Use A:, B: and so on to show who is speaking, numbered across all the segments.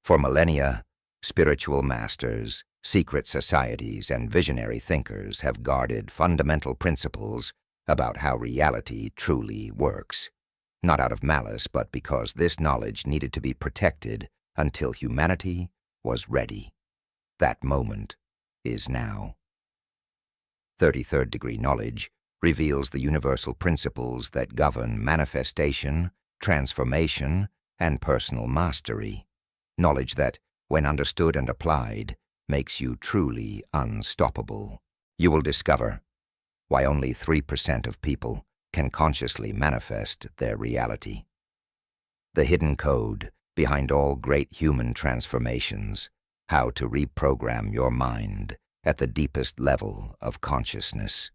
A: For millennia, spiritual masters, secret societies, and visionary thinkers have guarded fundamental principles about how reality truly works. Not out of malice, but because this knowledge needed to be protected until humanity was ready. That moment is now. 33rd degree knowledge reveals the universal principles that govern manifestation, transformation, and personal mastery. Knowledge that, when understood and applied, makes you truly unstoppable. You will discover why only 3% of people can consciously manifest their reality. The hidden code behind all great human transformations, how to reprogram your mind at the deepest level of consciousness.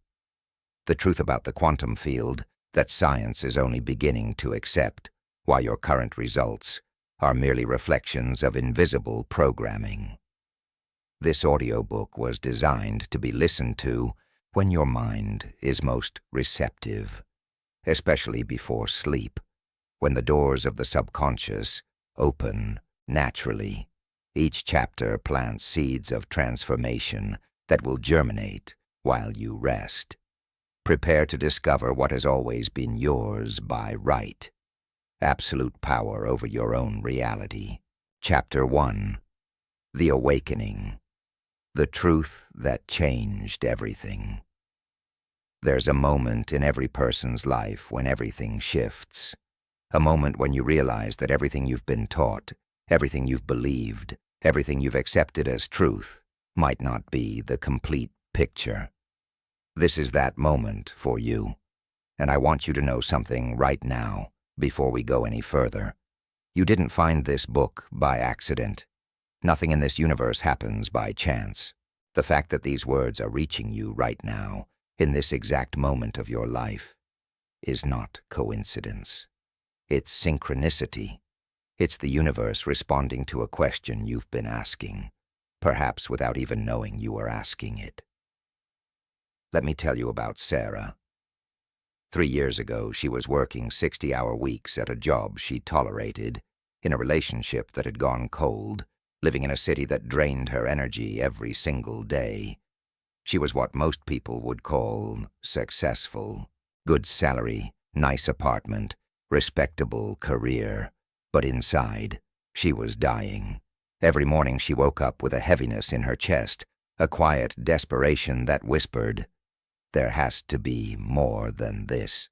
A: The truth about the quantum field that science is only beginning to accept, why your current results are merely reflections of invisible programming. This audiobook was designed to be listened to when your mind is most receptive, especially before sleep, when the doors of the subconscious open naturally. Each chapter plants seeds of transformation that will germinate while you rest. Prepare to discover what has always been yours by right. Absolute power over your own reality. Chapter 1. The Awakening. The truth that changed everything. There's a moment in every person's life when everything shifts. A moment when you realize that everything you've been taught, everything you've believed, everything you've accepted as truth, might not be the complete picture. This is that moment for you, and I want you to know something right now before we go any further. You didn't find this book by accident. Nothing in this universe happens by chance. The fact that these words are reaching you right now, in this exact moment of your life, is not coincidence. It's synchronicity. It's the universe responding to a question you've been asking, perhaps without even knowing you were asking it. Let me tell you about Sarah. 3 years ago, she was working 60-hour weeks at a job she tolerated, in a relationship that had gone cold, living in a city that drained her energy every single day. She was what most people would call successful. Good salary, nice apartment, respectable career. But inside, she was dying. Every morning she woke up with a heaviness in her chest, a quiet desperation that whispered, "There has to be more than this."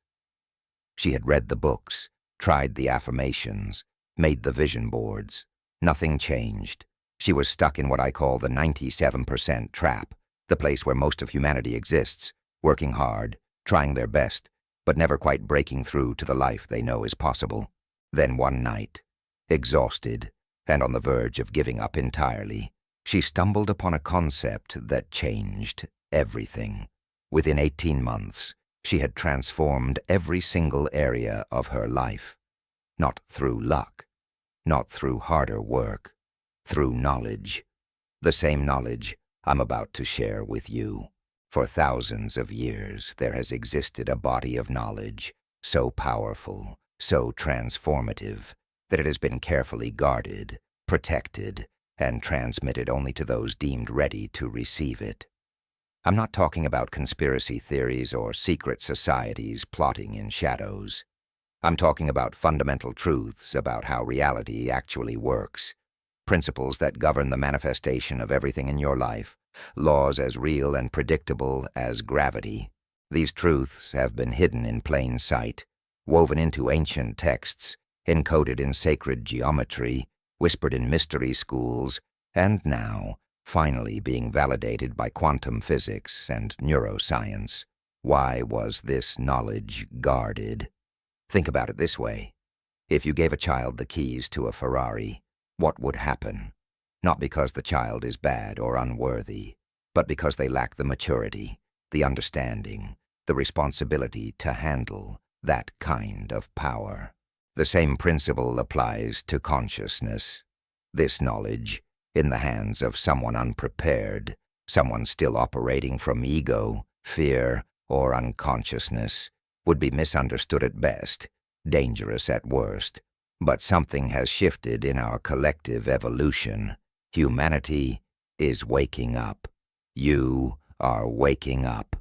A: She had read the books, tried the affirmations, made the vision boards. Nothing changed. She was stuck in what I call the 97% trap, the place where most of humanity exists, working hard, trying their best, but never quite breaking through to the life they know is possible. Then one night, exhausted and on the verge of giving up entirely, she stumbled upon a concept that changed everything. Within 18 months, she had transformed every single area of her life. Not through luck, not through harder work, through knowledge. The same knowledge I'm about to share with you. For thousands of years, there has existed a body of knowledge so powerful, so transformative, that it has been carefully guarded, protected, and transmitted only to those deemed ready to receive it. I'm not talking about conspiracy theories or secret societies plotting in shadows. I'm talking about fundamental truths about how reality actually works, principles that govern the manifestation of everything in your life, laws as real and predictable as gravity. These truths have been hidden in plain sight, woven into ancient texts, encoded in sacred geometry, whispered in mystery schools, and now, finally being validated by quantum physics and neuroscience. Why was this knowledge guarded? Think about it this way. If you gave a child the keys to a Ferrari, what would happen? Not because the child is bad or unworthy, but because they lack the maturity, the understanding, the responsibility to handle that kind of power. The same principle applies to consciousness. This knowledge, in the hands of someone unprepared, someone still operating from ego, fear, or unconsciousness, would be misunderstood at best, dangerous at worst, But something has shifted in our collective evolution. Humanity is waking up. You are waking up.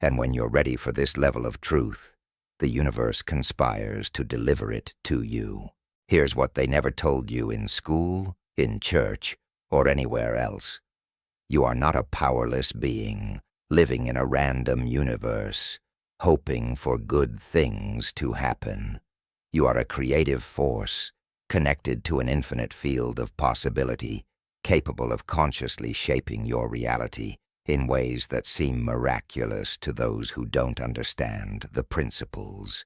A: And when you're ready for this level of truth, the universe conspires to deliver it to you. Here's what they never told you in school, in church, or anywhere else. You are not a powerless being, living in a random universe, hoping for good things to happen. You are a creative force, connected to an infinite field of possibility, capable of consciously shaping your reality in ways that seem miraculous to those who don't understand the principles.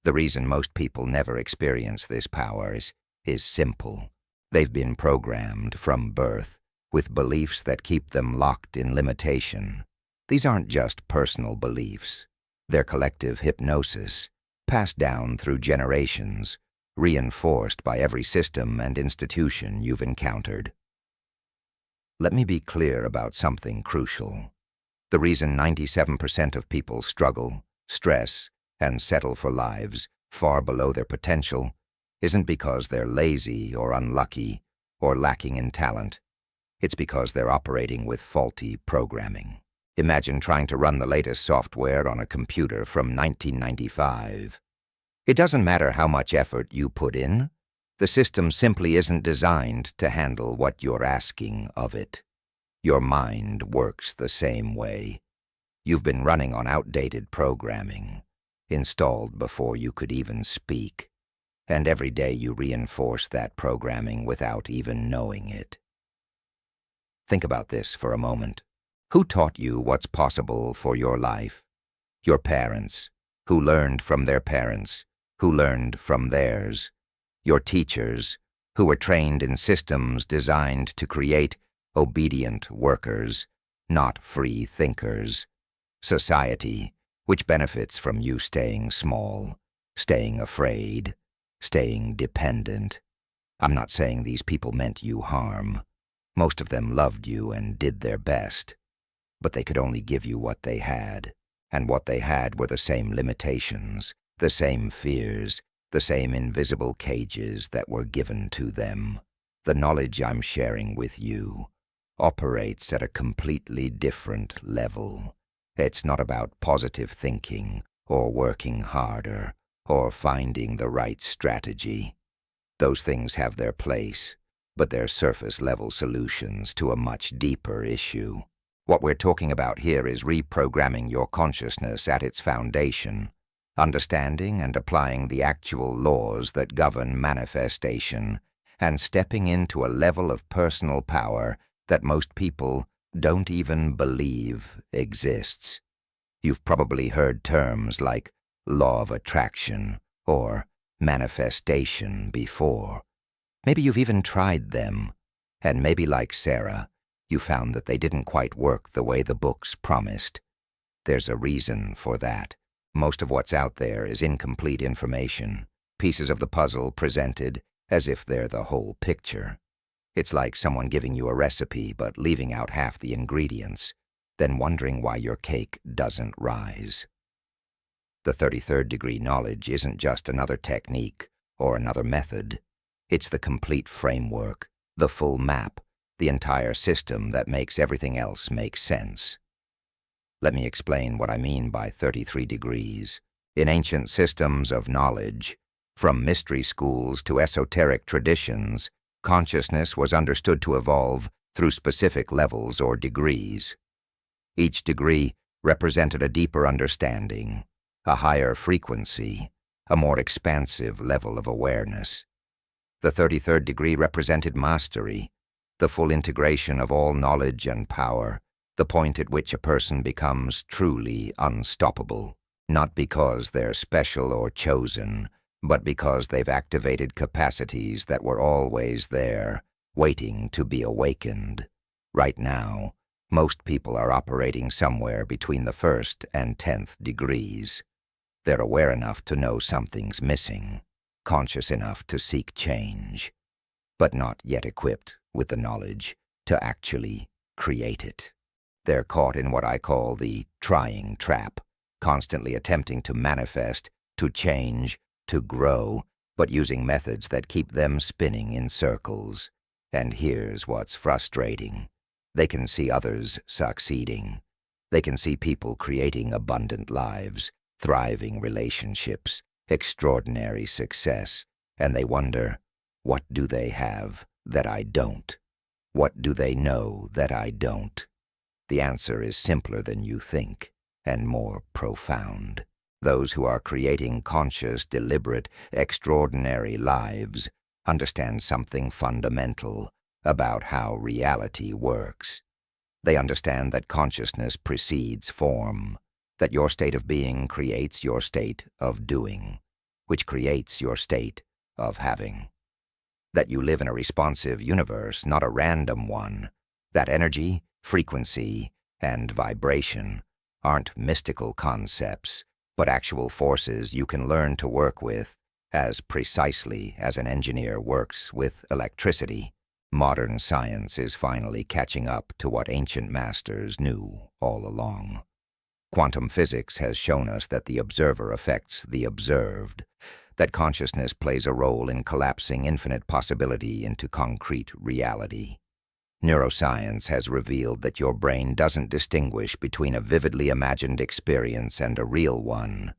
A: The reason most people never experience this power is simple. They've been programmed from birth with beliefs that keep them locked in limitation. These aren't just personal beliefs. They're collective hypnosis, passed down through generations, reinforced by every system and institution you've encountered. Let me be clear about something crucial. The reason 97% of people struggle, stress, and settle for lives far below their potential isn't because they're lazy or unlucky or lacking in talent. It's because they're operating with faulty programming. Imagine trying to run the latest software on a computer from 1995. It doesn't matter how much effort you put in. The system simply isn't designed to handle what you're asking of it. Your mind works the same way. You've been running on outdated programming, installed before you could even speak, and every day you reinforce that programming without even knowing it. Think about this for a moment. Who taught you what's possible for your life? Your parents, who learned from their parents, who learned from theirs. Your teachers, who were trained in systems designed to create obedient workers, not free thinkers. Society, which benefits from you staying small, staying afraid, staying dependent. I'm not saying these people meant you harm. Most of them loved you and did their best. But they could only give you what they had, and what they had were the same limitations, the same fears, the same invisible cages that were given to them. The knowledge I'm sharing with you operates at a completely different level. It's not about positive thinking, or working harder, or finding the right strategy. Those things have their place, but they're surface-level solutions to a much deeper issue. What we're talking about here is reprogramming your consciousness at its foundation, understanding and applying the actual laws that govern manifestation, and stepping into a level of personal power that most people don't even believe exists. You've probably heard terms like law of attraction or manifestation before. Maybe you've even tried them, and maybe like Sarah, you found that they didn't quite work the way the books promised. There's a reason for that. Most of what's out there is incomplete information, pieces of the puzzle presented as if they're the whole picture. It's like someone giving you a recipe but leaving out half the ingredients, then wondering why your cake doesn't rise. The 33rd degree knowledge isn't just another technique or another method. It's the complete framework, the full map, the entire system that makes everything else make sense. Let me explain what I mean by 33 degrees. In ancient systems of knowledge, from mystery schools to esoteric traditions, consciousness was understood to evolve through specific levels or degrees. Each degree represented a deeper understanding, a higher frequency, a more expansive level of awareness. The 33rd degree represented mastery, the full integration of all knowledge and power, the point at which a person becomes truly unstoppable, not because they're special or chosen, but because they've activated capacities that were always there, waiting to be awakened. Right now, most people are operating somewhere between the 1st and 10th degrees. They're aware enough to know something's missing, conscious enough to seek change, but not yet equipped with the knowledge to actually create it. They're caught in what I call the trying trap, constantly attempting to manifest, to change, to grow, but using methods that keep them spinning in circles. And here's what's frustrating. They can see others succeeding. They can see people creating abundant lives, thriving relationships, extraordinary success, and they wonder, what do they have that I don't? What do they know that I don't? The answer is simpler than you think, and more profound. Those who are creating conscious, deliberate, extraordinary lives understand something fundamental about how reality works. They understand that consciousness precedes form, that your state of being creates your state of doing, which creates your state of having. That you live in a responsive universe, not a random one. That energy, frequency, and vibration aren't mystical concepts, but actual forces you can learn to work with as precisely as an engineer works with electricity. Modern science is finally catching up to what ancient masters knew all along. Quantum physics has shown us that the observer affects the observed, that consciousness plays a role in collapsing infinite possibility into concrete reality. Neuroscience has revealed that your brain doesn't distinguish between a vividly imagined experience and a real one,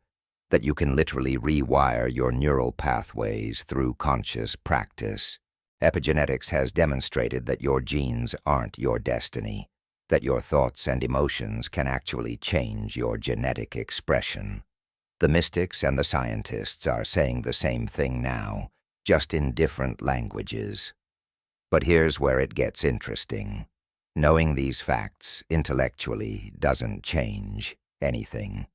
A: that you can literally rewire your neural pathways through conscious practice. Epigenetics has demonstrated that your genes aren't your destiny, that your thoughts and emotions can actually change your genetic expression. The mystics and the scientists are saying the same thing now, just in different languages. But here's where it gets interesting. Knowing these facts intellectually doesn't change anything.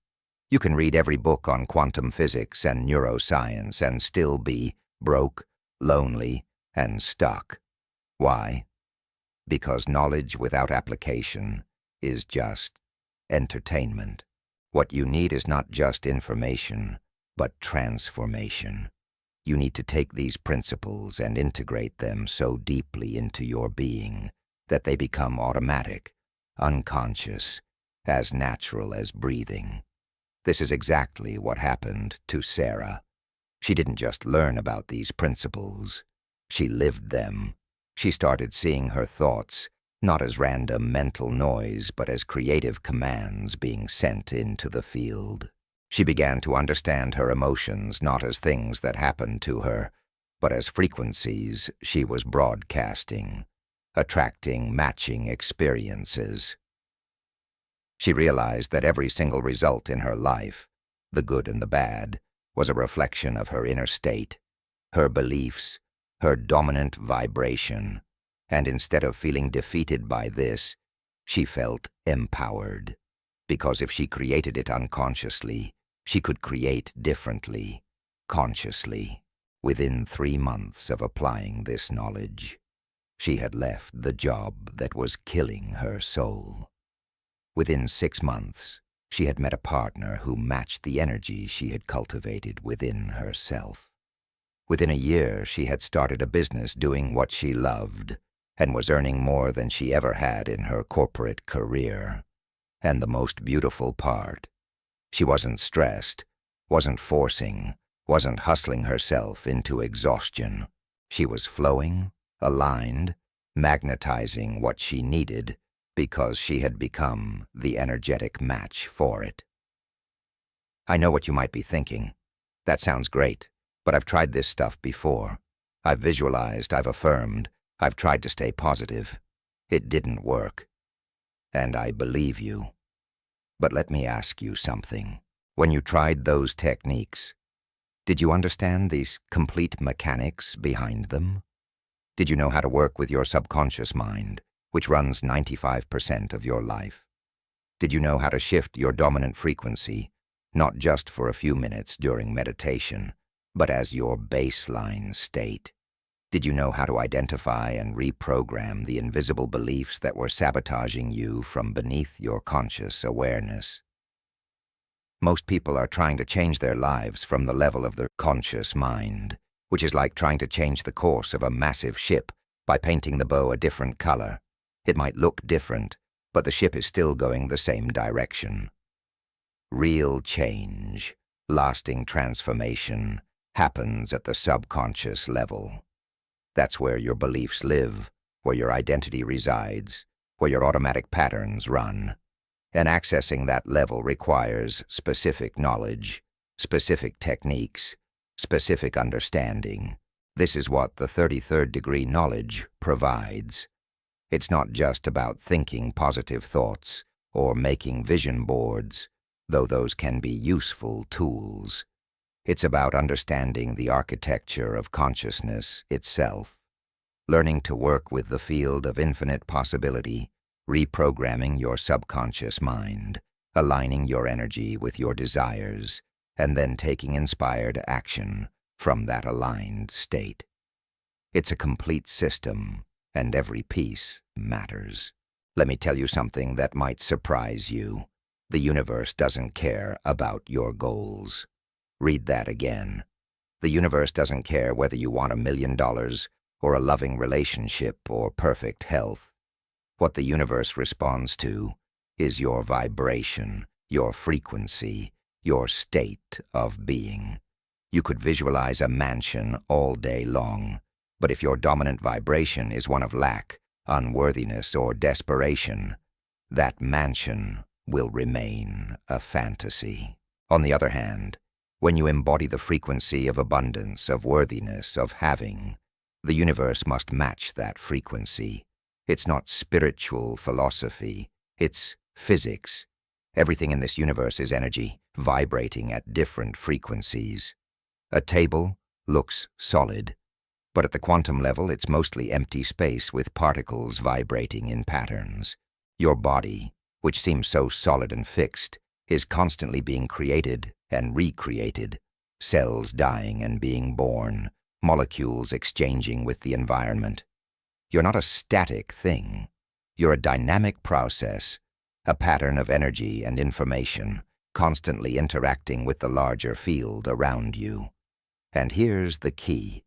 A: You can read every book on quantum physics and neuroscience and still be broke, lonely, and stuck. Why? Because knowledge without application is just entertainment. What you need is not just information, but transformation. You need to take these principles and integrate them so deeply into your being that they become automatic, unconscious, as natural as breathing. This is exactly what happened to Sarah. She didn't just learn about these principles. She lived them. She started seeing her thoughts, not as random mental noise, but as creative commands being sent into the field. She began to understand her emotions not as things that happened to her, but as frequencies she was broadcasting, attracting matching experiences. She realized that every single result in her life, the good and the bad, was a reflection of her inner state, her beliefs, her dominant vibration, and instead of feeling defeated by this, she felt empowered, because if she created it unconsciously, she could create differently, consciously. Within 3 months of applying this knowledge, she had left the job that was killing her soul. Within 6 months, she had met a partner who matched the energy she had cultivated within herself. Within a year, she had started a business doing what she loved and was earning more than she ever had in her corporate career. And the most beautiful part, she wasn't stressed, wasn't forcing, wasn't hustling herself into exhaustion. She was flowing, aligned, magnetizing what she needed because she had become the energetic match for it. I know what you might be thinking. That sounds great, but I've tried this stuff before. I've visualized, I've affirmed, I've tried to stay positive. It didn't work. And I believe you. But let me ask you something. When you tried those techniques, did you understand these complete mechanics behind them? Did you know how to work with your subconscious mind, which runs 95% of your life? Did you know how to shift your dominant frequency, not just for a few minutes during meditation, but as your baseline state? Did you know how to identify and reprogram the invisible beliefs that were sabotaging you from beneath your conscious awareness? Most people are trying to change their lives from the level of their conscious mind, which is like trying to change the course of a massive ship by painting the bow a different color. It might look different, but the ship is still going the same direction. Real change, lasting transformation, happens at the subconscious level. That's where your beliefs live, where your identity resides, where your automatic patterns run. And accessing that level requires specific knowledge, specific techniques, specific understanding. This is what the 33rd degree knowledge provides. It's not just about thinking positive thoughts or making vision boards, though those can be useful tools. It's about understanding the architecture of consciousness itself, learning to work with the field of infinite possibility, reprogramming your subconscious mind, aligning your energy with your desires, and then taking inspired action from that aligned state. It's a complete system, and every piece matters. Let me tell you something that might surprise you. The universe doesn't care about your goals. Read that again. The universe doesn't care whether you want $1 million or a loving relationship or perfect health. What the universe responds to is your vibration, your frequency, your state of being. You could visualize a mansion all day long, but if your dominant vibration is one of lack, unworthiness, or desperation, that mansion will remain a fantasy. On the other hand, when you embody the frequency of abundance, of worthiness, of having, the universe must match that frequency. It's not spiritual philosophy, it's physics. Everything in this universe is energy, vibrating at different frequencies. A table looks solid, but at the quantum level it's mostly empty space with particles vibrating in patterns. Your body, which seems so solid and fixed, is constantly being created and recreated, cells dying and being born, molecules exchanging with the environment. You're not a static thing. You're a dynamic process, a pattern of energy and information, constantly interacting with the larger field around you. And here's the key.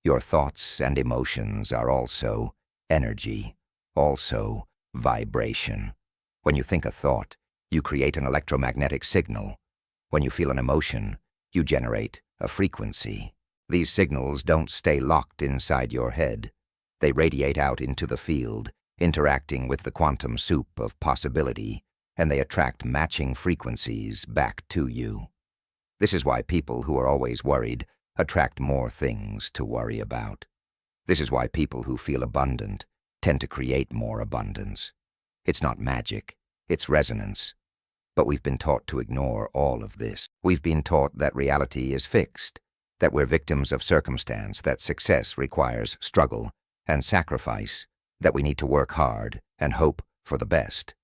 A: Your thoughts and emotions are also energy, also vibration. When you think a thought, you create an electromagnetic signal. When you feel an emotion, you generate a frequency. These signals don't stay locked inside your head. They radiate out into the field, interacting with the quantum soup of possibility, and they attract matching frequencies back to you. This is why people who are always worried attract more things to worry about. This is why people who feel abundant tend to create more abundance. It's not magic, it's resonance. But we've been taught to ignore all of this. We've been taught that reality is fixed, that we're victims of circumstance, that success requires struggle and sacrifice, that we need to work hard and hope for the best.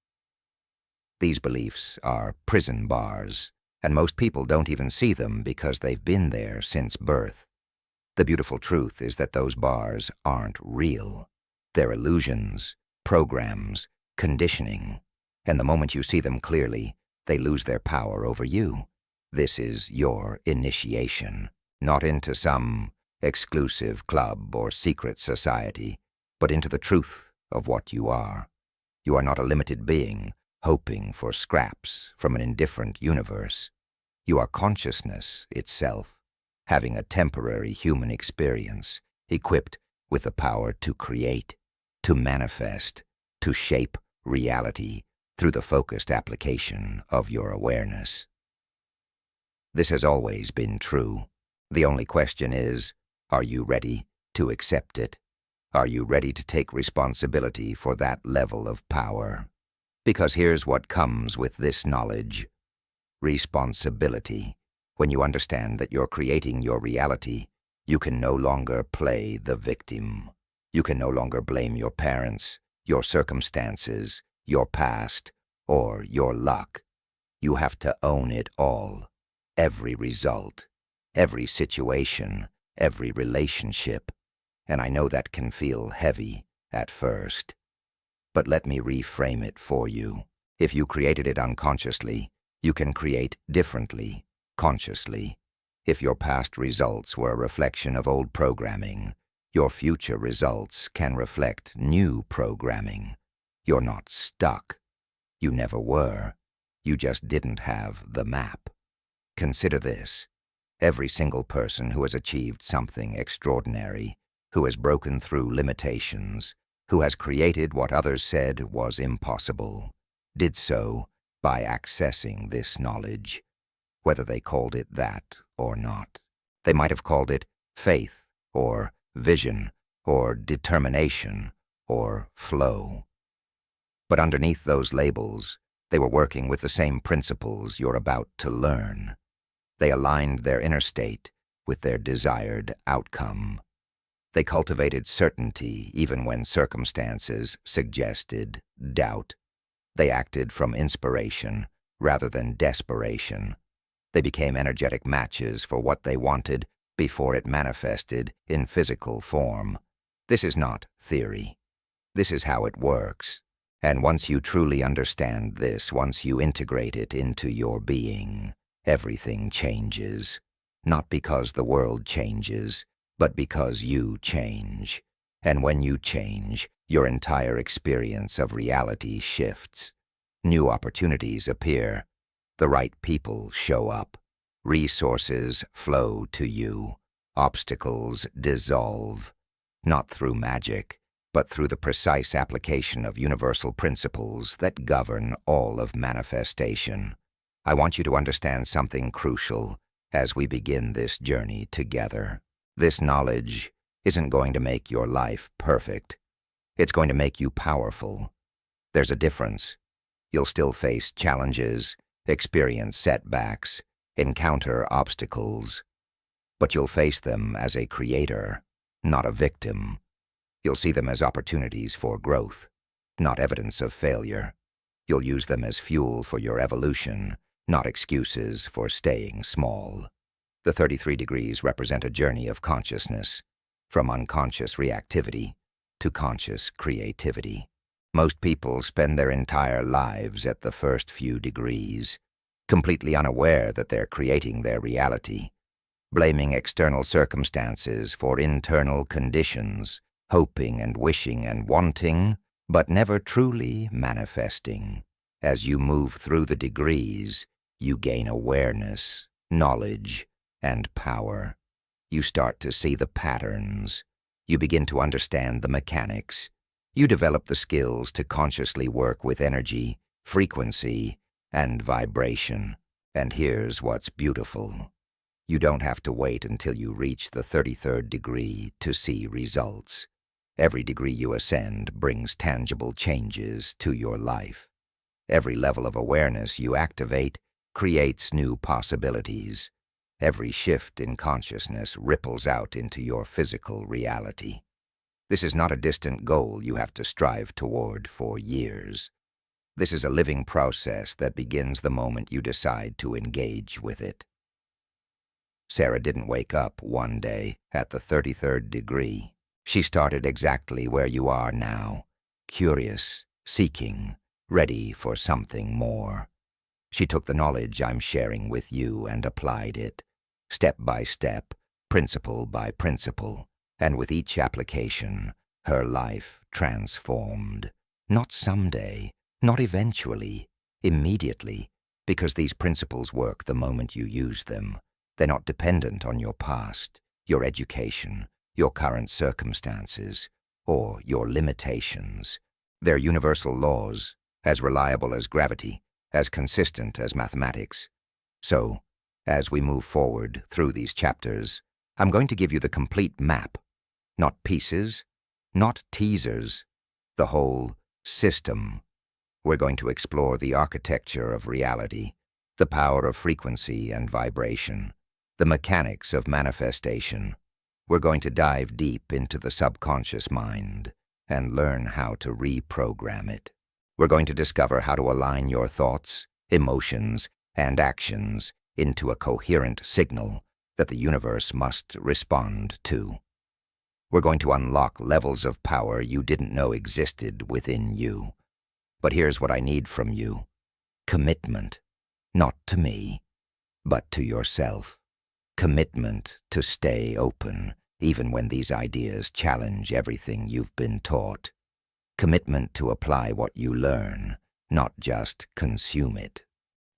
A: These beliefs are prison bars, and most people don't even see them because they've been there since birth. The beautiful truth is that those bars aren't real. They're illusions, programs, conditioning, and the moment you see them clearly, they lose their power over you. This is your initiation, not into some exclusive club or secret society, but into the truth of what you are. You are not a limited being, hoping for scraps from an indifferent universe. You are consciousness itself, having a temporary human experience, equipped with the power to create, to manifest, to shape reality through the focused application of your awareness. This has always been true. The only question is, are you ready to accept it? Are you ready to take responsibility for that level of power? Because here's what comes with this knowledge. Responsibility. When you understand that you're creating your reality, you can no longer play the victim. You can no longer blame your parents, your circumstances, your past, or your luck. You have to own it all. Every result, every situation, every relationship. And I know that can feel heavy at first. But let me reframe it for you. If you created it unconsciously, you can create differently, consciously. If your past results were a reflection of old programming, your future results can reflect new programming. You're not stuck. You never were. You just didn't have the map. Consider this. Every single person who has achieved something extraordinary, who has broken through limitations, who has created what others said was impossible, did so by accessing this knowledge, whether they called it that or not. They might have called it faith, or vision, or determination, or flow. But underneath those labels, they were working with the same principles you're about to learn. They aligned their inner state with their desired outcome. They cultivated certainty even when circumstances suggested doubt. They acted from inspiration rather than desperation. They became energetic matches for what they wanted before it manifested in physical form. This is not theory. This is how it works. And once you truly understand this, once you integrate it into your being, everything changes. Not because the world changes, but because you change. And when you change, your entire experience of reality shifts. New opportunities appear. The right people show up. Resources flow to you. Obstacles dissolve. Not through magic, but through the precise application of universal principles that govern all of manifestation. I want you to understand something crucial as we begin this journey together. This knowledge isn't going to make your life perfect. It's going to make you powerful. There's a difference. You'll still face challenges, experience setbacks, encounter obstacles, but you'll face them as a creator, not a victim. You'll see them as opportunities for growth, not evidence of failure. You'll use them as fuel for your evolution, not excuses for staying small. The 33 degrees represent a journey of consciousness, from unconscious reactivity to conscious creativity. Most people spend their entire lives at the first few degrees, completely unaware that they're creating their reality, blaming external circumstances for internal conditions, hoping and wishing and wanting, but never truly manifesting. As you move through the degrees, you gain awareness, knowledge, and power. You start to see the patterns. You begin to understand the mechanics. You develop the skills to consciously work with energy, frequency, and vibration. And here's what's beautiful. You don't have to wait until you reach the 33rd degree to see results. Every degree you ascend brings tangible changes to your life. Every level of awareness you activate creates new possibilities. Every shift in consciousness ripples out into your physical reality. This is not a distant goal you have to strive toward for years. This is a living process that begins the moment you decide to engage with it. Sarah didn't wake up one day at the 33rd degree. She started exactly where you are now, curious, seeking, ready for something more. She took the knowledge I'm sharing with you and applied it, step by step, principle by principle, and with each application, her life transformed. Not someday, not eventually, immediately, because these principles work the moment you use them. They're not dependent on your past, your education, your current circumstances, or your limitations. They're universal laws, as reliable as gravity, as consistent as mathematics. So, as we move forward through these chapters, I'm going to give you the complete map, not pieces, not teasers, the whole system. We're going to explore the architecture of reality, the power of frequency and vibration, the mechanics of manifestation. We're going to dive deep into the subconscious mind and learn how to reprogram it. We're going to discover how to align your thoughts, emotions, and actions into a coherent signal that the universe must respond to. We're going to unlock levels of power you didn't know existed within you. But here's what I need from you. Commitment, not to me, but to yourself. Commitment to stay open, even when these ideas challenge everything you've been taught. Commitment to apply what you learn, not just consume it.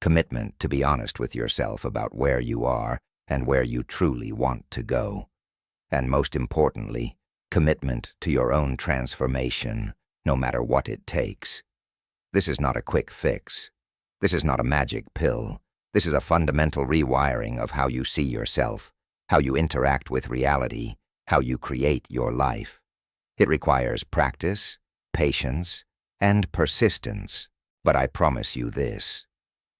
A: Commitment to be honest with yourself about where you are and where you truly want to go. And most importantly, commitment to your own transformation, no matter what it takes. This is not a quick fix. This is not a magic pill. This is a fundamental rewiring of how you see yourself, how you interact with reality, how you create your life. It requires practice, patience, and persistence. But I promise you this: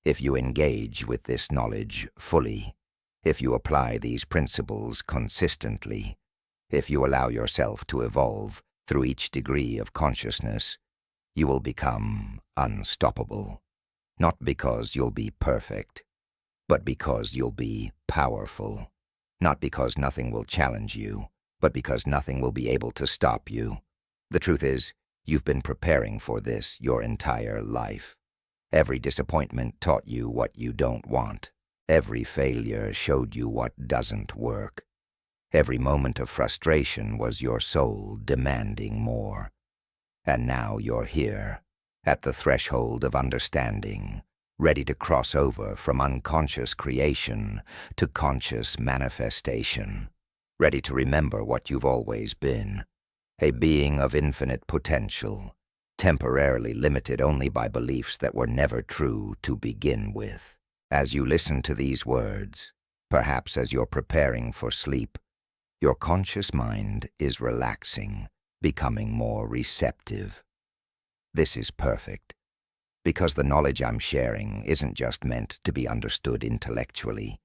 A: if you engage with this knowledge fully, if you apply these principles consistently, if you allow yourself to evolve through each degree of consciousness, you will become unstoppable. Not because you'll be perfect, but because you'll be powerful. Not because nothing will challenge you, but because nothing will be able to stop you. The truth is, you've been preparing for this your entire life. Every disappointment taught you what you don't want. Every failure showed you what doesn't work. Every moment of frustration was your soul demanding more. And now you're here, at the threshold of understanding, ready to cross over from unconscious creation to conscious manifestation, ready to remember what you've always been, a being of infinite potential, temporarily limited only by beliefs that were never true to begin with. As you listen to these words, perhaps as you're preparing for sleep, your conscious mind is relaxing, becoming more receptive. This is perfect, because the knowledge I'm sharing isn't just meant to be understood intellectually.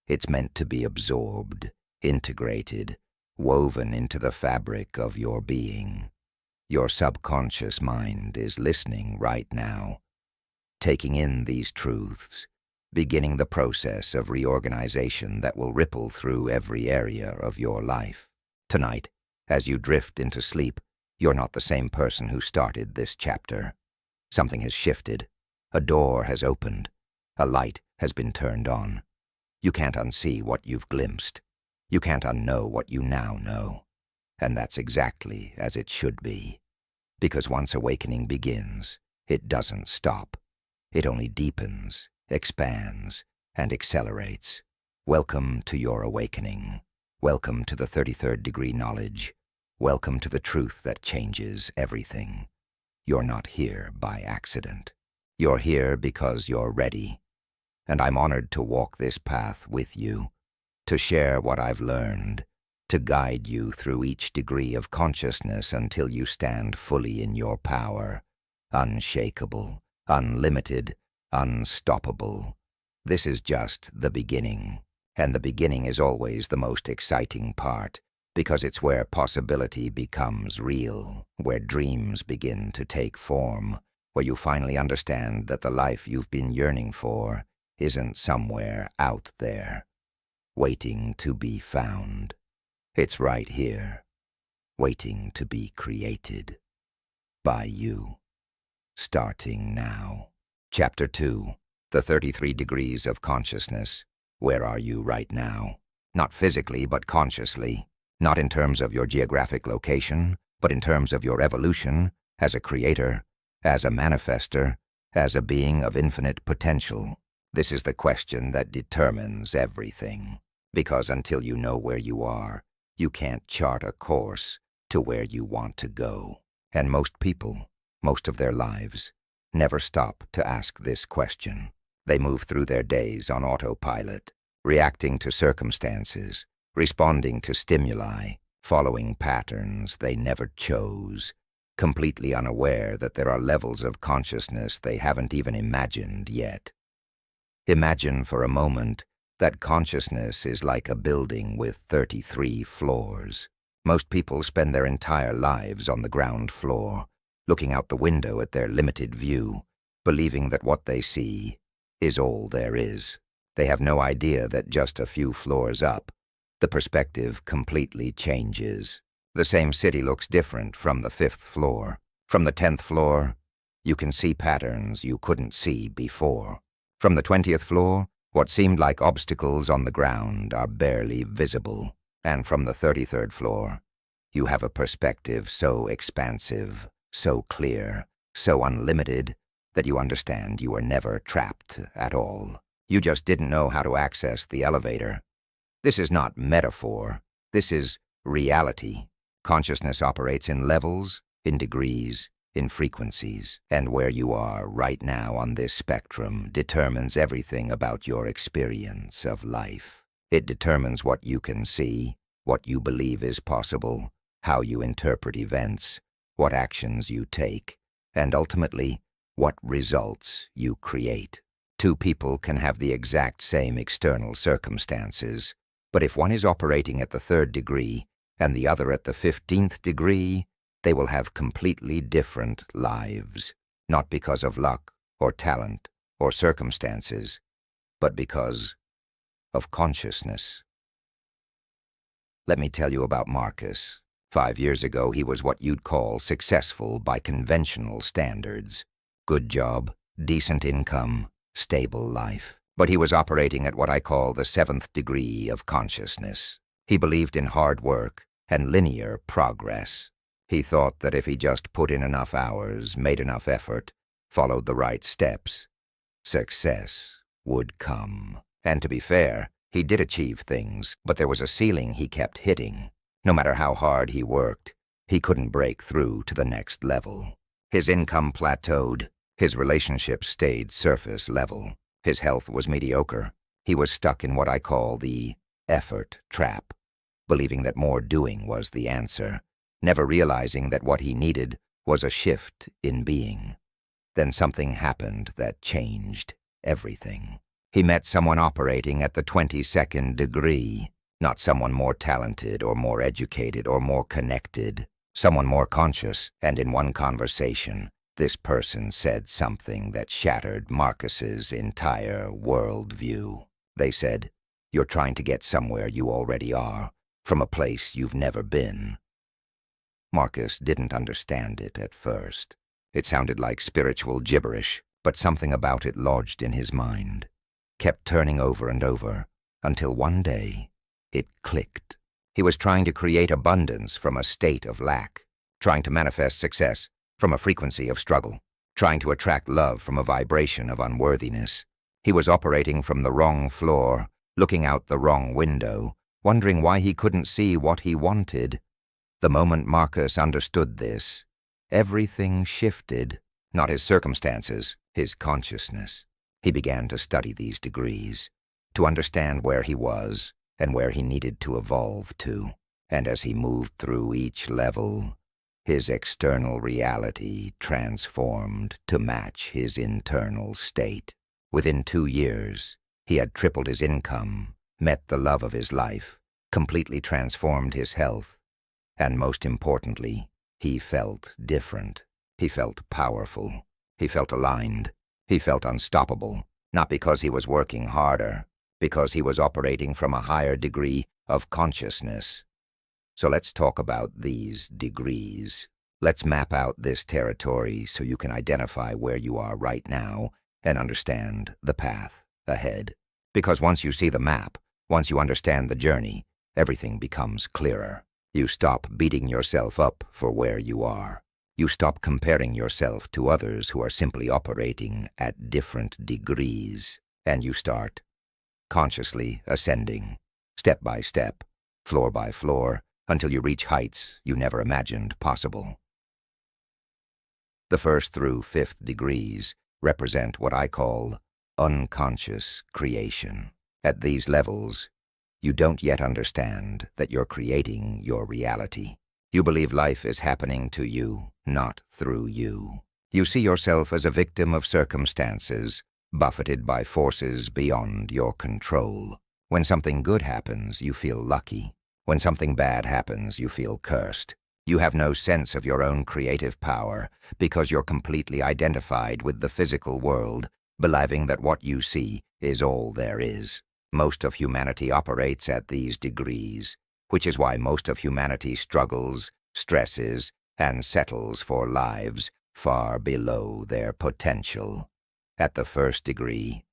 A: It's meant to be absorbed, integrated, woven into the fabric of your being. Your subconscious mind is listening right now, taking in these truths, beginning the process of reorganization that will ripple through every area of your life. Tonight, as you drift into sleep, you're not the same person who started this chapter. Something has shifted. A door has opened. A light has been turned on. You can't unsee what you've glimpsed. You can't unknow what you now know. And that's exactly as it should be. Because once awakening begins, it doesn't stop. It only deepens, expands, and accelerates. Welcome to your awakening. Welcome to the 33rd degree knowledge. Welcome to the truth that changes everything. You're not here by accident. You're here because you're ready. And I'm honored to walk this path with you, to share what I've learned, to guide you through each degree of consciousness until you stand fully in your power, unshakable, unlimited, unstoppable. This is just the beginning, and the beginning is always the most exciting part, because it's where possibility becomes real, where dreams begin to take form, where you finally understand that the life you've been yearning for isn't somewhere out there, waiting to be found. It's right here, waiting to be created by you, starting now. Chapter 2, the 33 degrees of consciousness. Where are you right now? Not physically, but consciously. Not in terms of your geographic location, but in terms of your evolution as a creator, as a manifester, as a being of infinite potential. This is the question that determines everything. Because until you know where you are, you can't chart a course to where you want to go. And most people, most of their lives, never stop to ask this question. They move through their days on autopilot, reacting to circumstances, responding to stimuli, following patterns they never chose, completely unaware that there are levels of consciousness they haven't even imagined yet. Imagine for a moment that consciousness is like a building with 33 floors. Most people spend their entire lives on the ground floor, looking out the window at their limited view, believing that what they see is all there is. They have no idea that just a few floors up, the perspective completely changes. The same city looks different from the 5th floor. From the 10th floor, you can see patterns you couldn't see before. From the 20th floor, what seemed like obstacles on the ground are barely visible. And from the 33rd floor, you have a perspective so expansive, so clear, so unlimited, that you understand you were never trapped at all. You just didn't know how to access the elevator. This is not metaphor. This is reality. Consciousness operates in levels, in degrees, in frequencies, and where you are right now on this spectrum determines everything about your experience of life. It determines what you can see, what you believe is possible, how you interpret events, what actions you take, and ultimately, what results you create. Two people can have the exact same external circumstances, but if one is operating at the 3rd degree and the other at the 15th degree, they will have completely different lives, not because of luck or talent or circumstances, but because of consciousness. Let me tell you about Marcus. 5 years ago, he was what you'd call successful by conventional standards. Good job, decent income, stable life. But he was operating at what I call the 7th degree of consciousness. He believed in hard work and linear progress. He thought that if he just put in enough hours, made enough effort, followed the right steps, success would come. And to be fair, he did achieve things, but there was a ceiling he kept hitting. No matter how hard he worked, he couldn't break through to the next level. His income plateaued. His relationships stayed surface level. His health was mediocre. He was stuck in what I call the effort trap, believing that more doing was the answer, never realizing that what he needed was a shift in being. Then something happened that changed everything. He met someone operating at the 22nd degree, not someone more talented or more educated or more connected, someone more conscious, and in one conversation, this person said something that shattered Marcus's entire worldview. They said, "You're trying to get somewhere you already are, from a place you've never been." Marcus didn't understand it at first. It sounded like spiritual gibberish, but something about it lodged in his mind, kept turning over and over, until one day it clicked. He was trying to create abundance from a state of lack, trying to manifest success from a frequency of struggle, trying to attract love from a vibration of unworthiness. He was operating from the wrong floor, looking out the wrong window, wondering why he couldn't see what he wanted. The moment Marcus understood this, everything shifted, not his circumstances, his consciousness. He began to study these degrees, to understand where he was and where he needed to evolve to. And as he moved through each level, his external reality transformed to match his internal state. Within 2 years, he had tripled his income, met the love of his life, completely transformed his health, and most importantly, he felt different. He felt powerful. He felt aligned. He felt unstoppable, not because he was working harder, because he was operating from a higher degree of consciousness. So let's talk about these degrees. Let's map out this territory so you can identify where you are right now and understand the path ahead. Because once you see the map, once you understand the journey, everything becomes clearer. You stop beating yourself up for where you are. You stop comparing yourself to others who are simply operating at different degrees, and you start consciously ascending, step by step, floor by floor, until you reach heights you never imagined possible. The 1st through 5th degrees represent what I call unconscious creation. At these levels, you don't yet understand that you're creating your reality. You believe life is happening to you, not through you. You see yourself as a victim of circumstances, buffeted by forces beyond your control. When something good happens, you feel lucky. When something bad happens, you feel cursed. You have no sense of your own creative power because you're completely identified with the physical world, believing that what you see is all there is. Most of humanity operates at these degrees, which is why most of humanity struggles, stresses, and settles for lives far below their potential. At the 1st degree,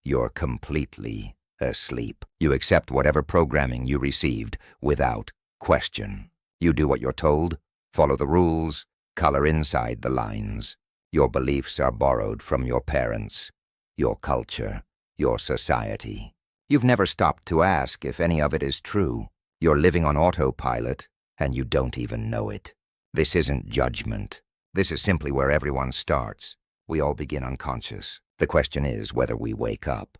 A: you're completely asleep. You accept whatever programming you received without question. You do what you're told, follow the rules, color inside the lines. Your beliefs are borrowed from your parents, your culture, your society. You've never stopped to ask if any of it is true. You're living on autopilot, and you don't even know it. This isn't judgment. This is simply where everyone starts. We all begin unconscious. The question is whether we wake up.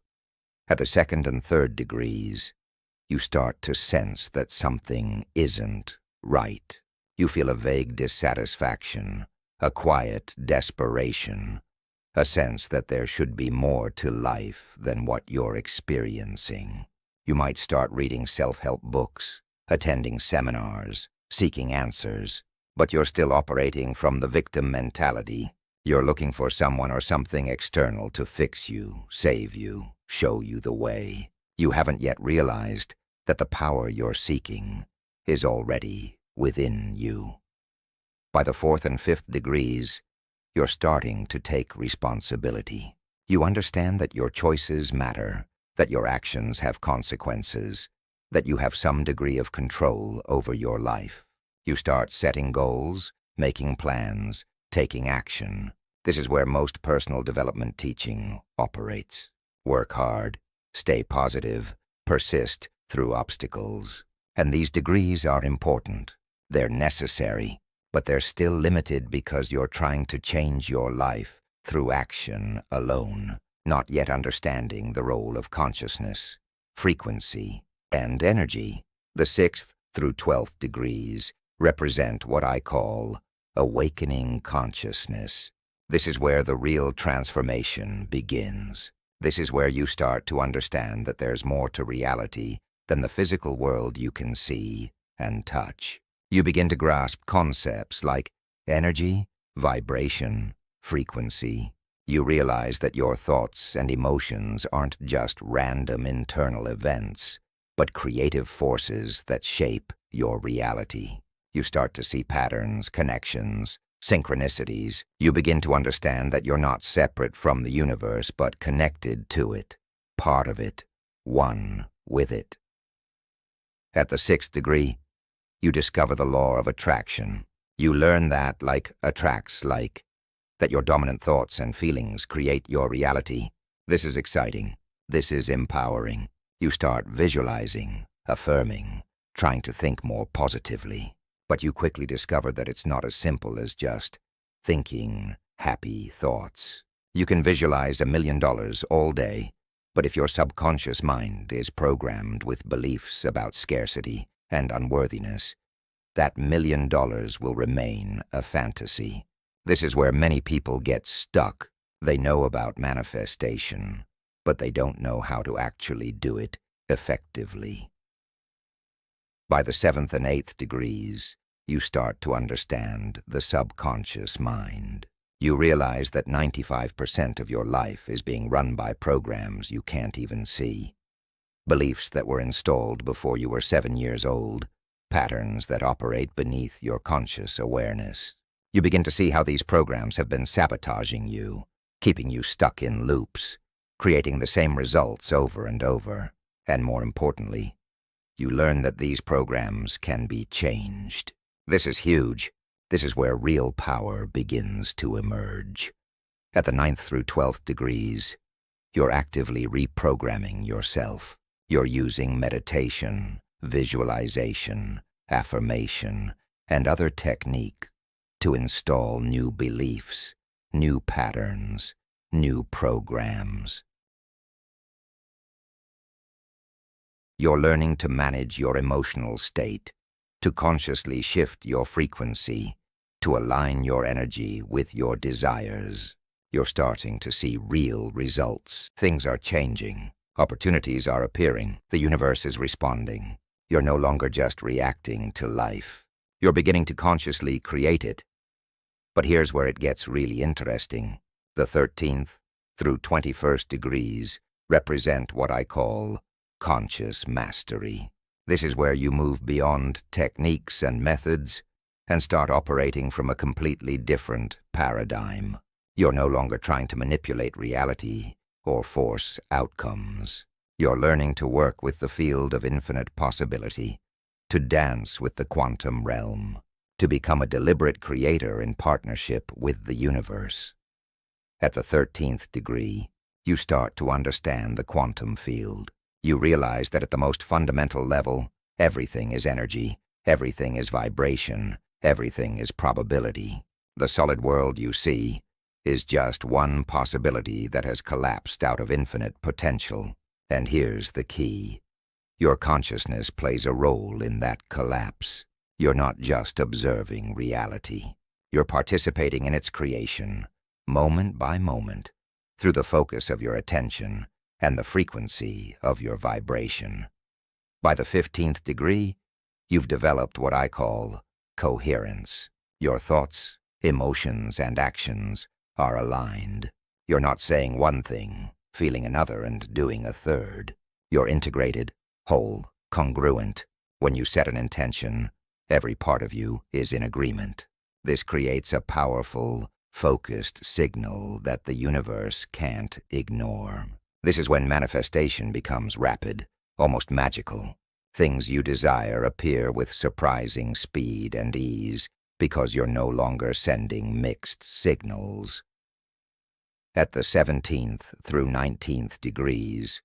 A: At the second and third degrees, you start to sense that something isn't right. You feel a vague dissatisfaction, a quiet desperation, a sense that there should be more to life than what you're experiencing. You might start reading self-help books, attending seminars, seeking answers, but you're still operating from the victim mentality. You're looking for someone or something external to fix you, save you, show you the way. You haven't yet realized that the power you're seeking is already within you. By the fourth and fifth degrees, you're starting to take responsibility. You understand that your choices matter, that your actions have consequences, that you have some degree of control over your life. You start setting goals, making plans, taking action. This is where most personal development teaching operates. Work hard, stay positive, persist through obstacles. And these degrees are important. They're necessary, but they're still limited because you're trying to change your life through action alone, not yet understanding the role of consciousness, frequency, and energy. The 6th through 12th degrees represent what I call awakening consciousness. This is where the real transformation begins. This is where you start to understand that there's more to reality than the physical world you can see and touch. You begin to grasp concepts like energy, vibration, frequency. You realize that your thoughts and emotions aren't just random internal events, but creative forces that shape your reality. You start to see patterns, connections, synchronicities. You begin to understand that you're not separate from the universe, but connected to it, part of it, one with it. At the 6th degree, you discover the law of attraction. You learn that like attracts like, that your dominant thoughts and feelings create your reality. This is exciting. This is empowering. You start visualizing, affirming, trying to think more positively. But you quickly discover that it's not as simple as just thinking happy thoughts. You can visualize $1 million all day, but if your subconscious mind is programmed with beliefs about scarcity and unworthiness, that $1 million will remain a fantasy. This is where many people get stuck. They know about manifestation, but they don't know how to actually do it effectively. By the 7th and 8th degrees, you start to understand the subconscious mind. You realize that 95% of your life is being run by programs you can't even see. Beliefs that were installed before you were 7 years old, patterns that operate beneath your conscious awareness. You begin to see how these programs have been sabotaging you, keeping you stuck in loops, creating the same results over and over. And more importantly, you learn that these programs can be changed. This is huge. This is where real power begins to emerge. At the 9th through 12th degrees, you're actively reprogramming yourself. You're using meditation, visualization, affirmation, and other technique to install new beliefs, new patterns, new programs. You're learning to manage your emotional state, to consciously shift your frequency, to align your energy with your desires. You're starting to see real results. Things are changing. Opportunities are appearing. The universe is responding. You're no longer just reacting to life. You're beginning to consciously create it. But here's where it gets really interesting. The 13th through 21st degrees represent what I call conscious mastery. This is where you move beyond techniques and methods and start operating from a completely different paradigm. You're no longer trying to manipulate reality or force outcomes. You're learning to work with the field of infinite possibility, to dance with the quantum realm, to become a deliberate creator in partnership with the universe. At the 13th degree, you start to understand the quantum field. You realize that at the most fundamental level, everything is energy, everything is vibration, everything is probability. The solid world you see is just one possibility that has collapsed out of infinite potential. And here's the key. Your consciousness plays a role in that collapse. You're not just observing reality. You're participating in its creation, moment by moment, through the focus of your attention and the frequency of your vibration. By the 15th degree, you've developed what I call coherence. Your thoughts, emotions, and actions are aligned. You're not saying one thing, feeling another, and doing a third. You're integrated, whole, congruent. When you set an intention, every part of you is in agreement. This creates a powerful, focused signal that the universe can't ignore. This is when manifestation becomes rapid, almost magical. Things you desire appear with surprising speed and ease because you're no longer sending mixed signals. At the 17th through 19th degrees,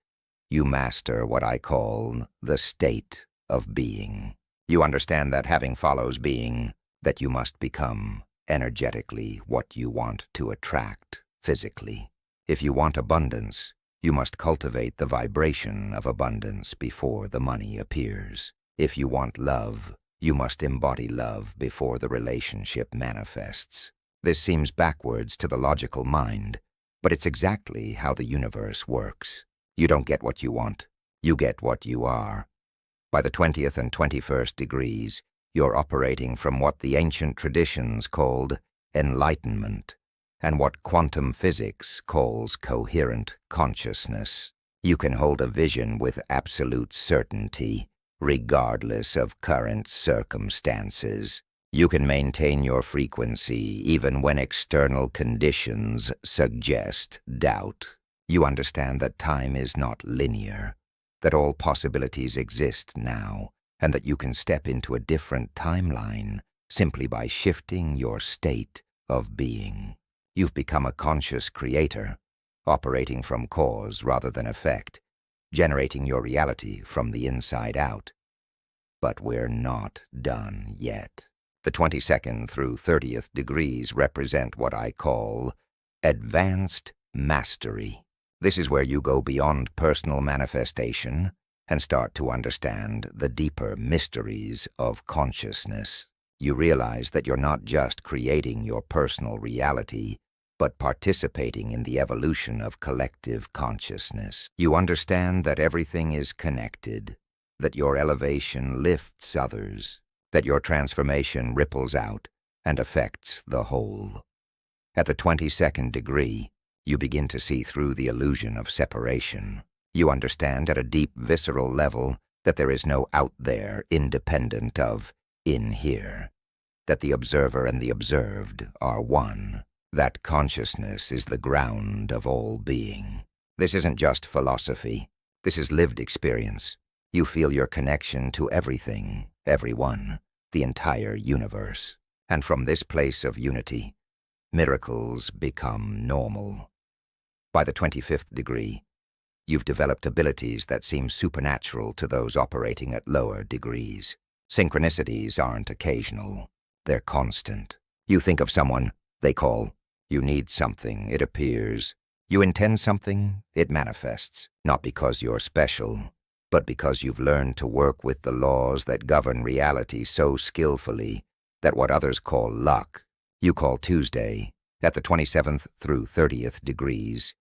A: you master what I call the state of being. You understand that having follows being, that you must become energetically what you want to attract physically. If you want abundance, you must cultivate the vibration of abundance before the money appears. If you want love, you must embody love before the relationship manifests. This seems backwards to the logical mind, but it's exactly how the universe works. You don't get what you want, you get what you are. By the 20th and 21st degrees, you're operating from what the ancient traditions called enlightenment, and what quantum physics calls coherent consciousness. You can hold a vision with absolute certainty, regardless of current circumstances. You can maintain your frequency even when external conditions suggest doubt. You understand that time is not linear, that all possibilities exist now, and that you can step into a different timeline simply by shifting your state of being. You've become a conscious creator, operating from cause rather than effect, generating your reality from the inside out. But we're not done yet. The 22nd through 30th degrees represent what I call advanced mastery. This is where you go beyond personal manifestation and start to understand the deeper mysteries of consciousness. You realize that you're not just creating your personal reality, but participating in the evolution of collective consciousness. You understand that everything is connected, that your elevation lifts others, that your transformation ripples out and affects the whole. At the 22nd degree, you begin to see through the illusion of separation. You understand at a deep visceral level that there is no out there independent of in here, that the observer and the observed are one, that consciousness is the ground of all being. This isn't just philosophy, this is lived experience. You feel your connection to everything, everyone, the entire universe. And from this place of unity, miracles become normal. By the 25th degree, you've developed abilities that seem supernatural to those operating at lower degrees. Synchronicities aren't occasional, they're constant. You think of someone, they call. You need something, it appears. You intend something, it manifests. Not because you're special, but because you've learned to work with the laws that govern reality so skillfully that what others call luck, you call Tuesday. At the 27th through 30th degrees,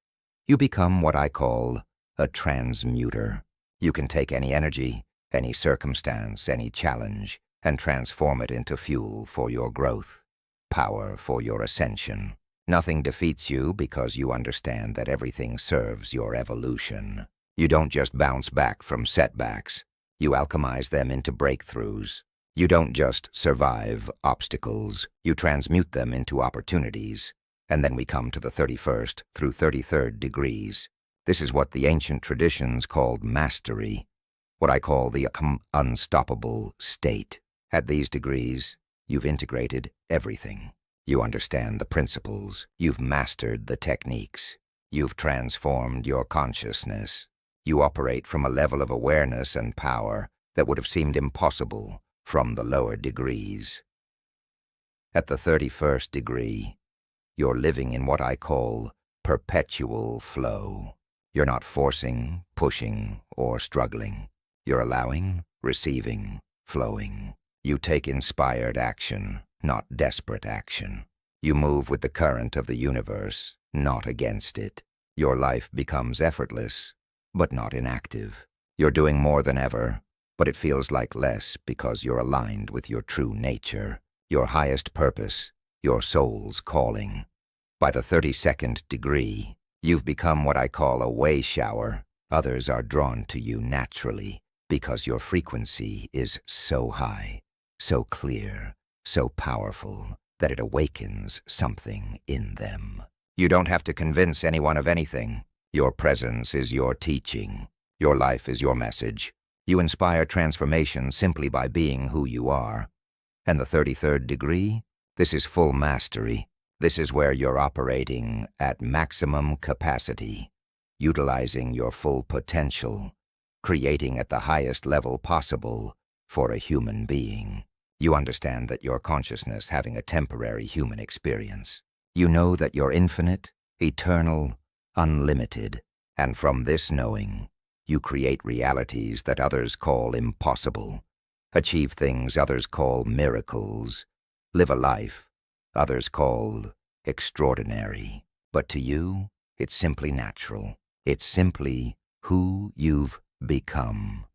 A: you become what I call a transmuter. You can take any energy, any circumstance, any challenge, and transform it into fuel for your growth, power for your ascension. Nothing defeats you because you understand that everything serves your evolution. You don't just bounce back from setbacks, you alchemize them into breakthroughs. You don't just survive obstacles, you transmute them into opportunities. And then we come to the 31st through 33rd degrees. This is what the ancient traditions called mastery, what I call the unstoppable state. At these degrees, you've integrated everything. You understand the principles, you've mastered the techniques, you've transformed your consciousness. You operate from a level of awareness and power that would have seemed impossible from the lower degrees. At the 31st degree, you're living in what I call perpetual flow. You're not forcing, pushing, or struggling. You're allowing, receiving, flowing. You take inspired action, not desperate action. You move with the current of the universe, not against it. Your life becomes effortless, but not inactive. You're doing more than ever, but it feels like less because you're aligned with your true nature, your highest purpose, your soul's calling. By the 32nd degree, you've become what I call a way shower. Others are drawn to you naturally because your frequency is so high, so clear, so powerful that it awakens something in them. You don't have to convince anyone of anything. Your presence is your teaching. Your life is your message. You inspire transformation simply by being who you are. And the 33rd degree? This is full mastery. This is where you're operating at maximum capacity, utilizing your full potential, creating at the highest level possible for a human being. You understand that your consciousness having a temporary human experience. You know that you're infinite, eternal, unlimited, and from this knowing, you create realities that others call impossible, achieve things others call miracles, live a life others call extraordinary. But to you, it's simply natural. It's simply who you've become.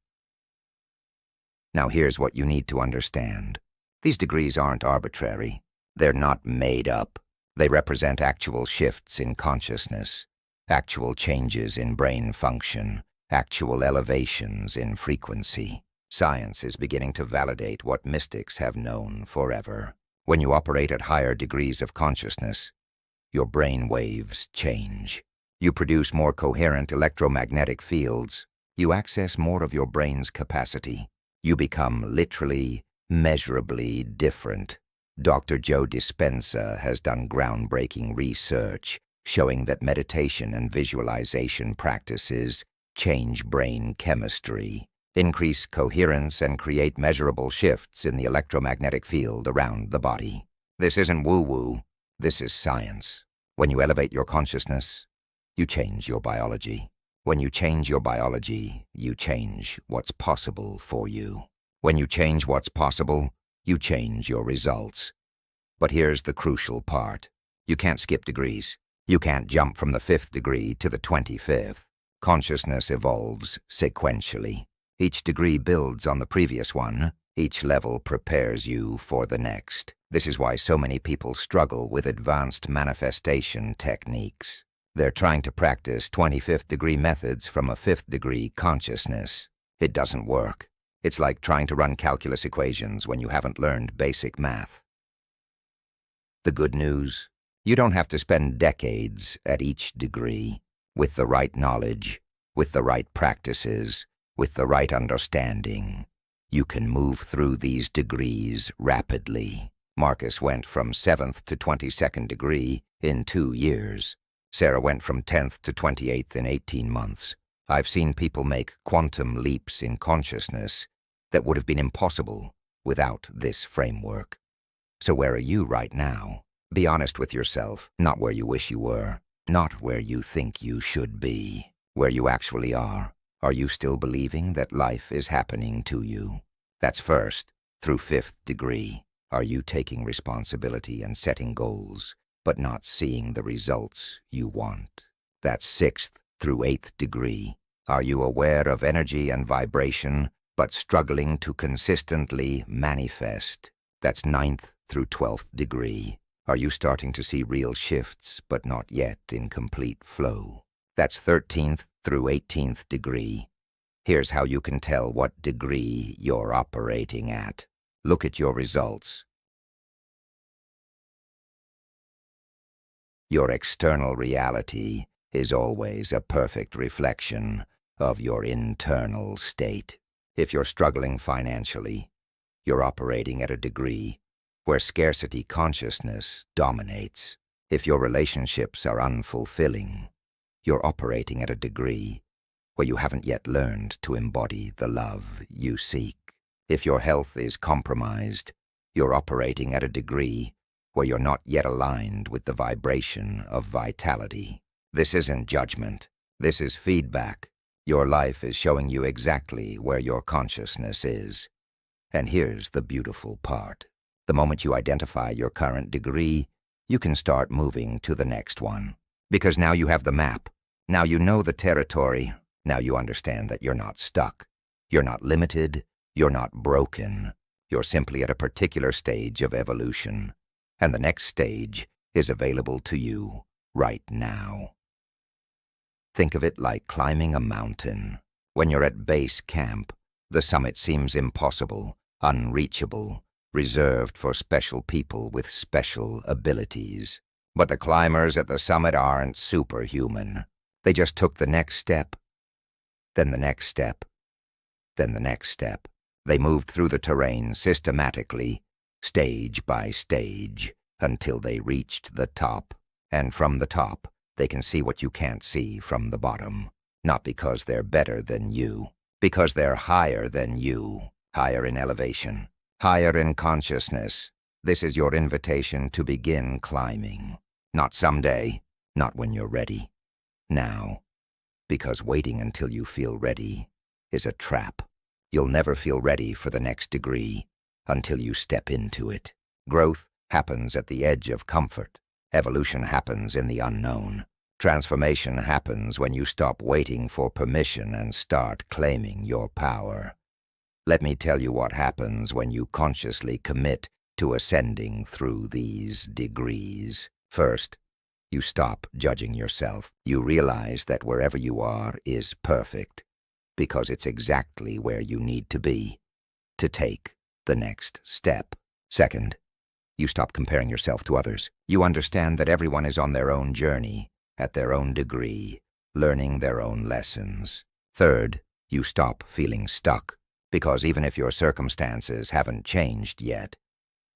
A: Now here's what you need to understand. These degrees aren't arbitrary. They're not made up. They represent actual shifts in consciousness, actual changes in brain function, actual elevations in frequency. Science is beginning to validate what mystics have known forever. When you operate at higher degrees of consciousness, your brain waves change. You produce more coherent electromagnetic fields. You access more of your brain's capacity. You become literally, measurably different. Dr. Joe Dispenza has done groundbreaking research showing that meditation and visualization practices change brain chemistry, increase coherence, and create measurable shifts in the electromagnetic field around the body. This isn't woo-woo. This is science. When you elevate your consciousness, you change your biology. When you change your biology, you change what's possible for you. When you change what's possible, you change your results. But here's the crucial part. You can't skip degrees. You can't jump from the 5th degree to the 25th. Consciousness evolves sequentially. Each degree builds on the previous one. Each level prepares you for the next. This is why so many people struggle with advanced manifestation techniques. They're trying to practice 25th degree methods from a 5th degree consciousness. It doesn't work. It's like trying to run calculus equations when you haven't learned basic math. The good news? You don't have to spend decades at each degree. With the right knowledge, with the right practices, with the right understanding, you can move through these degrees rapidly. Marcus went from 7th to 22nd degree in 2 years. Sarah went from 10th to 28th in 18 months. I've seen people make quantum leaps in consciousness that would have been impossible without this framework. So where are you right now? Be honest with yourself, not where you wish you were, not where you think you should be, where you actually are. Are you still believing that life is happening to you? That's 1st through 5th degree. Are you taking responsibility and setting goals, but not seeing the results you want? That's 6th through 8th degree. Are you aware of energy and vibration, but struggling to consistently manifest? That's 9th through 12th degree. Are you starting to see real shifts, but not yet in complete flow? That's 13th through 18th degree. Here's how you can tell what degree you're operating at. Look at your results. Your external reality is always a perfect reflection of your internal state. If you're struggling financially, you're operating at a degree where scarcity consciousness dominates. If your relationships are unfulfilling, you're operating at a degree where you haven't yet learned to embody the love you seek. If your health is compromised, you're operating at a degree where you're not yet aligned with the vibration of vitality. This isn't judgment. This is feedback. Your life is showing you exactly where your consciousness is. And here's the beautiful part. The moment you identify your current degree, you can start moving to the next one. Because now you have the map. Now you know the territory. Now you understand that you're not stuck. You're not limited. You're not broken. You're simply at a particular stage of evolution. And the next stage is available to you right now. Think of it like climbing a mountain. When you're at base camp, the summit seems impossible, unreachable, reserved for special people with special abilities. But the climbers at the summit aren't superhuman. They just took the next step, then the next step, then the next step. They moved through the terrain systematically, stage by stage, until they reached the top. And from the top, they can see what you can't see from the bottom. Not because they're better than you, because they're higher than you, higher in elevation, higher in consciousness. This is your invitation to begin climbing. Not someday, not when you're ready. Now. Because waiting until you feel ready is a trap. You'll never feel ready for the next degree until you step into it. Growth happens at the edge of comfort. Evolution happens in the unknown. Transformation happens when you stop waiting for permission and start claiming your power. Let me tell you what happens when you consciously commit to ascending through these degrees. First, you stop judging yourself. You realize that wherever you are is perfect, because it's exactly where you need to be to take the next step. Second, you stop comparing yourself to others. You understand that everyone is on their own journey, at their own degree, learning their own lessons. Third, you stop feeling stuck, because even if your circumstances haven't changed yet,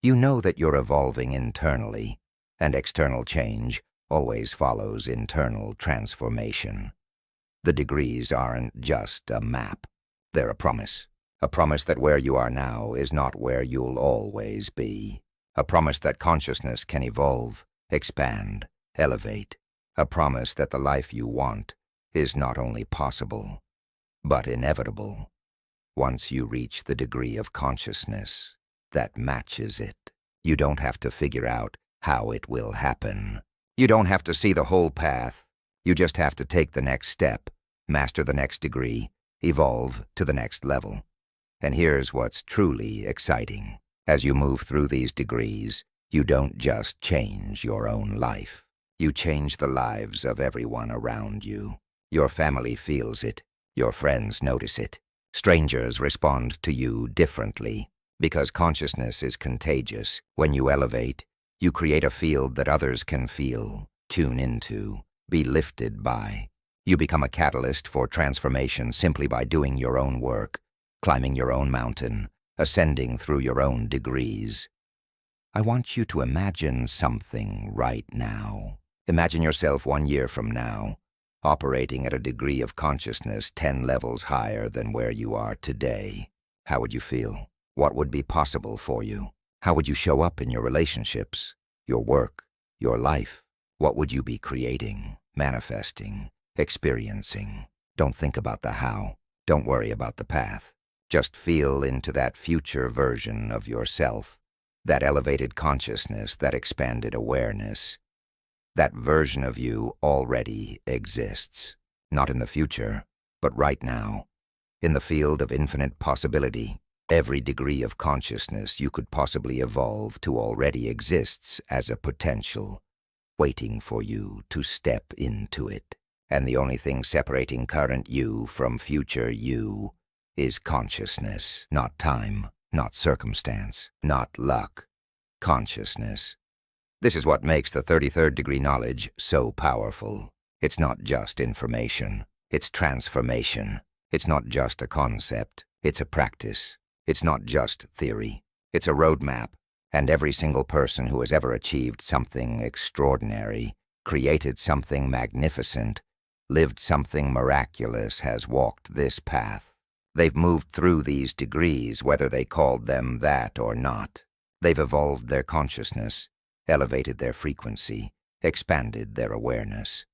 A: you know that you're evolving internally, and external change always follows internal transformation. The degrees aren't just a map. They're a promise that where you are now is not where you'll always be. A promise that consciousness can evolve, expand, elevate. A promise that the life you want is not only possible, but inevitable. Once you reach the degree of consciousness that matches it, you don't have to figure out how it will happen. You don't have to see the whole path. You just have to take the next step, master the next degree, evolve to the next level. And here's what's truly exciting. As you move through these degrees, you don't just change your own life. You change the lives of everyone around you. Your family feels it. Your friends notice it. Strangers respond to you differently, because consciousness is contagious. When you elevate, you create a field that others can feel, tune into, be lifted by. You become a catalyst for transformation simply by doing your own work, climbing your own mountain, ascending through your own degrees. I want you to imagine something right now. Imagine yourself 1 year from now, operating at a degree of consciousness 10 levels higher than where you are today. How would you feel? What would be possible for you? How would you show up in your relationships, your work, your life? What would you be creating, manifesting, experiencing? Don't think about the how. Don't worry about the path. Just feel into that future version of yourself, that elevated consciousness, that expanded awareness. That version of you already exists, not in the future, but right now, in the field of infinite possibility. Every degree of consciousness you could possibly evolve to already exists as a potential, waiting for you to step into it. And the only thing separating current you from future you is consciousness, not time, not circumstance, not luck. Consciousness. This is what makes the 33rd degree knowledge so powerful. It's not just information, it's transformation. It's not just a concept, it's a practice. It's not just theory, it's a roadmap. And every single person who has ever achieved something extraordinary, created something magnificent, lived something miraculous, has walked this path. They've moved through these degrees, whether they called them that or not. They've evolved their consciousness, elevated their frequency, expanded their awareness.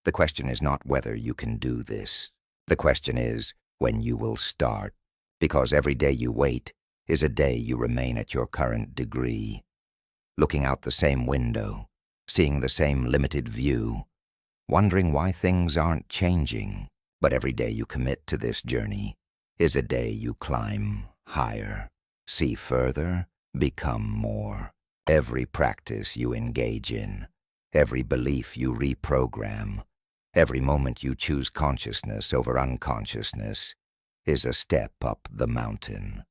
A: The question is not whether you can do this. The question is when you will start, because every day you wait is a day you remain at your current degree, looking out the same window, seeing the same limited view, wondering why things aren't changing. But every day you commit to this journey is a day you climb higher, see further, become more. Every practice you engage in, every belief you reprogram, every moment you choose consciousness over unconsciousness is a step up the mountain.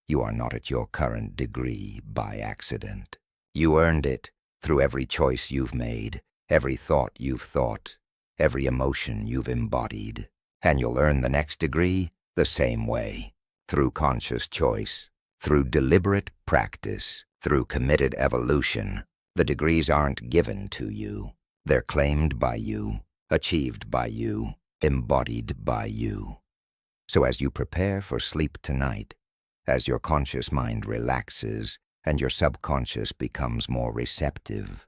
A: You are not at your current degree by accident. You earned it through every choice you've made, every thought you've thought, every emotion you've embodied. And you'll earn the next degree the same way, through conscious choice, through deliberate practice, through committed evolution. The degrees aren't given to you. They're claimed by you, achieved by you, embodied by you. So as you prepare for sleep tonight, as your conscious mind relaxes and your subconscious becomes more receptive,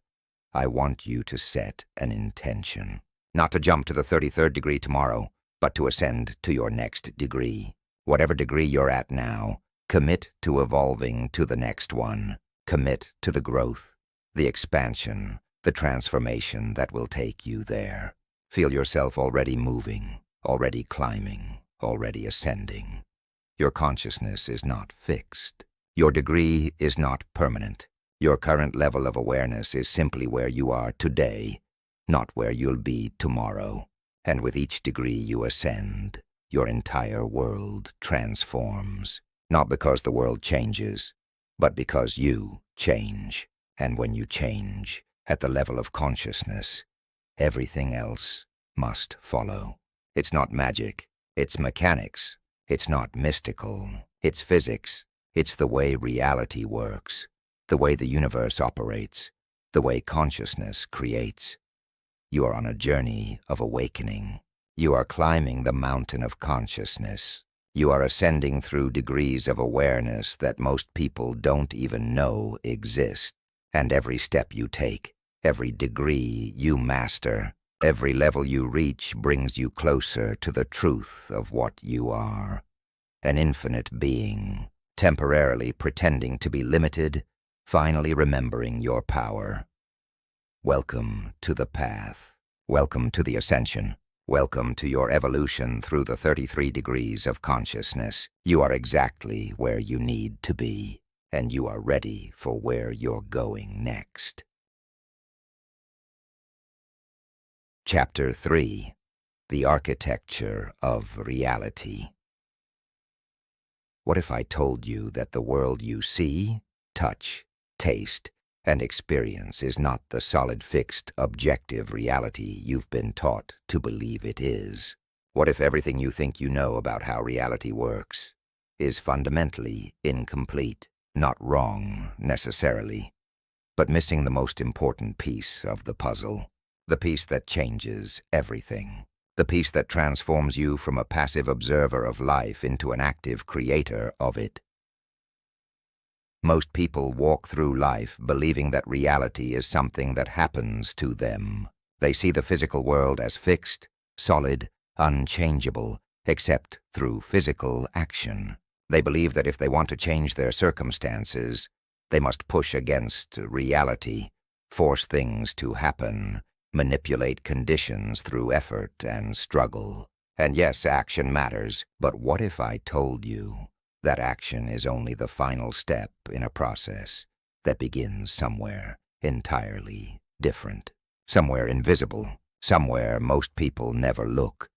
A: I want you to set an intention. Not to jump to the 33rd degree tomorrow, but to ascend to your next degree. Whatever degree you're at now, commit to evolving to the next one. Commit to the growth, the expansion, the transformation that will take you there. Feel yourself already moving, already climbing, already ascending. Your consciousness is not fixed. Your degree is not permanent. Your current level of awareness is simply where you are today, not where you'll be tomorrow. And with each degree you ascend, your entire world transforms. Not because the world changes, but because you change. And when you change at the level of consciousness, everything else must follow. It's not magic. It's mechanics. It's not mystical. It's physics. It's the way reality works, the way the universe operates, the way consciousness creates. You are on a journey of awakening. You are climbing the mountain of consciousness. You are ascending through degrees of awareness that most people don't even know exist. And every step you take, every degree you master, every level you reach brings you closer to the truth of what you are. An infinite being, temporarily pretending to be limited, finally remembering your power. Welcome to the path. Welcome to the ascension. Welcome to your evolution through the 33 degrees of consciousness. You are exactly where you need to be, and you are ready for where you're going next. Chapter 3. The Architecture of Reality. What if I told you that the world you see, touch, taste, and experience is not the solid, fixed, objective reality you've been taught to believe it is? What if everything you think you know about how reality works is fundamentally incomplete, not wrong necessarily, but missing the most important piece of the puzzle, the piece that changes everything? The piece that transforms you from a passive observer of life into an active creator of it. Most people walk through life believing that reality is something that happens to them. They see the physical world as fixed, solid, unchangeable, except through physical action. They believe that if they want to change their circumstances, they must push against reality, force things to happen, manipulate conditions through effort and struggle. And yes, action matters, but what if I told you that action is only the final step in a process that begins somewhere entirely different, somewhere invisible, somewhere most people never look?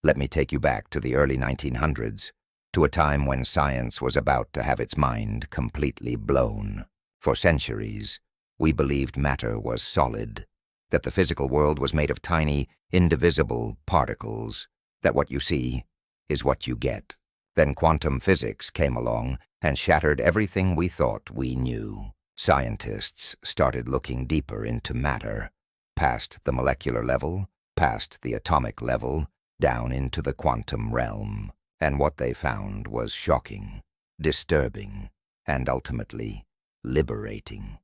A: Let me take you back to the early 1900s, to a time when science was about to have its mind completely blown. For centuries, we believed matter was solid, that the physical world was made of tiny, indivisible particles, that what you see is what you get. Then quantum physics came along and shattered everything we thought we knew. Scientists started looking deeper into matter, past the molecular level, past the atomic level, down into the quantum realm. And what they found was shocking, disturbing, and ultimately liberating.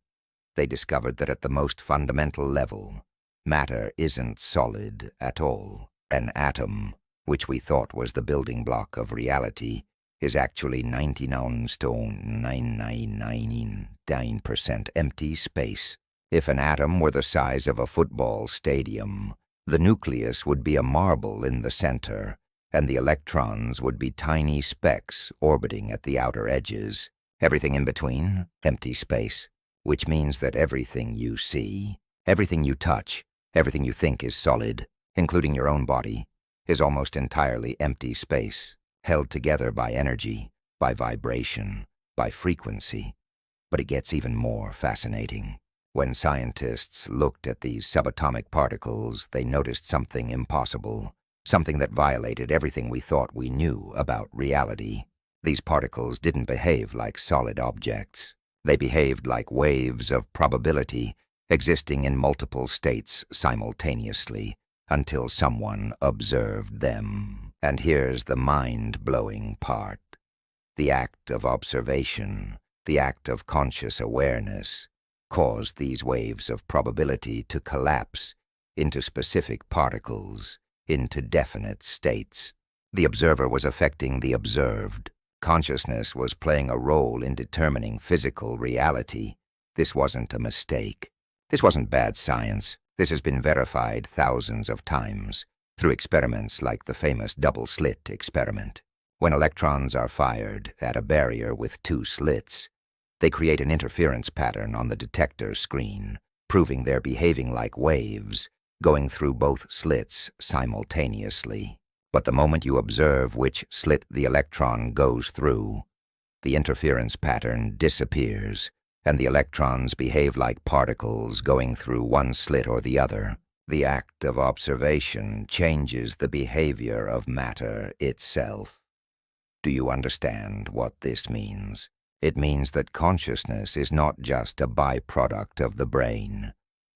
A: They discovered that at the most fundamental level, matter isn't solid at all. An atom, which we thought was the building block of reality, is actually 99.999% empty space. If an atom were the size of a football stadium, the nucleus would be a marble in the center, and the electrons would be tiny specks orbiting at the outer edges. Everything in between, empty space, which means that everything you see, everything you touch, everything you think is solid, including your own body, is almost entirely empty space, held together by energy, by vibration, by frequency. But it gets even more fascinating. When scientists looked at these subatomic particles, they noticed something impossible, something that violated everything we thought we knew about reality. These particles didn't behave like solid objects. They behaved like waves of probability, existing in multiple states simultaneously, until someone observed them. And here's the mind-blowing part. The act of observation, the act of conscious awareness, caused these waves of probability to collapse into specific particles, into definite states. The observer was affecting the observed. Consciousness was playing a role in determining physical reality. This wasn't a mistake. This wasn't bad science. This has been verified thousands of times through experiments like the famous double-slit experiment. When electrons are fired at a barrier with two slits, they create an interference pattern on the detector screen, proving they're behaving like waves, going through both slits simultaneously. But the moment you observe which slit the electron goes through, the interference pattern disappears, and the electrons behave like particles going through one slit or the other. The act of observation changes the behavior of matter itself. Do you understand what this means? It means that consciousness is not just a byproduct of the brain,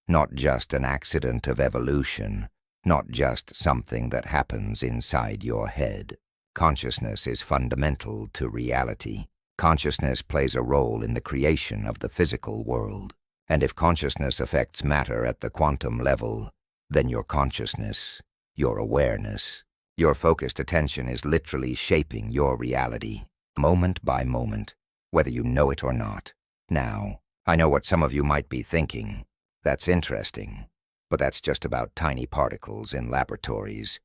A: not just an accident of evolution, not just something that happens inside your head. Consciousness is fundamental to reality. Consciousness plays a role in the creation of the physical world. And if consciousness affects matter at the quantum level, then your consciousness, your awareness, your focused attention is literally shaping your reality, moment by moment, whether you know it or not. Now, I know what some of you might be thinking. That's interesting, but that's just about tiny particles in laboratories.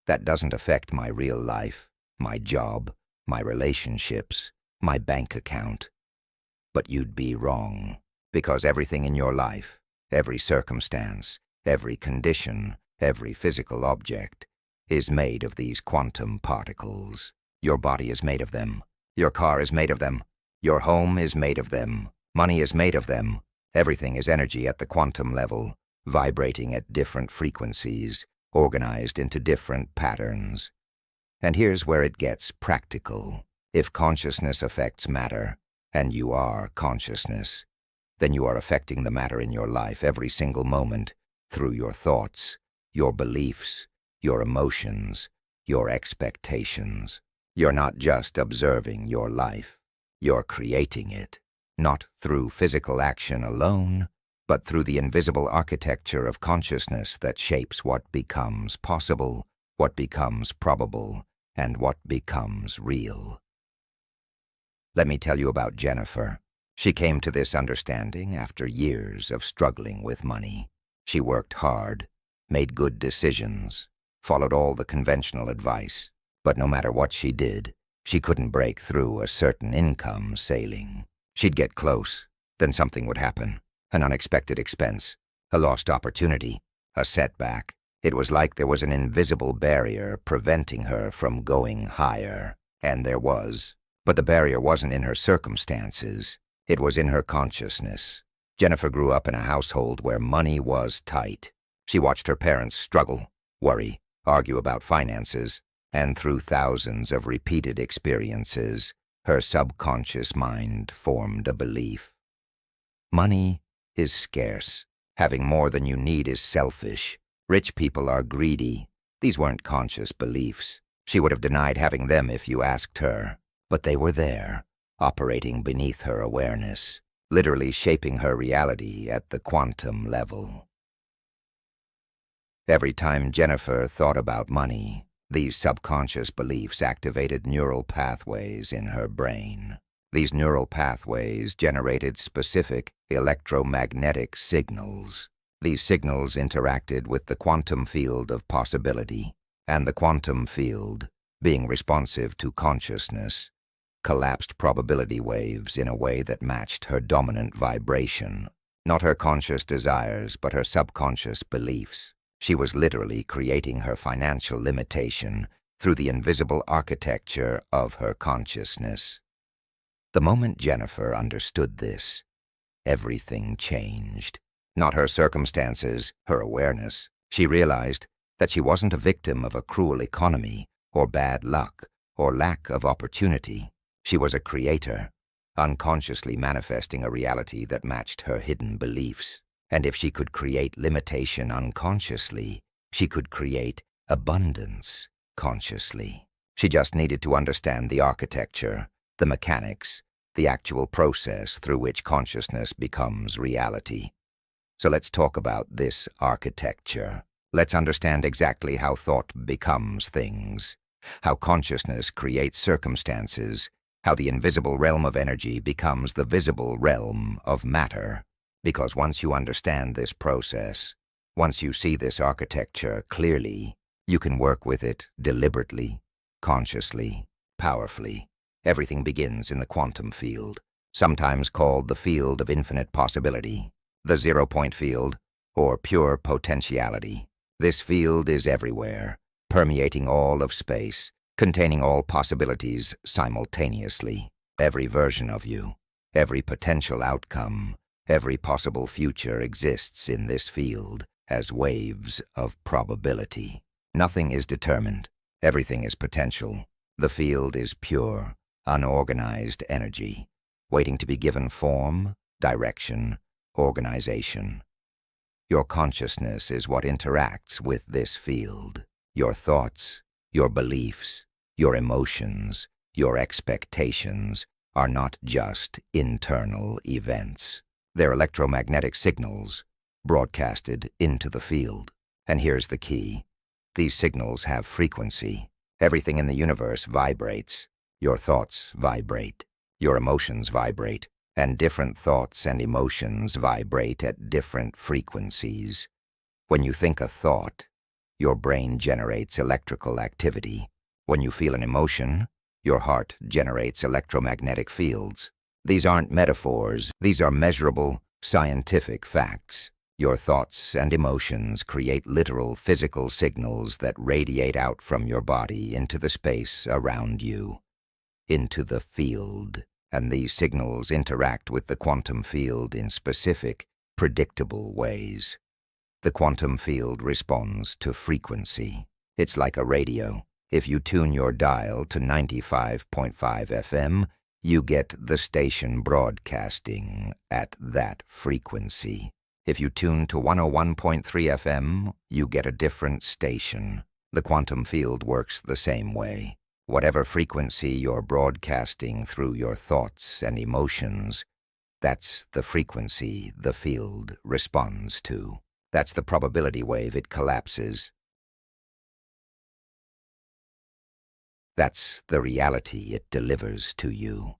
A: That doesn't affect my real life, my job, my relationships, my bank account. But you'd be wrong, because everything in your life, every circumstance, every condition, every physical object, is made of these quantum particles. Your body is made of them. Your car is made of them. Your home is made of them. Money is made of them. Everything is energy at the quantum level, vibrating at different frequencies, organized into different patterns. And here's where it gets practical. If consciousness affects matter, and you are consciousness, then you are affecting the matter in your life every single moment through your thoughts, your beliefs, your emotions, your expectations. You're not just observing your life, you're creating it, not through physical action alone, but through the invisible architecture of consciousness that shapes what becomes possible, what becomes probable, and what becomes real. Let me tell you about Jennifer. She came to this understanding after years of struggling with money. She worked hard, made good decisions, followed all the conventional advice, but no matter what she did, she couldn't break through a certain income ceiling. She'd get close, then something would happen, an unexpected expense, a lost opportunity, a setback. It was like there was an invisible barrier preventing her from going higher, and there was. But the barrier wasn't in her circumstances, it was in her consciousness. Jennifer grew up in a household where money was tight. She watched her parents struggle, worry, argue about finances, and through thousands of repeated experiences, her subconscious mind formed a belief. Money is scarce. Having more than you need is selfish. Rich people are greedy. These weren't conscious beliefs. She would have denied having them if you asked her. But they were there, operating beneath her awareness, literally shaping her reality at the quantum level. Every time Jennifer thought about money, these subconscious beliefs activated neural pathways in her brain. These neural pathways generated specific electromagnetic signals. These signals interacted with the quantum field of possibility, and the quantum field, being responsive to consciousness, collapsed probability waves in a way that matched her dominant vibration. Not her conscious desires, but her subconscious beliefs. She was literally creating her financial limitation through the invisible architecture of her consciousness. The moment Jennifer understood this, everything changed. Not her circumstances, her awareness. She realized that she wasn't a victim of a cruel economy, or bad luck, or lack of opportunity. She was a creator, unconsciously manifesting a reality that matched her hidden beliefs. And if she could create limitation unconsciously, she could create abundance consciously. She just needed to understand the architecture, the mechanics, the actual process through which consciousness becomes reality. So let's talk about this architecture. Let's understand exactly how thought becomes things, how consciousness creates circumstances, how the invisible realm of energy becomes the visible realm of matter. Because once you understand this process, once you see this architecture clearly, you can work with it deliberately, consciously, powerfully. Everything begins in the quantum field, sometimes called the field of infinite possibility, the zero-point field, or pure potentiality. This field is everywhere, permeating all of space, containing all possibilities simultaneously. Every version of you, every potential outcome, every possible future exists in this field as waves of probability. Nothing is determined. Everything is potential. The field is pure, unorganized energy, waiting to be given form, direction, organization. Your consciousness is what interacts with this field. Your thoughts, your beliefs, your emotions, your expectations are not just internal events. They're electromagnetic signals broadcasted into the field. And here's the key. These signals have frequency. Everything in the universe vibrates. Your thoughts vibrate. Your emotions vibrate. And different thoughts and emotions vibrate at different frequencies. When you think a thought, your brain generates electrical activity. When you feel an emotion, your heart generates electromagnetic fields. These aren't metaphors. These are measurable, scientific facts. Your thoughts and emotions create literal physical signals that radiate out from your body into the space around you, into the field. And these signals interact with the quantum field in specific, predictable ways. The quantum field responds to frequency. It's like a radio. If you tune your dial to 95.5 FM, you get the station broadcasting at that frequency. If you tune to 101.3 FM, you get a different station. The quantum field works the same way. Whatever frequency you're broadcasting through your thoughts and emotions, that's the frequency the field responds to. That's the probability wave it collapses. That's the reality it delivers to you.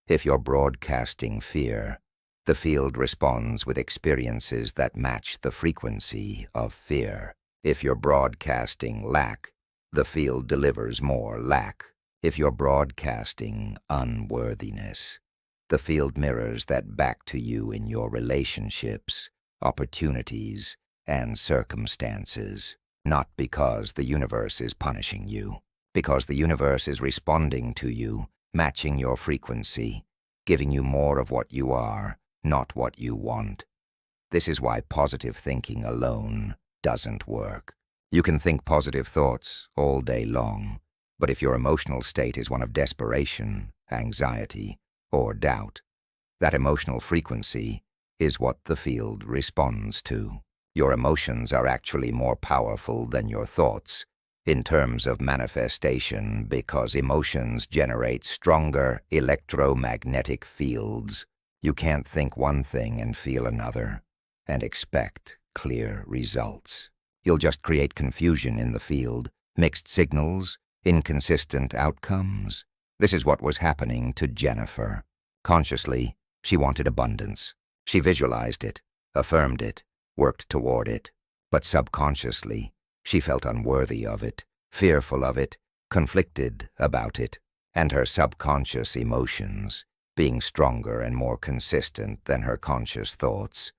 A: If you're broadcasting fear, the field responds with experiences that match the frequency of fear. If you're broadcasting lack, the field delivers more lack. If you're broadcasting unworthiness, the field mirrors that back to you in your relationships, opportunities, and circumstances. Not because the universe is punishing you, because the universe is responding to you, matching your frequency, giving you more of what you are, not what you want. This is why positive thinking alone doesn't work. You can think positive thoughts all day long, but if your emotional state is one of desperation, anxiety, or doubt, that emotional frequency is what the field responds to. Your emotions are actually more powerful than your thoughts in terms of manifestation because emotions generate stronger electromagnetic fields. You can't think one thing and feel another and expect clear results. You'll just create confusion in the field, mixed signals, inconsistent outcomes. This is what was happening to Jennifer. Consciously, she wanted abundance. She visualized it, affirmed it, worked toward it. But subconsciously, she felt unworthy of it, fearful of it, conflicted about it, and her subconscious emotions, being stronger and more consistent than her conscious thoughts,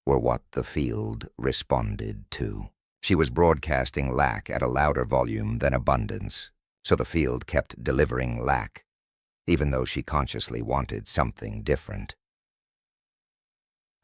A: were what the field responded to. She was broadcasting lack at a louder volume than abundance, so the field kept delivering lack, even though she consciously wanted something different.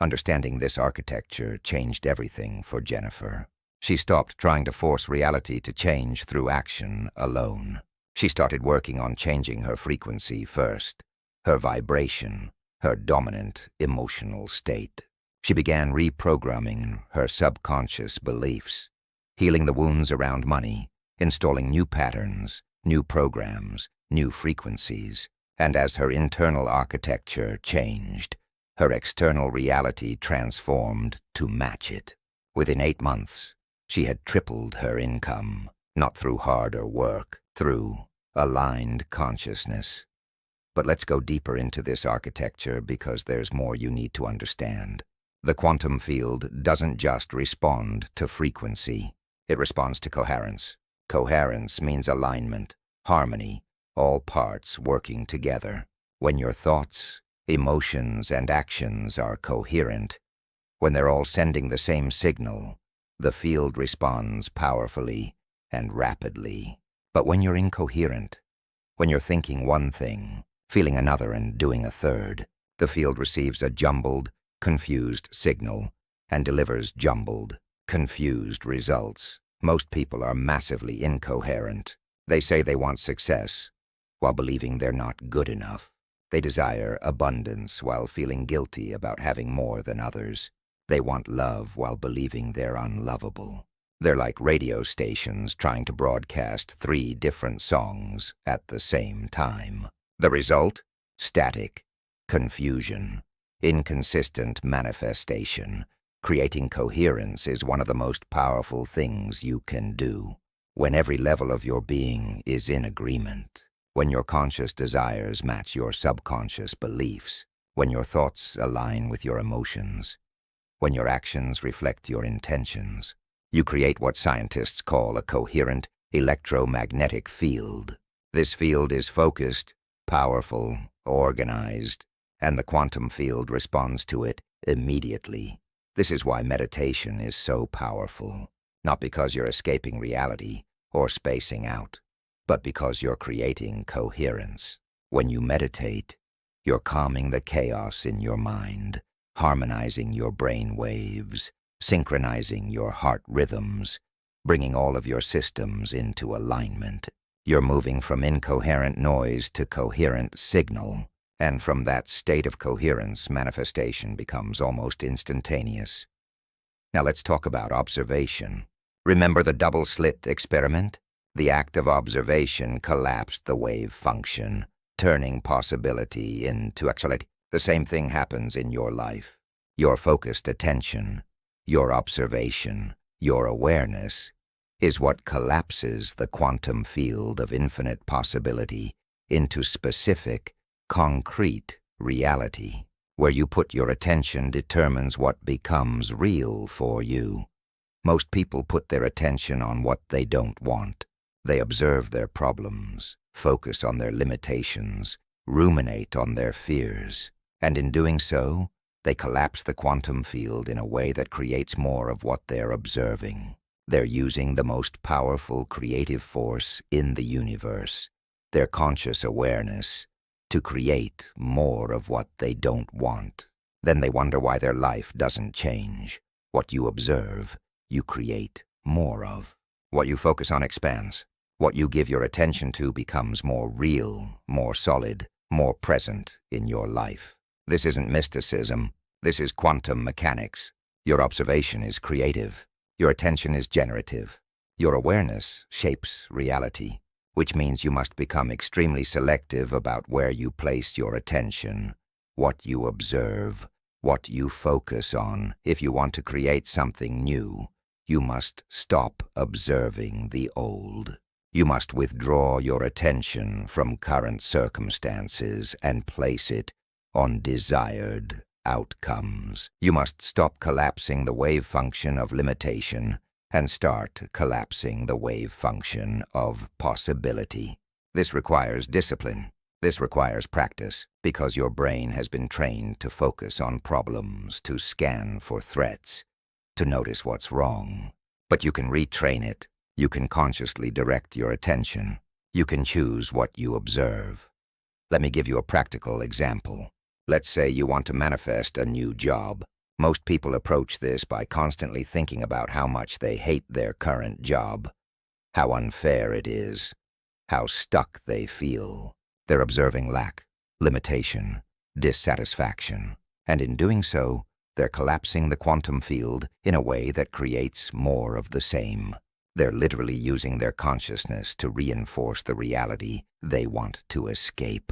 A: Understanding this architecture changed everything for Jennifer. She stopped trying to force reality to change through action alone. She started working on changing her frequency first, her vibration, her dominant emotional state. She began reprogramming her subconscious beliefs, healing the wounds around money, installing new patterns, new programs, new frequencies, and as her internal architecture changed, her external reality transformed to match it. Within 8 months, she had tripled her income, not through harder work, through aligned consciousness. But let's go deeper into this architecture because there's more you need to understand. The quantum field doesn't just respond to frequency. It responds to coherence. Coherence means alignment, harmony, all parts working together. When your thoughts, emotions, and actions are coherent, when they're all sending the same signal, the field responds powerfully and rapidly. But when you're incoherent, when you're thinking one thing, feeling another, and doing a third, the field receives a jumbled, confused signal and delivers jumbled, confused results. Most people are massively incoherent. They say they want success while believing they're not good enough. They desire abundance while feeling guilty about having more than others. They want love while believing they're unlovable. They're like radio stations trying to broadcast 3 different songs at the same time. The result? Static, confusion, inconsistent manifestation. Creating coherence is one of the most powerful things you can do. When every level of your being is in agreement, when your conscious desires match your subconscious beliefs, when your thoughts align with your emotions, when your actions reflect your intentions, you create what scientists call a coherent electromagnetic field. This field is focused, powerful, organized, and the quantum field responds to it immediately. This is why meditation is so powerful, not because you're escaping reality or spacing out, but because you're creating coherence. When you meditate, you're calming the chaos in your mind, harmonizing your brain waves, synchronizing your heart rhythms, bringing all of your systems into alignment. You're moving from incoherent noise to coherent signal, and from that state of coherence, manifestation becomes almost instantaneous. Now let's talk about observation. Remember the double-slit experiment? The act of observation collapsed the wave function, turning possibility into actuality. The same thing happens in your life. Your focused attention, your observation, your awareness is what collapses the quantum field of infinite possibility into specific, concrete reality. Where you put your attention determines what becomes real for you. Most people put their attention on what they don't want. They observe their problems, focus on their limitations, ruminate on their fears, and in doing so, they collapse the quantum field in a way that creates more of what they're observing. They're using the most powerful creative force in the universe, their conscious awareness, to create more of what they don't want. Then they wonder why their life doesn't change. What you observe, you create more of. What you focus on expands. What you give your attention to becomes more real, more solid, more present in your life. This isn't mysticism. This is quantum mechanics. Your observation is creative. Your attention is generative. Your awareness shapes reality, which means you must become extremely selective about where you place your attention, what you observe, what you focus on. If you want to create something new, you must stop observing the old. You must withdraw your attention from current circumstances and place it on desired outcomes. You must stop collapsing the wave function of limitation and start collapsing the wave function of possibility. This requires discipline. This requires practice, because your brain has been trained to focus on problems, to scan for threats, to notice what's wrong. But you can retrain it. You can consciously direct your attention. You can choose what you observe. Let me give you a practical example. Let's say you want to manifest a new job. Most people approach this by constantly thinking about how much they hate their current job, how unfair it is, how stuck they feel. They're observing lack, limitation, dissatisfaction, and in doing so, they're collapsing the quantum field in a way that creates more of the same. They're literally using their consciousness to reinforce the reality they want to escape.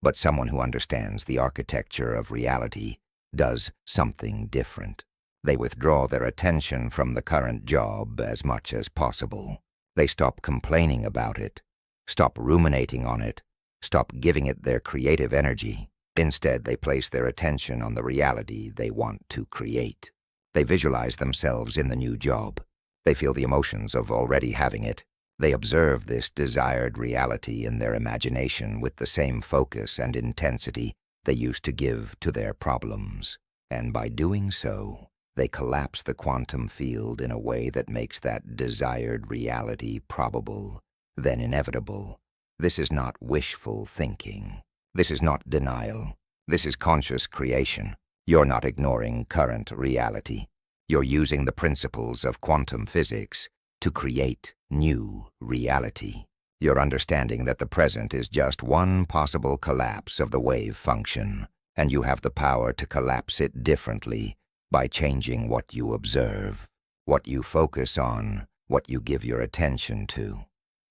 A: But someone who understands the architecture of reality does something different. They withdraw their attention from the current job as much as possible. They stop complaining about it, stop ruminating on it, stop giving it their creative energy. Instead, they place their attention on the reality they want to create. They visualize themselves in the new job. They feel the emotions of already having it. They observe this desired reality in their imagination with the same focus and intensity they used to give to their problems. And by doing so, they collapse the quantum field in a way that makes that desired reality probable, then inevitable. This is not wishful thinking. This is not denial. This is conscious creation. You're not ignoring current reality. You're using the principles of quantum physics to create new reality. You're understanding that the present is just one possible collapse of the wave function, and you have the power to collapse it differently by changing what you observe, what you focus on, what you give your attention to.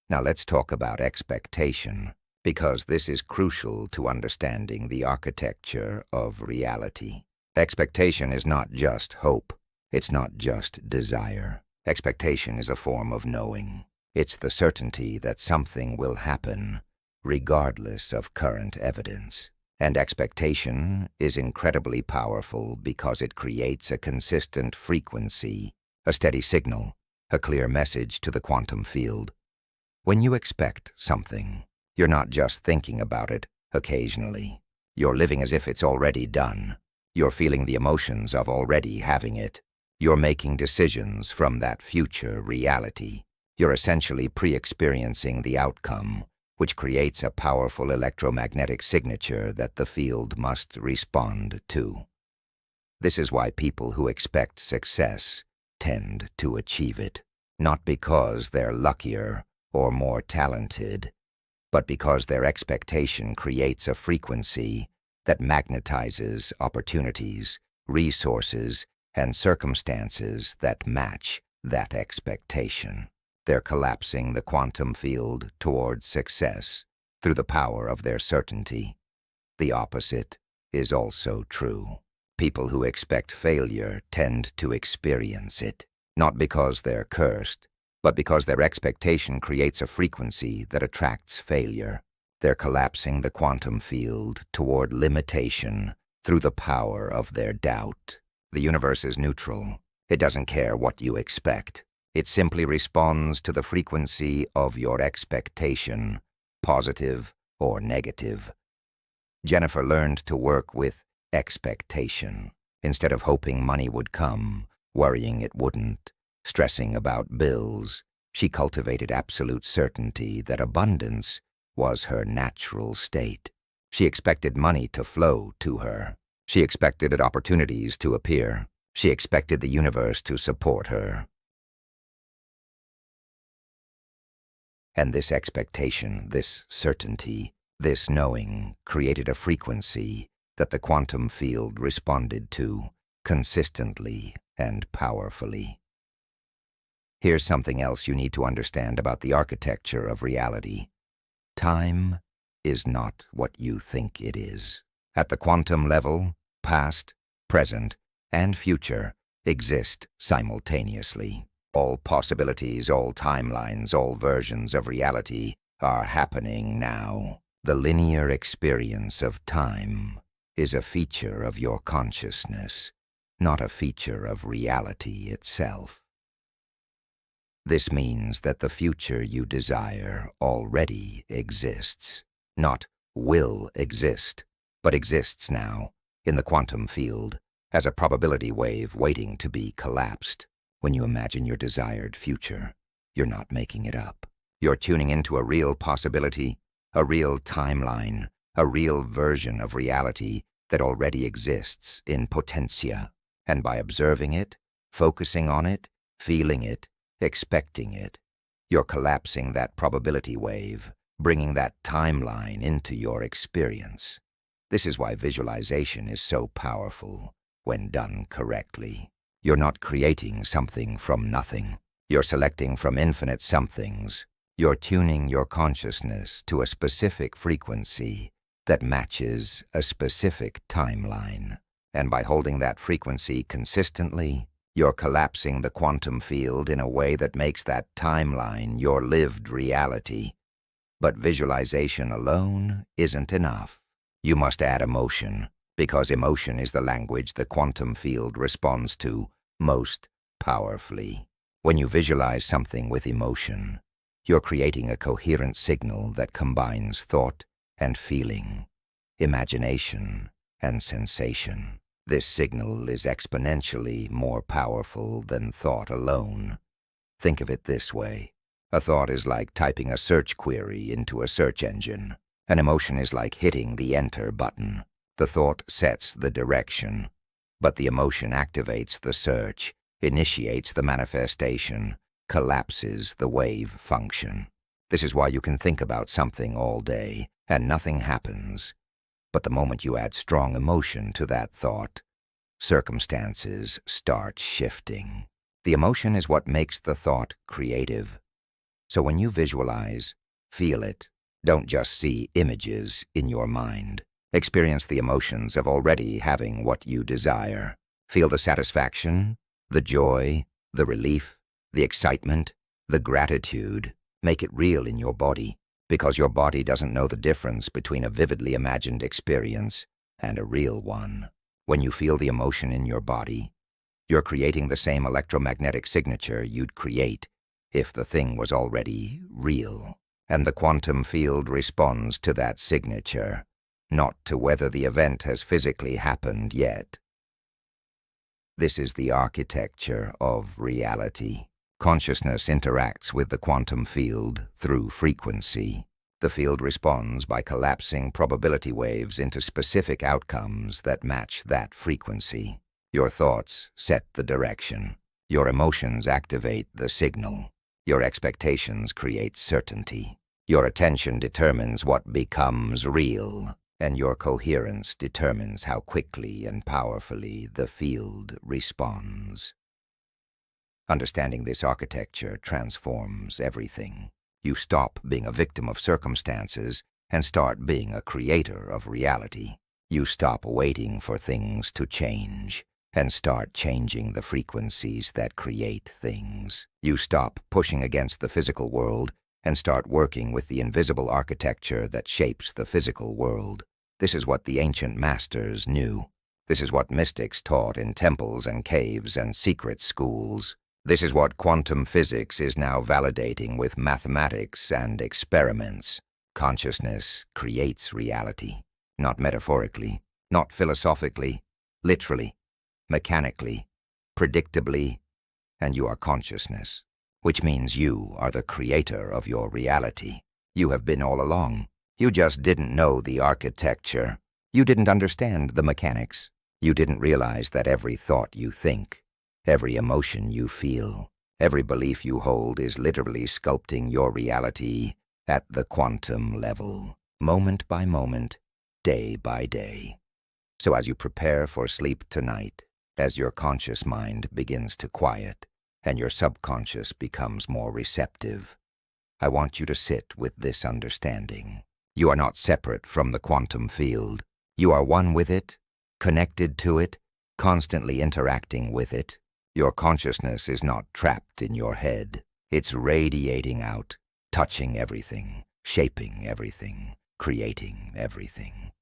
A: Now let's talk about expectation, because this is crucial to understanding the architecture of reality. Expectation is not just hope. It's not just desire. Expectation is a form of knowing. It's the certainty that something will happen, regardless of current evidence. And expectation is incredibly powerful because it creates a consistent frequency, a steady signal, a clear message to the quantum field. When you expect something, you're not just thinking about it occasionally. You're living as if it's already done. You're feeling the emotions of already having it. You're making decisions from that future reality. You're essentially pre-experiencing the outcome, which creates a powerful electromagnetic signature that the field must respond to. This is why people who expect success tend to achieve it, not because they're luckier or more talented, but because their expectation creates a frequency that magnetizes opportunities, resources, and circumstances that match that expectation. They're collapsing the quantum field towards success through the power of their certainty. The opposite is also true. People who expect failure tend to experience it, not because they're cursed, but because their expectation creates a frequency that attracts failure. They're collapsing the quantum field toward limitation through the power of their doubt. The universe is neutral. It doesn't care what you expect. It simply responds to the frequency of your expectation, positive or negative. Jennifer learned to work with expectation. Instead of hoping money would come, worrying it wouldn't, stressing about bills, she cultivated absolute certainty that abundance was her natural state. She expected money to flow to her. She expected opportunities to appear. She expected the universe to support her. And this expectation, this certainty, this knowing created a frequency that the quantum field responded to, consistently and powerfully. Here's something else you need to understand about the architecture of reality. Time is not what you think it is. At the quantum level, past, present, and future exist simultaneously. All possibilities, all timelines, all versions of reality are happening now. The linear experience of time is a feature of your consciousness, not a feature of reality itself. This means that the future you desire already exists, not will exist, but exists now, in the quantum field, as a probability wave waiting to be collapsed. When you imagine your desired future, you're not making it up. You're tuning into a real possibility, a real timeline, a real version of reality that already exists in potentia. And by observing it, focusing on it, feeling it, expecting it, you're collapsing that probability wave, bringing that timeline into your experience. This is why visualization is so powerful when done correctly. You're not creating something from nothing. You're selecting from infinite somethings. You're tuning your consciousness to a specific frequency that matches a specific timeline. And by holding that frequency consistently, you're collapsing the quantum field in a way that makes that timeline your lived reality. But visualization alone isn't enough. You must add emotion, because emotion is the language the quantum field responds to most powerfully. When you visualize something with emotion, you're creating a coherent signal that combines thought and feeling, imagination and sensation. This signal is exponentially more powerful than thought alone. Think of it this way. A thought is like typing a search query into a search engine. An emotion is like hitting the enter button. The thought sets the direction, but the emotion activates the search, initiates the manifestation, collapses the wave function. This is why you can think about something all day and nothing happens. But the moment you add strong emotion to that thought, circumstances start shifting. The emotion is what makes the thought creative. So when you visualize, feel it. Don't just see images in your mind. Experience the emotions of already having what you desire. Feel the satisfaction, the joy, the relief, the excitement, the gratitude. Make it real in your body, because your body doesn't know the difference between a vividly imagined experience and a real one. When you feel the emotion in your body, you're creating the same electromagnetic signature you'd create if the thing was already real. And the quantum field responds to that signature, not to whether the event has physically happened yet. This is the architecture of reality. Consciousness interacts with the quantum field through frequency. The field responds by collapsing probability waves into specific outcomes that match that frequency. Your thoughts set the direction. Your emotions activate the signal. Your expectations create certainty. Your attention determines what becomes real, and your coherence determines how quickly and powerfully the field responds. Understanding this architecture transforms everything. You stop being a victim of circumstances and start being a creator of reality. You stop waiting for things to change and start changing the frequencies that create things. You stop pushing against the physical world and start working with the invisible architecture that shapes the physical world. This is what the ancient masters knew. This is what mystics taught in temples and caves and secret schools. This is what quantum physics is now validating with mathematics and experiments. Consciousness creates reality, not metaphorically, not philosophically, literally, mechanically, predictably, and you are consciousness, which means you are the creator of your reality. You have been all along. You just didn't know the architecture. You didn't understand the mechanics. You didn't realize that every thought you think, every emotion you feel, every belief you hold is literally sculpting your reality at the quantum level, moment by moment, day by day. So as you prepare for sleep tonight, as your conscious mind begins to quiet and your subconscious becomes more receptive. I want you to sit with this understanding. You are not separate from the quantum field. You are one with it, connected to it, constantly interacting with it. Your consciousness is not trapped in your head. It's radiating out, touching everything, shaping everything, creating everything.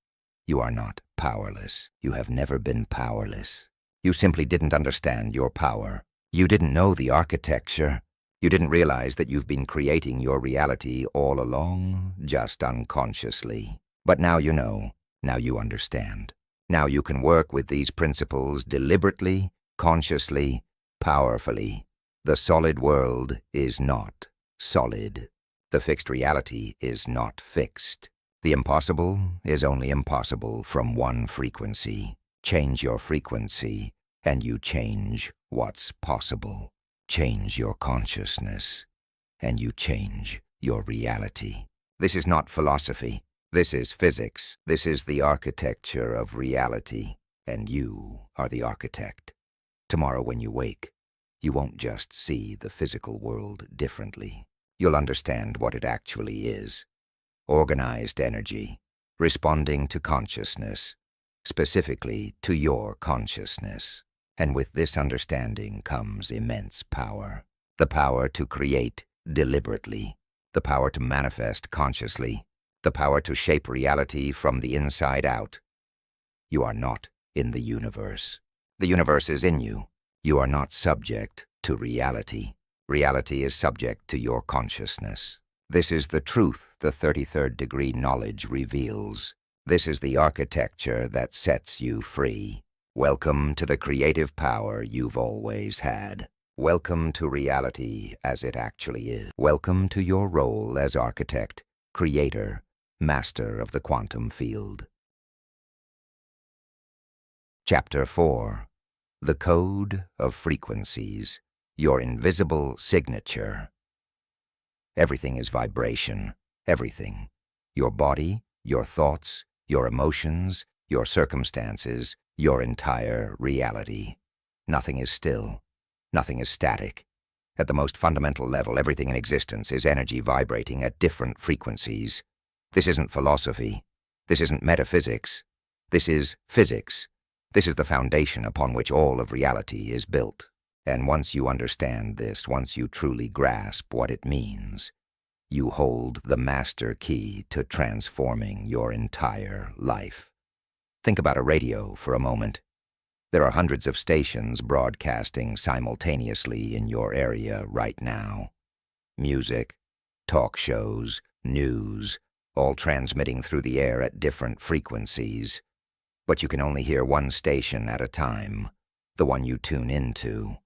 A: You are not powerless. You have never been powerless. You simply didn't understand your power. You didn't know the architecture. You didn't realize that you've been creating your reality all along, just unconsciously. But now you know. Now you understand. Now you can work with these principles deliberately, consciously, powerfully. The solid world is not solid. The fixed reality is not fixed. The impossible is only impossible from one frequency. Change your frequency, and you change what's possible. Change your consciousness, and you change your reality. This is not philosophy. This is physics. This is the architecture of reality, and you are the architect. Tomorrow when you wake, you won't just see the physical world differently. You'll understand what it actually is. Organized energy, responding to consciousness, specifically to your consciousness. And with this understanding comes immense power. The power to create deliberately, the power to manifest consciously, the power to shape reality from the inside out. You are not in the universe. The universe is in you. You are not subject to reality. Reality is subject to your consciousness. This is the truth the 33rd degree knowledge reveals. This is the architecture that sets you free. Welcome to the creative power you've always had. Welcome to reality as it actually is. Welcome to your role as architect, creator, master of the quantum field. Chapter 4. The Code of Frequencies. Your invisible signature. Everything is vibration. Everything. Your body, your thoughts, your emotions, your circumstances, your entire reality. Nothing is still. Nothing is static. At the most fundamental level, everything in existence is energy vibrating at different frequencies. This isn't philosophy. This isn't metaphysics. This is physics. This is the foundation upon which all of reality is built. And once you understand this, once you truly grasp what it means, you hold the master key to transforming your entire life. Think about a radio for a moment. There are hundreds of stations broadcasting simultaneously in your area right now. Music, talk shows, news, all transmitting through the air at different frequencies. But you can only hear one station at a time, the one you tune into.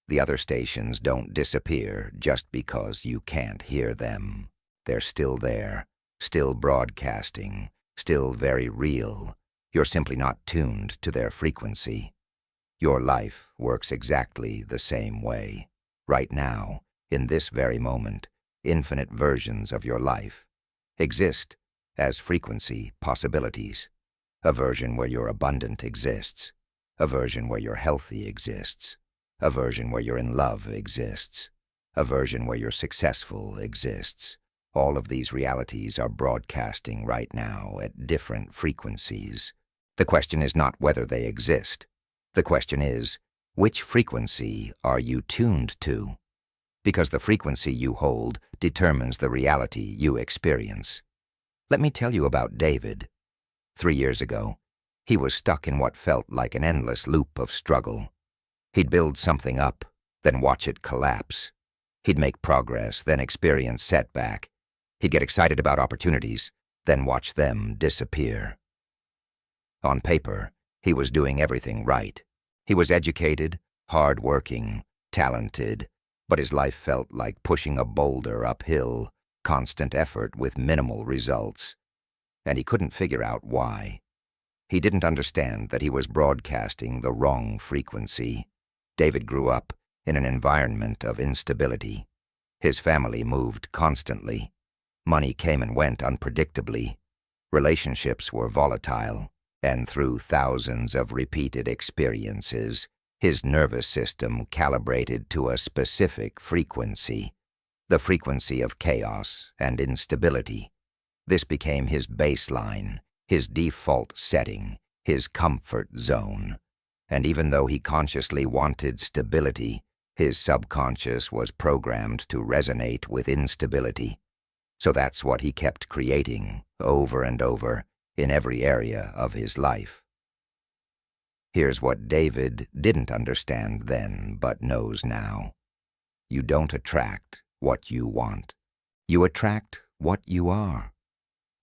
A: The other stations don't disappear just because you can't hear them. They're still there, still broadcasting, still very real. You're simply not tuned to their frequency. Your life works exactly the same way. Right now, in this very moment, infinite versions of your life exist as frequency possibilities. A version where you're abundant exists. A version where you're healthy exists. A version where you're in love exists. A version where you're successful exists. All of these realities are broadcasting right now at different frequencies. The question is not whether they exist. The question is, which frequency are you tuned to? Because the frequency you hold determines the reality you experience. Let me tell you about David. 3 years ago, he was stuck in what felt like an endless loop of struggle. He'd build something up, then watch it collapse. He'd make progress, then experience setback. He'd get excited about opportunities, then watch them disappear. On paper, he was doing everything right. He was educated, hard-working, talented, but his life felt like pushing a boulder uphill, constant effort with minimal results. And he couldn't figure out why. He didn't understand that he was broadcasting the wrong frequency. David grew up in an environment of instability. His family moved constantly. Money came and went unpredictably. Relationships were volatile. And through thousands of repeated experiences, His nervous system calibrated to a specific frequency, the frequency of chaos and instability. This became his baseline, his default setting, his comfort zone. And even though he consciously wanted stability, his subconscious was programmed to resonate with instability. So that's what he kept creating, over and over, in every area of his life. Here's what David didn't understand then, but knows now. You don't attract what you want. You attract what you are.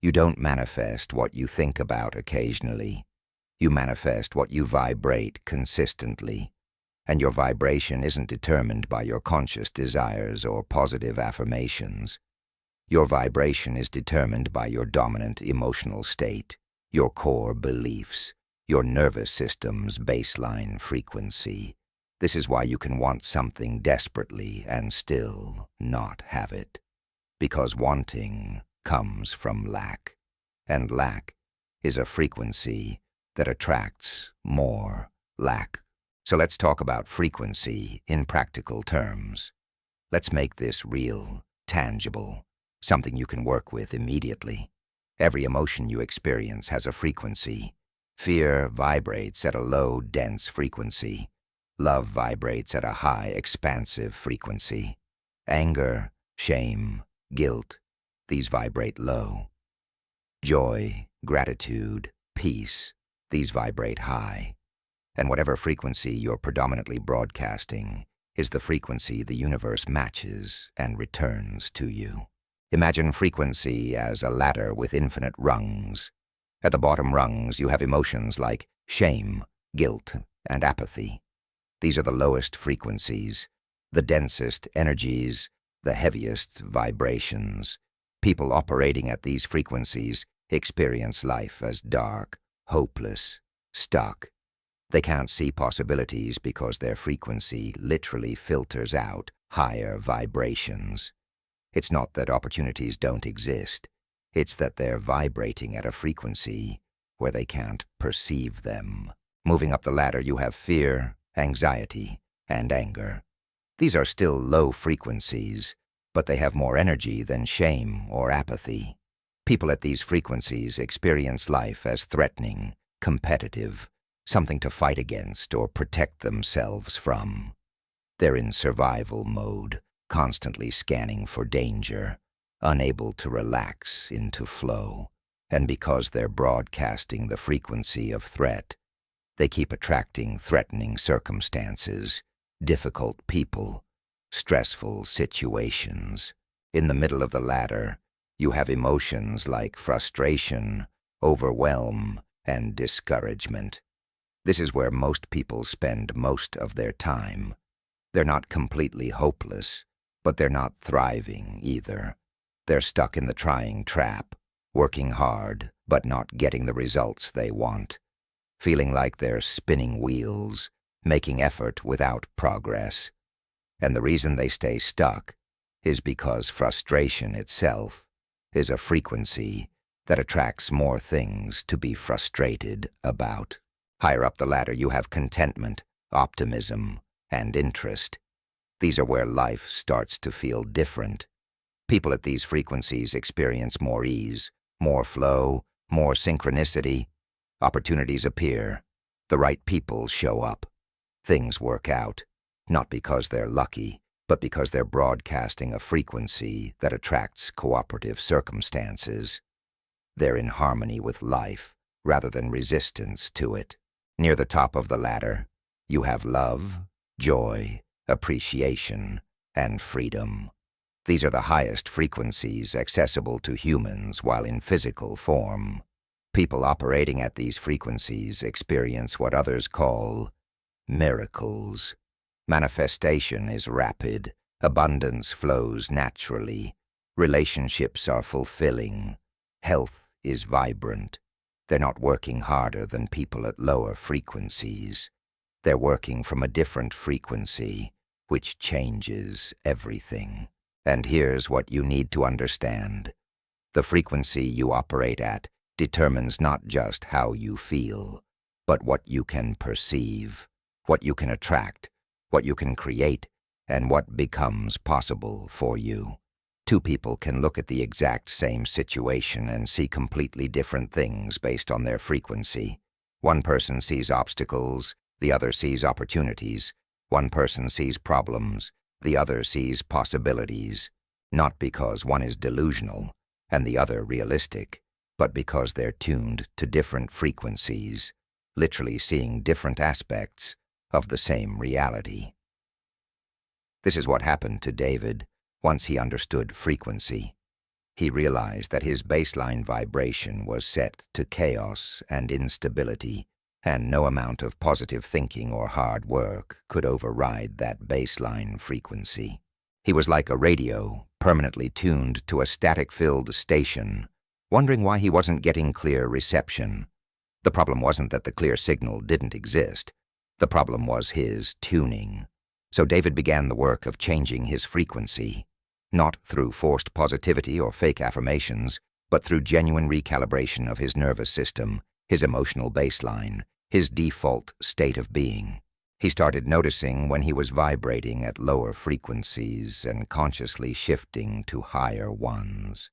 A: You don't manifest what you think about occasionally. You manifest what you vibrate consistently. And your vibration isn't determined by your conscious desires or positive affirmations. Your vibration is determined by your dominant emotional state, your core beliefs, your nervous system's baseline frequency. This is why you can want something desperately and still not have it. Because wanting comes from lack, and lack is a frequency that attracts more lack. So let's talk about frequency in practical terms. Let's make this real, tangible, something you can work with immediately. Every emotion you experience has a frequency. Fear vibrates at a low, dense frequency. Love vibrates at a high, expansive frequency. Anger, shame, guilt, these vibrate low. Joy, gratitude, peace, these vibrate high. And whatever frequency you're predominantly broadcasting is the frequency the universe matches and returns to you. Imagine frequency as a ladder with infinite rungs. At the bottom rungs, you have emotions like shame, guilt, and apathy. These are the lowest frequencies, the densest energies, the heaviest vibrations. People operating at these frequencies experience life as dark, hopeless, stuck. They can't see possibilities because their frequency literally filters out higher vibrations. It's not that opportunities don't exist. It's that they're vibrating at a frequency where they can't perceive them. Moving up the ladder, you have fear, anxiety, and anger. These are still low frequencies, but they have more energy than shame or apathy. People at these frequencies experience life as threatening, competitive, something to fight against or protect themselves from. They're in survival mode, constantly scanning for danger, unable to relax into flow. And because they're broadcasting the frequency of threat, they keep attracting threatening circumstances, difficult people, stressful situations. In the middle of the ladder, you have emotions like frustration, overwhelm, and discouragement. This is where most people spend most of their time. They're not completely hopeless, but they're not thriving either. They're stuck in the trying trap, working hard, but not getting the results they want, feeling like they're spinning wheels, making effort without progress. And the reason they stay stuck is because frustration itself is a frequency that attracts more things to be frustrated about. Higher up the ladder, you have contentment, optimism, and interest. These are where life starts to feel different. People at these frequencies experience more ease, more flow, more synchronicity. Opportunities appear. The right people show up. Things work out, not because they're lucky, but because they're broadcasting a frequency that attracts cooperative circumstances. They're in harmony with life, rather than resistance to it. Near the top of the ladder, you have love, joy, appreciation, and freedom. These are the highest frequencies accessible to humans while in physical form. People operating at these frequencies experience what others call miracles. Manifestation is rapid, abundance flows naturally, relationships are fulfilling, health is vibrant. They're not working harder than people at lower frequencies. They're working from a different frequency, which changes everything. And here's what you need to understand. The frequency you operate at determines not just how you feel, but what you can perceive. what you can attract, what you can create, and what becomes possible for you. Two people can look at the exact same situation and see completely different things based on their frequency. One person sees obstacles, the other sees opportunities. One person sees problems, the other sees possibilities. Not because one is delusional and the other realistic, but because they're tuned to different frequencies, literally seeing different aspects of the same reality. This is what happened to David once he understood frequency. He realized that his baseline vibration was set to chaos and instability, and no amount of positive thinking or hard work could override that baseline frequency. He was like a radio, permanently tuned to a static-filled station, wondering why he wasn't getting clear reception. The problem wasn't that the clear signal didn't exist. The problem was his tuning. So David began the work of changing his frequency, not through forced positivity or fake affirmations, but through genuine recalibration of his nervous system, his emotional baseline, his default state of being. He started noticing when he was vibrating at lower frequencies and consciously shifting to higher ones.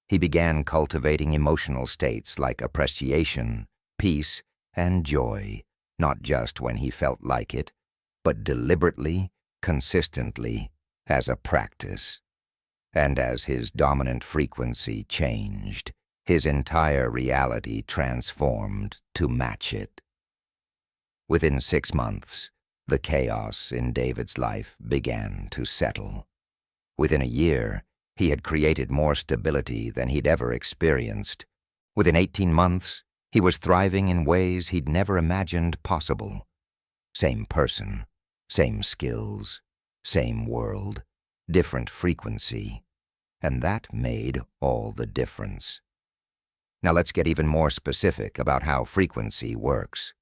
A: He began cultivating emotional states like appreciation, peace, and joy, not just when he felt like it, but deliberately, consistently, as a practice. And as his dominant frequency changed, his entire reality transformed to match it. Within 6 months, the chaos in David's life began to settle. Within a year, he had created more stability than he'd ever experienced. Within 18 months, he was thriving in ways he'd never imagined possible. Same person, same skills, same world, different frequency. And that made all the difference. Now let's get even more specific about how frequency works.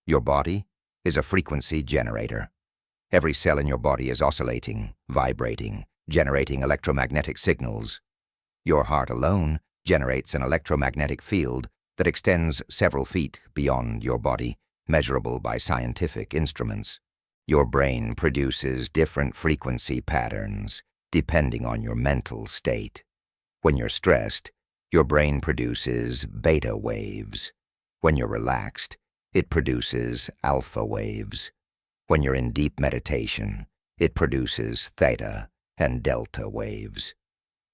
A: Your body is a frequency generator. Every cell in your body is oscillating, vibrating, generating electromagnetic signals. Your heart alone generates an electromagnetic field that extends several feet beyond your body, measurable by scientific instruments. Your brain produces different frequency patterns depending on your mental state. When you're stressed, your brain produces beta waves. When you're relaxed, it produces alpha waves. When you're in deep meditation, it produces theta and delta waves.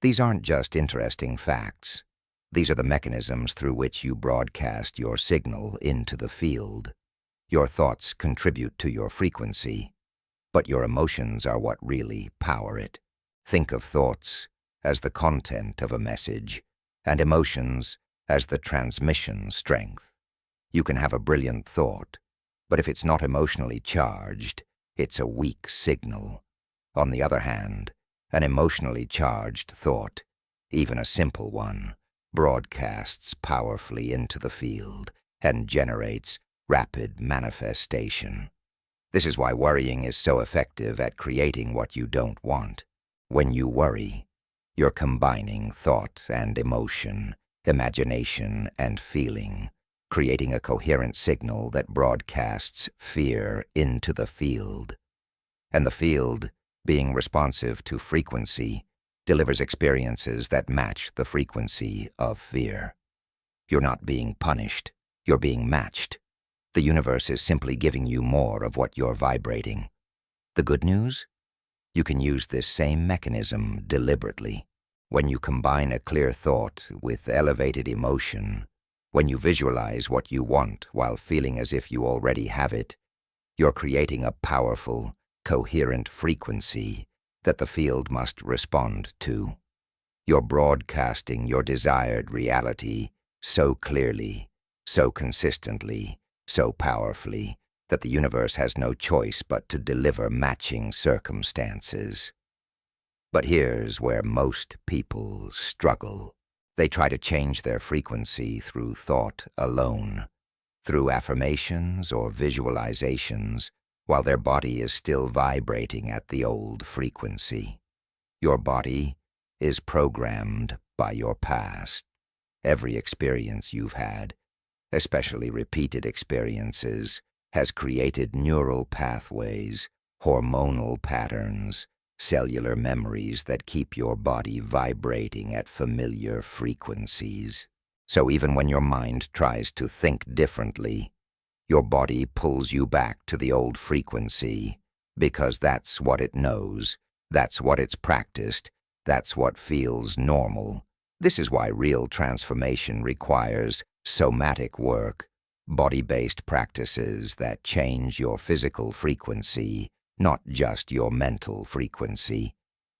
A: These aren't just interesting facts. These are the mechanisms through which you broadcast your signal into the field. Your thoughts contribute to your frequency, but your emotions are what really power it. Think of thoughts as the content of a message, and emotions as the transmission strength. You can have a brilliant thought, but if it's not emotionally charged, it's a weak signal. On the other hand, an emotionally charged thought, even a simple one, broadcasts powerfully into the field and generates rapid manifestation. This is why worrying is so effective at creating what you don't want. When you worry, you're combining thought and emotion, imagination and feeling, creating a coherent signal that broadcasts fear into the field. And the field, being responsive to frequency, delivers experiences that match the frequency of fear. You're not being punished, you're being matched. The universe is simply giving you more of what you're vibrating. The good news? You can use this same mechanism deliberately. When you combine a clear thought with elevated emotion, when you visualize what you want while feeling as if you already have it, you're creating a powerful, coherent frequency that the field must respond to. You're broadcasting your desired reality so clearly, so consistently, so powerfully, that the universe has no choice but to deliver matching circumstances. But here's where most people struggle. They try to change their frequency through thought alone, through affirmations or visualizations, while their body is still vibrating at the old frequency. Your body is programmed by your past. Every experience you've had, especially repeated experiences, has created neural pathways, hormonal patterns, cellular memories that keep your body vibrating at familiar frequencies. So even when your mind tries to think differently, your body pulls you back to the old frequency because that's what it knows, that's what it's practiced, that's what feels normal. This is why real transformation requires somatic work, body-based practices that change your physical frequency, not just your mental frequency.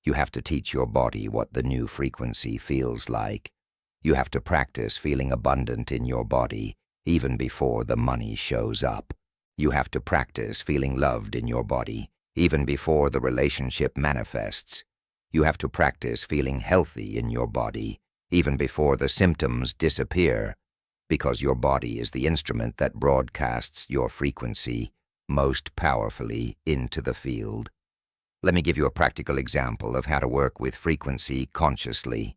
A: You have to teach your body what the new frequency feels like. You have to practice feeling abundant in your body even before the money shows up. You have to practice feeling loved in your body even before the relationship manifests. You have to practice feeling healthy in your body even before the symptoms disappear, because your body is the instrument that broadcasts your frequency most powerfully into the field. Let me give you a practical example of how to work with frequency consciously.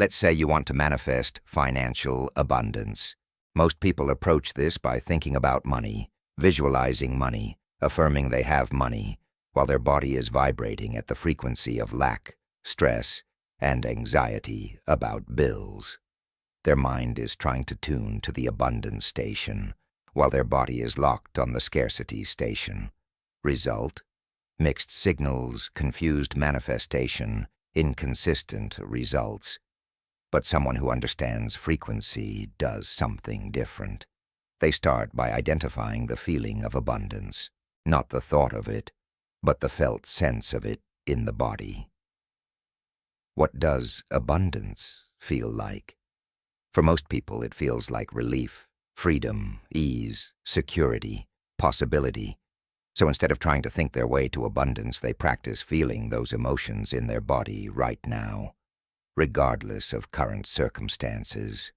A: Let's say you want to manifest financial abundance. Most people approach this by thinking about money, visualizing money, affirming they have money, while their body is vibrating at the frequency of lack, stress, and anxiety about bills. Their mind is trying to tune to the abundance station, while their body is locked on the scarcity station. Result: mixed signals, confused manifestation, inconsistent results. But someone who understands frequency does something different. They start by identifying the feeling of abundance, not the thought of it, but the felt sense of it in the body. What does abundance feel like? For most people, it feels like relief, freedom, ease, security, possibility. So instead of trying to think their way to abundance, they practice feeling those emotions in their body right now, regardless of current circumstances.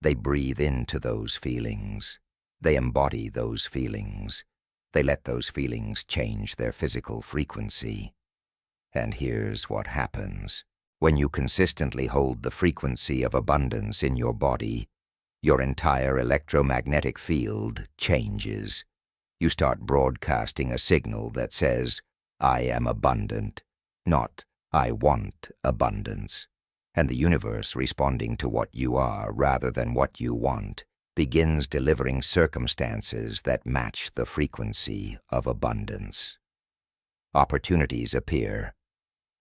A: They breathe into those feelings. They embody those feelings. They let those feelings change their physical frequency. And here's what happens. When you consistently hold the frequency of abundance in your body, your entire electromagnetic field changes. You start broadcasting a signal that says, "I am abundant," not "I want abundance." And the universe, responding to what you are rather than what you want, begins delivering circumstances that match the frequency of abundance. Opportunities appear.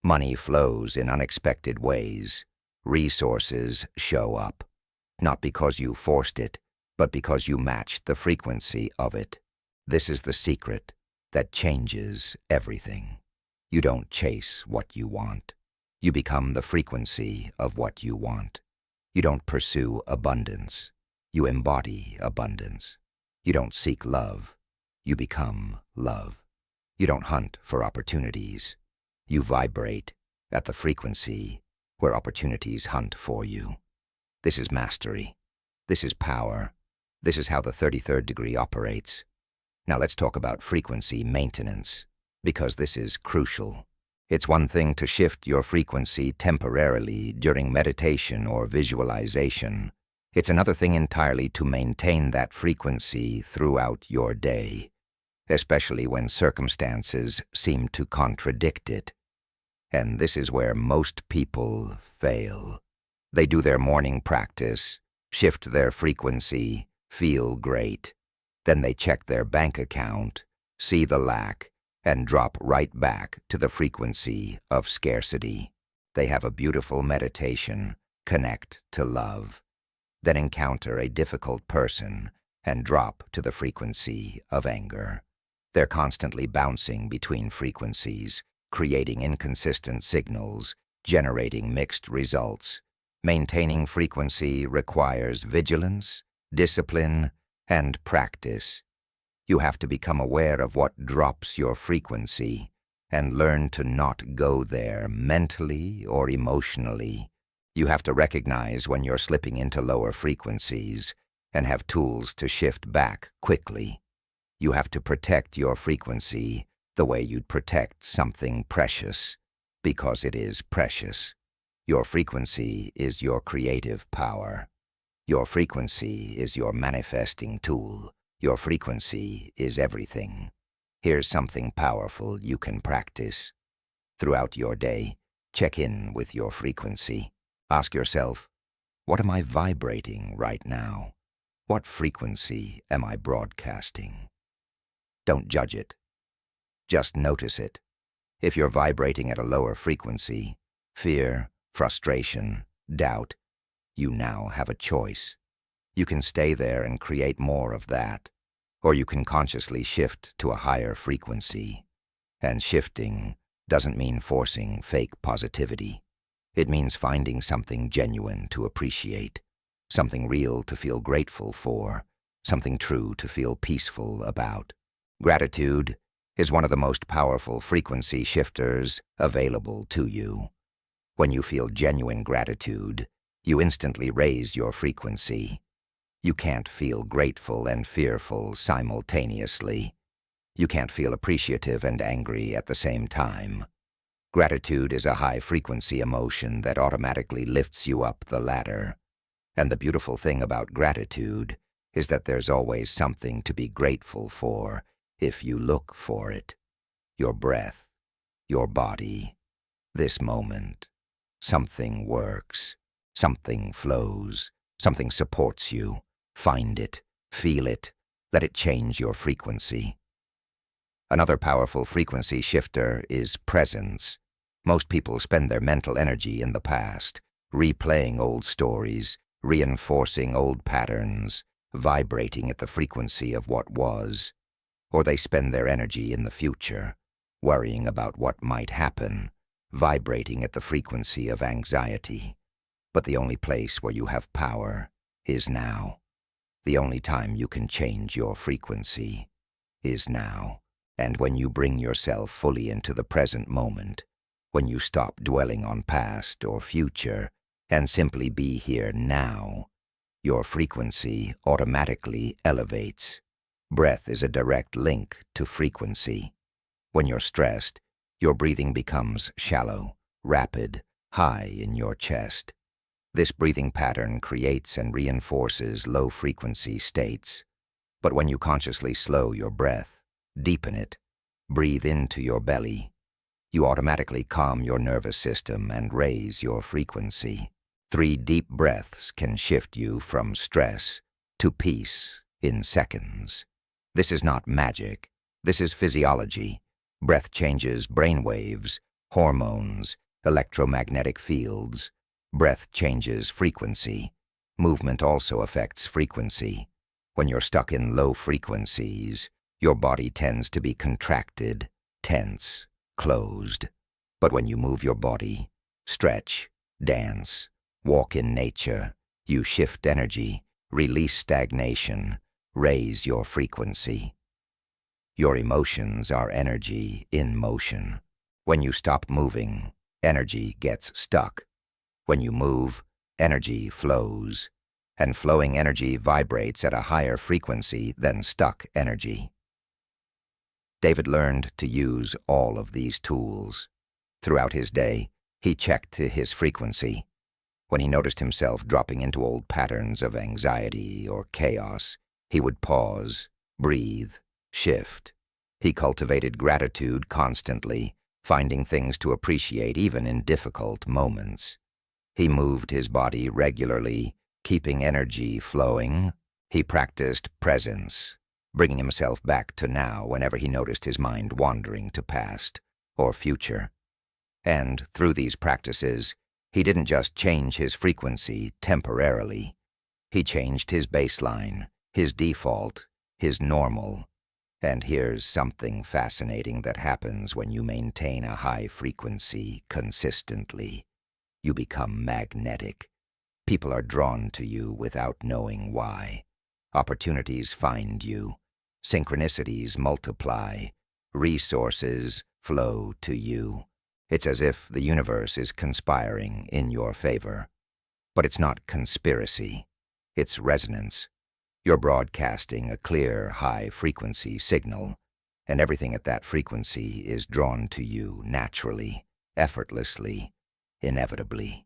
A: Money flows in unexpected ways. Resources show up, not because you forced it, but because you matched the frequency of it. This is the secret that changes everything. You don't chase what you want. You become the frequency of what you want. You don't pursue abundance. You embody abundance. You don't seek love. You become love. You don't hunt for opportunities. You vibrate at the frequency where opportunities hunt for you. This is mastery. This is power. This is how the 33rd degree operates. Now let's talk about frequency maintenance, because this is crucial. It's one thing to shift your frequency temporarily during meditation or visualization. It's another thing entirely to maintain that frequency throughout your day, especially when circumstances seem to contradict it. And this is where most people fail. They do their morning practice, shift their frequency, feel great. Then they check their bank account, see the lack, and drop right back to the frequency of scarcity. They have a beautiful meditation, connect to love, then encounter a difficult person and drop to the frequency of anger. They're constantly bouncing between frequencies, creating inconsistent signals, generating mixed results. Maintaining frequency requires vigilance, discipline, and practice. You have to become aware of what drops your frequency and learn to not go there mentally or emotionally. You have to recognize when you're slipping into lower frequencies and have tools to shift back quickly. You have to protect your frequency the way you'd protect something precious, because it is precious. Your frequency is your creative power. Your frequency is your manifesting tool, Your frequency is everything. Here's something powerful you can practice. Throughout your day, check in with your frequency. Ask yourself, what am I vibrating right now? What frequency am I broadcasting? Don't judge it. Just notice it. If you're vibrating at a lower frequency, fear, frustration, doubt, you now have a choice. You can stay there and create more of that, or you can consciously shift to a higher frequency. And shifting doesn't mean forcing fake positivity. It means finding something genuine to appreciate, something real to feel grateful for, something true to feel peaceful about. Gratitude is one of the most powerful frequency shifters available to you. When you feel genuine gratitude, you instantly raise your frequency. You can't feel grateful and fearful simultaneously. You can't feel appreciative and angry at the same time. Gratitude is a high-frequency emotion that automatically lifts you up the ladder. And the beautiful thing about gratitude is that there's always something to be grateful for if you look for it. Your breath, your body, this moment. Something works, something flows, something supports you. Find it, feel it, let it change your frequency. Another powerful frequency shifter is presence. Most people spend their mental energy in the past, replaying old stories, reinforcing old patterns, vibrating at the frequency of what was. Or they spend their energy in the future, worrying about what might happen, vibrating at the frequency of anxiety. But the only place where you have power is now. The only time you can change your frequency is now. And when you bring yourself fully into the present moment, when you stop dwelling on past or future and simply be here now, your frequency automatically elevates. Breath is a direct link to frequency. When you're stressed, your breathing becomes shallow, rapid, high in your chest. This breathing pattern creates and reinforces low-frequency states. But when you consciously slow your breath, deepen it, breathe into your belly, you automatically calm your nervous system and raise your frequency. 3 deep breaths can shift you from stress to peace in seconds. This is not magic. This is physiology. Breath changes brainwaves, hormones, electromagnetic fields. Breath changes frequency. Movement also affects frequency. When you're stuck in low frequencies, your body tends to be contracted, tense, closed. But when you move your body, stretch, dance, walk in nature, you shift energy, release stagnation, raise your frequency. Your emotions are energy in motion. When you stop moving, energy gets stuck. When you move, energy flows, and flowing energy vibrates at a higher frequency than stuck energy. David learned to use all of these tools. Throughout his day, he checked his frequency. When he noticed himself dropping into old patterns of anxiety or chaos, he would pause, breathe, shift. He cultivated gratitude constantly, finding things to appreciate even in difficult moments. He moved his body regularly, keeping energy flowing. He practiced presence, bringing himself back to now whenever he noticed his mind wandering to past or future. And through these practices, he didn't just change his frequency temporarily. He changed his baseline, his default, his normal. And here's something fascinating that happens when you maintain a high frequency consistently. You become magnetic. People are drawn to you without knowing why. Opportunities find you. Synchronicities multiply. Resources flow to you. It's as if the universe is conspiring in your favor. But it's not conspiracy. It's resonance. You're broadcasting a clear, high-frequency signal, and everything at that frequency is drawn to you naturally, effortlessly, inevitably.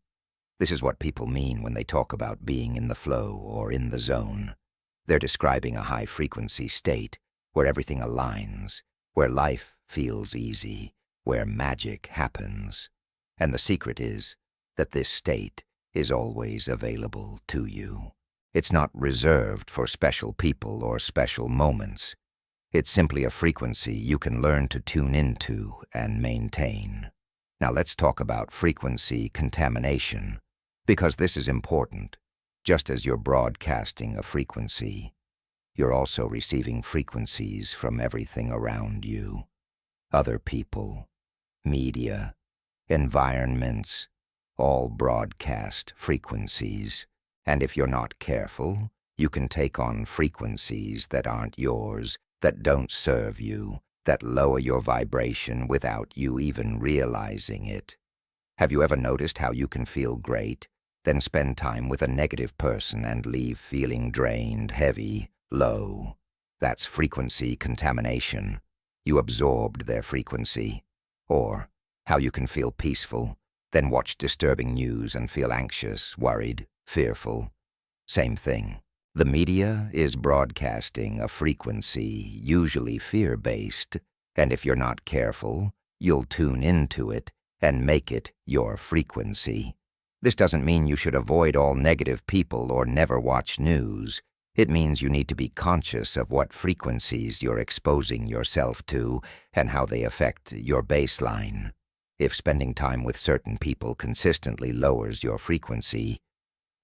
A: This is what people mean when they talk about being in the flow or in the zone. They're describing a high-frequency state where everything aligns, where life feels easy, where magic happens. And the secret is that this state is always available to you. It's not reserved for special people or special moments. It's simply a frequency you can learn to tune into and maintain. Now let's talk about frequency contamination, because this is important. Just as you're broadcasting a frequency, you're also receiving frequencies from everything around you. Other people, media, environments, all broadcast frequencies. And if you're not careful, you can take on frequencies that aren't yours, that don't serve you, that lower your vibration without you even realizing it. Have you ever noticed how you can feel great, then spend time with a negative person and leave feeling drained, heavy, low? That's frequency contamination. You absorbed their frequency. Or how you can feel peaceful, then watch disturbing news and feel anxious, worried, fearful. Same thing. The media is broadcasting a frequency, usually fear-based, and if you're not careful, you'll tune into it and make it your frequency. This doesn't mean you should avoid all negative people or never watch news. It means you need to be conscious of what frequencies you're exposing yourself to and how they affect your baseline. If spending time with certain people consistently lowers your frequency,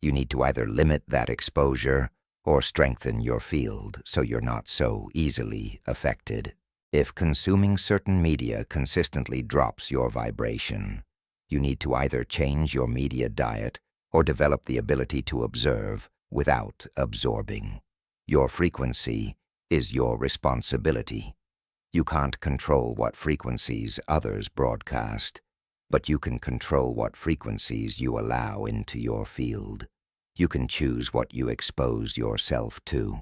A: you need to either limit that exposure or strengthen your field so you're not so easily affected. If consuming certain media consistently drops your vibration, you need to either change your media diet or develop the ability to observe without absorbing. Your frequency is your responsibility. You can't control what frequencies others broadcast, but you can control what frequencies you allow into your field. You can choose what you expose yourself to.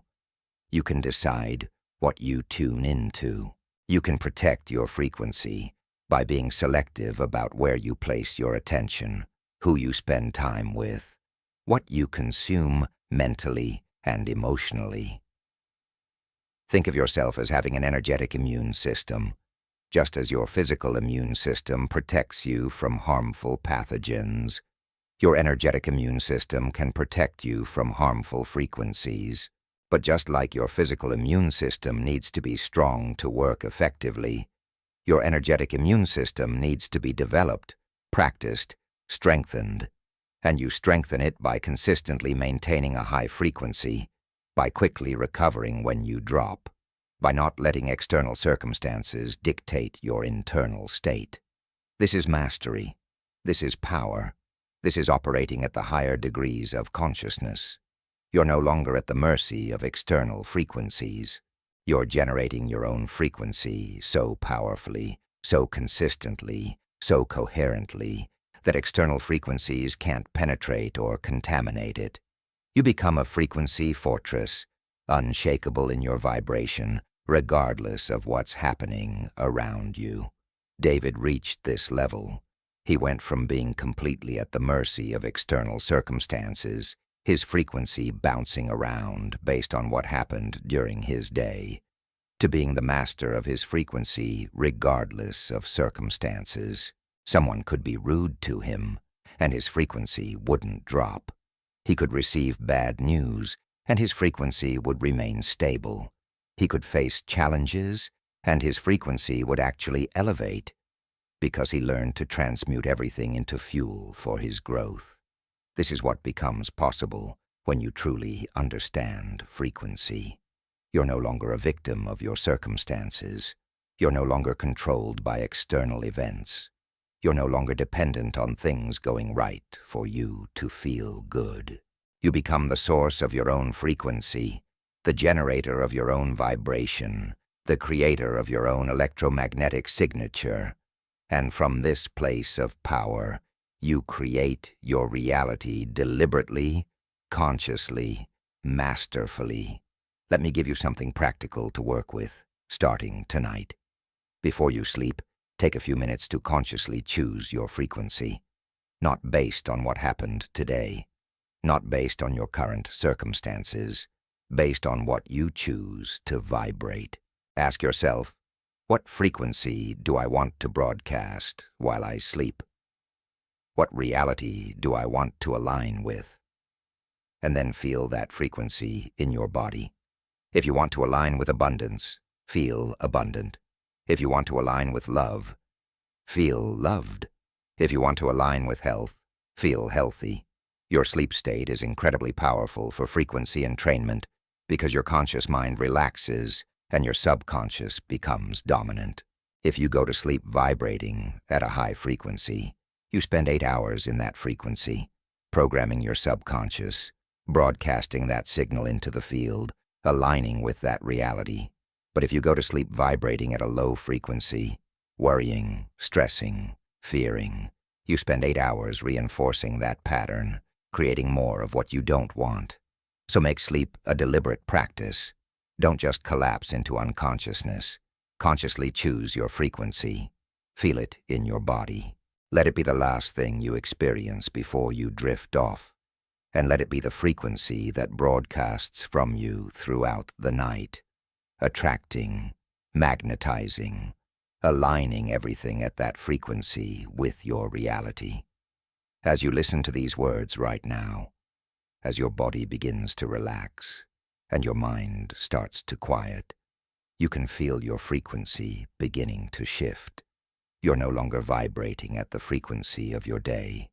A: You can decide what you tune into. You can protect your frequency by being selective about where you place your attention, who you spend time with, what you consume mentally and emotionally. Think of yourself as having an energetic immune system. Just as your physical immune system protects you from harmful pathogens, your energetic immune system can protect you from harmful frequencies. But just like your physical immune system needs to be strong to work effectively, your energetic immune system needs to be developed, practiced, strengthened. And you strengthen it by consistently maintaining a high frequency, by quickly recovering when you drop, by not letting external circumstances dictate your internal state. This is mastery. This is power. This is operating at the higher degrees of consciousness. You're no longer at the mercy of external frequencies. You're generating your own frequency so powerfully, so consistently, so coherently, that external frequencies can't penetrate or contaminate it. You become a frequency fortress, unshakable in your vibration, regardless of what's happening around you. David reached this level. He went from being completely at the mercy of external circumstances, his frequency bouncing around based on what happened during his day, to being the master of his frequency regardless of circumstances. Someone could be rude to him, and his frequency wouldn't drop. He could receive bad news, and his frequency would remain stable. He could face challenges, and his frequency would actually elevate, because he learned to transmute everything into fuel for his growth. This is what becomes possible when you truly understand frequency. You're no longer a victim of your circumstances. You're no longer controlled by external events. You're no longer dependent on things going right for you to feel good. You become the source of your own frequency, the generator of your own vibration, the creator of your own electromagnetic signature. And from this place of power, you create your reality deliberately, consciously, masterfully. Let me give you something practical to work with, starting tonight. Before you sleep, take a few minutes to consciously choose your frequency, not based on what happened today, not based on your current circumstances, based on what you choose to vibrate. Ask yourself, what frequency do I want to broadcast while I sleep? What reality do I want to align with? And then feel that frequency in your body. If you want to align with abundance, feel abundant. If you want to align with love, feel loved. If you want to align with health, feel healthy. Your sleep state is incredibly powerful for frequency entrainment because your conscious mind relaxes and your subconscious becomes dominant. If you go to sleep vibrating at a high frequency, you spend 8 hours in that frequency, programming your subconscious, broadcasting that signal into the field, aligning with that reality. But if you go to sleep vibrating at a low frequency, worrying, stressing, fearing, you spend 8 hours reinforcing that pattern, creating more of what you don't want. So make sleep a deliberate practice. Don't just collapse into unconsciousness. Consciously choose your frequency. Feel it in your body. Let it be the last thing you experience before you drift off. And let it be the frequency that broadcasts from you throughout the night, attracting, magnetizing, aligning everything at that frequency with your reality. As you listen to these words right now, as your body begins to relax and your mind starts to quiet, you can feel your frequency beginning to shift. You're no longer vibrating at the frequency of your day,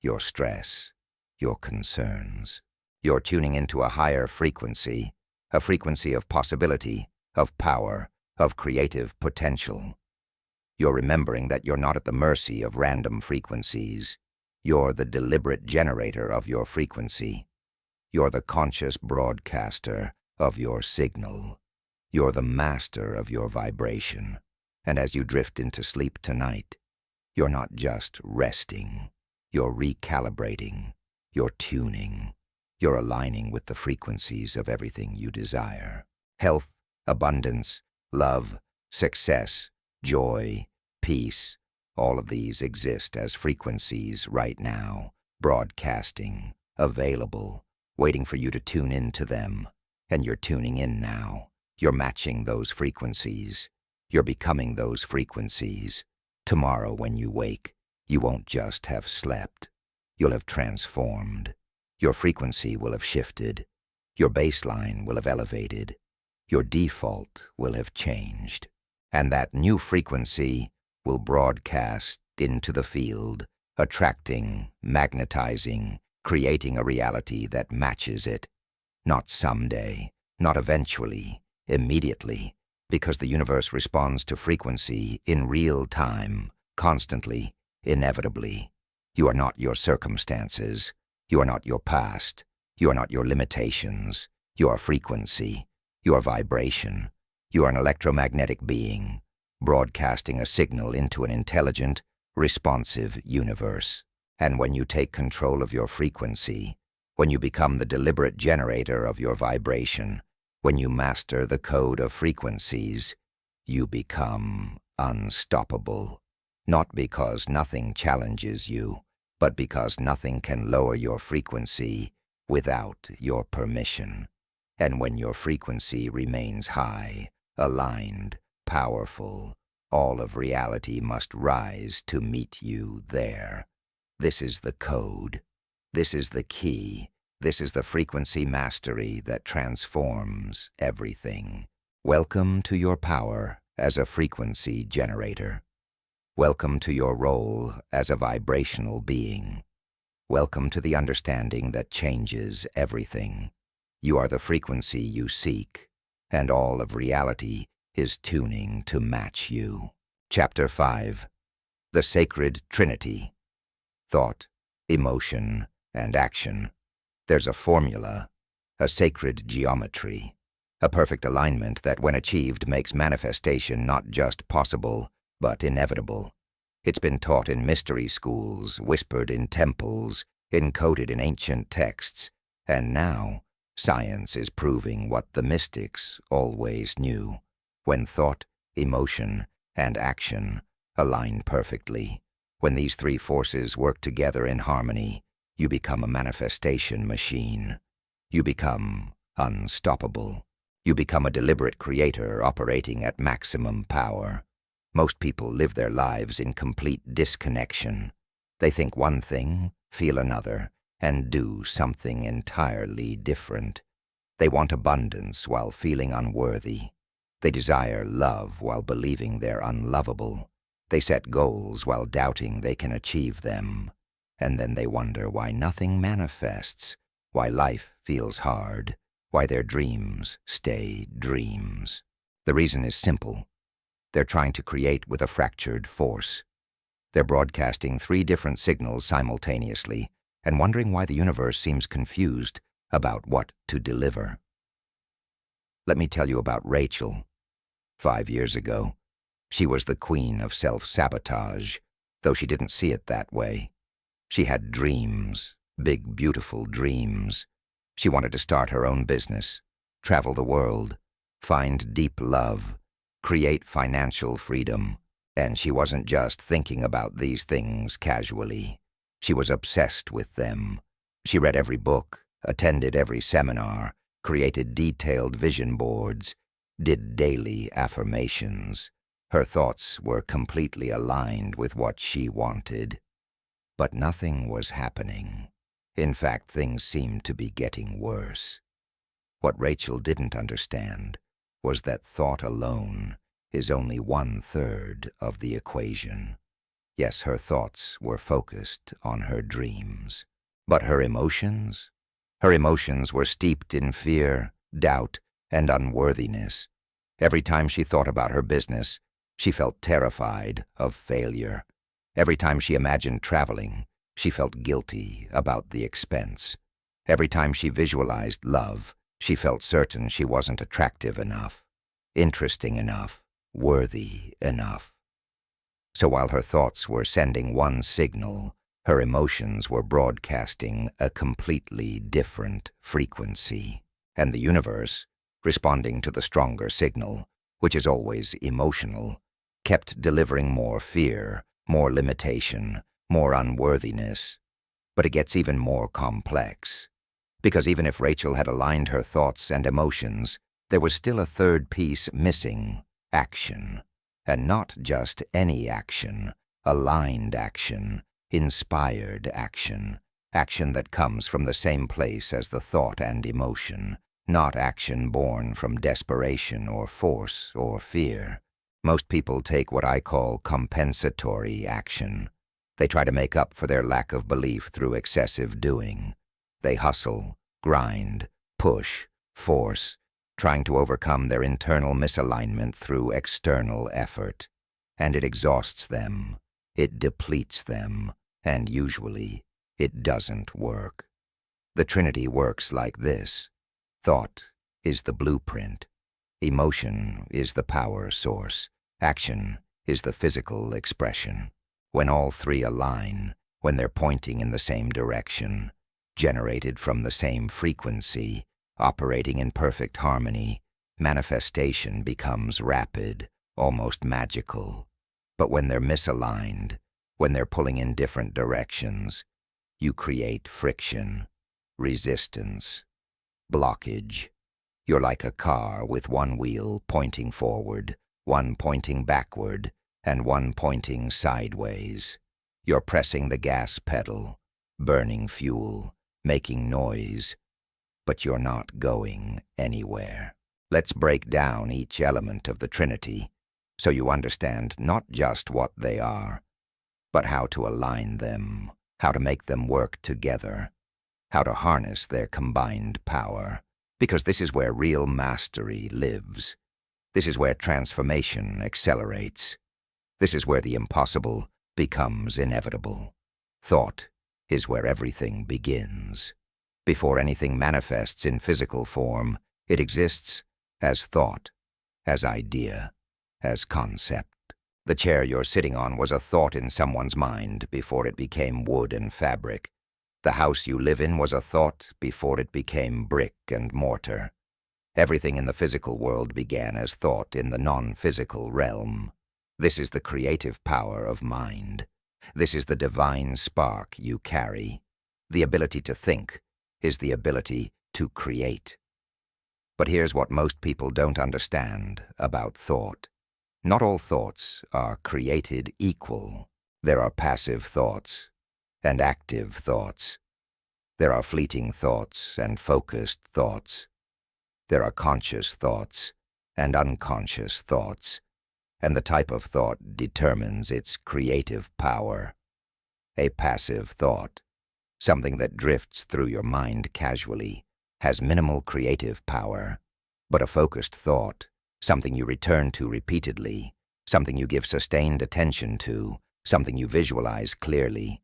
A: your stress, your concerns. You're tuning into a higher frequency, a frequency of possibility, of power, of creative potential. You're remembering that you're not at the mercy of random frequencies. You're the deliberate generator of your frequency. You're the conscious broadcaster of your signal. You're the master of your vibration. And as you drift into sleep tonight, you're not just resting. You're recalibrating. You're tuning. You're aligning with the frequencies of everything you desire. Health, abundance, love, success, joy, peace, all of these exist as frequencies right now, broadcasting, available, waiting for you to tune into them. And you're tuning in now. You're matching those frequencies. You're becoming those frequencies. Tomorrow when you wake, you won't just have slept. You'll have transformed. Your frequency will have shifted. Your baseline will have elevated. Your default will have changed. And that new frequency will broadcast into the field, attracting, magnetizing, creating a reality that matches it. Not someday, not eventually, immediately, because the universe responds to frequency in real time, constantly, inevitably. You are not your circumstances. You are not your past. You are not your limitations. You are frequency. You are vibration. You are an electromagnetic being, broadcasting a signal into an intelligent, responsive universe. And when you take control of your frequency, when you become the deliberate generator of your vibration, when you master the code of frequencies, you become unstoppable. Not because nothing challenges you, but because nothing can lower your frequency without your permission. And when your frequency remains high, aligned, powerful, all of reality must rise to meet you there. This is the code. This is the key. This is the frequency mastery that transforms everything. Welcome to your power as a frequency generator. Welcome to your role as a vibrational being. Welcome to the understanding that changes everything. You are the frequency you seek, and all of reality is tuning to match you. Chapter 5. The Sacred Trinity. Thought, emotion, and action. There's a formula, a sacred geometry, a perfect alignment that when achieved makes manifestation not just possible, but inevitable. It's been taught in mystery schools, whispered in temples, encoded in ancient texts, and now science is proving what the mystics always knew. When thought, emotion, and action align perfectly, when these three forces work together in harmony, you become a manifestation machine. You become unstoppable. You become a deliberate creator operating at maximum power. Most people live their lives in complete disconnection. They think one thing, feel another, and do something entirely different. They want abundance while feeling unworthy. They desire love while believing they're unlovable. They set goals while doubting they can achieve them. And then they wonder why nothing manifests, why life feels hard, why their dreams stay dreams. The reason is simple. They're trying to create with a fractured force. They're broadcasting 3 different signals simultaneously and wondering why the universe seems confused about what to deliver. Let me tell you about Rachel. 5 years ago, she was the queen of self-sabotage, though she didn't see it that way. She had dreams, big, beautiful dreams. She wanted to start her own business, travel the world, find deep love, create financial freedom. And she wasn't just thinking about these things casually. She was obsessed with them. She read every book, attended every seminar, created detailed vision boards, did daily affirmations. Her thoughts were completely aligned with what she wanted. But nothing was happening. In fact, things seemed to be getting worse. What Rachel didn't understand was that thought alone is only 1/3 of the equation. Yes, her thoughts were focused on her dreams. But her emotions? Her emotions were steeped in fear, doubt, and unworthiness. Every time she thought about her business, she felt terrified of failure. Every time she imagined traveling, she felt guilty about the expense. Every time she visualized love, she felt certain she wasn't attractive enough, interesting enough, worthy enough. So while her thoughts were sending one signal, her emotions were broadcasting a completely different frequency. And the universe, responding to the stronger signal, which is always emotional, kept delivering more fear, more limitation, more unworthiness. But it gets even more complex. Because even if Rachel had aligned her thoughts and emotions, there was still a third piece missing: action. And not just any action, aligned action, inspired action, action that comes from the same place as the thought and emotion, not action born from desperation or force or fear. Most people take what I call compensatory action. They try to make up for their lack of belief through excessive doing. They hustle, grind, push, force, trying to overcome their internal misalignment through external effort. And it exhausts them, it depletes them, and usually it doesn't work. The Trinity works like this. Thought is the blueprint. Emotion is the power source. Action is the physical expression. When all 3 align, when they're pointing in the same direction, generated from the same frequency, operating in perfect harmony, manifestation becomes rapid, almost magical. But when they're misaligned, when they're pulling in different directions, you create friction, resistance, blockage. You're like a car with one wheel pointing forward, one pointing backward, and one pointing sideways. You're pressing the gas pedal, burning fuel, making noise, but you're not going anywhere. Let's break down each element of the Trinity so you understand not just what they are, but how to align them, how to make them work together, how to harness their combined power. Because this is where real mastery lives. This is where transformation accelerates. This is where the impossible becomes inevitable. Thought is where everything begins. Before anything manifests in physical form, it exists as thought, as idea, as concept. The chair you're sitting on was a thought in someone's mind before it became wood and fabric. The house you live in was a thought before it became brick and mortar. Everything in the physical world began as thought in the non-physical realm. This is the creative power of mind. This is the divine spark you carry. The ability to think is the ability to create. But here's what most people don't understand about thought. Not all thoughts are created equal. There are passive thoughts and active thoughts. There are fleeting thoughts and focused thoughts. There are conscious thoughts and unconscious thoughts, and the type of thought determines its creative power. A passive thought, something that drifts through your mind casually, has minimal creative power, but a focused thought, something you return to repeatedly, something you give sustained attention to, something you visualize clearly,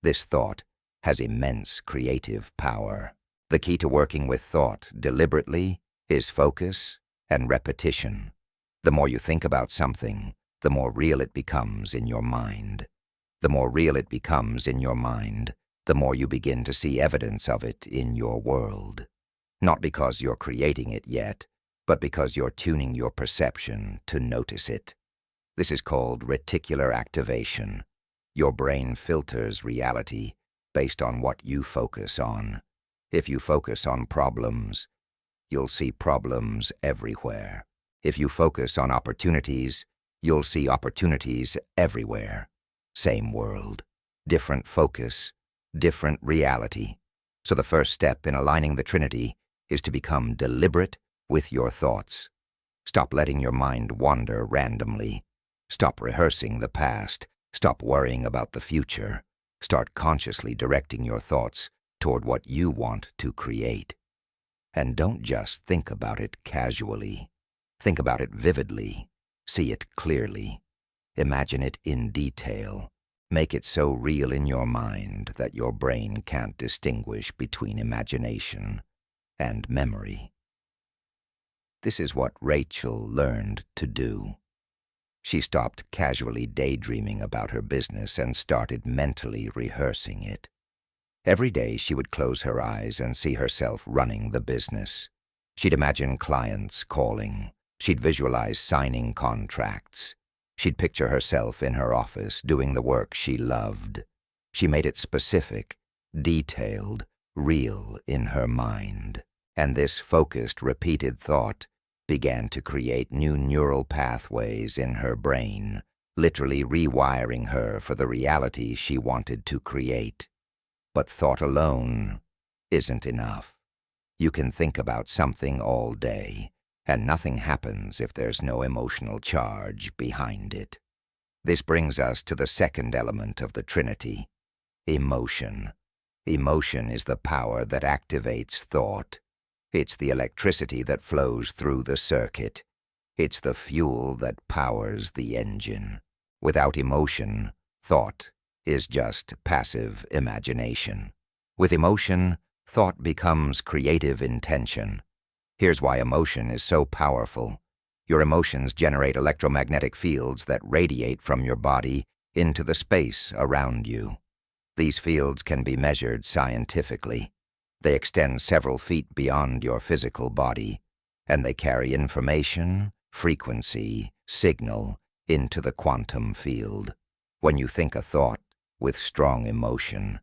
A: this thought has immense creative power. The key to working with thought deliberately is focus and repetition. The more you think about something, the more real it becomes in your mind. The more real it becomes in your mind, the more you begin to see evidence of it in your world. Not because you're creating it yet, but because you're tuning your perception to notice it. This is called reticular activation. Your brain filters reality based on what you focus on. If you focus on problems, you'll see problems everywhere. If you focus on opportunities, you'll see opportunities everywhere. Same world, different focus, different reality. So the first step in aligning the Trinity is to become deliberate with your thoughts. Stop letting your mind wander randomly. Stop rehearsing the past. Stop worrying about the future. Start consciously directing your thoughts toward what you want to create. And don't just think about it casually. Think about it vividly. See it clearly. Imagine it in detail. Make it so real in your mind that your brain can't distinguish between imagination and memory. This is what Rachel learned to do. She stopped casually daydreaming about her business and started mentally rehearsing it. Every day she would close her eyes and see herself running the business. She'd imagine clients calling. She'd visualize signing contracts. She'd picture herself in her office doing the work she loved. She made it specific, detailed, real in her mind. And this focused, repeated thought began to create new neural pathways in her brain, literally rewiring her for the reality she wanted to create. But thought alone isn't enough. You can think about something all day, and nothing happens if there's no emotional charge behind it. This brings us to the second element of the Trinity, emotion. Emotion is the power that activates thought. It's the electricity that flows through the circuit. It's the fuel that powers the engine. Without emotion, thought is just passive imagination. With emotion, thought becomes creative intention. Here's why emotion is so powerful. Your emotions generate electromagnetic fields that radiate from your body into the space around you. These fields can be measured scientifically. They extend several feet beyond your physical body, and they carry information, frequency, signal into the quantum field. When you think a thought with strong emotion,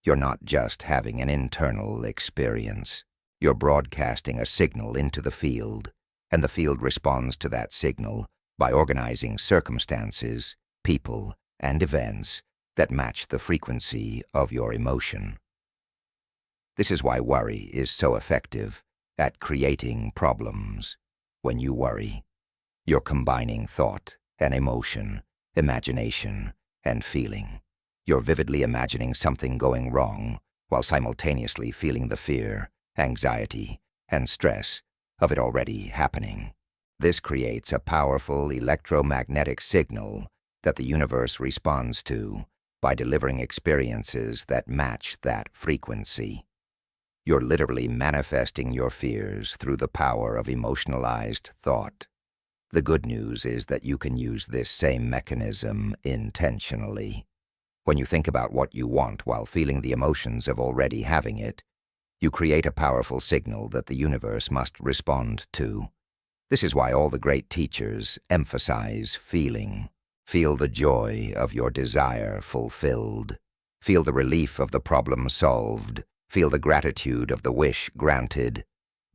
A: you're not just having an internal experience. You're broadcasting a signal into the field, and the field responds to that signal by organizing circumstances, people, and events that match the frequency of your emotion. This is why worry is so effective at creating problems. When you worry, you're combining thought and emotion, imagination and feeling. You're vividly imagining something going wrong while simultaneously feeling the fear, anxiety, and stress of it already happening. This creates a powerful electromagnetic signal that the universe responds to by delivering experiences that match that frequency. You're literally manifesting your fears through the power of emotionalized thought. The good news is that you can use this same mechanism intentionally. When you think about what you want while feeling the emotions of already having it, you create a powerful signal that the universe must respond to. This is why all the great teachers emphasize feeling. Feel the joy of your desire fulfilled. Feel the relief of the problem solved. Feel the gratitude of the wish granted.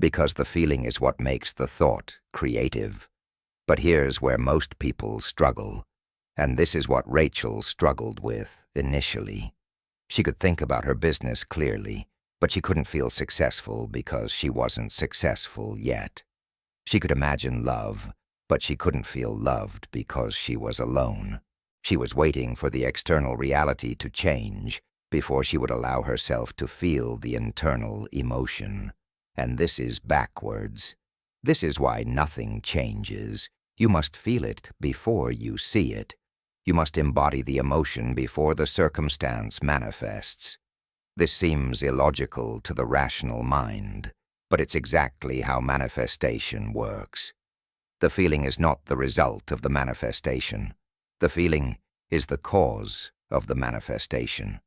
A: because the feeling is what makes the thought creative. But here's where most people struggle, and this is what Rachel struggled with initially. She could think about her business clearly, but she couldn't feel successful because she wasn't successful yet. She could imagine love, but she couldn't feel loved because she was alone. She was waiting for the external reality to change before she would allow herself to feel the internal emotion. And this is backwards. This is why nothing changes. You must feel it before you see it. You must embody the emotion before the circumstance manifests. This seems illogical to the rational mind, but it's exactly how manifestation works. The feeling is not the result of the manifestation. The feeling is the cause of the manifestation.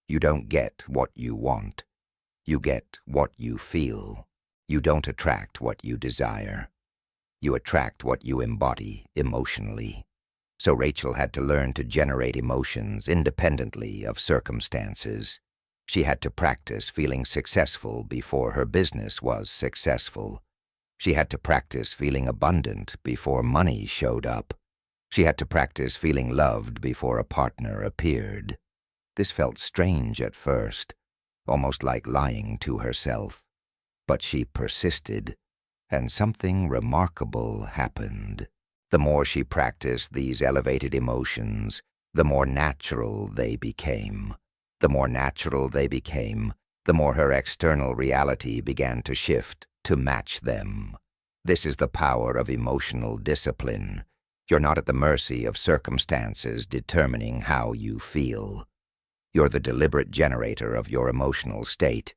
A: You don't get what you want. You get what you feel. You don't attract what you desire. You attract what you embody emotionally. So Rachel had to learn to generate emotions independently of circumstances. She had to practice feeling successful before her business was successful. She had to practice feeling abundant before money showed up. She had to practice feeling loved before a partner appeared. This felt strange at first, almost like lying to herself. But she persisted, and something remarkable happened. The more she practiced these elevated emotions, the more natural they became. The more natural they became, the more her external reality began to shift to match them. This is the power of emotional discipline. You're not at the mercy of circumstances determining how you feel. You're the deliberate generator of your emotional state.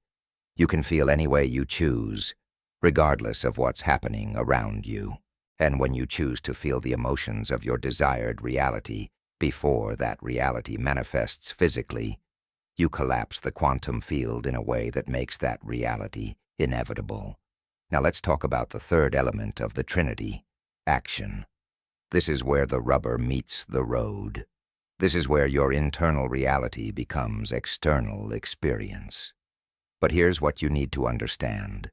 A: You can feel any way you choose, regardless of what's happening around you. And when you choose to feel the emotions of your desired reality before that reality manifests physically, you collapse the quantum field in a way that makes that reality inevitable. Now let's talk about the third element of the Trinity, action. This is where the rubber meets the road. This is where your internal reality becomes external experience. But here's what you need to understand.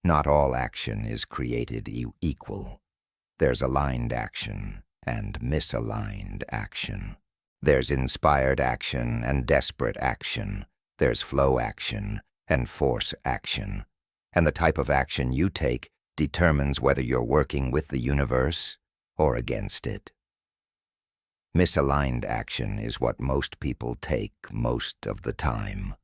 A: Not all action is created equal. There's aligned action and misaligned action. There's inspired action and desperate action. There's flow action and force action. And the type of action you take determines whether you're working with the universe or against it. Misaligned action is what most people take most of the time.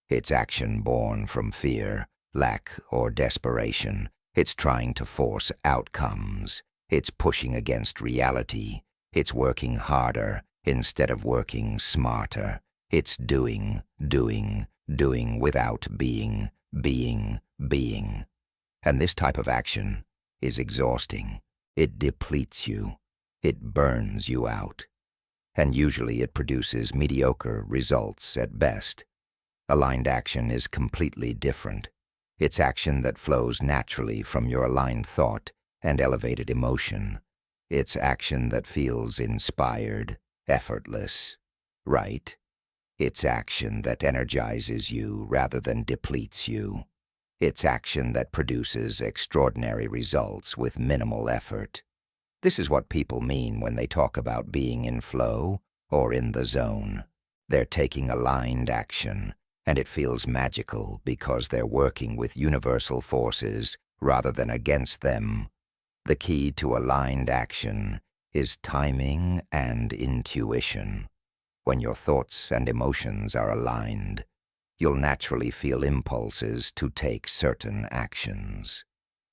A: It's action born from fear, lack, or desperation. It's trying to force outcomes. It's pushing against reality. It's working harder instead of working smarter. It's doing without being. And this type of action is exhausting. It depletes you. It burns you out. And usually it produces mediocre results at best. Aligned action is completely different. It's action that flows naturally from your aligned thought and elevated emotion. It's action that feels inspired, effortless, right? It's action that energizes you rather than depletes you. It's action that produces extraordinary results with minimal effort. This is what people mean when they talk about being in flow or in the zone. They're taking aligned action, and it feels magical because they're working with universal forces rather than against them. The key to aligned action is timing and intuition. When your thoughts and emotions are aligned, you'll naturally feel impulses to take certain actions.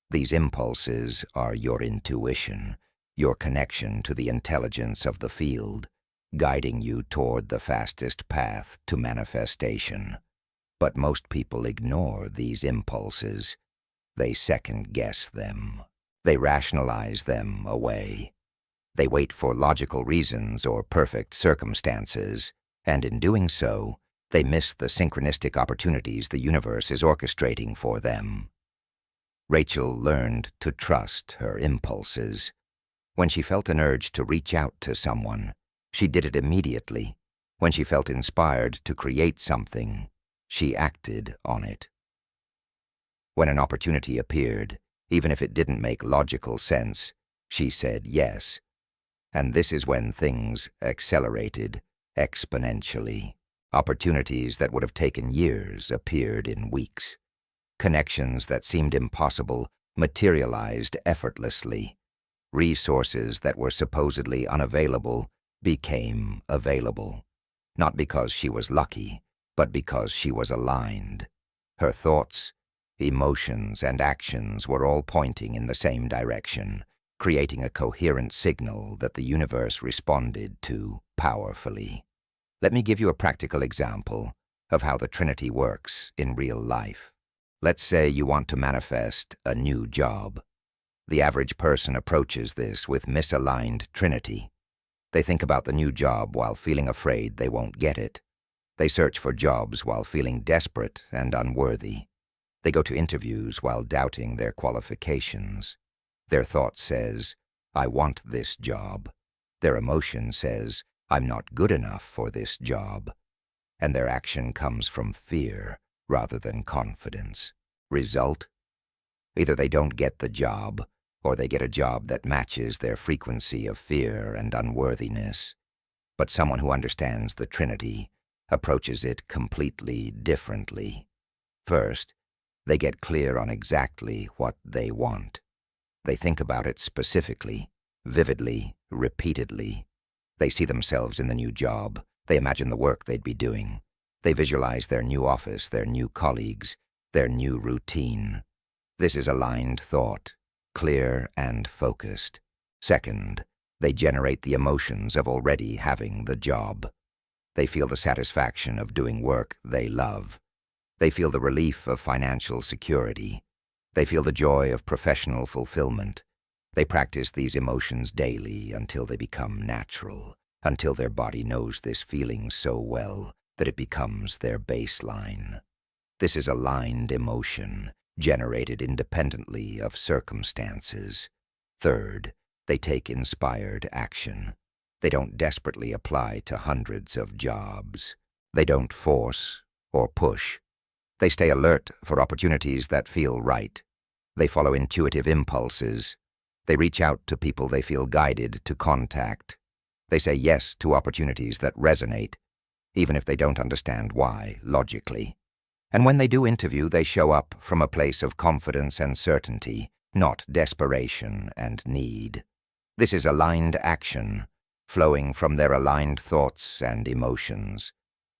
A: These impulses are your intuition, your connection to the intelligence of the field, guiding you toward the fastest path to manifestation. But most people ignore these impulses. They second-guess them. They rationalize them away. They wait for logical reasons or perfect circumstances, and in doing so, they miss the synchronistic opportunities the universe is orchestrating for them. Rachel learned to trust her impulses. When she felt an urge to reach out to someone, she did it immediately. When she felt inspired to create something, she acted on it. When an opportunity appeared, even if it didn't make logical sense, she said yes. And this is when things accelerated exponentially. Opportunities that would have taken years appeared in weeks. Connections that seemed impossible materialized effortlessly. Resources that were supposedly unavailable became available. Not because she was lucky, but because she was aligned. Her thoughts, emotions, and actions were all pointing in the same direction, creating a coherent signal that the universe responded to powerfully. Let me give you a practical example of how the Trinity works in real life. Let's say you want to manifest a new job. The average person approaches this with misaligned Trinity. They think about the new job while feeling afraid they won't get it. They search for jobs while feeling desperate and unworthy. They go to interviews while doubting their qualifications. Their thought says, "I want this job." Their emotion says, "I'm not good enough for this job." And their action comes from fear rather than confidence. Result? Either they don't get the job, or they get a job that matches their frequency of fear and unworthiness. But someone who understands the Trinity approaches it completely differently. First, they get clear on exactly what they want. They think about it specifically, vividly, repeatedly. They see themselves in the new job. They imagine the work they'd be doing. They visualize their new office, their new colleagues, their new routine. This is aligned thought, clear and focused. Second, they generate the emotions of already having the job. They feel the satisfaction of doing work they love. They feel the relief of financial security. They feel the joy of professional fulfillment. They practice these emotions daily until they become natural, until their body knows this feeling so well that it becomes their baseline. This is aligned emotion, generated independently of circumstances. Third, they take inspired action. They don't desperately apply to hundreds of jobs. They don't force or push. They stay alert for opportunities that feel right. They follow intuitive impulses. They reach out to people they feel guided to contact. They say yes to opportunities that resonate, even if they don't understand why logically. And when they do interview, they show up from a place of confidence and certainty, not desperation and need. This is aligned action, flowing from their aligned thoughts and emotions.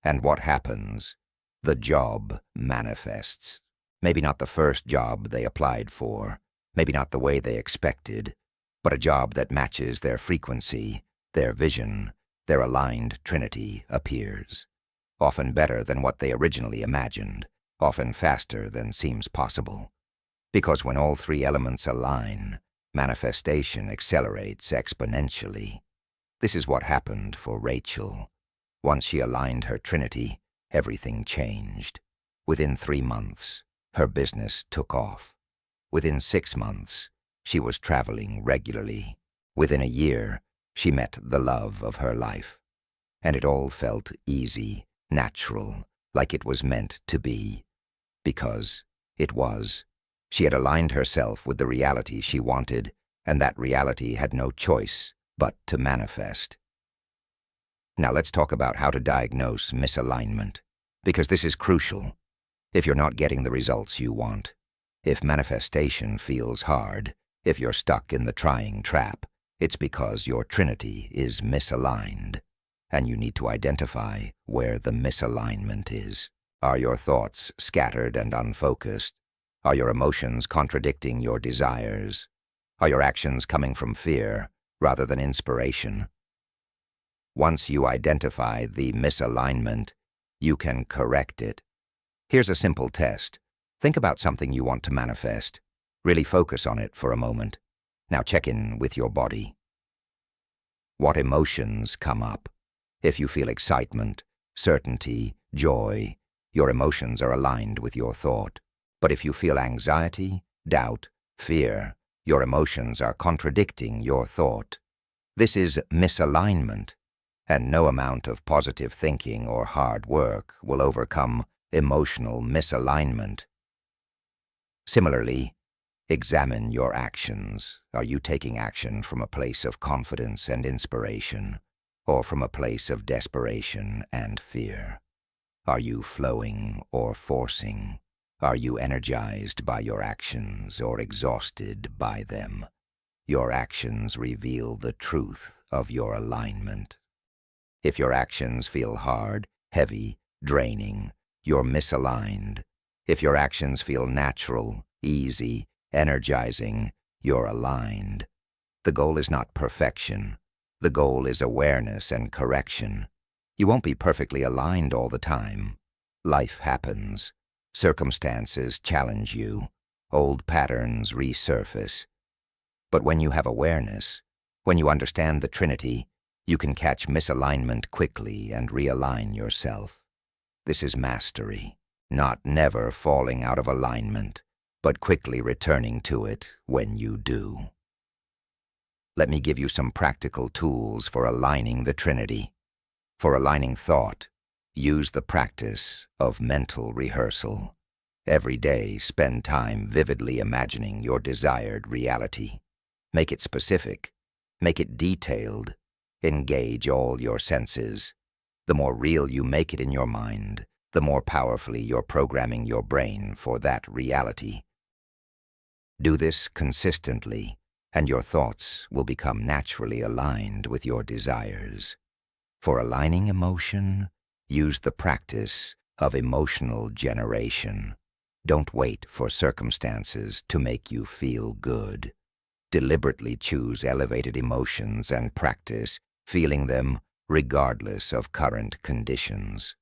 A: And what happens? The job manifests. Maybe not the first job they applied for, maybe not the way they expected, but a job that matches their frequency, their vision, their aligned Trinity appears. Often better than what they originally imagined, often faster than seems possible. Because when all three elements align, manifestation accelerates exponentially. This is what happened for Rachel. Once she aligned her Trinity, everything changed. Within 3 months, her business took off. Within 6 months, she was traveling regularly. Within a year, she met the love of her life. And it all felt easy, natural, like it was meant to be. Because it was. She had aligned herself with the reality she wanted, and that reality had no choice but to manifest. Now let's talk about how to diagnose misalignment, because this is crucial. If you're not getting the results you want, if manifestation feels hard, if you're stuck in the trying trap, it's because your Trinity is misaligned, and you need to identify where the misalignment is. Are your thoughts scattered and unfocused? Are your emotions contradicting your desires? Are your actions coming from fear rather than inspiration? Once you identify the misalignment, you can correct it. Here's a simple test. Think about something you want to manifest. Really focus on it for a moment. Now check in with your body. What emotions come up? If you feel excitement, certainty, joy, your emotions are aligned with your thought. But if you feel anxiety, doubt, fear, your emotions are contradicting your thought. This is misalignment, and no amount of positive thinking or hard work will overcome emotional misalignment. Similarly, examine your actions. Are you taking action from a place of confidence and inspiration, or from a place of desperation and fear? Are you flowing or forcing? Are you energized by your actions or exhausted by them? Your actions reveal the truth of your alignment. If your actions feel hard, heavy, draining, you're misaligned. If your actions feel natural, easy, energizing, you're aligned. The goal is not perfection. The goal is awareness and correction. You won't be perfectly aligned all the time. Life happens. Circumstances challenge you. Old patterns resurface. But when you have awareness, when you understand the Trinity, you can catch misalignment quickly and realign yourself. This is mastery, not never falling out of alignment, but quickly returning to it when you do. Let me give you some practical tools for aligning the Trinity. For aligning thought, use the practice of mental rehearsal. Every day, spend time vividly imagining your desired reality. Make it specific. Make it detailed. Engage all your senses. The more real you make it in your mind, the more powerfully you're programming your brain for that reality. Do this consistently, and your thoughts will become naturally aligned with your desires. For aligning emotion, use the practice of emotional generation. Don't wait for circumstances to make you feel good. Deliberately choose elevated emotions and practice feeling them regardless of current conditions.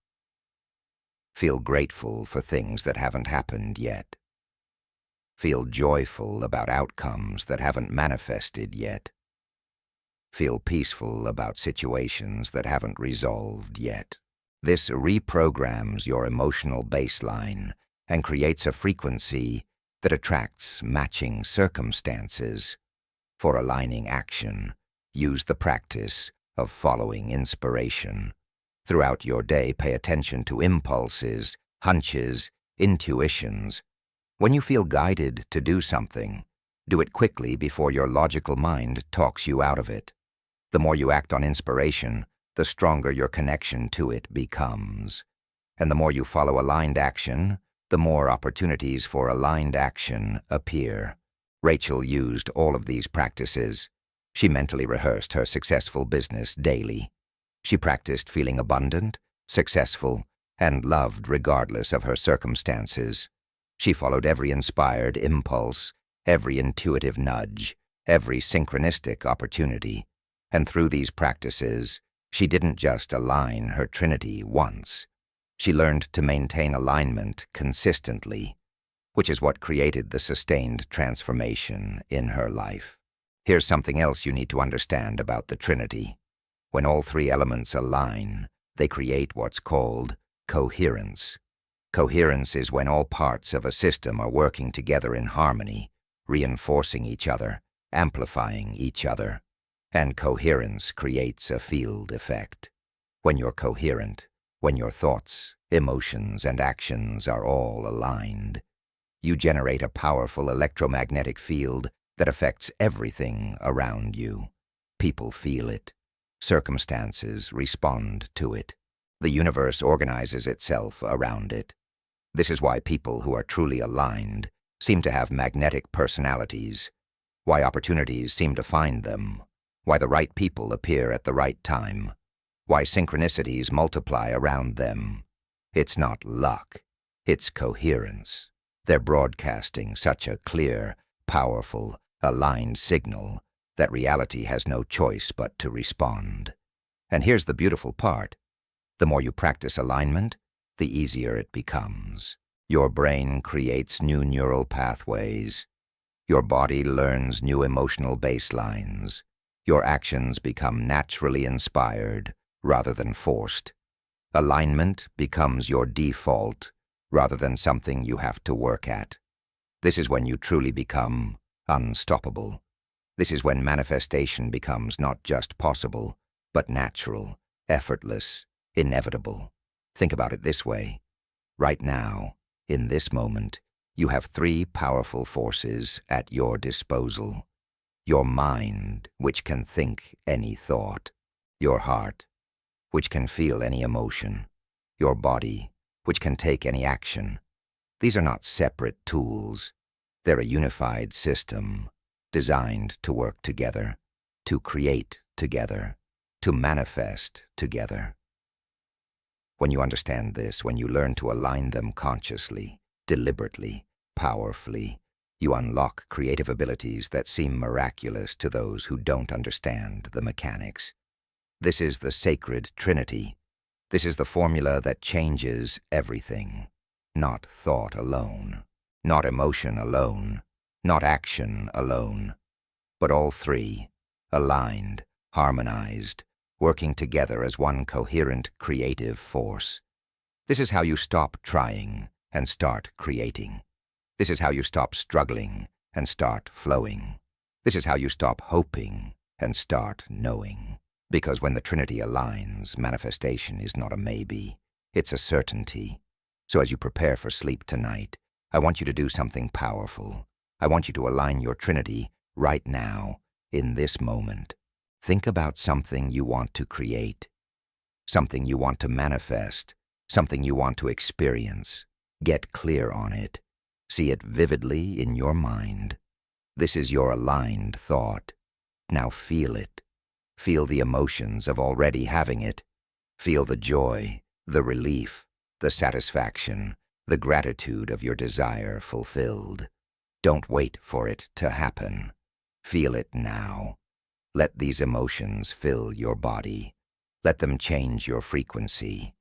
A: Feel grateful for things that haven't happened yet. Feel joyful about outcomes that haven't manifested yet. Feel peaceful about situations that haven't resolved yet. This reprograms your emotional baseline and creates a frequency that attracts matching circumstances. For aligning action, use the practice of following inspiration. Throughout your day, pay attention to impulses, hunches, intuitions. When you feel guided to do something, do it quickly before your logical mind talks you out of it. The more you act on inspiration, the stronger your connection to it becomes. And the more you follow aligned action, the more opportunities for aligned action appear. Rachel used all of these practices. She mentally rehearsed her successful business daily. She practiced feeling abundant, successful, and loved regardless of her circumstances. She followed every inspired impulse, every intuitive nudge, every synchronistic opportunity. And through these practices, she didn't just align her Trinity once. She learned to maintain alignment consistently, which is what created the sustained transformation in her life. Here's something else you need to understand about the Trinity. When all three elements align, they create what's called coherence. Coherence is when all parts of a system are working together in harmony, reinforcing each other, amplifying each other. And coherence creates a field effect. When you're coherent, when your thoughts, emotions, and actions are all aligned, you generate a powerful electromagnetic field that affects everything around you. People feel it. Circumstances respond to it. The universe organizes itself around it. This is why people who are truly aligned seem to have magnetic personalities, why opportunities seem to find them, why the right people appear at the right time, why synchronicities multiply around them. It's not luck, it's coherence. They're broadcasting such a clear, powerful, aligned signal that reality has no choice but to respond. And here's the beautiful part. The more you practice alignment, the easier it becomes. Your brain creates new neural pathways. Your body learns new emotional baselines. Your actions become naturally inspired rather than forced. Alignment becomes your default rather than something you have to work at. This is when you truly become unstoppable. This is when manifestation becomes not just possible, but natural, effortless, inevitable. Think about it this way. Right now, in this moment, You have three powerful forces at your disposal. Your mind, which can think any thought. Your heart, which can feel any emotion. Your body, which can take any action. These are not separate tools. They're a unified system, designed to work together, to create together, to manifest together. When you understand this, when you learn to align them consciously, deliberately, powerfully, you unlock creative abilities that seem miraculous to those who don't understand the mechanics. This is the sacred Trinity. This is the formula that changes everything. Not thought alone, not emotion alone, not action alone, but all three, aligned, harmonized, working together as one coherent creative force. This is how you stop trying and start creating. This is how you stop struggling and start flowing. This is how you stop hoping and start knowing. Because when the Trinity aligns, manifestation is not a maybe, it's a certainty. So as you prepare for sleep tonight, I want you to do something powerful. I want you to align your Trinity right now, in this moment. Think about something you want to create, something you want to manifest, something you want to experience. Get clear on it. See it vividly in your mind. This is your aligned thought. Now feel it. Feel the emotions of already having it. Feel the joy, the relief, the satisfaction, the gratitude of your desire fulfilled. Don't wait for it to happen. Feel it now. Let these emotions fill your body. Let them change your frequency.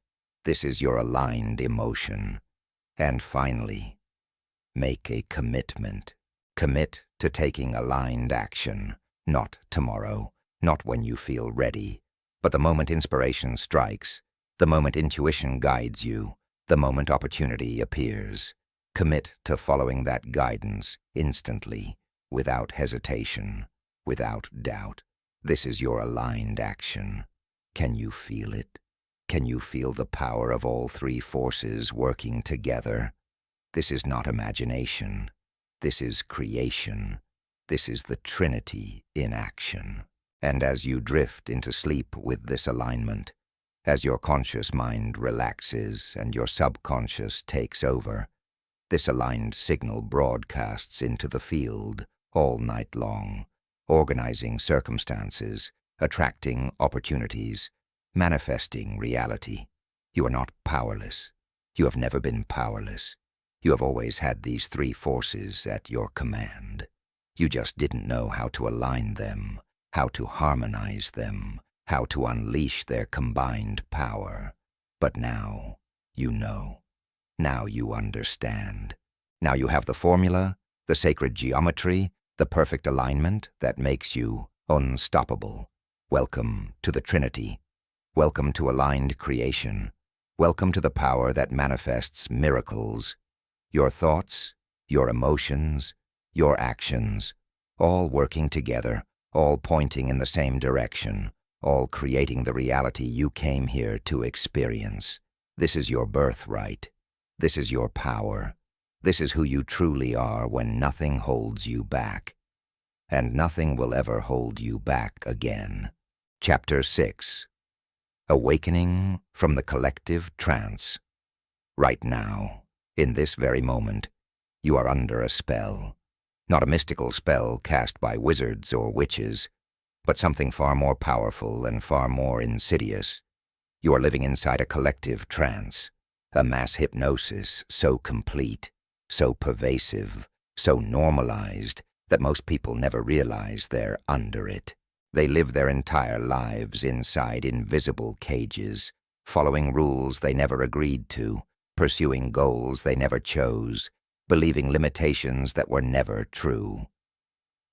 A: This is your aligned emotion. And finally, make a commitment. Commit to taking aligned action, not tomorrow, not when you feel ready, but the moment inspiration strikes, the moment intuition guides you, the moment opportunity appears. Commit to following that guidance instantly, without hesitation, without doubt. This is your aligned action. Can you feel it? Can you feel the power of all three forces working together? This is not imagination. This is creation. This is the Trinity in action. And as you drift into sleep with this alignment, as your conscious mind relaxes and your subconscious takes over, this aligned signal broadcasts into the field all night long, organizing circumstances, attracting opportunities, manifesting reality. You are not powerless. You have never been powerless. You have always had these three forces at your command. You just didn't know how to align them, how to harmonize them, how to unleash their combined power. But now, you know. Now you understand. Now you have the formula, the sacred geometry, the perfect alignment that makes you unstoppable. Welcome to the Trinity. Welcome to aligned creation. Welcome to the power that manifests miracles. Your thoughts, your emotions, your actions, all working together, all pointing in the same direction, all creating the reality you came here to experience. This is your birthright. This is your power. This is who you truly are when nothing holds you back. And nothing will ever hold you back again. Chapter 6. Awakening from the Collective Trance. Right now, in this very moment, you are under a spell. Not a mystical spell cast by wizards or witches, but something far more powerful and far more insidious. You are living inside a collective trance, a mass hypnosis so complete, so pervasive, so normalized that most people never realize they're under it. They live their entire lives inside invisible cages, following rules they never agreed to, pursuing goals they never chose, believing limitations that were never true.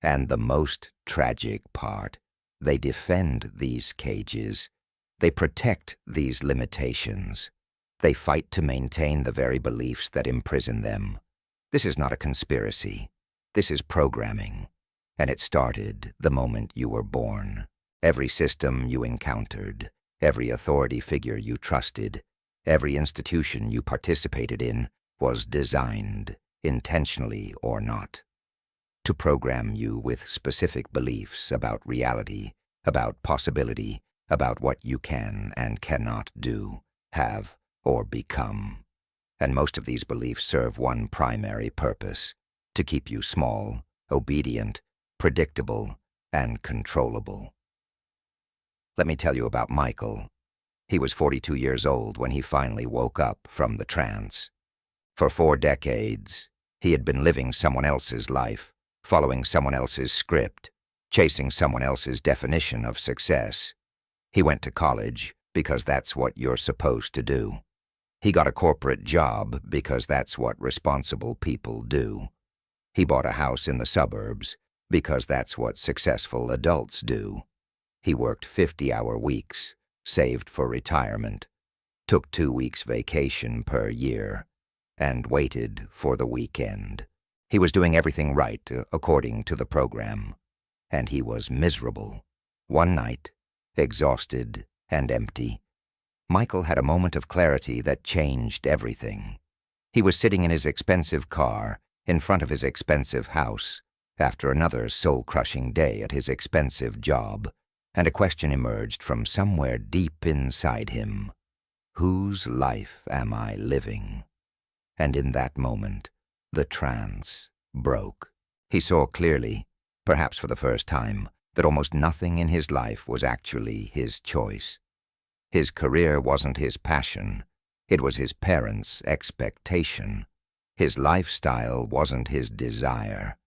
A: And the most tragic part, they defend these cages. They protect these limitations. They fight to maintain the very beliefs that imprison them. This is not a conspiracy. This is programming. And it started the moment you were born. Every system you encountered, every authority figure you trusted, every institution you participated in was designed intentionally or not, to program you with specific beliefs about reality, about possibility, about what you can and cannot do, have, or become. And most of these beliefs serve one primary purpose: to keep you small, obedient, predictable, and controllable. Let me tell you about Michael. He was 42 years old when he finally woke up from the trance. For 4 decades, he had been living someone else's life, following someone else's script, chasing someone else's definition of success. He went to college because that's what you're supposed to do. He got a corporate job because that's what responsible people do. He bought a house in the suburbs because that's what successful adults do. He worked 50-hour weeks, saved for retirement, took 2 weeks vacation per year, and waited for the weekend. He was doing everything right according to the program, and he was miserable. One night, exhausted and empty, Michael had a moment of clarity that changed everything. He was sitting in his expensive car, in front of his expensive house, after another soul-crushing day at his expensive job, and a question emerged from somewhere deep inside him. Whose life am I living? And in that moment, the trance broke. He saw clearly, perhaps for the first time, that almost nothing in his life was actually his choice. His career wasn't his passion. It was his parents' expectation. His lifestyle wasn't his desire.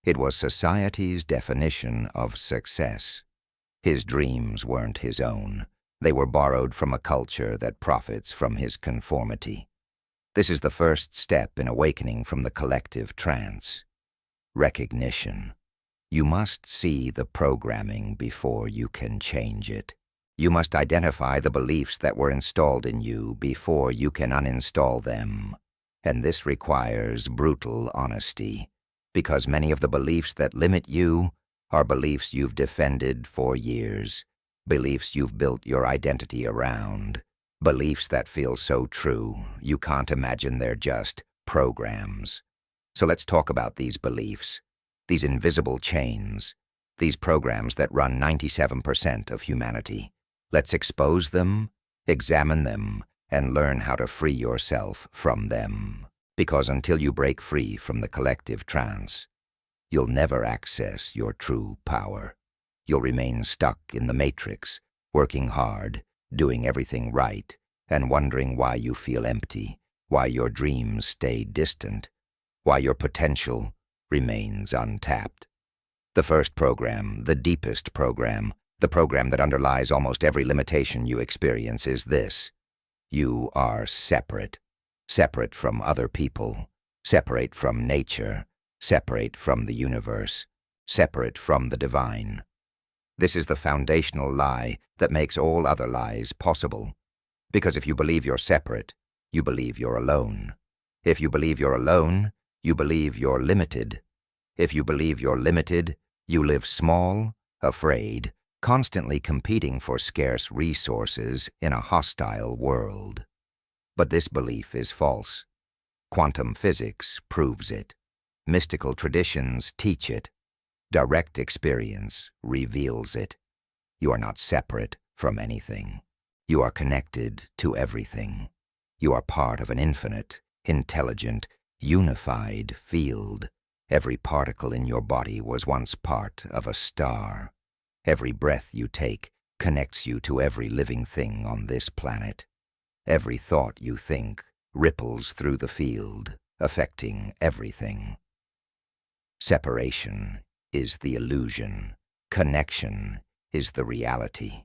A: It was society's definition of success. His dreams weren't his own. They were borrowed from a culture that profits from his conformity. This is the first step in awakening from the collective trance. Recognition. You must see the programming before you can change it. You must identify the beliefs that were installed in you before you can uninstall them. And this requires brutal honesty, because many of the beliefs that limit you are beliefs you've defended for years, beliefs you've built your identity around, beliefs that feel so true you can't imagine they're just programs. So let's talk about these beliefs, these invisible chains, these programs that run 97% of humanity. Let's expose them, examine them, and learn how to free yourself from them. Because until you break free from the collective trance, you'll never access your true power. You'll remain stuck in the matrix, working hard, doing everything right, and wondering why you feel empty, why your dreams stay distant, why your potential remains untapped. The first program, the deepest program, the program that underlies almost every limitation you experience is this: you are separate. Separate from other people, separate from nature, separate from the universe, separate from the divine. This is the foundational lie that makes all other lies possible. Because if you believe you're separate, you believe you're alone. If you believe you're alone, you believe you're limited. If you believe you're limited, you live small, afraid, constantly competing for scarce resources in a hostile world. But this belief is false. Quantum physics proves it. Mystical traditions teach it. Direct experience reveals it. You are not separate from anything. You are connected to everything. You are part of an infinite, intelligent, unified field. Every particle in your body was once part of a star. Every breath you take connects you to every living thing on this planet. Every thought you think ripples through the field, affecting everything. Separation is the illusion. Connection is the reality.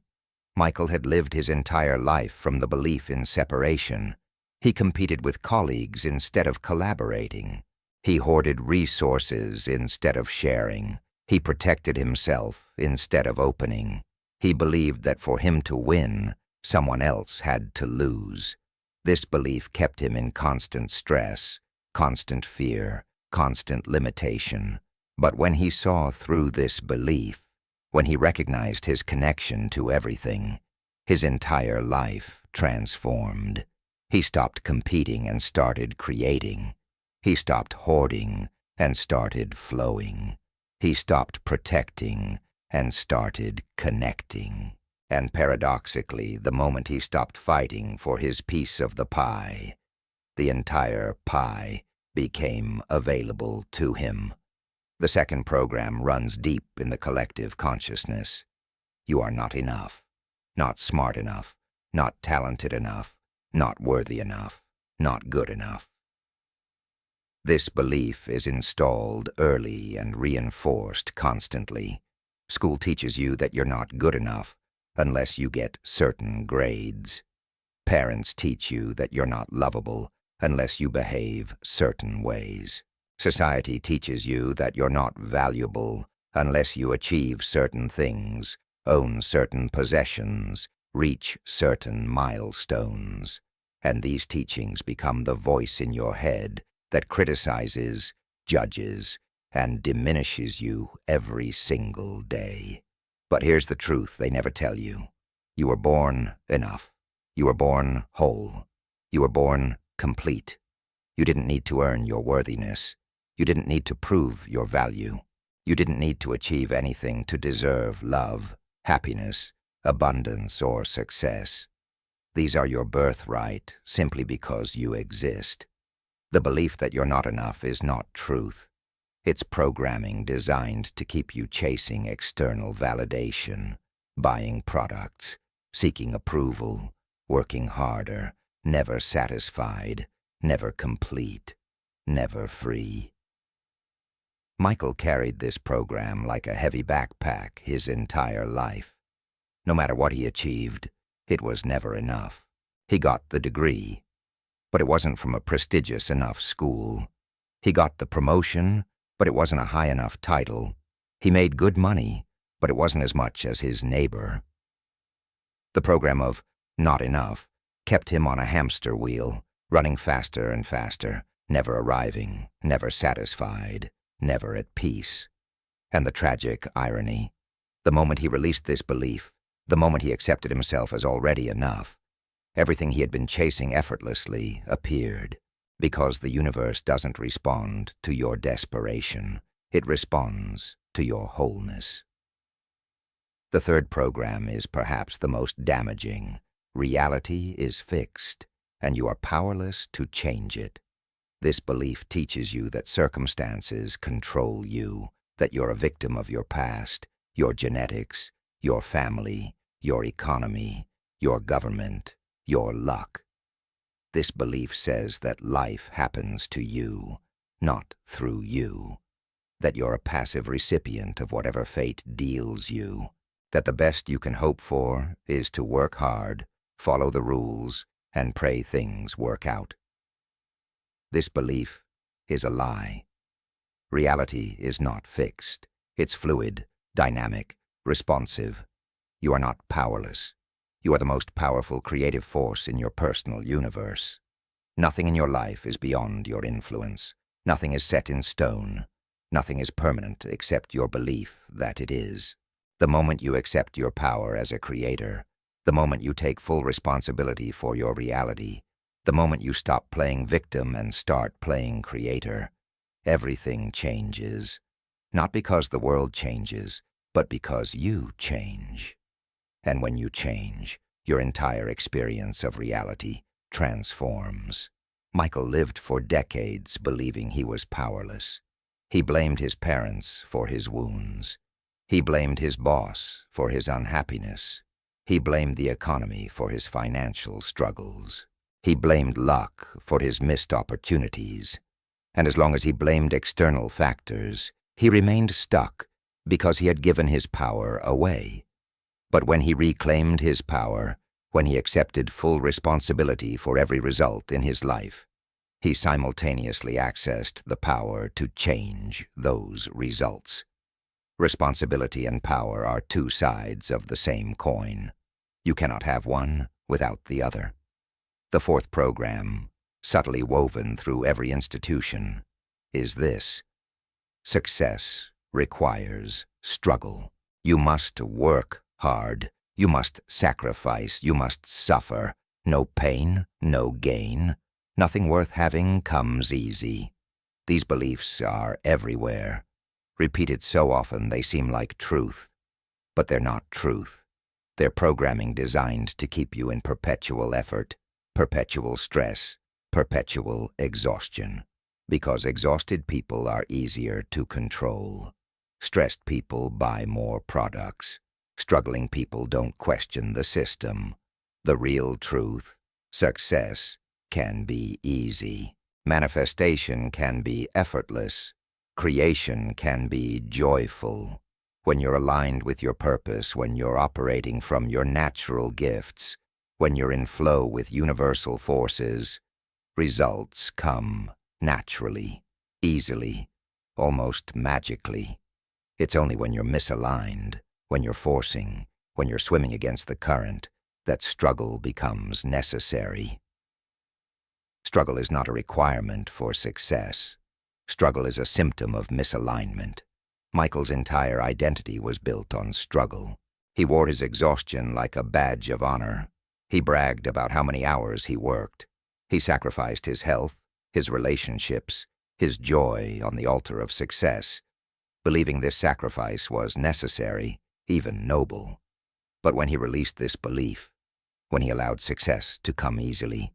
A: Michael had lived his entire life from the belief in separation. He competed with colleagues instead of collaborating. He hoarded resources instead of sharing. He protected himself instead of opening. He believed that for him to win, someone else had to lose. This belief kept him in constant stress, constant fear, constant limitation. But when he saw through this belief, when he recognized his connection to everything, his entire life transformed. He stopped competing and started creating. He stopped hoarding and started flowing. He stopped protecting and started connecting. And paradoxically, the moment he stopped fighting for his piece of the pie, the entire pie became available to him. The second program runs deep in the collective consciousness. You are not enough, not smart enough, not talented enough, not worthy enough, not good enough. This belief is installed early and reinforced constantly. School teaches you that you're not good enough unless you get certain grades. Parents teach you that you're not lovable unless you behave certain ways. Society teaches you that you're not valuable unless you achieve certain things, own certain possessions, reach certain milestones. And these teachings become the voice in your head that criticizes, judges, and diminishes you every single day. But here's the truth they never tell you. You were born enough. You were born whole. You were born complete. You didn't need to earn your worthiness. You didn't need to prove your value. You didn't need to achieve anything to deserve love, happiness, abundance, or success. These are your birthright simply because you exist. The belief that you're not enough is not truth. It's programming designed to keep you chasing external validation, buying products, seeking approval, working harder, never satisfied, never complete, never free. Michael carried this program like a heavy backpack his entire life. No matter what he achieved, it was never enough. He got the degree, but it wasn't from a prestigious enough school. He got the promotion, but it wasn't a high enough title. He made good money, but it wasn't as much as his neighbor. The program of not enough kept him on a hamster wheel, running faster and faster, never arriving, never satisfied, never at peace. And the tragic irony, the moment he released this belief, the moment he accepted himself as already enough, everything he had been chasing effortlessly appeared. Because the universe doesn't respond to your desperation, it responds to your wholeness. The third program is perhaps the most damaging. Reality is fixed, and you are powerless to change it. This belief teaches you that circumstances control you, that you're a victim of your past, your genetics, your family, your economy, your government, your luck. This belief says that life happens to you, not through you, that you're a passive recipient of whatever fate deals you, that the best you can hope for is to work hard, follow the rules, and pray things work out. This belief is a lie. Reality is not fixed. It's fluid, dynamic, responsive. You are not powerless. You are the most powerful creative force in your personal universe. Nothing in your life is beyond your influence. Nothing is set in stone. Nothing is permanent except your belief that it is. The moment you accept your power as a creator, the moment you take full responsibility for your reality, the moment you stop playing victim and start playing creator, everything changes. Not because the world changes, but because you change. And when you change, your entire experience of reality transforms. Michael lived for decades believing he was powerless. He blamed his parents for his wounds. He blamed his boss for his unhappiness. He blamed the economy for his financial struggles. He blamed luck for his missed opportunities. And as long as he blamed external factors, he remained stuck because he had given his power away. But when he reclaimed his power, when he accepted full responsibility for every result in his life, he simultaneously accessed the power to change those results. Responsibility and power are two sides of the same coin. You cannot have one without the other. The fourth program, subtly woven through every institution, is this: success requires struggle. You must work hard. You must sacrifice. You must suffer. No pain, no gain. Nothing worth having comes easy. These beliefs are everywhere, repeated so often they seem like truth, but they're not truth. They're programming designed to keep you in perpetual effort, perpetual stress, perpetual exhaustion. Because exhausted people are easier to control. Stressed people buy more products. Struggling people don't question the system. The real truth, success, can be easy. Manifestation can be effortless. Creation can be joyful. When you're aligned with your purpose, when you're operating from your natural gifts, when you're in flow with universal forces, results come naturally, easily, almost magically. It's only when you're misaligned, when you're forcing, when you're swimming against the current, that struggle becomes necessary. Struggle is not a requirement for success. Struggle is a symptom of misalignment. Michael's entire identity was built on struggle. He wore his exhaustion like a badge of honor. He bragged about how many hours he worked. He sacrificed his health, his relationships, his joy on the altar of success, believing this sacrifice was necessary, even noble. But when he released this belief, when he allowed success to come easily,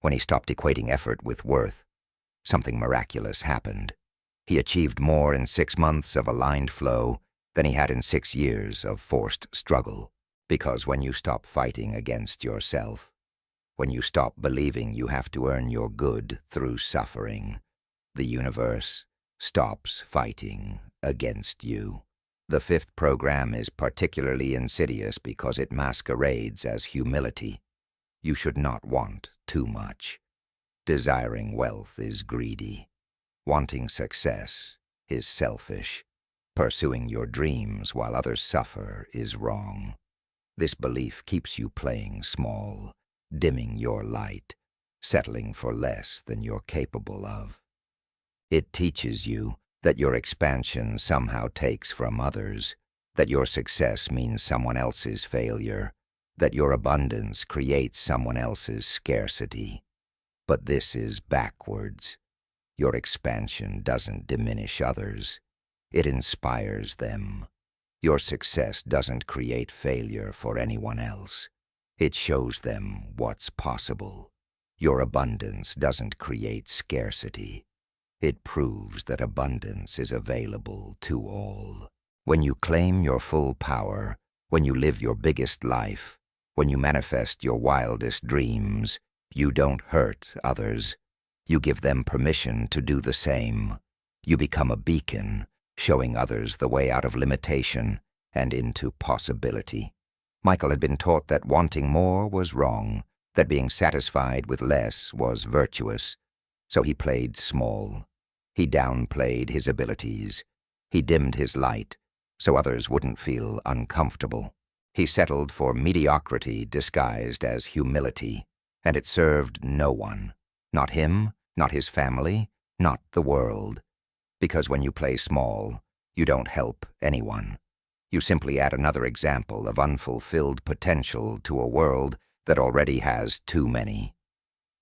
A: when he stopped equating effort with worth, something miraculous happened. He achieved more in 6 months of aligned flow than he had in 6 years of forced struggle. Because when you stop fighting against yourself, when you stop believing you have to earn your good through suffering, the universe stops fighting against you. The 5th program is particularly insidious because it masquerades as humility. You should not want too much. Desiring wealth is greedy. Wanting success is selfish. Pursuing your dreams while others suffer is wrong. This belief keeps you playing small, dimming your light, settling for less than you're capable of. It teaches you that your expansion somehow takes from others, that your success means someone else's failure, that your abundance creates someone else's scarcity. But this is backwards. Your expansion doesn't diminish others. It inspires them. Your success doesn't create failure for anyone else. It shows them what's possible. Your abundance doesn't create scarcity. It proves that abundance is available to all. When you claim your full power, when you live your biggest life, when you manifest your wildest dreams, you don't hurt others. You give them permission to do the same. You become a beacon, showing others the way out of limitation and into possibility. Michael had been taught that wanting more was wrong, that being satisfied with less was virtuous. So he played small. He downplayed his abilities. He dimmed his light so others wouldn't feel uncomfortable. He settled for mediocrity disguised as humility, and it served no one. Not him, not his family, not the world. Because when you play small, you don't help anyone. You simply add another example of unfulfilled potential to a world that already has too many.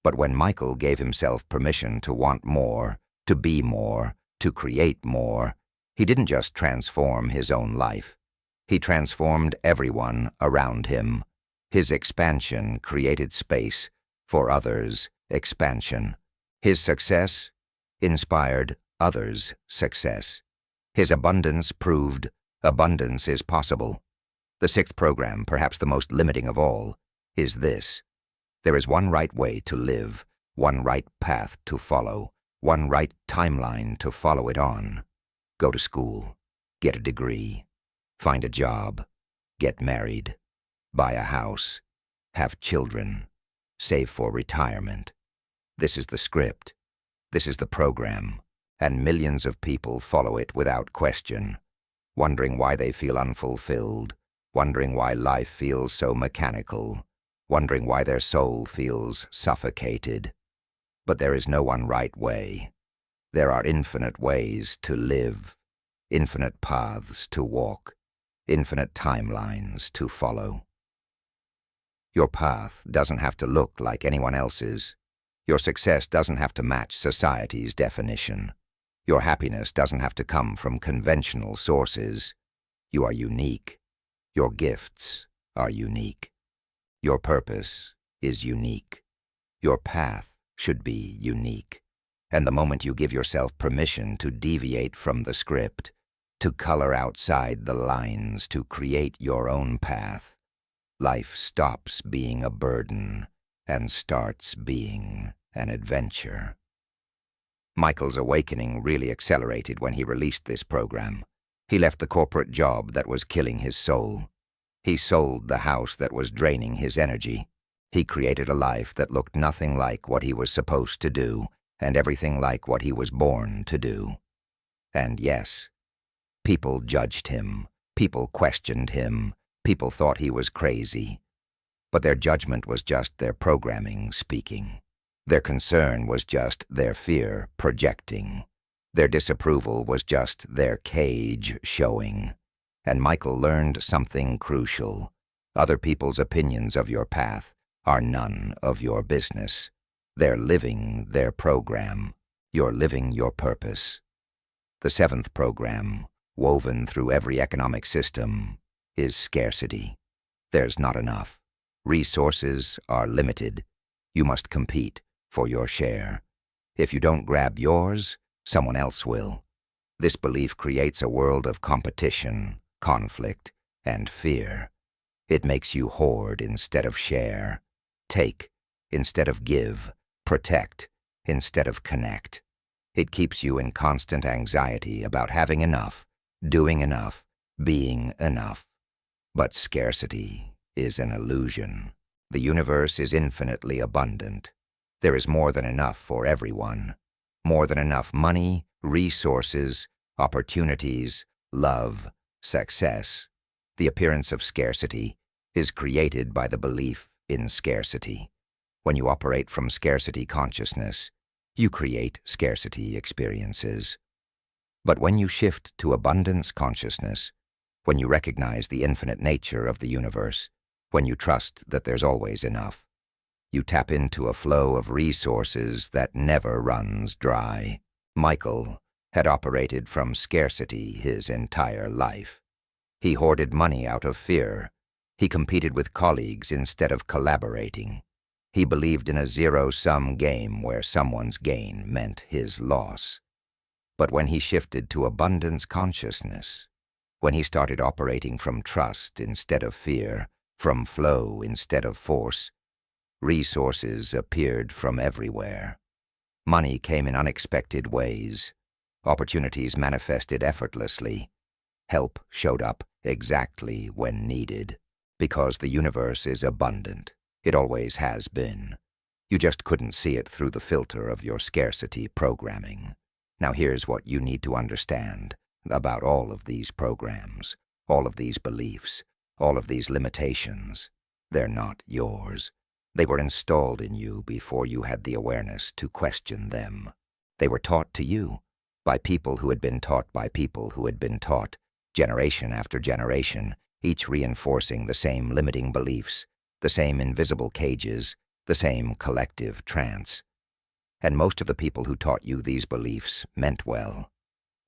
A: But when Michael gave himself permission to want more, to be more, to create more, he didn't just transform his own life. He transformed everyone around him. His expansion created space for others' expansion. His success inspired others' success. His abundance proved abundance is possible. The 6th program, perhaps the most limiting of all, is this. There is one right way to live, one right path to follow, one right timeline to follow it on. Go to school, get a degree, find a job, get married, buy a house, have children, save for retirement. This is the script. This is the program, and millions of people follow it without question, wondering why they feel unfulfilled, wondering why life feels so mechanical, wondering why their soul feels suffocated. But there is no one right way. There are infinite ways to live, infinite paths to walk, infinite timelines to follow. Your path doesn't have to look like anyone else's. Your success doesn't have to match society's definition. Your happiness doesn't have to come from conventional sources. You are unique. Your gifts are unique. Your purpose is unique. Your path should be unique. And the moment you give yourself permission to deviate from the script, to color outside the lines, to create your own path, life stops being a burden and starts being an adventure. Michael's awakening really accelerated when he released this program. He left the corporate job that was killing his soul. He sold the house that was draining his energy. He created a life that looked nothing like what he was supposed to do, and everything like what he was born to do. And yes, people judged him, people questioned him, people thought he was crazy. But their judgment was just their programming speaking. Their concern was just their fear projecting. Their disapproval was just their cage showing. And Michael learned something crucial. Other people's opinions of your path are none of your business. They're living their program. You're living your purpose. The seventh program, woven through every economic system, is scarcity. There's not enough. Resources are limited. You must compete for your share. If you don't grab yours, someone else will. This belief creates a world of competition, conflict, and fear. It makes you hoard instead of share, take instead of give, protect instead of connect. It keeps you in constant anxiety about having enough, doing enough, being enough. But scarcity is an illusion. The universe is infinitely abundant. There is more than enough for everyone. More than enough money, resources, opportunities, love, success. The appearance of scarcity is created by the belief in scarcity. When you operate from scarcity consciousness, you create scarcity experiences. But when you shift to abundance consciousness, when you recognize the infinite nature of the universe, when you trust that there's always enough, you tap into a flow of resources that never runs dry. Michael had operated from scarcity his entire life. He hoarded money out of fear. He competed with colleagues instead of collaborating. He believed in a zero-sum game where someone's gain meant his loss. But when he shifted to abundance consciousness, when he started operating from trust instead of fear, from flow instead of force, resources appeared from everywhere. Money came in unexpected ways. Opportunities manifested effortlessly. Help showed up exactly when needed. Because the universe is abundant. It always has been. You just couldn't see it through the filter of your scarcity programming. Now here's what you need to understand about all of these programs, all of these beliefs, all of these limitations. They're not yours. They were installed in you before you had the awareness to question them. They were taught to you by people who had been taught by people who had been taught, generation after generation, each reinforcing the same limiting beliefs, the same invisible cages, the same collective trance. And most of the people who taught you these beliefs meant well.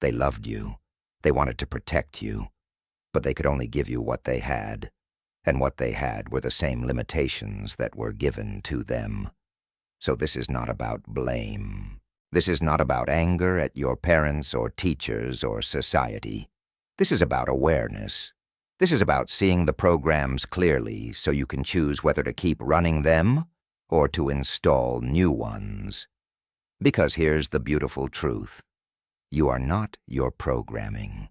A: They loved you. They wanted to protect you. But they could only give you what they had. And what they had were the same limitations that were given to them. So this is not about blame. This is not about anger at your parents or teachers or society. This is about awareness. This is about seeing the programs clearly so you can choose whether to keep running them or to install new ones. Because here's the beautiful truth. You are not your programming.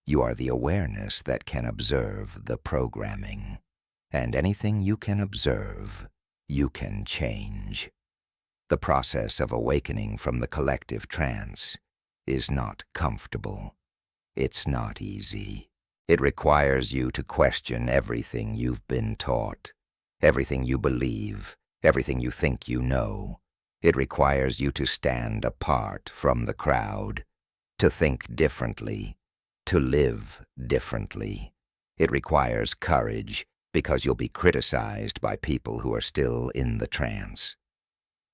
A: You are the awareness that can observe the programming. And anything you can observe, you can change. The process of awakening from the collective trance is not comfortable. It's not easy. It requires you to question everything you've been taught, everything you believe, everything you think you know. It requires you to stand apart from the crowd, to think differently, to live differently. It requires courage because you'll be criticized by people who are still in the trance.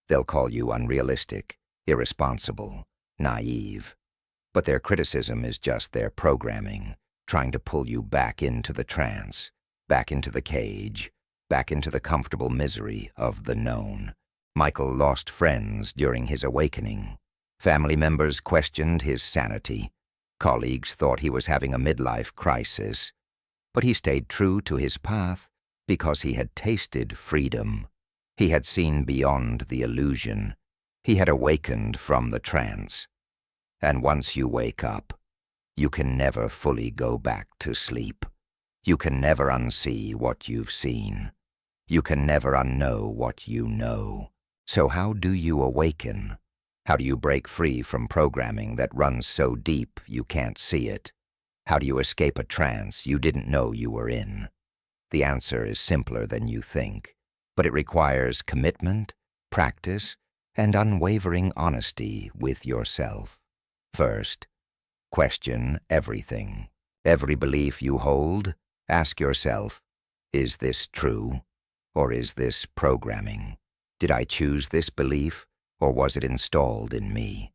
A: They'll call you unrealistic, irresponsible, naive. But their criticism is just their programming, trying to pull you back into the trance, back into the cage, back into the comfortable misery of the known. Michael lost friends during his awakening. Family members questioned his sanity. Colleagues thought he was having a midlife crisis. But he stayed true to his path because he had tasted freedom. He had seen beyond the illusion. He had awakened from the trance. And once you wake up, you can never fully go back to sleep. You can never unsee what you've seen. You can never unknow what you know. So how do you awaken? How do you break free from programming that runs so deep you can't see it? How do you escape a trance you didn't know you were in? The answer is simpler than you think, but it requires commitment, practice, and unwavering honesty with yourself. First, question everything. Every belief you hold, ask yourself, is this true, or is this programming? Did I choose this belief, or was it installed in me?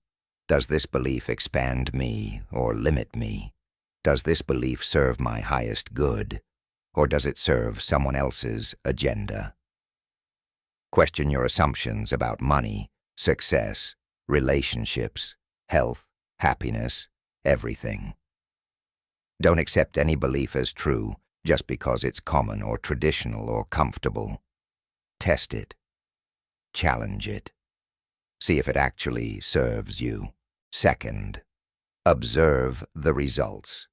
A: Does this belief expand me or limit me? Does this belief serve my highest good, or does it serve someone else's agenda? Question your assumptions about money, success, relationships, health, happiness, everything. Don't accept any belief as true just because it's common or traditional or comfortable. Test it. Challenge it. See if it actually serves you. Second, observe the results.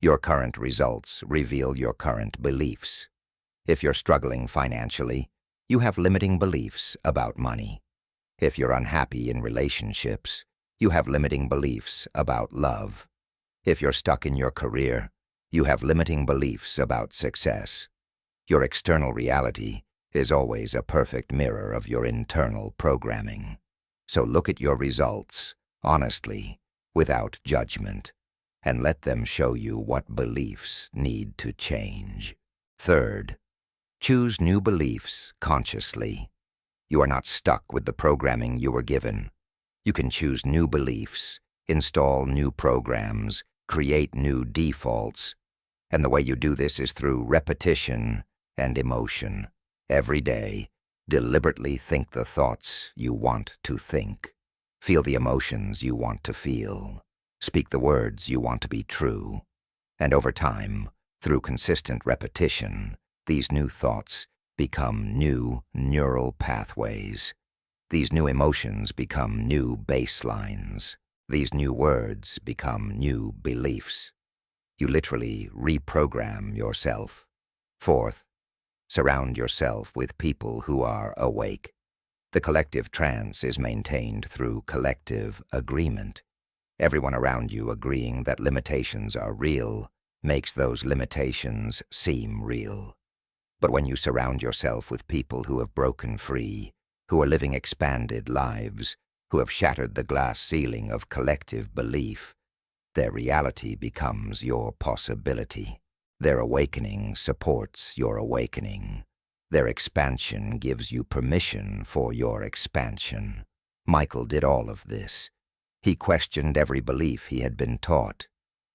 A: Your current results reveal your current beliefs. If you're struggling financially, you have limiting beliefs about money. If you're unhappy in relationships, you have limiting beliefs about love. If you're stuck in your career, you have limiting beliefs about success. Your external reality is always a perfect mirror of your internal programming. So look at your results, honestly, without judgment, and let them show you what beliefs need to change. Third, choose new beliefs consciously. You are not stuck with the programming you were given. You can choose new beliefs, install new programs, create new defaults, and the way you do this is through repetition and emotion. Every day, deliberately think the thoughts you want to think. Feel the emotions you want to feel. Speak the words you want to be true. And over time, through consistent repetition, these new thoughts become new neural pathways. These new emotions become new baselines. These new words become new beliefs. You literally reprogram yourself. Fourth, surround yourself with people who are awake. The collective trance is maintained through collective agreement. Everyone around you agreeing that limitations are real makes those limitations seem real. But when you surround yourself with people who have broken free, who are living expanded lives, who have shattered the glass ceiling of collective belief, their reality becomes your possibility. Their awakening supports your awakening. Their expansion gives you permission for your expansion. Michael did all of this. He questioned every belief he had been taught.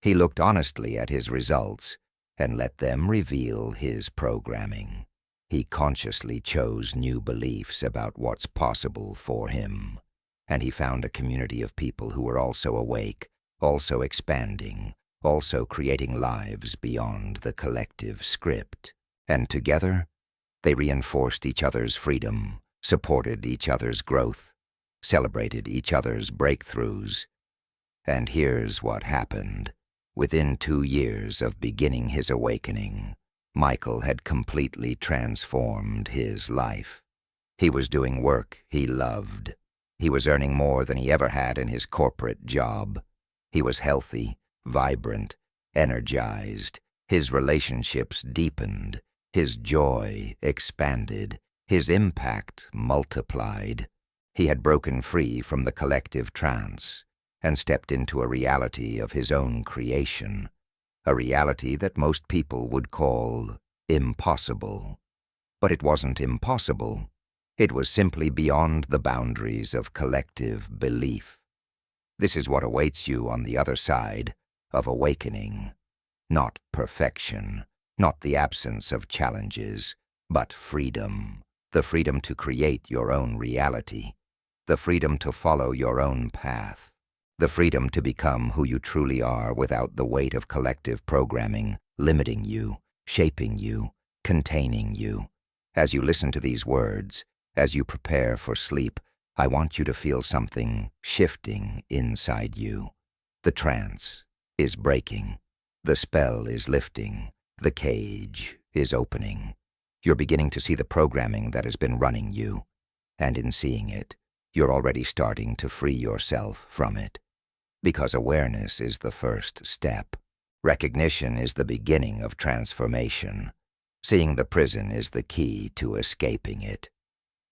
A: He looked honestly at his results and let them reveal his programming. He consciously chose new beliefs about what's possible for him. And he found a community of people who were also awake, also expanding, also creating lives beyond the collective script. And together, they reinforced each other's freedom, supported each other's growth, celebrated each other's breakthroughs. And here's what happened. Within 2 years of beginning his awakening, Michael had completely transformed his life. He was doing work he loved. He was earning more than he ever had in his corporate job. He was healthy, vibrant, energized. His relationships deepened. His joy expanded. His impact multiplied. He had broken free from the collective trance and stepped into a reality of his own creation, a reality that most people would call impossible. But it wasn't impossible. It was simply beyond the boundaries of collective belief. This is what awaits you on the other side of awakening. Not perfection, not the absence of challenges, but freedom. The freedom to create your own reality. The freedom to follow your own path. The freedom to become who you truly are without the weight of collective programming limiting you, shaping you, containing you. As you listen to these words, as you prepare for sleep, I want you to feel something shifting inside you. The trance is breaking. The spell is lifting. The cage is opening. You're beginning to see the programming that has been running you, and in seeing it, you're already starting to free yourself from it. Because awareness is the first step. Recognition is the beginning of transformation. Seeing the prison is the key to escaping it.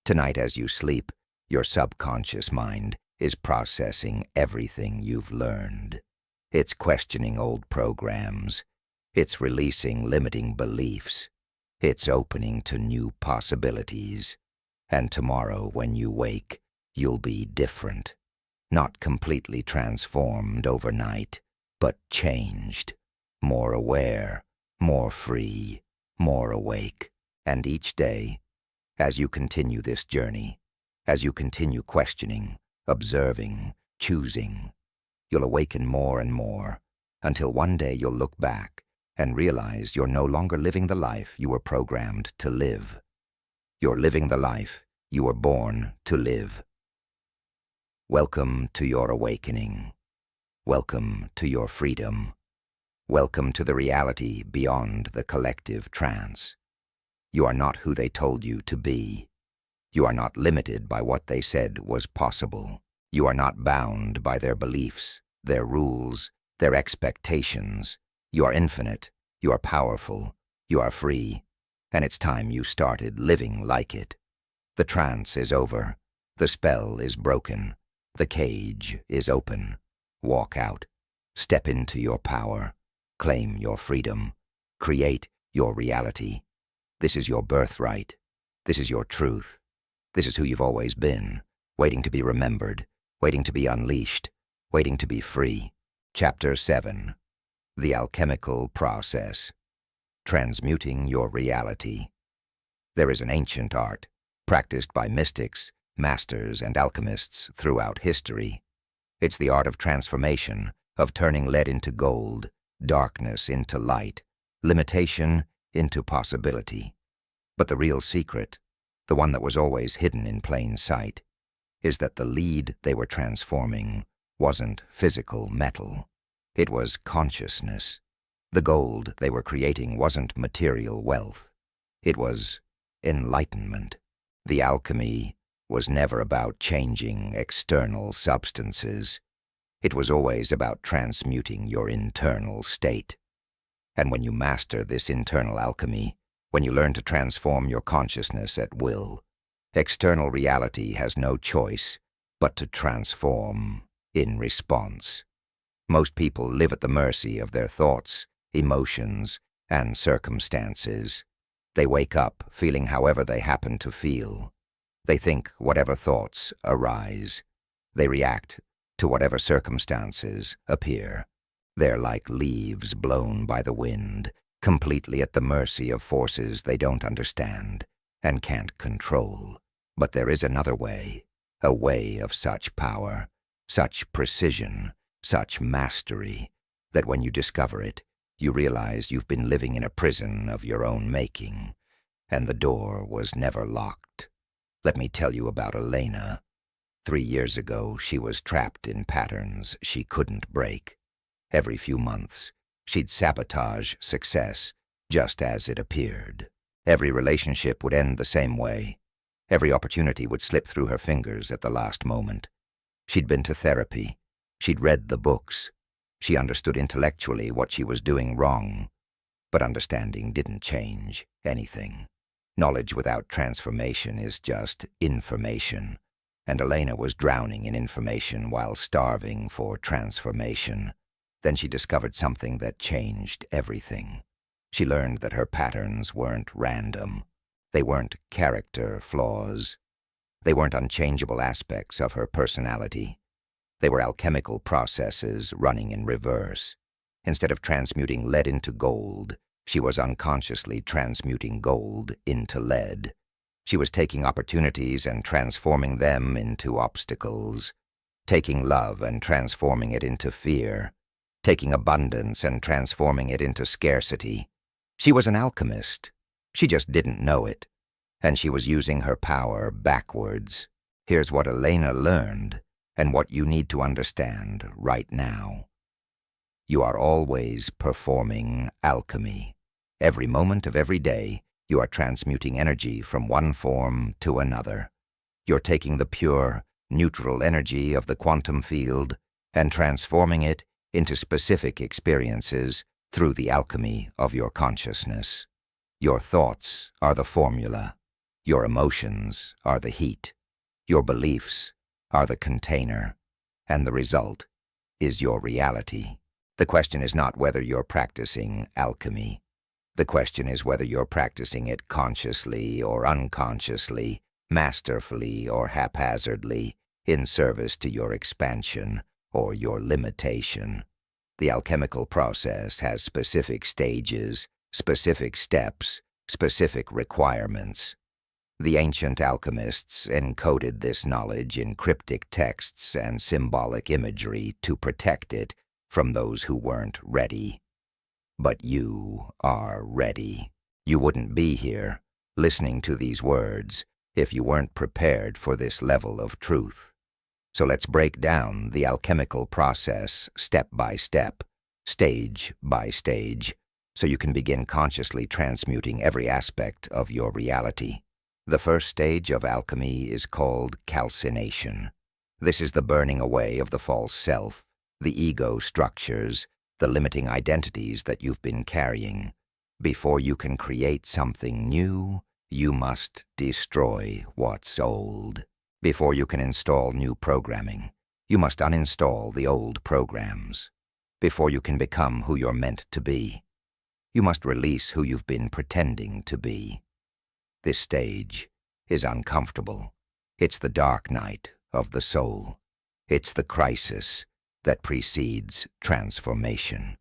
A: Tonight as you sleep, your subconscious mind is processing everything you've learned. It's questioning old programs. It's releasing limiting beliefs. It's opening to new possibilities. And tomorrow when you wake, you'll be different. Not completely transformed overnight, but changed. More aware, more free, more awake. And each day, as you continue this journey, as you continue questioning, observing, choosing, you'll awaken more and more, until one day you'll look back and realize you're no longer living the life you were programmed to live. You're living the life you were born to live. Welcome to your awakening. Welcome to your freedom. Welcome to the reality beyond the collective trance. You are not who they told you to be. You are not limited by what they said was possible. You are not bound by their beliefs, their rules, their expectations. You are infinite, you are powerful, you are free, and it's time you started living like it. The trance is over. The spell is broken. The cage is open. Walk out. Step into your power. Claim your freedom. Create your reality. This is your birthright. This is your truth. This is who you've always been, waiting to be remembered, waiting to be unleashed, waiting to be free. Chapter 7. The Alchemical Process. Transmuting your reality. There is an ancient art, practiced by mystics, masters, and alchemists throughout history. It's the art of transformation, of turning lead into gold, darkness into light, limitation into possibility. But the real secret, the one that was always hidden in plain sight, is that the lead they were transforming wasn't physical metal. It was consciousness. The gold they were creating wasn't material wealth. It was enlightenment. The alchemy was never about changing external substances. It was always about transmuting your internal state. And when you master this internal alchemy, when you learn to transform your consciousness at will, external reality has no choice but to transform in response. Most people live at the mercy of their thoughts, emotions, and circumstances. They wake up feeling however they happen to feel. They think whatever thoughts arise. They react to whatever circumstances appear. They're like leaves blown by the wind, completely at the mercy of forces they don't understand and can't control. But there is another way, a way of such power, such precision, such mastery, that when you discover it, you realize you've been living in a prison of your own making, and the door was never locked. Let me tell you about Elena. 3 years ago, she was trapped in patterns she couldn't break. Every few months, she'd sabotage success just as it appeared. Every relationship would end the same way. Every opportunity would slip through her fingers at the last moment. She'd been to therapy. She'd read the books. She understood intellectually what she was doing wrong. But understanding didn't change anything. Knowledge without transformation is just information, and Elena was drowning in information while starving for transformation. Then she discovered something that changed everything. She learned that her patterns weren't random. They weren't character flaws. They weren't unchangeable aspects of her personality. They were alchemical processes running in reverse. Instead of transmuting lead into gold, she was unconsciously transmuting gold into lead. She was taking opportunities and transforming them into obstacles, taking love and transforming it into fear, taking abundance and transforming it into scarcity. She was an alchemist. She just didn't know it. And she was using her power backwards. Here's what Elena learned, and what you need to understand right now. You are always performing alchemy. Every moment of every day, you are transmuting energy from one form to another. You're taking the pure, neutral energy of the quantum field and transforming it into specific experiences through the alchemy of your consciousness. Your thoughts are the formula. Your emotions are the heat. Your beliefs are the container. And the result is your reality. The question is not whether you're practicing alchemy. The question is whether you're practicing it consciously or unconsciously, masterfully or haphazardly, in service to your expansion or your limitation. The alchemical process has specific stages, specific steps, specific requirements. The ancient alchemists encoded this knowledge in cryptic texts and symbolic imagery to protect it from those who weren't ready. But you are ready. You wouldn't be here, listening to these words, if you weren't prepared for this level of truth. So let's break down the alchemical process step by step, stage by stage, so you can begin consciously transmuting every aspect of your reality. The first stage of alchemy is called calcination. This is the burning away of the false self, the ego structures, the limiting identities that you've been carrying. Before you can create something new, you must destroy what's old. Before you can install new programming, you must uninstall the old programs. Before you can become who you're meant to be, you must release who you've been pretending to be. This stage is uncomfortable. It's the dark night of the soul. It's the crisis that precedes transformation.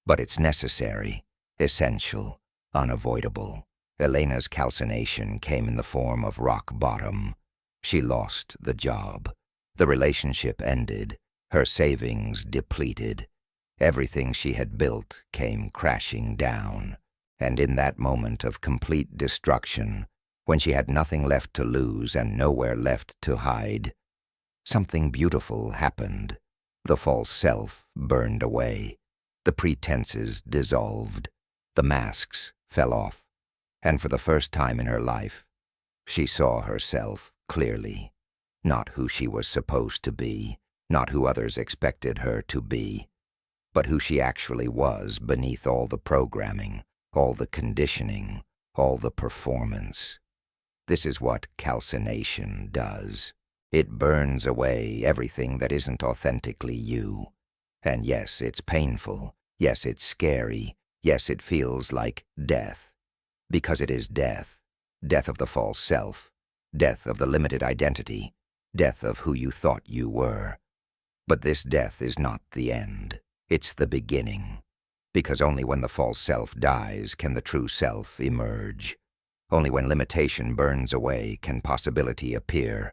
A: But it's necessary, essential, unavoidable. Elena's calcination came in the form of rock bottom. She lost the job. The relationship ended. Her savings depleted. Everything she had built came crashing down. And in that moment of complete destruction, when she had nothing left to lose and nowhere left to hide, something beautiful happened. The false self burned away. The pretenses dissolved. The masks fell off. And for the first time in her life, she saw herself clearly. Not who she was supposed to be, not who others expected her to be, but who she actually was beneath all the programming, all the conditioning, all the performance. This is what calcination does. It burns away everything that isn't authentically you. And yes, it's painful. Yes, it's scary. Yes, it feels like death. Because it is death. Death of the false self. Death of the limited identity. Death of who you thought you were. But this death is not the end. It's the beginning. Because only when the false self dies can the true self emerge. Only when limitation burns away can possibility appear.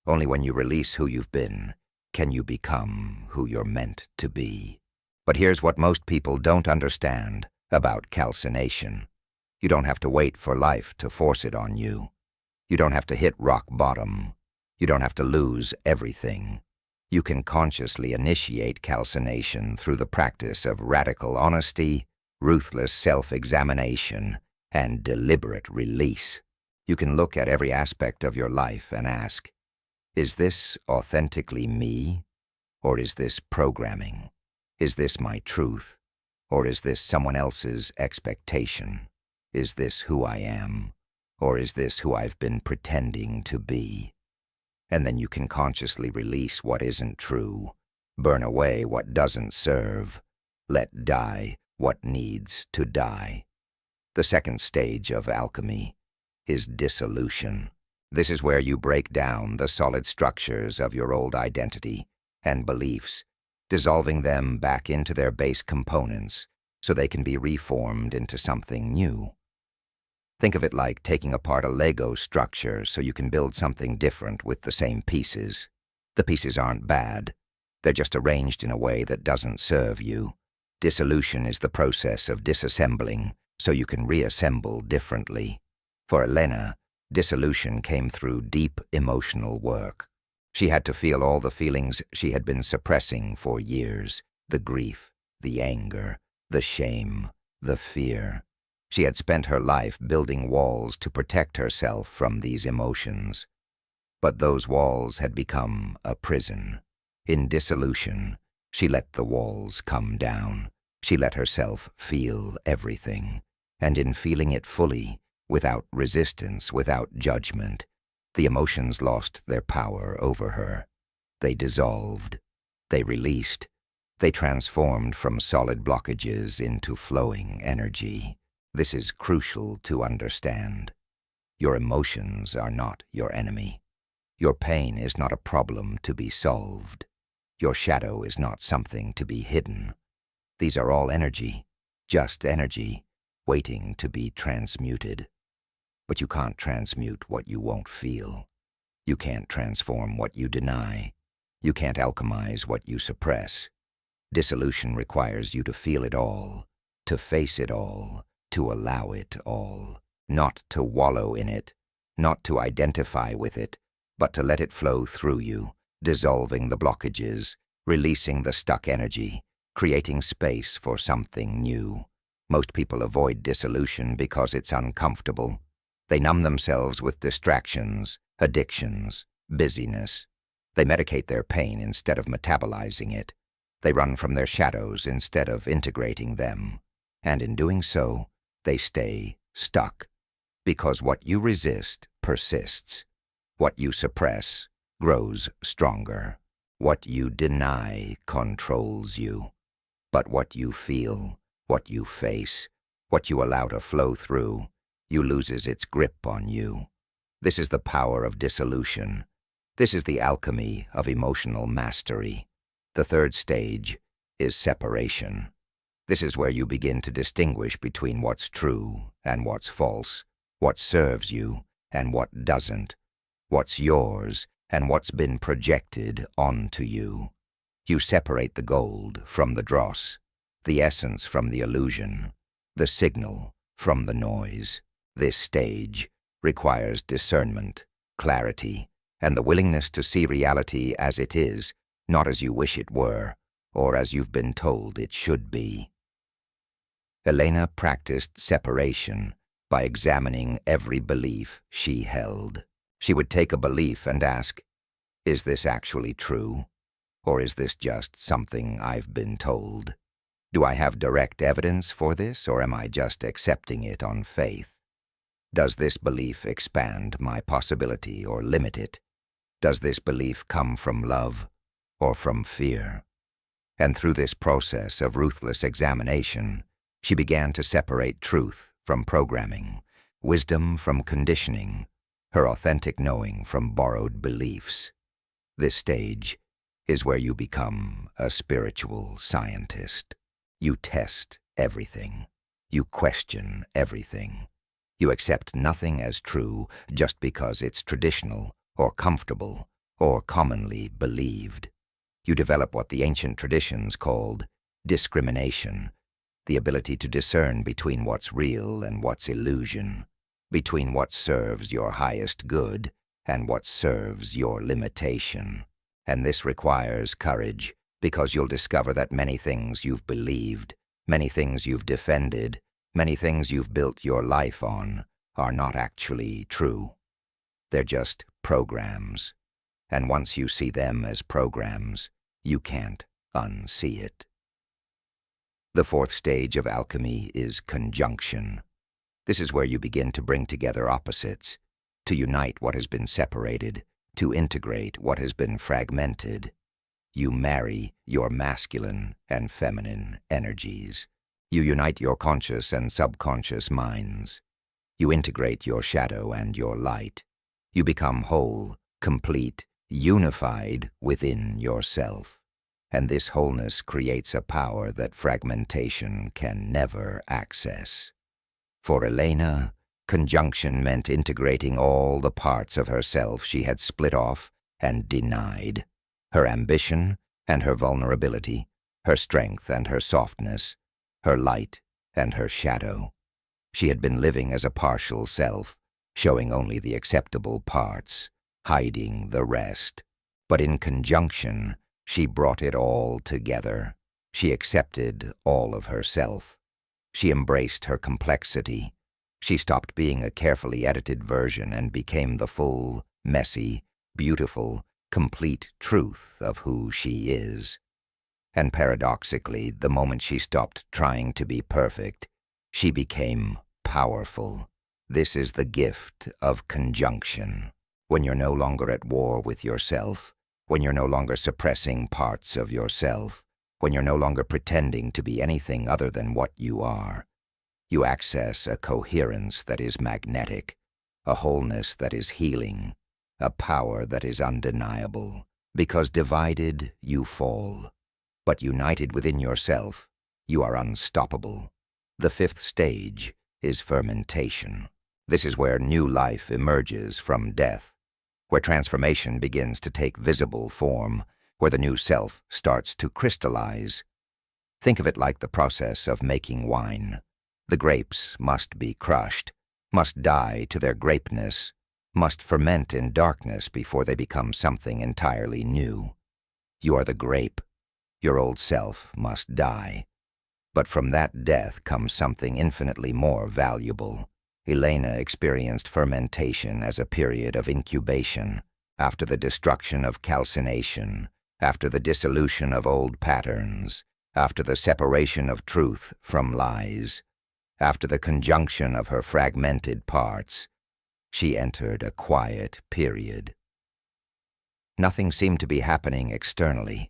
A: Only when you release who you've been can you become who you're meant to be. But here's what most people don't understand about calcination. You don't have to wait for life to force it on you. You don't have to hit rock bottom. You don't have to lose everything. You can consciously initiate calcination through the practice of radical honesty, ruthless self-examination, and deliberate release. You can look at every aspect of your life and ask, is this authentically me, or is this programming? Is this my truth, or is this someone else's expectation? Is this who I am, or is this who I've been pretending to be? And then you can consciously release what isn't true, burn away what doesn't serve, let die what needs to die. The second stage of alchemy is dissolution. This is where you break down the solid structures of your old identity, and beliefs, dissolving them back into their base components so they can be reformed into something new. Think of it like taking apart a Lego structure so you can build something different with the same pieces. The pieces aren't bad. They're just arranged in a way that doesn't serve you. Dissolution is the process of disassembling so you can reassemble differently. For Elena, dissolution came through deep emotional work. She had to feel all the feelings she had been suppressing for years: the grief, the anger, the shame, the fear. She had spent her life building walls to protect herself from these emotions. But those walls had become a prison. In dissolution, she let the walls come down. She let herself feel everything. And in feeling it fully, without resistance, without judgment, the emotions lost their power over her. They dissolved. They released. They transformed from solid blockages into flowing energy. This is crucial to understand. Your emotions are not your enemy. Your pain is not a problem to be solved. Your shadow is not something to be hidden. These are all energy, just energy, waiting to be transmuted. But you can't transmute what you won't feel. You can't transform what you deny. You can't alchemize what you suppress. Dissolution requires you to feel it all, to face it all, to allow it all, not to wallow in it, not to identify with it, but to let it flow through you, dissolving the blockages, releasing the stuck energy, creating space for something new. Most people avoid dissolution because it's uncomfortable. They numb themselves with distractions, addictions, busyness. They medicate their pain instead of metabolizing it. They run from their shadows instead of integrating them. And in doing so, they stay stuck. Because what you resist persists. What you suppress grows stronger. What you deny controls you. But what you feel, what you face, what you allow to flow through, you loses its grip on you. This is the power of dissolution. This is the alchemy of emotional mastery. The third stage is separation. This is where you begin to distinguish between what's true and what's false, what serves you and what doesn't, what's yours and what's been projected onto you. You separate the gold from the dross, the essence from the illusion, the signal from the noise. This stage requires discernment, clarity, and the willingness to see reality as it is, not as you wish it were, or as you've been told it should be. Elena practiced separation by examining every belief she held. She would take a belief and ask, is this actually true? Or is this just something I've been told? Do I have direct evidence for this, or am I just accepting it on faith? Does this belief expand my possibility or limit it? Does this belief come from love or from fear? And through this process of ruthless examination, she began to separate truth from programming, wisdom from conditioning, her authentic knowing from borrowed beliefs. This stage is where you become a spiritual scientist. You test everything. You question everything. You accept nothing as true just because it's traditional or comfortable or commonly believed. You develop what the ancient traditions called discrimination, the ability to discern between what's real and what's illusion, between what serves your highest good and what serves your limitation. And this requires courage, because you'll discover that many things you've believed, many things you've defended, many things you've built your life on are not actually true. They're just programs. And once you see them as programs, you can't unsee it. The fourth stage of alchemy is conjunction. This is where you begin to bring together opposites, to unite what has been separated, to integrate what has been fragmented. You marry your masculine and feminine energies. You unite your conscious and subconscious minds. You integrate your shadow and your light. You become whole, complete, unified within yourself. And this wholeness creates a power that fragmentation can never access. For Elena, conjunction meant integrating all the parts of herself she had split off and denied. Her ambition and her vulnerability, her strength and her softness, her light and her shadow. She had been living as a partial self, showing only the acceptable parts, hiding the rest. But in conjunction, she brought it all together. She accepted all of herself. She embraced her complexity. She stopped being a carefully edited version and became the full, messy, beautiful, complete truth of who she is. And paradoxically, the moment she stopped trying to be perfect, she became powerful. This is the gift of conjunction. When you're no longer at war with yourself, when you're no longer suppressing parts of yourself, when you're no longer pretending to be anything other than what you are, you access a coherence that is magnetic, a wholeness that is healing, a power that is undeniable. Because divided, you fall. But united within yourself, you are unstoppable. The fifth stage is fermentation. This is where new life emerges from death, where transformation begins to take visible form, where the new self starts to crystallize. Think of it like the process of making wine. The grapes must be crushed, must die to their grapeness, must ferment in darkness before they become something entirely new. You are the grape. Your old self must die. But from that death comes something infinitely more valuable. Elena experienced fermentation as a period of incubation, after the destruction of calcination, after the dissolution of old patterns, after the separation of truth from lies, after the conjunction of her fragmented parts. She entered a quiet period. Nothing seemed to be happening externally,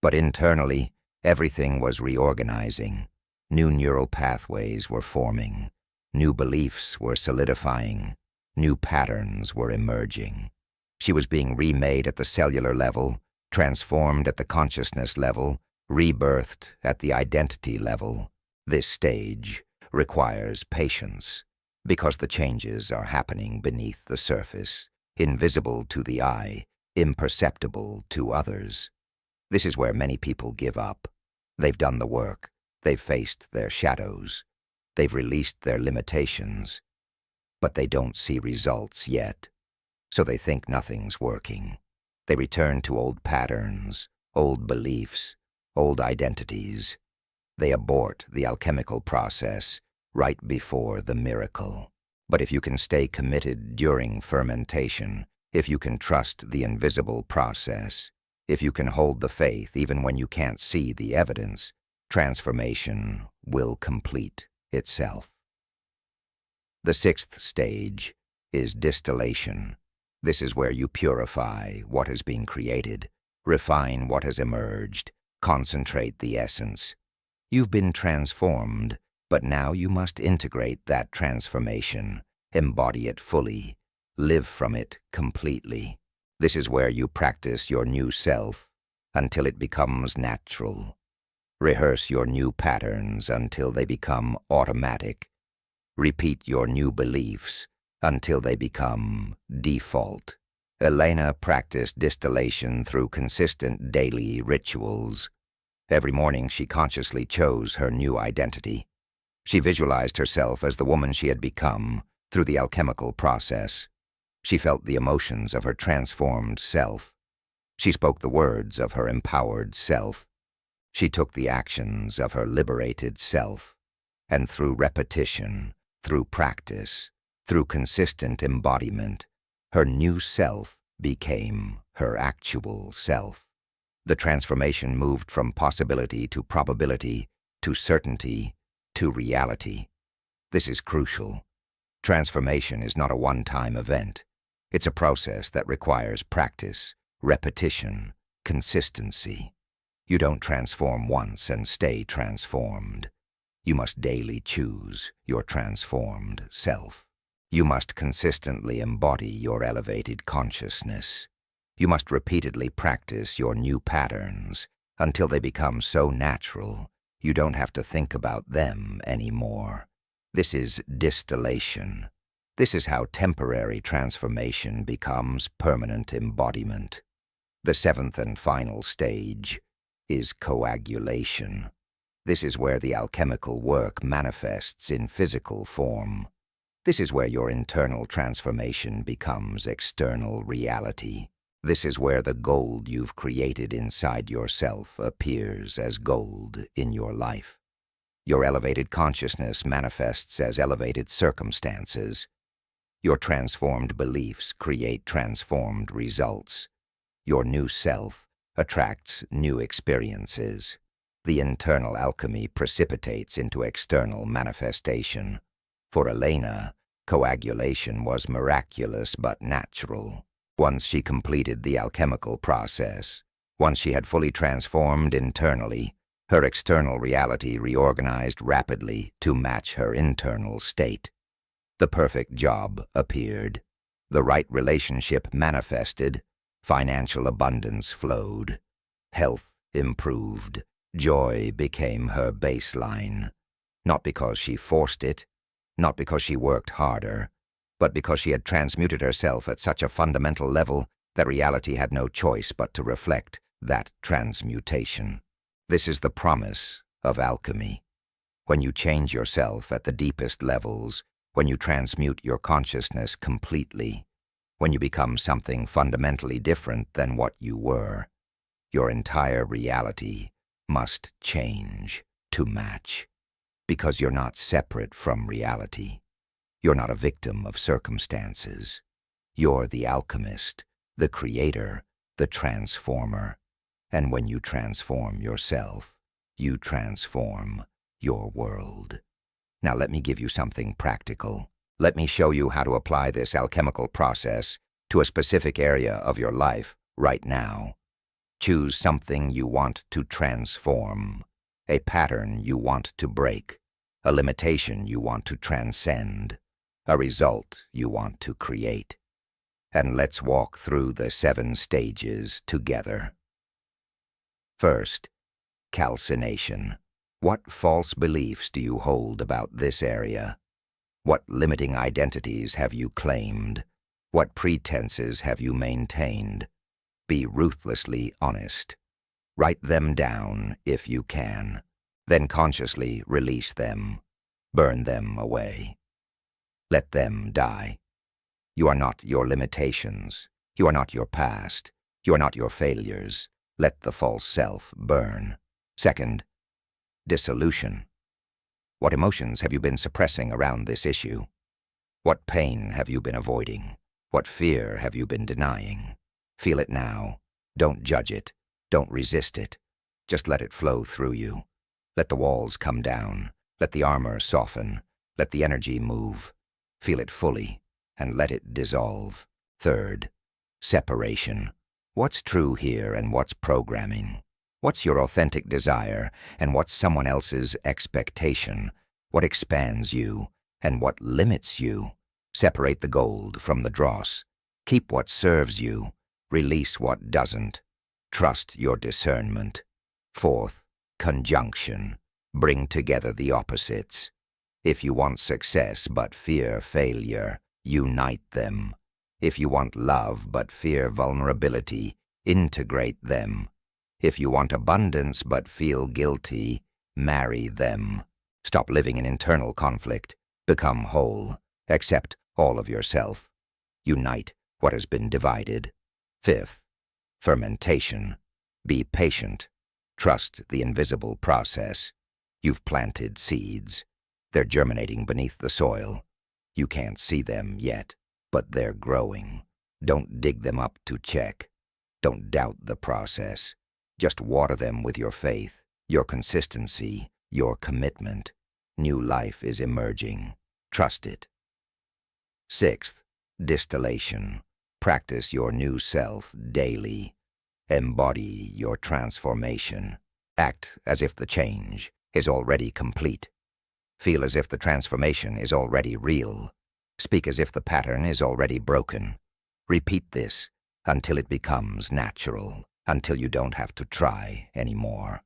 A: but internally, everything was reorganizing. New neural pathways were forming. New beliefs were solidifying. New patterns were emerging. She was being remade at the cellular level, transformed at the consciousness level, rebirthed at the identity level. This stage requires patience, because the changes are happening beneath the surface, invisible to the eye, imperceptible to others. This is where many people give up. They've done the work. They've faced their shadows. They've released their limitations. But they don't see results yet, so they think nothing's working. They return to old patterns, old beliefs, old identities. They abort the alchemical process right before the miracle. But if you can stay committed during fermentation, if you can trust the invisible process, if you can hold the faith even when you can't see the evidence, transformation will complete itself. The sixth stage is distillation. This is where you purify what has been created, refine what has emerged, concentrate the essence. You've been transformed, but now you must integrate that transformation, embody it fully, live from it completely. This is where you practice your new self until it becomes natural. Rehearse your new patterns until they become automatic. Repeat your new beliefs until they become default. Elena practiced distillation through consistent daily rituals. Every morning she consciously chose her new identity. She visualized herself as the woman she had become through the alchemical process. She felt the emotions of her transformed self. She spoke the words of her empowered self. She took the actions of her liberated self. And through repetition, through practice, through consistent embodiment, her new self became her actual self. The transformation moved from possibility to probability, to certainty, to reality. This is crucial. Transformation is not a one-time event. It's a process that requires practice, repetition, consistency. You don't transform once and stay transformed. You must daily choose your transformed self. You must consistently embody your elevated consciousness. You must repeatedly practice your new patterns until they become so natural you don't have to think about them anymore. This is distillation. This is how temporary transformation becomes permanent embodiment. The seventh and final stage is coagulation. This is where the alchemical work manifests in physical form. This is where your internal transformation becomes external reality. This is where the gold you've created inside yourself appears as gold in your life. Your elevated consciousness manifests as elevated circumstances. Your transformed beliefs create transformed results. Your new self attracts new experiences. The internal alchemy precipitates into external manifestation. For Elena, coagulation was miraculous but natural. Once she completed the alchemical process, once she had fully transformed internally, her external reality reorganized rapidly to match her internal state. The perfect job appeared. The right relationship manifested. Financial abundance flowed. Health improved. Joy became her baseline. Not because she forced it, not because she worked harder, but because she had transmuted herself at such a fundamental level that reality had no choice but to reflect that transmutation. This is the promise of alchemy. When you change yourself at the deepest levels, when you transmute your consciousness completely, when you become something fundamentally different than what you were, your entire reality must change to match. Because you're not separate from reality. You're not a victim of circumstances. You're the alchemist, the creator, the transformer. And when you transform yourself, you transform your world. Now let me give you something practical. Let me show you how to apply this alchemical process to a specific area of your life right now. Choose something you want to transform, a pattern you want to break, a limitation you want to transcend, a result you want to create. And let's walk through the 7 stages together. First, calcination. What false beliefs do you hold about this area? What limiting identities have you claimed? What pretenses have you maintained? Be ruthlessly honest. Write them down if you can. Then consciously release them. Burn them away. Let them die. You are not your limitations. You are not your past. You are not your failures. Let the false self burn. Second, dissolution. What emotions have you been suppressing around this issue? What pain have you been avoiding? What fear have you been denying? Feel it now. Don't judge it. Don't resist it. Just let it flow through you. Let the walls come down. Let the armor soften. Let the energy move. Feel it fully, and let it dissolve. Third, separation. What's true here and what's programming? What's your authentic desire and what's someone else's expectation? What expands you and what limits you? Separate the gold from the dross. Keep what serves you. Release what doesn't. Trust your discernment. Fourth, conjunction. Bring together the opposites. If you want success but fear failure, unite them. If you want love but fear vulnerability, integrate them. If you want abundance but feel guilty, marry them. Stop living in internal conflict. Become whole. Accept all of yourself. Unite what has been divided. Fifth, fermentation. Be patient. Trust the invisible process. You've planted seeds. They're germinating beneath the soil. You can't see them yet, but they're growing. Don't dig them up to check. Don't doubt the process. Just water them with your faith, your consistency, your commitment. New life is emerging. Trust it. Sixth, distillation. Practice your new self daily. Embody your transformation. Act as if the change is already complete. Feel as if the transformation is already real. Speak as if the pattern is already broken. Repeat this until it becomes natural, until you don't have to try anymore,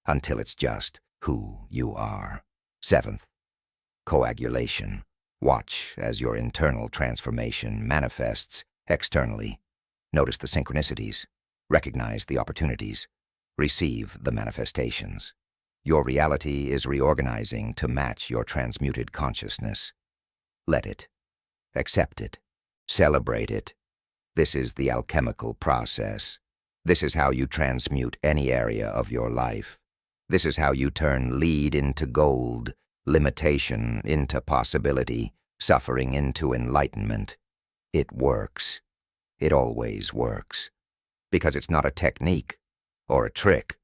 A: until it's just who you are. Seventh, coagulation. Watch as your internal transformation manifests externally. Notice the synchronicities. Recognize the opportunities. Receive the manifestations. Your reality is reorganizing to match your transmuted consciousness. Let it. Accept it. Celebrate it. This is the alchemical process. This is how you transmute any area of your life. This is how you turn lead into gold, limitation into possibility, suffering into enlightenment. It works. It always works. Because it's not a technique or a trick.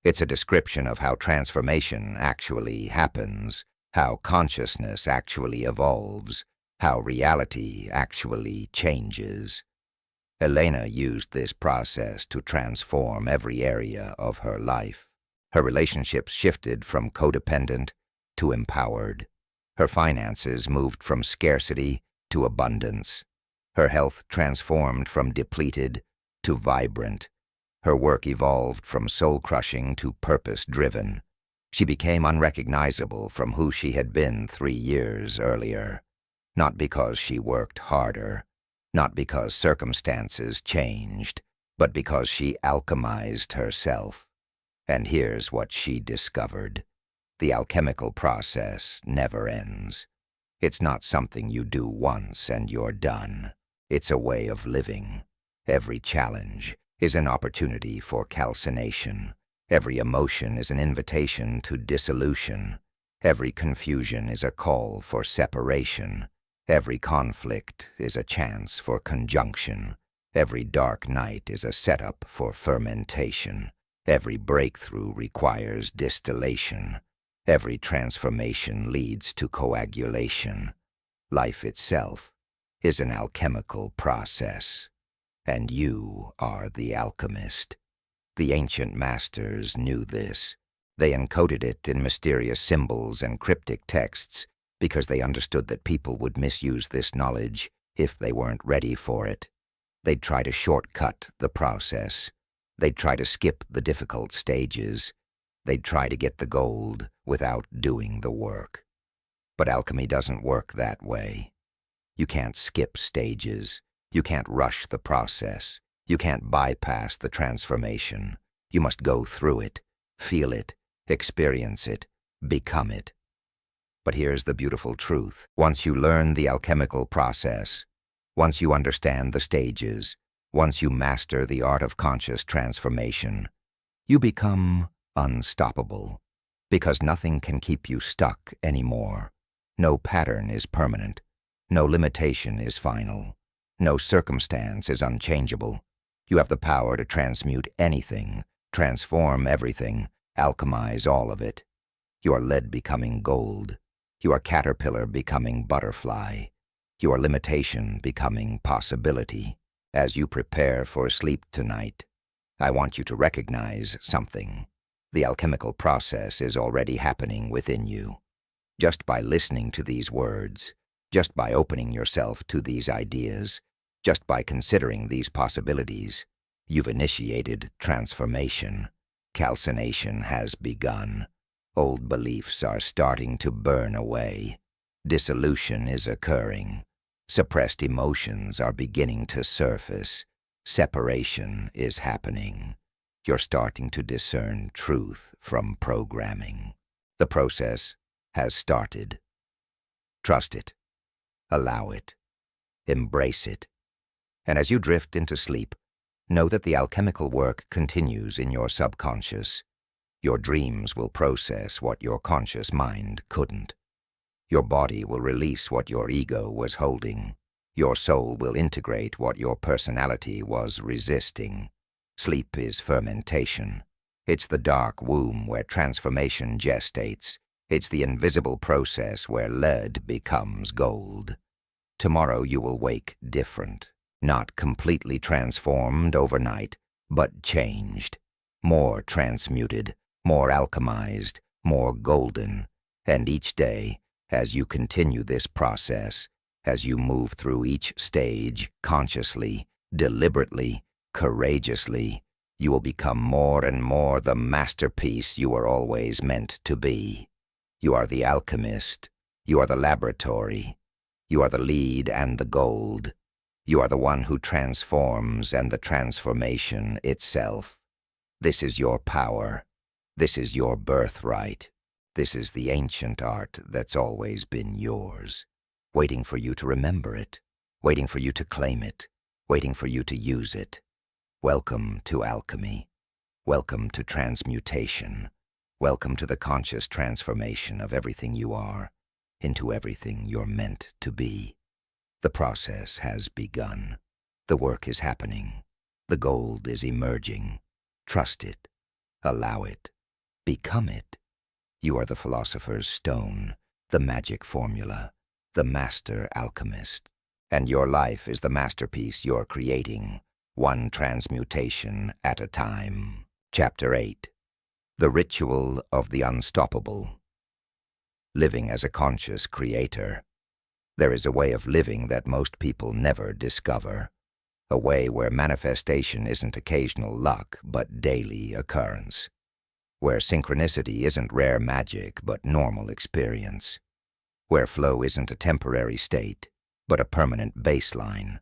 A: It's a description of how transformation actually happens, how consciousness actually evolves, how reality actually changes. Elena used this process to transform every area of her life. Her relationships shifted from codependent to empowered. Her finances moved from scarcity to abundance. Her health transformed from depleted to vibrant. Her work evolved from soul-crushing to purpose-driven. She became unrecognizable from who she had been 3 years earlier. Not because she worked harder, not because circumstances changed, but because she alchemized herself. And here's what she discovered. The alchemical process never ends. It's not something you do once and you're done. It's a way of living. Every challenge is an opportunity for calcination. Every emotion is an invitation to dissolution. Every confusion is a call for separation. Every conflict is a chance for conjunction. Every dark night is a setup for fermentation. Every breakthrough requires distillation. Every transformation leads to coagulation. Life itself is an alchemical process, and you are the alchemist. The ancient masters knew this. They encoded it in mysterious symbols and cryptic texts because they understood that people would misuse this knowledge if they weren't ready for it. They'd try to shortcut the process. They'd try to skip the difficult stages. They'd try to get the gold without doing the work. But alchemy doesn't work that way. You can't skip stages. You can't rush the process. You can't bypass the transformation. You must go through it, feel it, experience it, become it. But here's the beautiful truth. Once you learn the alchemical process, once you understand the stages, once you master the art of conscious transformation, you become unstoppable, because nothing can keep you stuck anymore. No pattern is permanent. No limitation is final. No circumstance is unchangeable. You have the power to transmute anything, transform everything, alchemize all of it. You are lead becoming gold. You are caterpillar becoming butterfly. You are limitation becoming possibility. As you prepare for sleep tonight, I want you to recognize something. The alchemical process is already happening within you. Just by listening to these words, just by opening yourself to these ideas, just by considering these possibilities, you've initiated transformation. Calcination has begun. Old beliefs are starting to burn away. Dissolution is occurring. Suppressed emotions are beginning to surface. Separation is happening. You're starting to discern truth from programming. The process has started. Trust it. Allow it. Embrace it. And as you drift into sleep, know that the alchemical work continues in your subconscious. Your dreams will process what your conscious mind couldn't. Your body will release what your ego was holding. Your soul will integrate what your personality was resisting. Sleep is fermentation. It's the dark womb where transformation gestates. It's the invisible process where lead becomes gold. Tomorrow you will wake different. Not completely transformed overnight, but changed. More transmuted, more alchemized, more golden. And each day, as you continue this process, as you move through each stage consciously, deliberately, courageously, you will become more and more the masterpiece you were always meant to be. You are the alchemist. You are the laboratory. You are the lead and the gold. You are the one who transforms and the transformation itself. This is your power. This is your birthright. This is the ancient art that's always been yours, waiting for you to remember it, waiting for you to claim it, waiting for you to use it. Welcome to alchemy. Welcome to transmutation. Welcome to the conscious transformation of everything you are into everything you're meant to be. The process has begun. The work is happening. The gold is emerging. Trust it. Allow it. Become it. You are the philosopher's stone, the magic formula, the master alchemist. And your life is the masterpiece you're creating, one transmutation at a time. Chapter 8. The Ritual of the Unstoppable. Living as a conscious creator. There is a way of living that most people never discover. A way where manifestation isn't occasional luck, but daily occurrence. Where synchronicity isn't rare magic, but normal experience. Where flow isn't a temporary state, but a permanent baseline.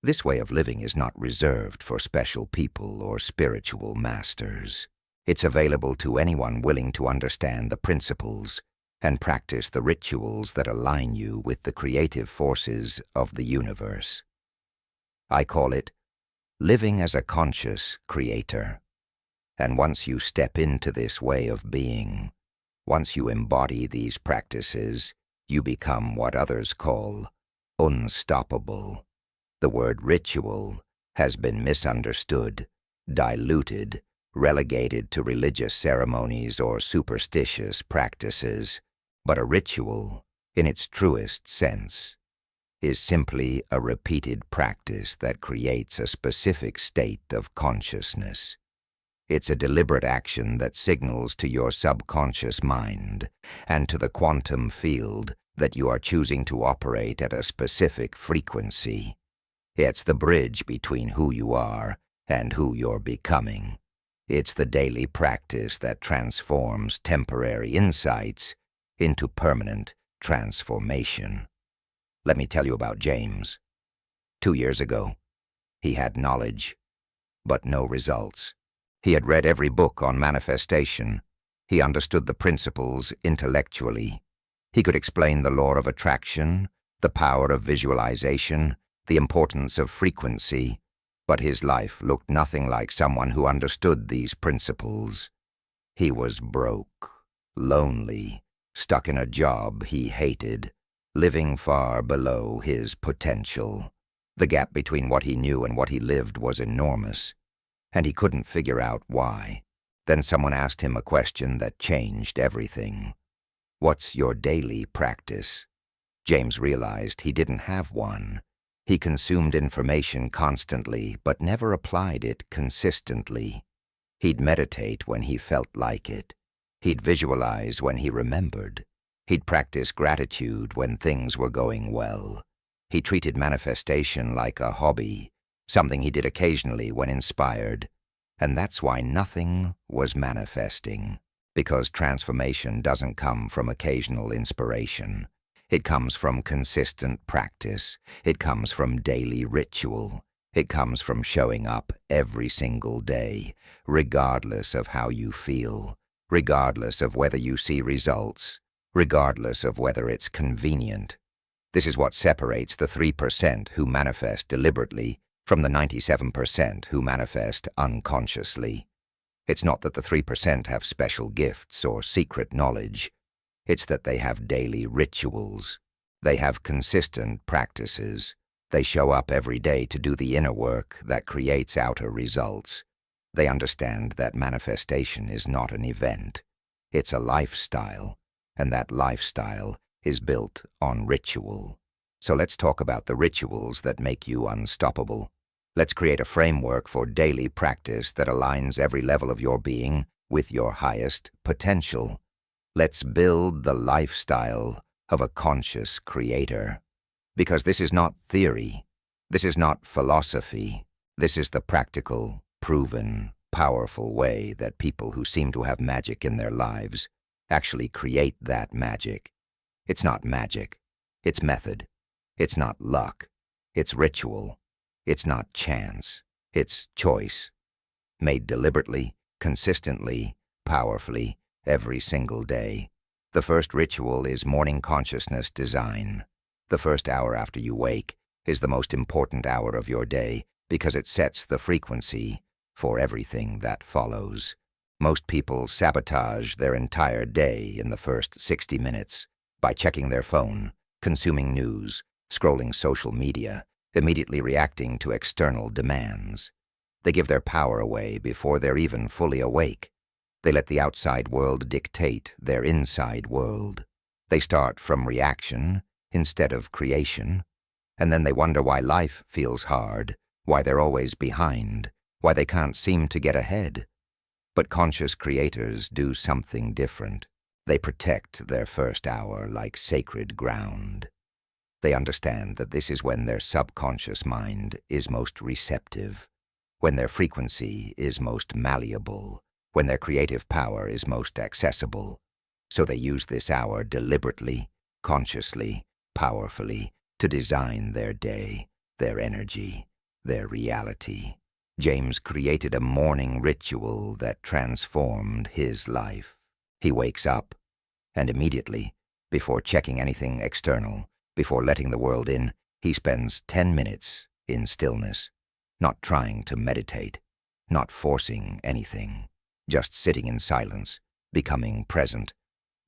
A: This way of living is not reserved for special people or spiritual masters. It's available to anyone willing to understand the principles and practice the rituals that align you with the creative forces of the universe. I call it living as a conscious creator. And once you step into this way of being, once you embody these practices, you become what others call unstoppable. The word ritual has been misunderstood, diluted, relegated to religious ceremonies or superstitious practices. But a ritual, in its truest sense, is simply a repeated practice that creates a specific state of consciousness. It's a deliberate action that signals to your subconscious mind and to the quantum field that you are choosing to operate at a specific frequency. It's the bridge between who you are and who you're becoming. It's the daily practice that transforms temporary insights into permanent transformation. Let me tell you about James. 2 years ago, he had knowledge, but no results. He had read every book on manifestation. He understood the principles intellectually. He could explain the law of attraction, the power of visualization, the importance of frequency, but his life looked nothing like someone who understood these principles. He was broke, lonely, stuck in a job he hated, living far below his potential. The gap between what he knew and what he lived was enormous, and he couldn't figure out why. Then someone asked him a question that changed everything. What's your daily practice? James realized he didn't have one. He consumed information constantly, but never applied it consistently. He'd meditate when he felt like it. He'd visualize when he remembered. He'd practice gratitude when things were going well. He treated manifestation like a hobby, something he did occasionally when inspired. And that's why nothing was manifesting, because transformation doesn't come from occasional inspiration. It comes from consistent practice. It comes from daily ritual. It comes from showing up every single day, regardless of how you feel, regardless of whether you see results, regardless of whether it's convenient. This is what separates the 3% who manifest deliberately from the 97% who manifest unconsciously. It's not that the 3% have special gifts or secret knowledge. It's that they have daily rituals. They have consistent practices. They show up every day to do the inner work that creates outer results. They understand that manifestation is not an event. It's a lifestyle, and that lifestyle is built on ritual. So let's talk about the rituals that make you unstoppable. Let's create a framework for daily practice that aligns every level of your being with your highest potential. Let's build the lifestyle of a conscious creator. Because this is not theory. This is not philosophy. This is the practical, proven, powerful way that people who seem to have magic in their lives actually create that magic. It's not magic. It's method. It's not luck. It's ritual. It's not chance. It's choice. Made deliberately, consistently, powerfully, every single day. The first ritual is morning consciousness design. The first hour after you wake is the most important hour of your day because it sets the frequency for everything that follows. Most people sabotage their entire day in the first 60 minutes by checking their phone, consuming news, scrolling social media, immediately reacting to external demands. They give their power away before they're even fully awake. They let the outside world dictate their inside world. They start from reaction instead of creation, and then they wonder why life feels hard, why they're always behind, why they can't seem to get ahead. But conscious creators do something different. They protect their first hour like sacred ground. They understand that this is when their subconscious mind is most receptive, when their frequency is most malleable, when their creative power is most accessible. So they use this hour deliberately, consciously, powerfully to design their day, their energy, their reality. James created a morning ritual that transformed his life. He wakes up, and immediately, before checking anything external, before letting the world in, he spends 10 minutes in stillness, not trying to meditate, not forcing anything, just sitting in silence, becoming present,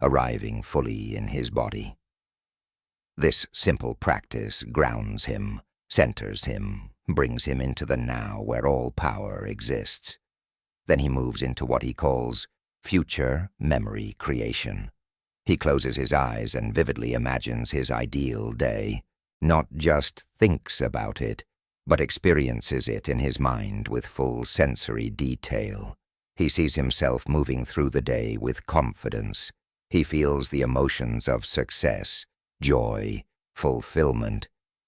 A: arriving fully in his body. This simple practice grounds him, centers him, brings him into the now where all power exists. Then he moves into what he calls future memory creation. He closes his eyes and vividly imagines his ideal day, not just thinks about it, but experiences it in his mind with full sensory detail. He sees himself moving through the day with confidence. He feels the emotions of success, joy, fulfillment.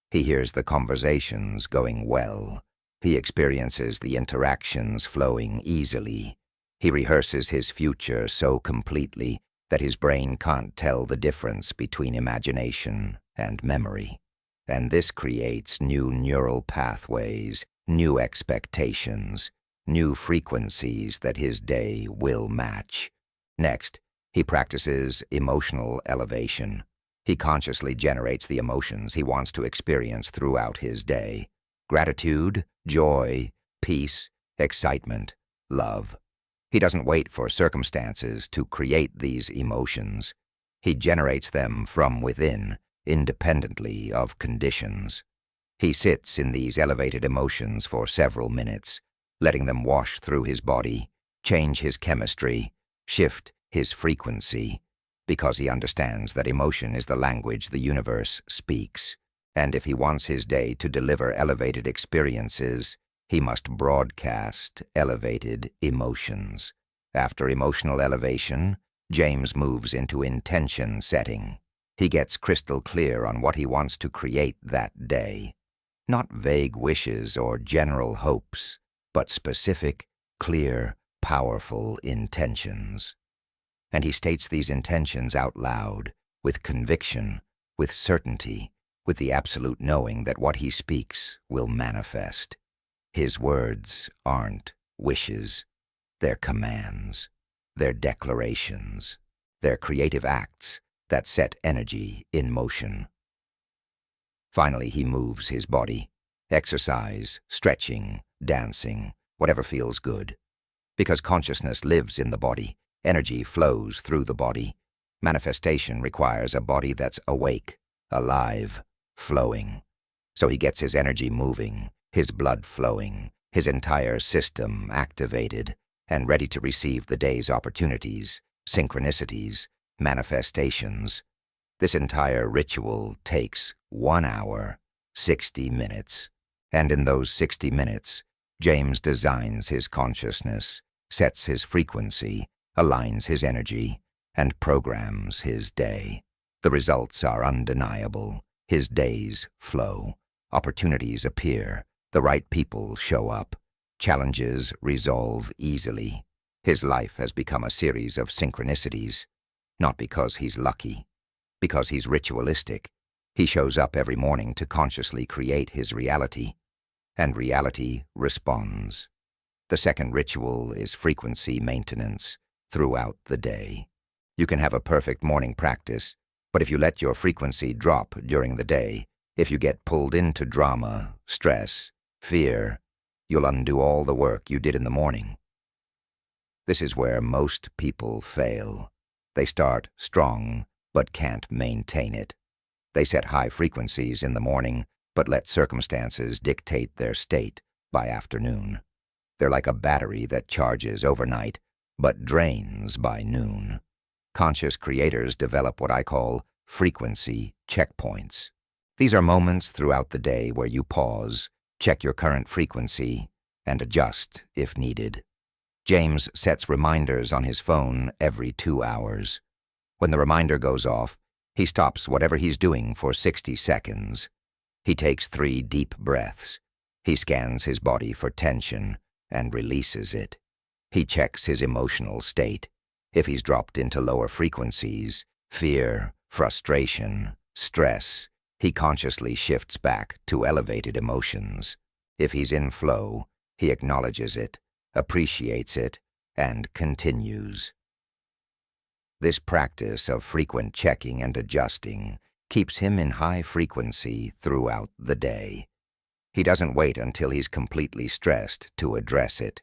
A: He hears the conversations going well. He experiences the interactions flowing easily. He rehearses his future so completely that his brain can't tell the difference between imagination and memory. And this creates new neural pathways, new expectations, new frequencies that his day will match. Next, he practices emotional elevation. He consciously generates the emotions he wants to experience throughout his day: gratitude, joy, peace, excitement, love. He doesn't wait for circumstances to create these emotions. He generates them from within, independently of conditions. He sits in these elevated emotions for several minutes, letting them wash through his body, change his chemistry, shift his frequency, because he understands that emotion is the language the universe speaks, and if he wants his day to deliver elevated experiences, he must broadcast elevated emotions. After emotional elevation, James moves into intention setting. He gets crystal clear on what he wants to create that day. Not vague wishes or general hopes, but specific, clear, powerful intentions. And he states these intentions out loud, with conviction, with certainty, with the absolute knowing that what he speaks will manifest. His words aren't wishes, they're commands, they're declarations, they're creative acts that set energy in motion. Finally, he moves his body, exercise, stretching, dancing, whatever feels good. Because consciousness lives in the body, energy flows through the body. Manifestation requires a body that's awake, alive, flowing. So he gets his energy moving, his blood flowing, his entire system activated and ready to receive the day's opportunities, synchronicities, manifestations. This entire ritual takes 1 hour, 60 minutes. And in those 60 minutes, James designs his consciousness, sets his frequency, aligns his energy, and programs his day. The results are undeniable. His days flow. Opportunities appear. The right people show up. Challenges resolve easily. His life has become a series of synchronicities, not because he's lucky, because he's ritualistic. He shows up every morning to consciously create his reality, and reality responds. The second ritual is frequency maintenance throughout the day. You can have a perfect morning practice, but if you let your frequency drop during the day, if you get pulled into drama, stress, fear, you'll undo all the work you did in the morning. This is where most people fail. They start strong, but can't maintain it. They set high frequencies in the morning, but let circumstances dictate their state by afternoon. They're like a battery that charges overnight, but drains by noon. Conscious creators develop what I call frequency checkpoints. These are moments throughout the day where you pause, check your current frequency, and adjust if needed. James sets reminders on his phone every 2 hours. When the reminder goes off, he stops whatever he's doing for 60 seconds. He takes 3 deep breaths. He scans his body for tension and releases it. He checks his emotional state. If he's dropped into lower frequencies, fear, frustration, stress, he consciously shifts back to elevated emotions. If he's in flow, he acknowledges it, appreciates it, and continues. This practice of frequent checking and adjusting keeps him in high frequency throughout the day. He doesn't wait until he's completely stressed to address it.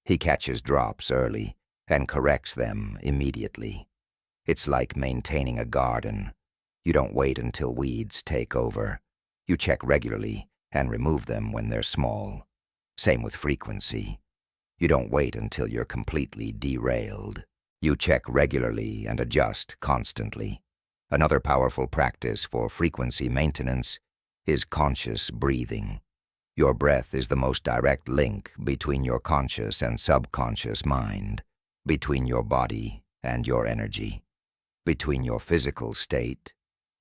A: He catches drops early and corrects them immediately. It's like maintaining a garden. You don't wait until weeds take over. You check regularly and remove them when they're small. Same with frequency. You don't wait until you're completely derailed. You check regularly and adjust constantly. Another powerful practice for frequency maintenance is conscious breathing. Your breath is the most direct link between your conscious and subconscious mind, between your body and your energy, between your physical state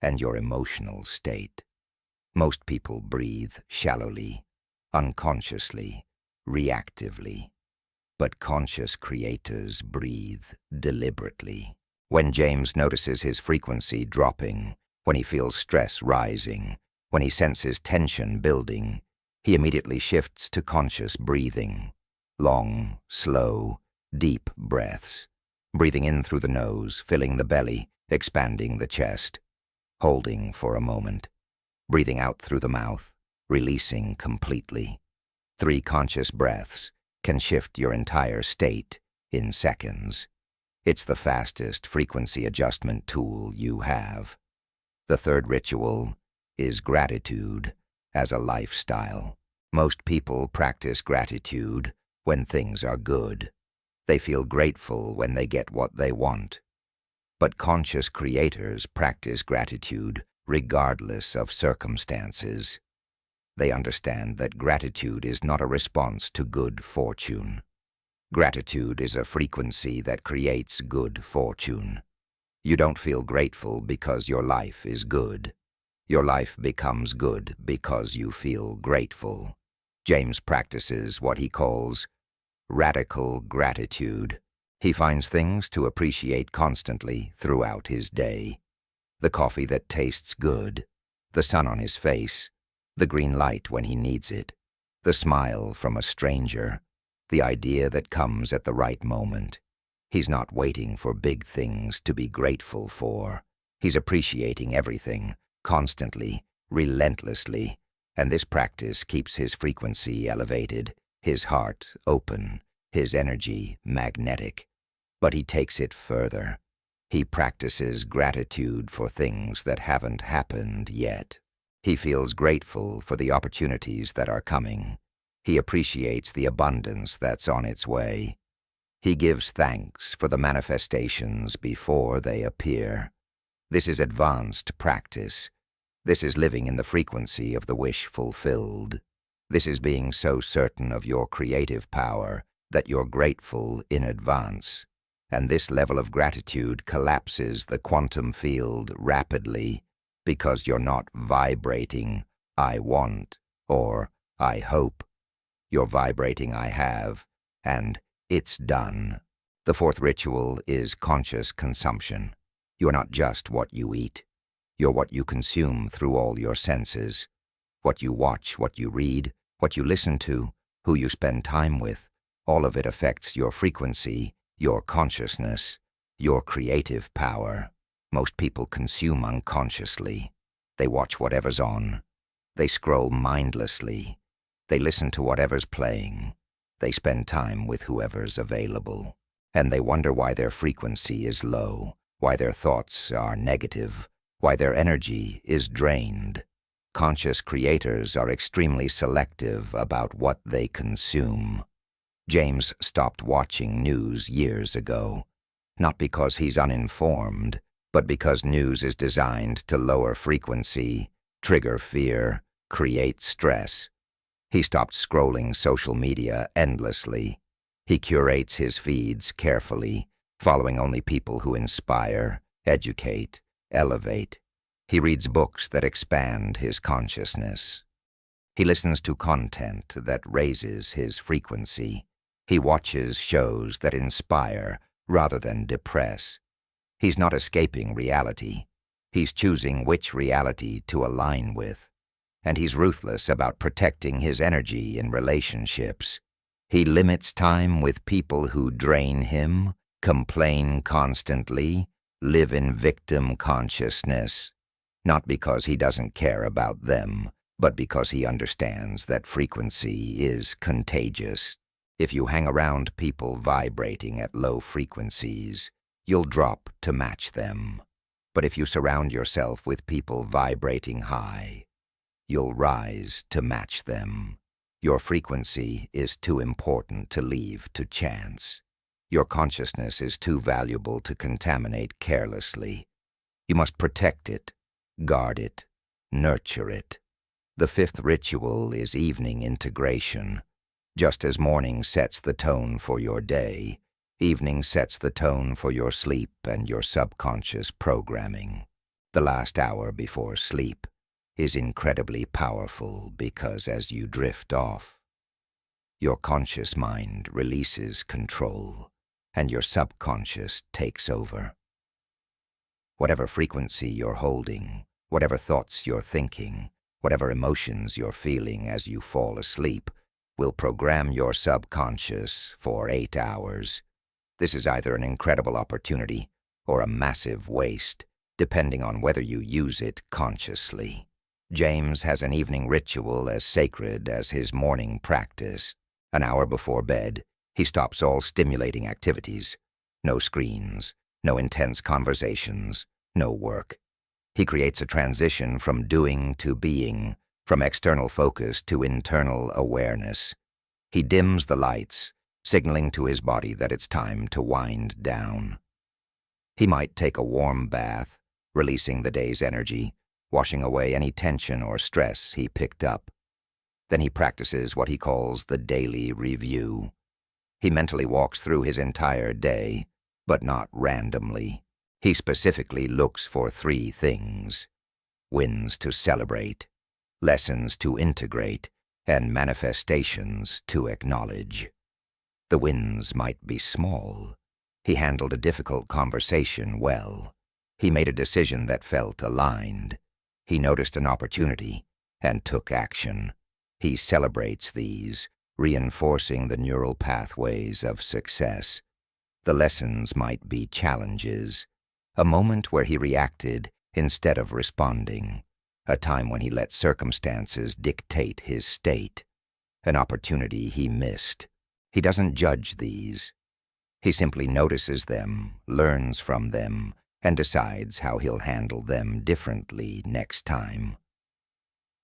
A: and your emotional state. Most people breathe shallowly, unconsciously, reactively. But conscious creators breathe deliberately. When James notices his frequency dropping, when he feels stress rising, when he senses tension building, he immediately shifts to conscious breathing. Long, slow, deep breaths. Breathing in through the nose, filling the belly, expanding the chest. Holding for a moment. Breathing out through the mouth, releasing completely. 3 conscious breaths can shift your entire state in seconds. It's the fastest frequency adjustment tool you have. The third ritual is gratitude as a lifestyle. Most people practice gratitude when things are good. They feel grateful when they get what they want. But conscious creators practice gratitude regardless of circumstances. They understand that gratitude is not a response to good fortune. Gratitude is a frequency that creates good fortune. You don't feel grateful because your life is good. Your life becomes good because you feel grateful. James practices what he calls radical gratitude. He finds things to appreciate constantly throughout his day. The coffee that tastes good, the sun on his face, the green light when he needs it, the smile from a stranger, the idea that comes at the right moment. He's not waiting for big things to be grateful for. He's appreciating everything, constantly, relentlessly, and this practice keeps his frequency elevated, his heart open, his energy magnetic. But he takes it further. He practices gratitude for things that haven't happened yet. He feels grateful for the opportunities that are coming. He appreciates the abundance that's on its way. He gives thanks for the manifestations before they appear. This is advanced practice. This is living in the frequency of the wish fulfilled. This is being so certain of your creative power that you're grateful in advance. And this level of gratitude collapses the quantum field rapidly because you're not vibrating I want, or I hope. You're vibrating I have, and it's done. The fourth ritual is conscious consumption. You're not just what you eat. You're what you consume through all your senses. What you watch, what you read, what you listen to, who you spend time with, all of it affects your frequency, your consciousness, your creative power. Most people consume unconsciously. They watch whatever's on. They scroll mindlessly. They listen to whatever's playing. They spend time with whoever's available. And they wonder why their frequency is low, why their thoughts are negative, why their energy is drained. Conscious creators are extremely selective about what they consume. James stopped watching news years ago, not because he's uninformed, but because news is designed to lower frequency, trigger fear, create stress. He stopped scrolling social media endlessly. He curates his feeds carefully, following only people who inspire, educate, elevate. He reads books that expand his consciousness. He listens to content that raises his frequency. He watches shows that inspire rather than depress. He's not escaping reality. He's choosing which reality to align with. And he's ruthless about protecting his energy in relationships. He limits time with people who drain him, complain constantly, live in victim consciousness. Not because he doesn't care about them, but because he understands that frequency is contagious. If you hang around people vibrating at low frequencies, you'll drop to match them. But if you surround yourself with people vibrating high, you'll rise to match them. Your frequency is too important to leave to chance. Your consciousness is too valuable to contaminate carelessly. You must protect it, guard it, nurture it. The fifth ritual is evening integration. Just as morning sets the tone for your day, evening sets the tone for your sleep and your subconscious programming. The last hour before sleep is incredibly powerful because as you drift off, your conscious mind releases control and your subconscious takes over. Whatever frequency you're holding, whatever thoughts you're thinking, whatever emotions you're feeling as you fall asleep, will program your subconscious for 8 hours. This is either an incredible opportunity or a massive waste, depending on whether you use it consciously. James has an evening ritual as sacred as his morning practice. An hour before bed, he stops all stimulating activities. No screens, no intense conversations, no work. He creates a transition from doing to being, from external focus to internal awareness. He dims the lights, signaling to his body that it's time to wind down. He might take a warm bath, releasing the day's energy, washing away any tension or stress he picked up. Then he practices what he calls the daily review. He mentally walks through his entire day, but not randomly. He specifically looks for 3 things: wins to celebrate, lessons to integrate, and manifestations to acknowledge. The wins might be small. He handled a difficult conversation well. He made a decision that felt aligned. He noticed an opportunity and took action. He celebrates these, reinforcing the neural pathways of success. The lessons might be challenges, a moment where he reacted instead of responding, a time when he let circumstances dictate his state, an opportunity he missed. He doesn't judge these. He simply notices them, learns from them, and decides how he'll handle them differently next time.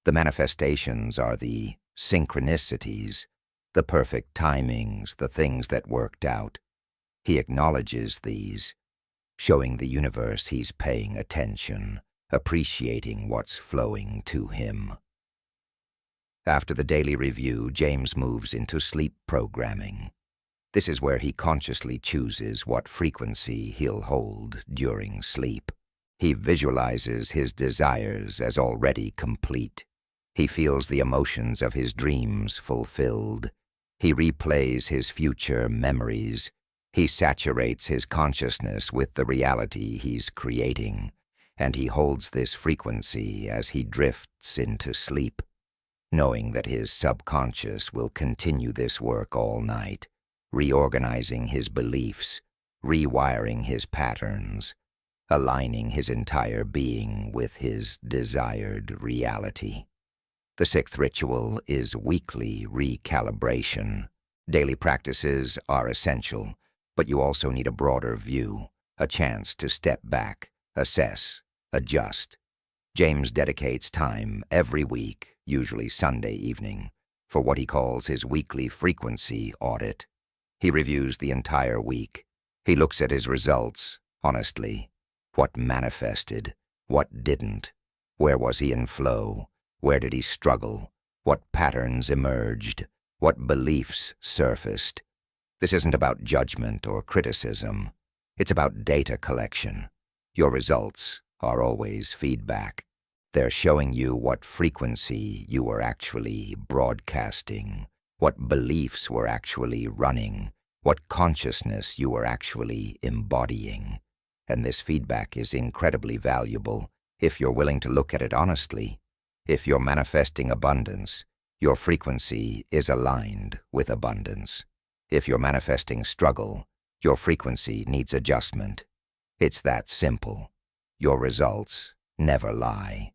A: The manifestations are the synchronicities, the perfect timings, the things that worked out. He acknowledges these, showing the universe he's paying attention, appreciating what's flowing to him. After the daily review, James moves into sleep programming. This is where he consciously chooses what frequency he'll hold during sleep. He visualizes his desires as already complete. He feels the emotions of his dreams fulfilled. He replays his future memories. He saturates his consciousness with the reality he's creating, and he holds this frequency as he drifts into sleep, knowing that his subconscious will continue this work all night, reorganizing his beliefs, rewiring his patterns, aligning his entire being with his desired reality. The sixth ritual is weekly recalibration. Daily practices are essential, but you also need a broader view, a chance to step back, assess, adjust. James dedicates time every week, usually Sunday evening, for what he calls his weekly frequency audit. He reviews the entire week. He looks at his results, honestly. What manifested? What didn't? Where was he in flow? Where did he struggle? What patterns emerged? What beliefs surfaced? This isn't about judgment or criticism. It's about data collection. Your results are always feedback. They're showing you what frequency you were actually broadcasting, what beliefs were actually running, what consciousness you were actually embodying. And this feedback is incredibly valuable if you're willing to look at it honestly. If you're manifesting abundance, your frequency is aligned with abundance. If you're manifesting struggle, your frequency needs adjustment. It's that simple. Your results never lie.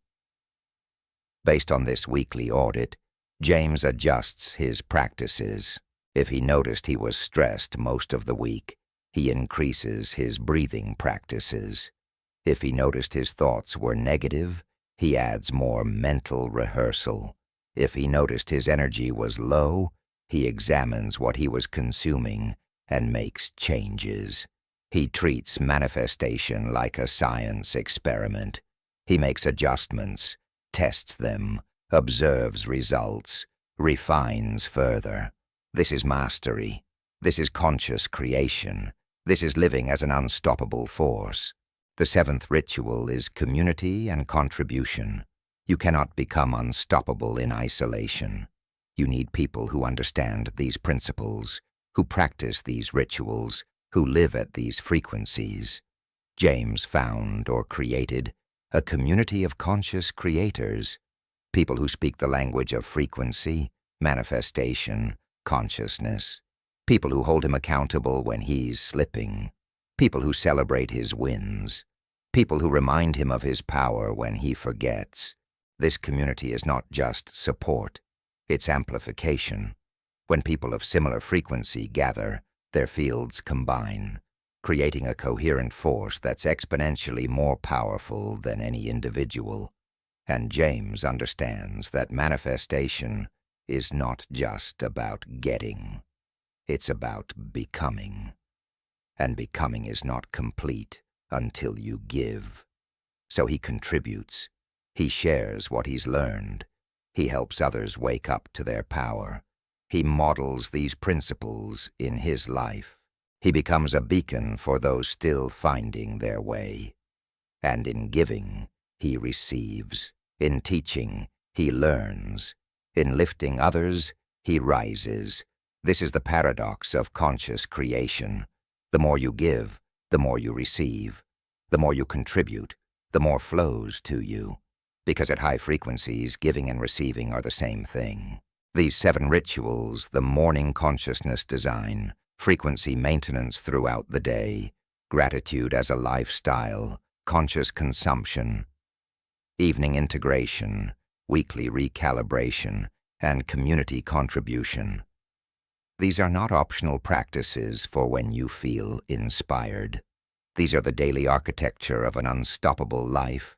A: Based on this weekly audit, James adjusts his practices. If he noticed he was stressed most of the week, he increases his breathing practices. If he noticed his thoughts were negative, he adds more mental rehearsal. If he noticed his energy was low, he examines what he was consuming and makes changes. He treats manifestation like a science experiment. He makes adjustments, tests them, observes results, refines further. This is mastery. This is conscious creation. This is living as an unstoppable force. The seventh ritual is community and contribution. You cannot become unstoppable in isolation. You need people who understand these principles, who practice these rituals, who live at these frequencies. James found or created a community of conscious creators, people who speak the language of frequency, manifestation, consciousness, people who hold him accountable when he's slipping, people who celebrate his wins, people who remind him of his power when he forgets. This community is not just support, it's amplification. When people of similar frequency gather, their fields combine, creating a coherent force that's exponentially more powerful than any individual. And James understands that manifestation is not just about getting, it's about becoming. And becoming is not complete until you give. So he contributes. He shares what he's learned. He helps others wake up to their power. He models these principles in his life. He becomes a beacon for those still finding their way. And in giving, he receives. In teaching, he learns. In lifting others, he rises. This is the paradox of conscious creation. The more you give, the more you receive. The more you contribute, the more flows to you. Because at high frequencies, giving and receiving are the same thing. These 7 rituals, the morning consciousness design, frequency maintenance throughout the day, gratitude as a lifestyle, conscious consumption, evening integration, weekly recalibration, and community contribution. These are not optional practices for when you feel inspired. These are the daily architecture of an unstoppable life.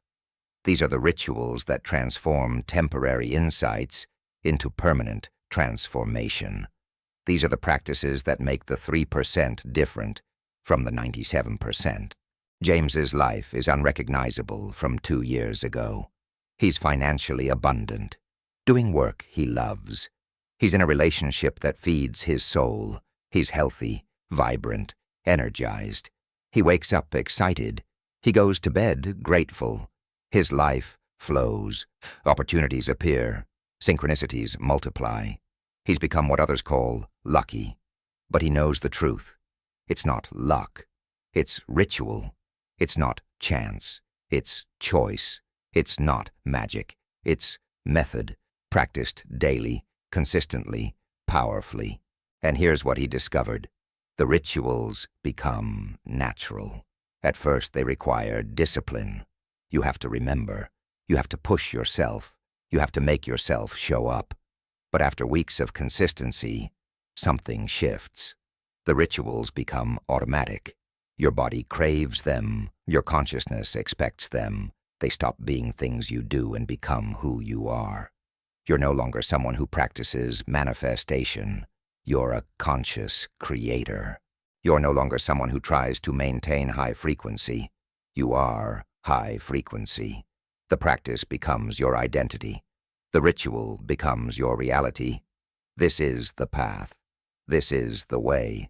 A: These are the rituals that transform temporary insights into permanent transformation. These are the practices that make the 3% different from the 97%. James's life is unrecognizable from 2 years ago. He's financially abundant, doing work he loves. He's in a relationship that feeds his soul. He's healthy, vibrant, energized. He wakes up excited. He goes to bed grateful. His life flows. Opportunities appear. Synchronicities multiply. He's become what others call lucky. But he knows the truth. It's not luck. It's ritual. It's not chance. It's choice. It's not magic. It's method, practiced daily, consistently, powerfully. And here's what he discovered. The rituals become natural. At first, they require discipline. You have to remember. You have to push yourself. You have to make yourself show up. But after weeks of consistency, something shifts. The rituals become automatic. Your body craves them. Your consciousness expects them. They stop being things you do and become who you are. You're no longer someone who practices manifestation. You're a conscious creator. You're no longer someone who tries to maintain high frequency. You are high frequency. The practice becomes your identity. The ritual becomes your reality. This is the path. This is the way.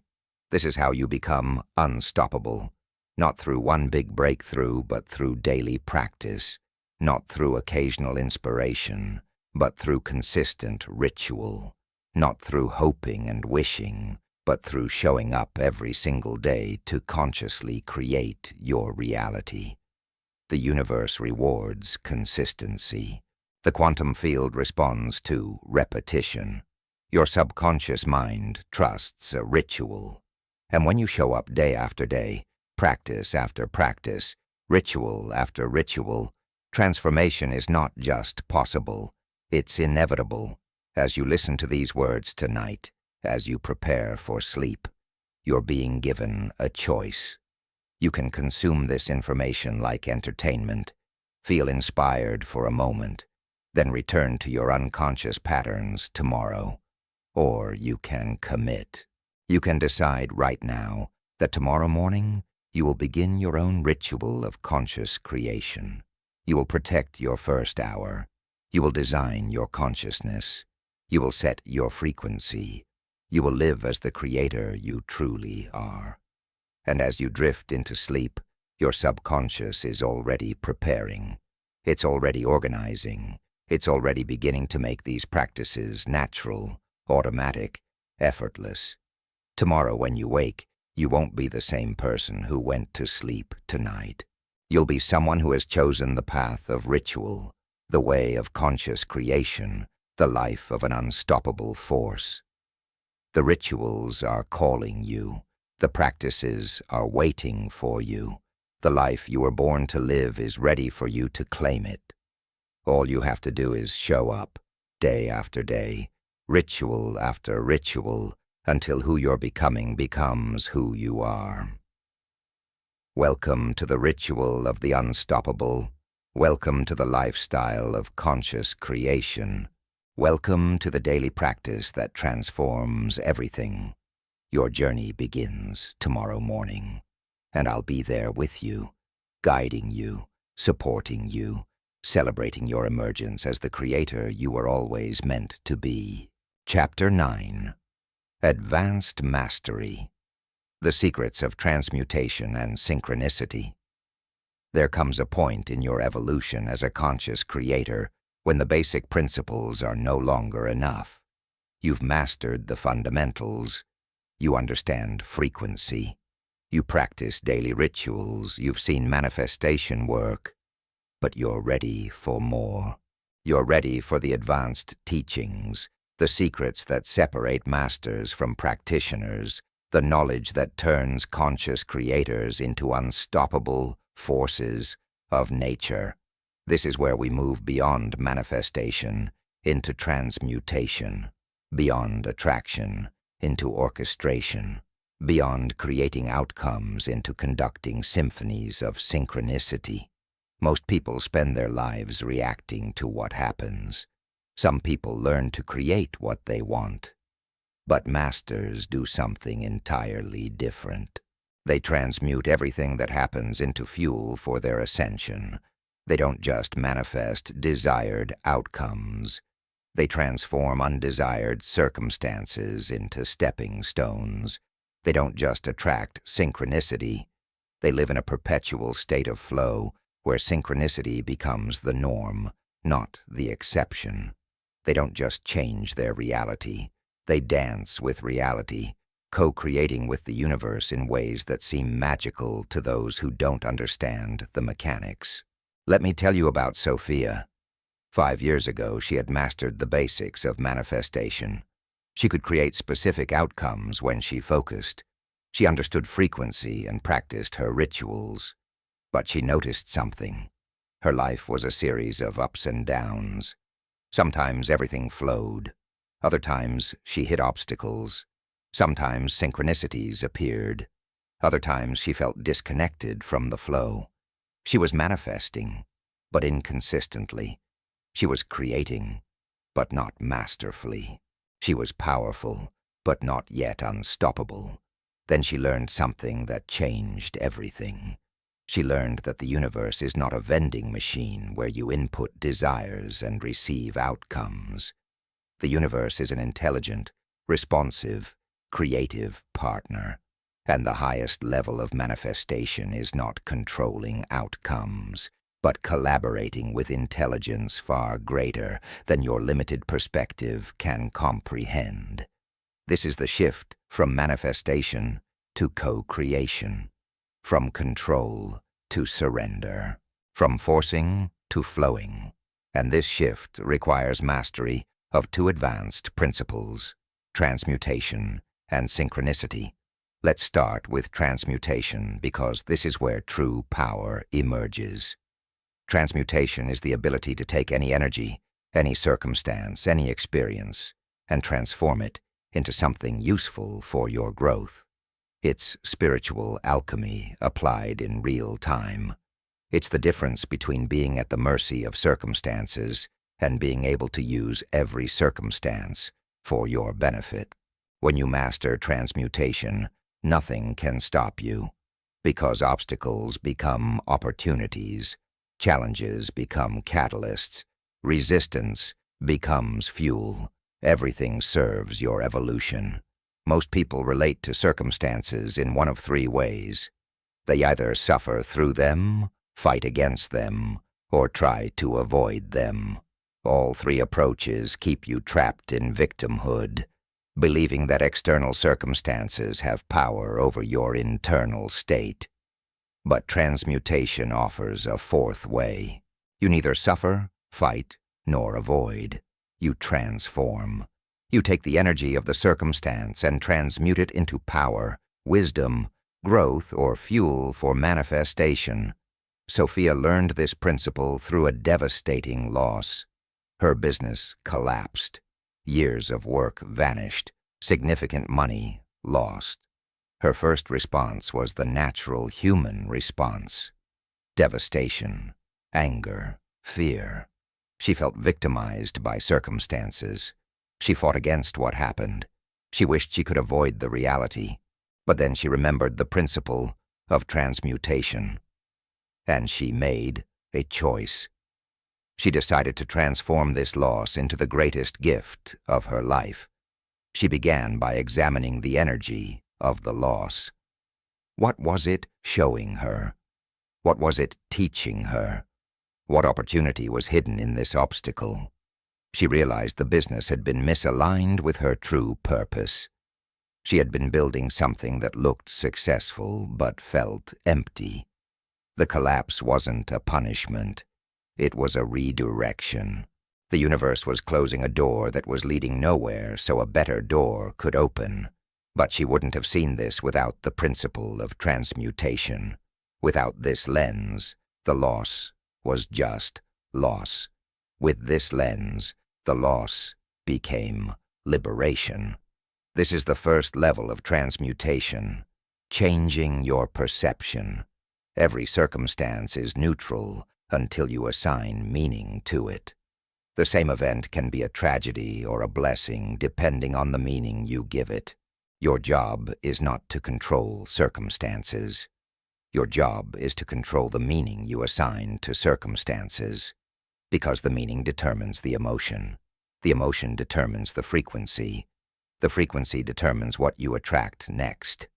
A: This is how you become unstoppable. Not through one big breakthrough, but through daily practice. Not through occasional inspiration, but through consistent ritual. Not through hoping and wishing, but through showing up every single day to consciously create your reality. The universe rewards consistency. The quantum field responds to repetition. Your subconscious mind trusts a ritual. And when you show up day after day, practice after practice, ritual after ritual, transformation is not just possible, it's inevitable. As you listen to these words tonight, as you prepare for sleep, you're being given a choice. You can consume this information like entertainment, feel inspired for a moment, then return to your unconscious patterns tomorrow. Or you can commit. You can decide right now that tomorrow morning you will begin your own ritual of conscious creation. You will protect your first hour. You will design your consciousness. You will set your frequency. You will live as the creator you truly are. And as you drift into sleep, your subconscious is already preparing. It's already organizing. It's already beginning to make these practices natural, automatic, effortless. Tomorrow when you wake, you won't be the same person who went to sleep tonight. You'll be someone who has chosen the path of ritual, the way of conscious creation, the life of an unstoppable force. The rituals are calling you. The practices are waiting for you. The life you were born to live is ready for you to claim it. All you have to do is show up, day after day, ritual after ritual, until who you're becoming becomes who you are. Welcome to the ritual of the unstoppable. Welcome to the lifestyle of conscious creation. Welcome to the daily practice that transforms everything. Your journey begins tomorrow morning, and I'll be there with you, guiding you, supporting you, celebrating your emergence as the creator you were always meant to be. Chapter 9. Advanced Mastery. The Secrets of Transmutation and Synchronicity. There comes a point in your evolution as a conscious creator when the basic principles are no longer enough. You've mastered the fundamentals. You understand frequency. You practice daily rituals. You've seen manifestation work. But you're ready for more. You're ready for the advanced teachings, the secrets that separate masters from practitioners, the knowledge that turns conscious creators into unstoppable forces of nature. This is where we move beyond manifestation into transmutation, beyond attraction into orchestration, beyond creating outcomes into conducting symphonies of synchronicity. Most people spend their lives reacting to what happens. Some people learn to create what they want. But masters do something entirely different. They transmute everything that happens into fuel for their ascension. They don't just manifest desired outcomes. They transform undesired circumstances into stepping stones. They don't just attract synchronicity. They live in a perpetual state of flow where synchronicity becomes the norm, not the exception. They don't just change their reality. They dance with reality, co-creating with the universe in ways that seem magical to those who don't understand the mechanics. Let me tell you about Sophia. 5 years ago, she had mastered the basics of manifestation. She could create specific outcomes when she focused. She understood frequency and practiced her rituals. But she noticed something. Her life was a series of ups and downs. Sometimes everything flowed. Other times she hit obstacles. Sometimes synchronicities appeared. Other times she felt disconnected from the flow. She was manifesting, but inconsistently. She was creating, but not masterfully. She was powerful, but not yet unstoppable. Then she learned something that changed everything. She learned that the universe is not a vending machine where you input desires and receive outcomes. The universe is an intelligent, responsive, creative partner. And the highest level of manifestation is not controlling outcomes, but collaborating with intelligence far greater than your limited perspective can comprehend. This is the shift from manifestation to co-creation, from control to surrender, from forcing to flowing. And this shift requires mastery of 2 advanced principles, transmutation and synchronicity. Let's start with transmutation because this is where true power emerges. Transmutation is the ability to take any energy, any circumstance, any experience, and transform it into something useful for your growth. It's spiritual alchemy applied in real time. It's the difference between being at the mercy of circumstances and being able to use every circumstance for your benefit. When you master transmutation, nothing can stop you, because obstacles become opportunities, challenges become catalysts, resistance becomes fuel. Everything serves your evolution. Most people relate to circumstances in one of 3 ways. They either suffer through them, fight against them, or try to avoid them. All 3 approaches keep you trapped in victimhood, believing that external circumstances have power over your internal state. But transmutation offers a 4th way. You neither suffer, fight, nor avoid. You transform. You take the energy of the circumstance and transmute it into power, wisdom, growth, or fuel for manifestation. Sophia learned this principle through a devastating loss. Her business collapsed. Years of work vanished. Significant money lost. Her first response was the natural human response. Devastation, anger, fear. She felt victimized by circumstances. She fought against what happened. She wished she could avoid the reality. But then she remembered the principle of transmutation. And she made a choice. She decided to transform this loss into the greatest gift of her life. She began by examining the energy of the loss. What was it showing her? What was it teaching her? What opportunity was hidden in this obstacle? She realized the business had been misaligned with her true purpose. She had been building something that looked successful but felt empty. The collapse wasn't a punishment. It was a redirection. The universe was closing a door that was leading nowhere so a better door could open. But she wouldn't have seen this without the principle of transmutation. Without this lens, the loss was just loss. With this lens, the loss became liberation. This is the first level of transmutation, changing your perception. Every circumstance is neutral until you assign meaning to it. The same event can be a tragedy or a blessing depending on the meaning you give it. Your job is not to control circumstances. Your job is to control the meaning you assign to circumstances, because the meaning determines the emotion. The emotion determines the frequency. The frequency determines what you attract next.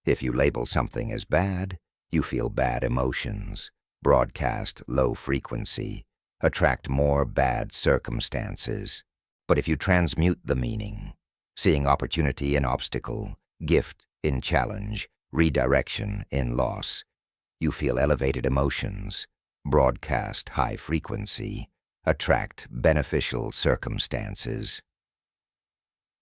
A: If you label something as bad, you feel bad emotions, broadcast low frequency, attract more bad circumstances. But if you transmute the meaning, seeing opportunity in obstacle, gift in challenge, redirection in loss, you feel elevated emotions, broadcast high frequency, attract beneficial circumstances.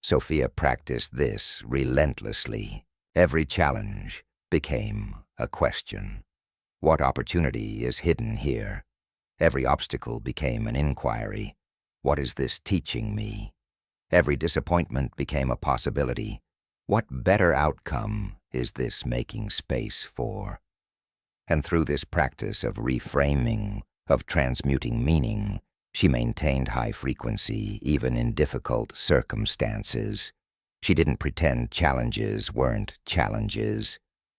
A: Sophia practiced this relentlessly. Every challenge became a question. What opportunity is hidden here? Every obstacle became an inquiry. What is this teaching me? Every disappointment became a possibility. What better outcome is this making space for? And through this practice of reframing, of transmuting meaning, she maintained high frequency even in difficult circumstances. She didn't pretend challenges weren't challenges.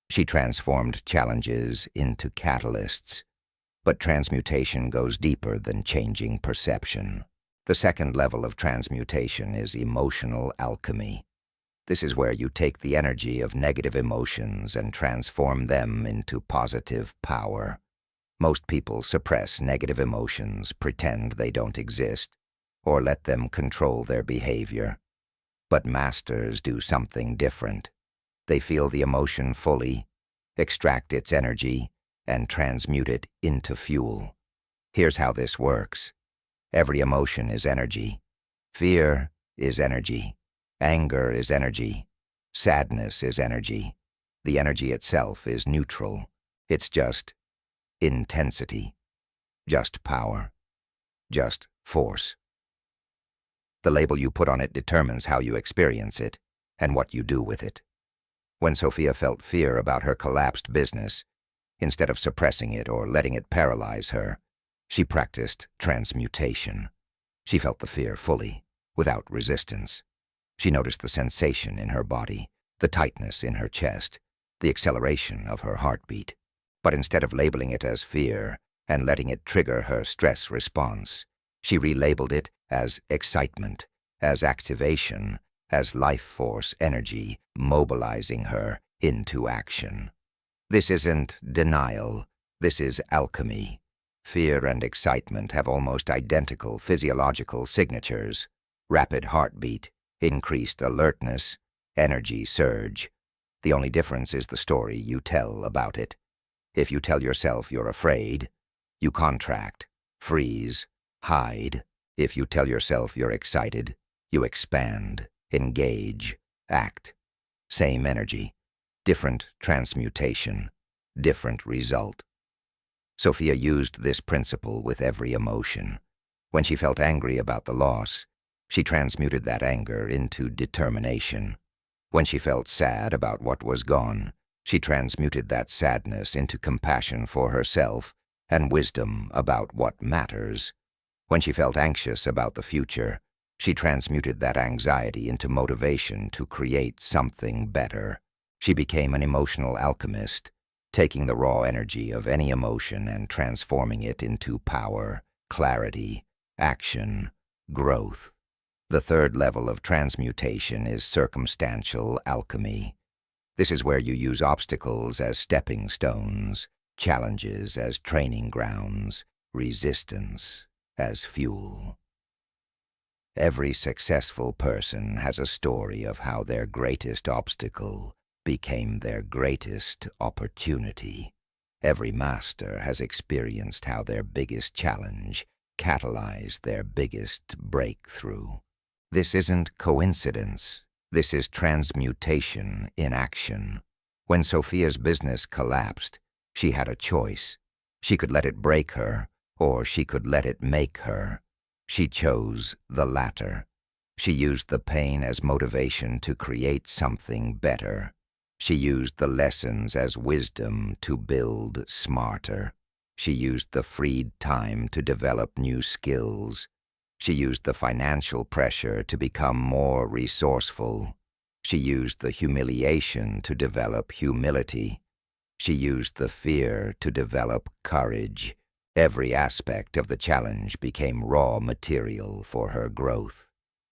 A: She transformed challenges into catalysts. But transmutation goes deeper than changing perception. The second level of transmutation is emotional alchemy. This is where you take the energy of negative emotions and transform them into positive power. Most people suppress negative emotions, pretend they don't exist, or let them control their behavior. But masters do something different. They feel the emotion fully, extract its energy, and transmute it into fuel. Here's how this works. Every emotion is energy. Fear is energy. Anger is energy. Sadness is energy. The energy itself is neutral. It's just intensity, just power, just force. The label you put on it determines how you experience it and what you do with it. When Sophia felt fear about her collapsed business, instead of suppressing it or letting it paralyze her, she practiced transmutation. She felt the fear fully, without resistance. She noticed the sensation in her body, the tightness in her chest, the acceleration of her heartbeat. But instead of labeling it as fear and letting it trigger her stress response, she relabeled it as excitement, as activation, as life force energy mobilizing her into action. This isn't denial, this is alchemy. Fear and excitement have almost identical physiological signatures: rapid heartbeat, increased alertness, energy surge. The only difference is the story you tell about it. If you tell yourself you're afraid, you contract, freeze, hide. If you tell yourself you're excited, you expand, engage, act. Same energy, different transmutation, different result. Sophia used this principle with every emotion. When she felt angry about the loss, she transmuted that anger into determination. When she felt sad about what was gone, she transmuted that sadness into compassion for herself and wisdom about what matters. When she felt anxious about the future, she transmuted that anxiety into motivation to create something better. She became an emotional alchemist, taking the raw energy of any emotion and transforming it into power, clarity, action, growth. The third level of transmutation is circumstantial alchemy. This is where you use obstacles as stepping stones, challenges as training grounds, resistance as fuel. Every successful person has a story of how their greatest obstacle became their greatest opportunity. Every master has experienced how their biggest challenge catalyzed their biggest breakthrough. This isn't coincidence. This is transmutation in action. When Sophia's business collapsed, she had a choice. She could let it break her, or she could let it make her. She chose the latter. She used the pain as motivation to create something better. She used the lessons as wisdom to build smarter. She used the freed time to develop new skills. She used the financial pressure to become more resourceful. She used the humiliation to develop humility. She used the fear to develop courage. Every aspect of the challenge became raw material for her growth.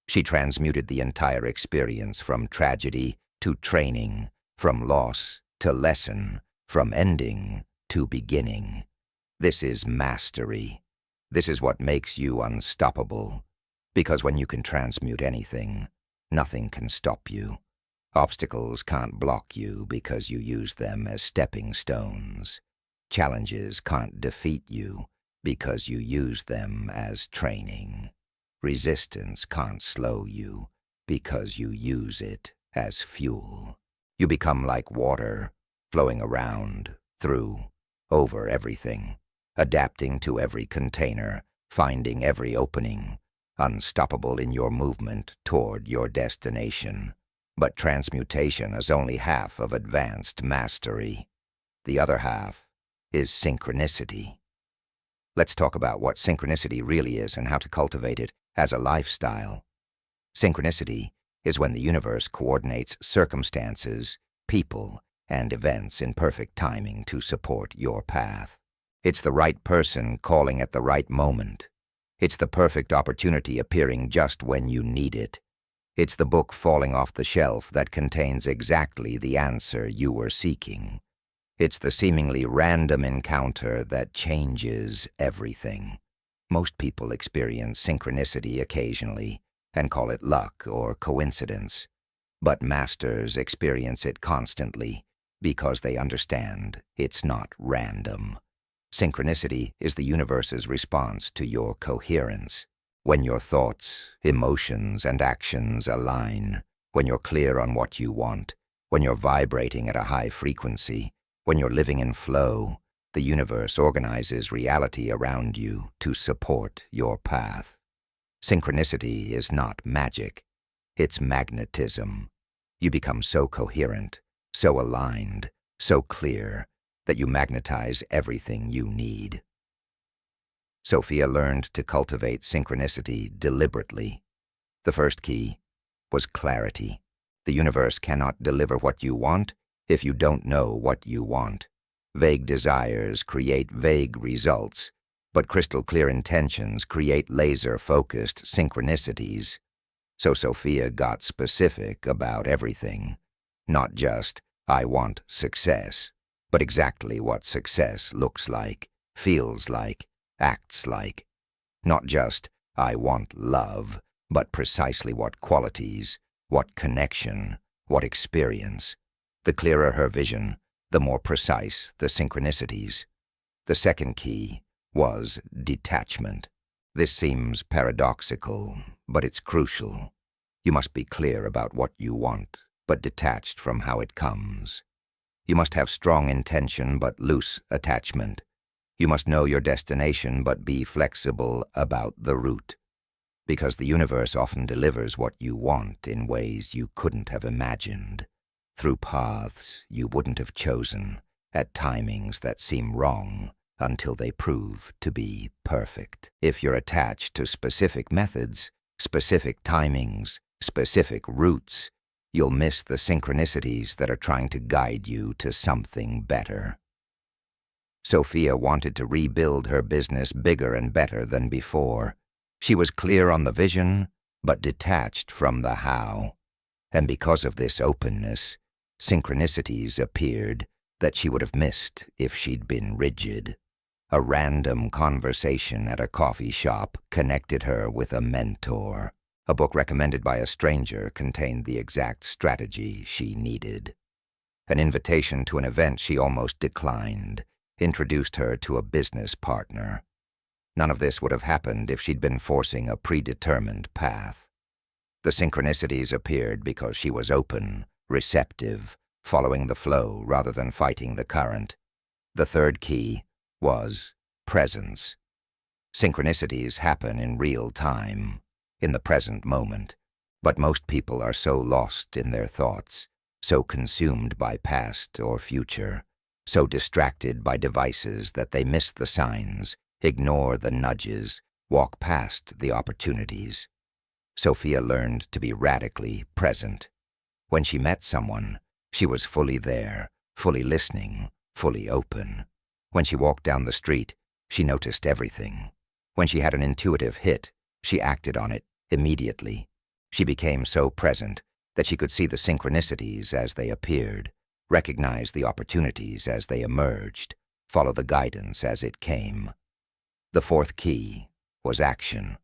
A: She transmuted the entire experience from tragedy to training, from loss to lesson, from ending to beginning. This is mastery. This is what makes you unstoppable. Because when you can transmute anything, nothing can stop you. Obstacles can't block you because you use them as stepping stones. Challenges can't defeat you because you use them as training. Resistance can't slow you because you use it as fuel. You become like water, flowing around, through, over everything, adapting to every container, finding every opening, unstoppable in your movement toward your destination. But transmutation is only half of advanced mastery. The other half is synchronicity. Let's talk about what synchronicity really is and how to cultivate it as a lifestyle. Synchronicity is when the universe coordinates circumstances, people, and events in perfect timing to support your path. It's the right person calling at the right moment. It's the perfect opportunity appearing just when you need it. It's the book falling off the shelf that contains exactly the answer you were seeking. It's the seemingly random encounter that changes everything. Most people experience synchronicity occasionally and call it luck or coincidence. But masters experience it constantly because they understand it's not random. Synchronicity is the universe's response to your coherence. When your thoughts, emotions, and actions align, when you're clear on what you want, when you're vibrating at a high frequency, when you're living in flow, the universe organizes reality around you to support your path. Synchronicity is not magic. It's magnetism. You become so coherent, so aligned, so clear, that you magnetize everything you need. Sophia learned to cultivate synchronicity deliberately. The first key was clarity. The universe cannot deliver what you want if you don't know what you want. Vague desires create vague results, but crystal clear intentions create laser-focused synchronicities. So Sophia got specific about everything. Not just, I want success, but exactly what success looks like, feels like, acts like. Not just, I want love, but precisely what qualities, what connection, what experience. The clearer her vision, the more precise the synchronicities. The second key was detachment. This seems paradoxical, but it's crucial. You must be clear about what you want, but detached from how it comes. You must have strong intention but loose attachment. You must know your destination but be flexible about the route. Because the universe often delivers what you want in ways you couldn't have imagined, through paths you wouldn't have chosen, at timings that seem wrong until they prove to be perfect. If you're attached to specific methods, specific timings, specific routes, you'll miss the synchronicities that are trying to guide you to something better. Sophia wanted to rebuild her business bigger and better than before. She was clear on the vision, but detached from the how. And because of this openness, synchronicities appeared that she would have missed if she'd been rigid. A random conversation at a coffee shop connected her with a mentor. A book recommended by a stranger contained the exact strategy she needed. An invitation to an event she almost declined introduced her to a business partner. None of this would have happened if she'd been forcing a predetermined path. The synchronicities appeared because she was open, receptive, following the flow rather than fighting the current. The third key was presence. Synchronicities happen in real time, in the present moment, but most people are so lost in their thoughts, so consumed by past or future, so distracted by devices that they miss the signs, ignore the nudges, walk past the opportunities. Sophia learned to be radically present. When she met someone, she was fully there, fully listening, fully open. When she walked down the street, she noticed everything. When she had an intuitive hit, she acted on it immediately. She became so present that she could see the synchronicities as they appeared, recognize the opportunities as they emerged, follow the guidance as it came. The fourth key was action.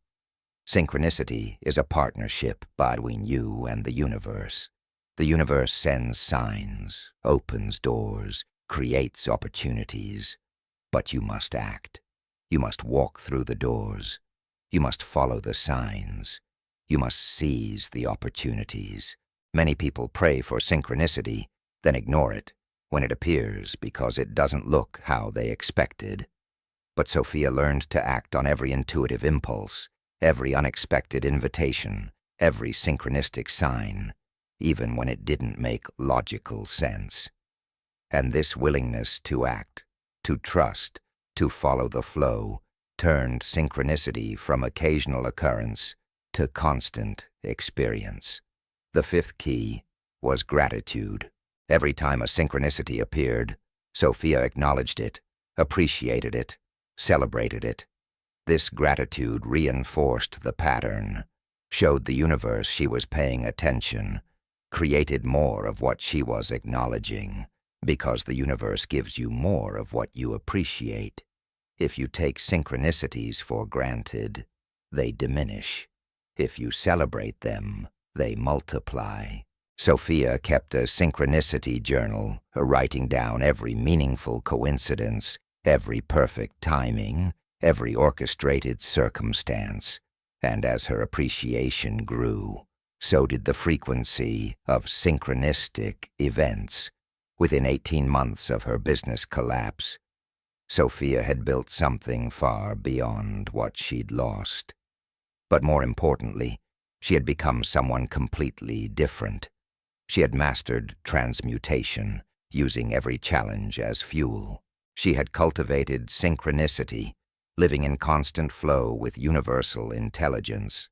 A: Synchronicity is a partnership between you and the universe. The universe sends signs, opens doors, creates opportunities, but you must act. You must walk through the doors. You must follow the signs. You must seize the opportunities. Many people pray for synchronicity, then ignore it when it appears because it doesn't look how they expected. But Sophia learned to act on every intuitive impulse, every unexpected invitation, every synchronistic sign, even when it didn't make logical sense. And this willingness to act, to trust, to follow the flow, turned synchronicity from occasional occurrence to constant experience. The fifth key was gratitude. Every time a synchronicity appeared, Sophia acknowledged it, appreciated it, celebrated it. This gratitude reinforced the pattern, showed the universe she was paying attention, created more of what she was acknowledging, because the universe gives you more of what you appreciate. If you take synchronicities for granted, they diminish. If you celebrate them, they multiply. Sophia kept a synchronicity journal, writing down every meaningful coincidence, every perfect timing, every orchestrated circumstance, and as her appreciation grew, so did the frequency of synchronistic events. Within 18 months of her business collapse, Sophia had built something far beyond what she'd lost. But more importantly, she had become someone completely different. She had mastered transmutation, using every challenge as fuel. She had cultivated synchronicity, living in constant flow with universal intelligence.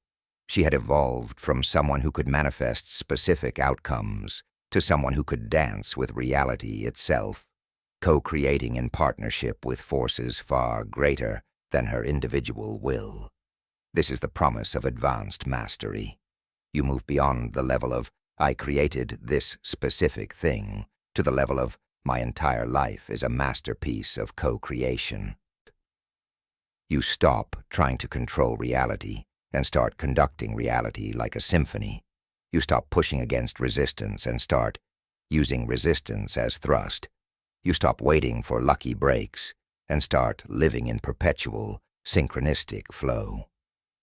A: She had evolved from someone who could manifest specific outcomes to someone who could dance with reality itself, co-creating in partnership with forces far greater than her individual will. This is the promise of advanced mastery. You move beyond the level of, I created this specific thing, to the level of, my entire life is a masterpiece of co-creation. You stop trying to control reality and start conducting reality like a symphony. You stop pushing against resistance and start using resistance as thrust. You stop waiting for lucky breaks and start living in perpetual, synchronistic flow.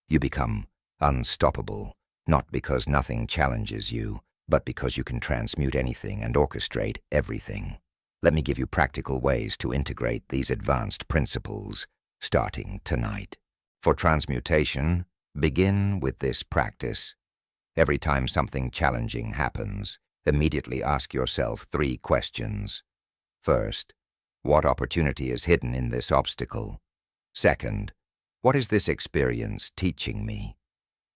A: You become unstoppable, not because nothing challenges you, but because you can transmute anything and orchestrate everything. Let me give you practical ways to integrate these advanced principles, starting tonight. For transmutation, begin with this practice. Every time something challenging happens, immediately ask yourself 3 questions. First, what opportunity is hidden in this obstacle? Second, what is this experience teaching me?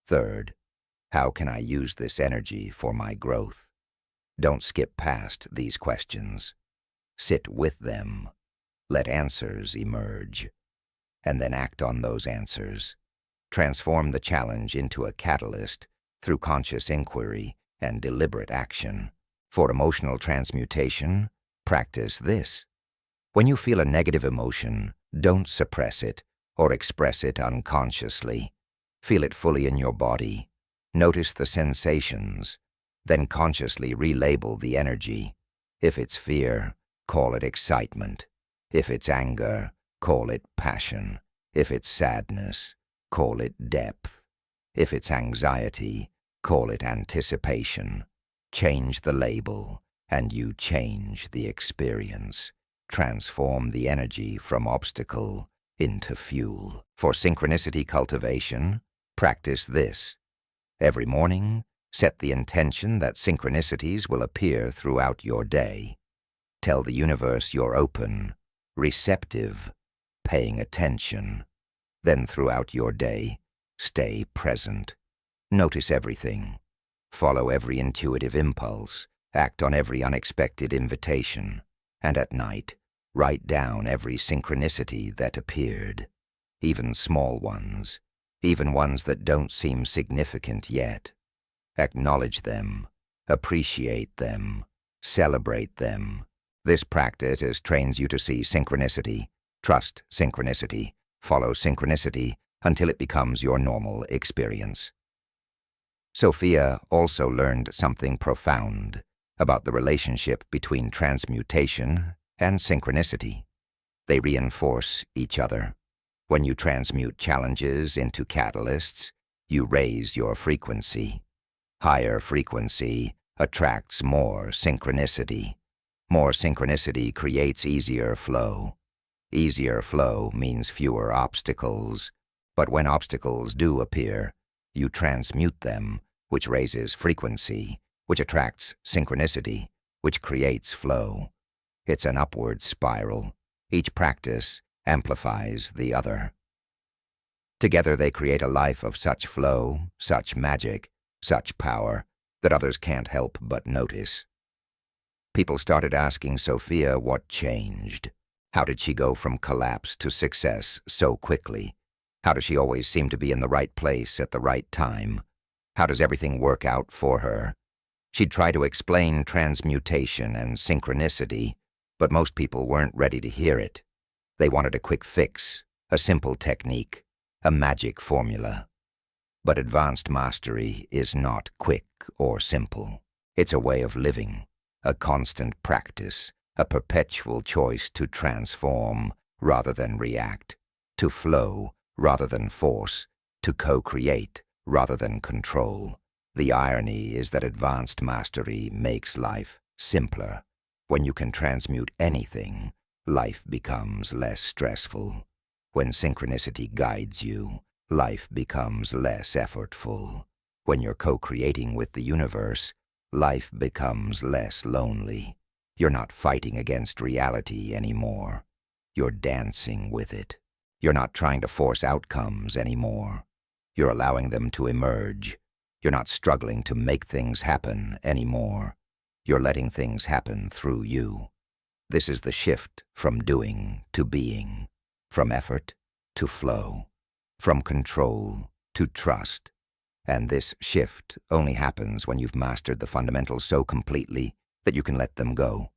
A: Third, how can I use this energy for my growth? Don't skip past these questions. Sit with them. Let answers emerge. And then act on those answers. Transform the challenge into a catalyst through conscious inquiry and deliberate action. For emotional transmutation, practice this. When you feel a negative emotion, don't suppress it or express it unconsciously. Feel it fully in your body. Notice the sensations. Then consciously relabel the energy. If it's fear, call it excitement. If it's anger, call it passion. If it's sadness, call it depth. If it's anxiety, call it anticipation. Change the label, and you change the experience. Transform the energy from obstacle into fuel. For synchronicity cultivation, practice this. Every morning, set the intention that synchronicities will appear throughout your day. Tell the universe you're open, receptive, paying attention. Then throughout your day, stay present. Notice everything. Follow every intuitive impulse. Act on every unexpected invitation. And at night, write down every synchronicity that appeared. Even small ones. Even ones that don't seem significant yet. Acknowledge them. Appreciate them. Celebrate them. This practice trains you to see synchronicity, trust synchronicity, follow synchronicity, until it becomes your normal experience. Sophia also learned something profound about the relationship between transmutation and synchronicity. They reinforce each other. When you transmute challenges into catalysts, you raise your frequency. Higher frequency attracts more synchronicity. More synchronicity creates easier flow. Easier flow means fewer obstacles. But when obstacles do appear, you transmute them, which raises frequency, which attracts synchronicity, which creates flow. It's an upward spiral. Each practice amplifies the other. Together they create a life of such flow, such magic, such power, that others can't help but notice. People started asking Sophia what changed. How did she go from collapse to success so quickly? How does she always seem to be in the right place at the right time? How does everything work out for her? She'd try to explain transmutation and synchronicity, but most people weren't ready to hear it. They wanted a quick fix, a simple technique, a magic formula. But advanced mastery is not quick or simple. It's a way of living, a constant practice, a perpetual choice to transform rather than react, to flow rather than force, to co-create rather than control. The irony is that advanced mastery makes life simpler. When you can transmute anything, life becomes less stressful. When synchronicity guides you, life becomes less effortful. When you're co-creating with the universe, life becomes less lonely. You're not fighting against reality anymore. You're dancing with it. You're not trying to force outcomes anymore. You're allowing them to emerge. You're not struggling to make things happen anymore. You're letting things happen through you. This is the shift from doing to being, from effort to flow, from control to trust. And this shift only happens when you've mastered the fundamentals so completely that you can let them go.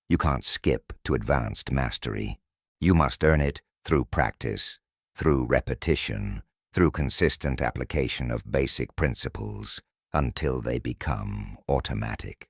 A: You can't skip to advanced mastery. You must earn it through practice, through repetition, through consistent application of basic principles until they become automatic.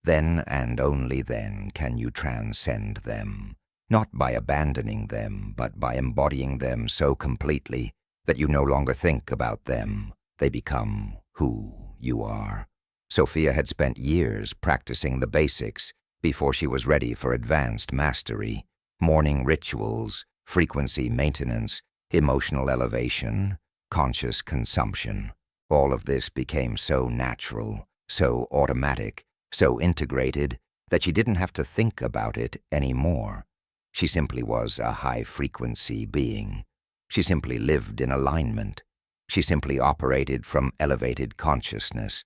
A: Then and only then can you transcend them, not by abandoning them, but by embodying them so completely that you no longer think about them. They become who you are. Sophia had spent years practicing the basics before she was ready for advanced mastery. Morning rituals, frequency maintenance, emotional elevation, conscious consumption. All of this became so natural, so automatic, so integrated that she didn't have to think about it anymore. She simply was a high-frequency being. She simply lived in alignment. She simply operated from elevated consciousness.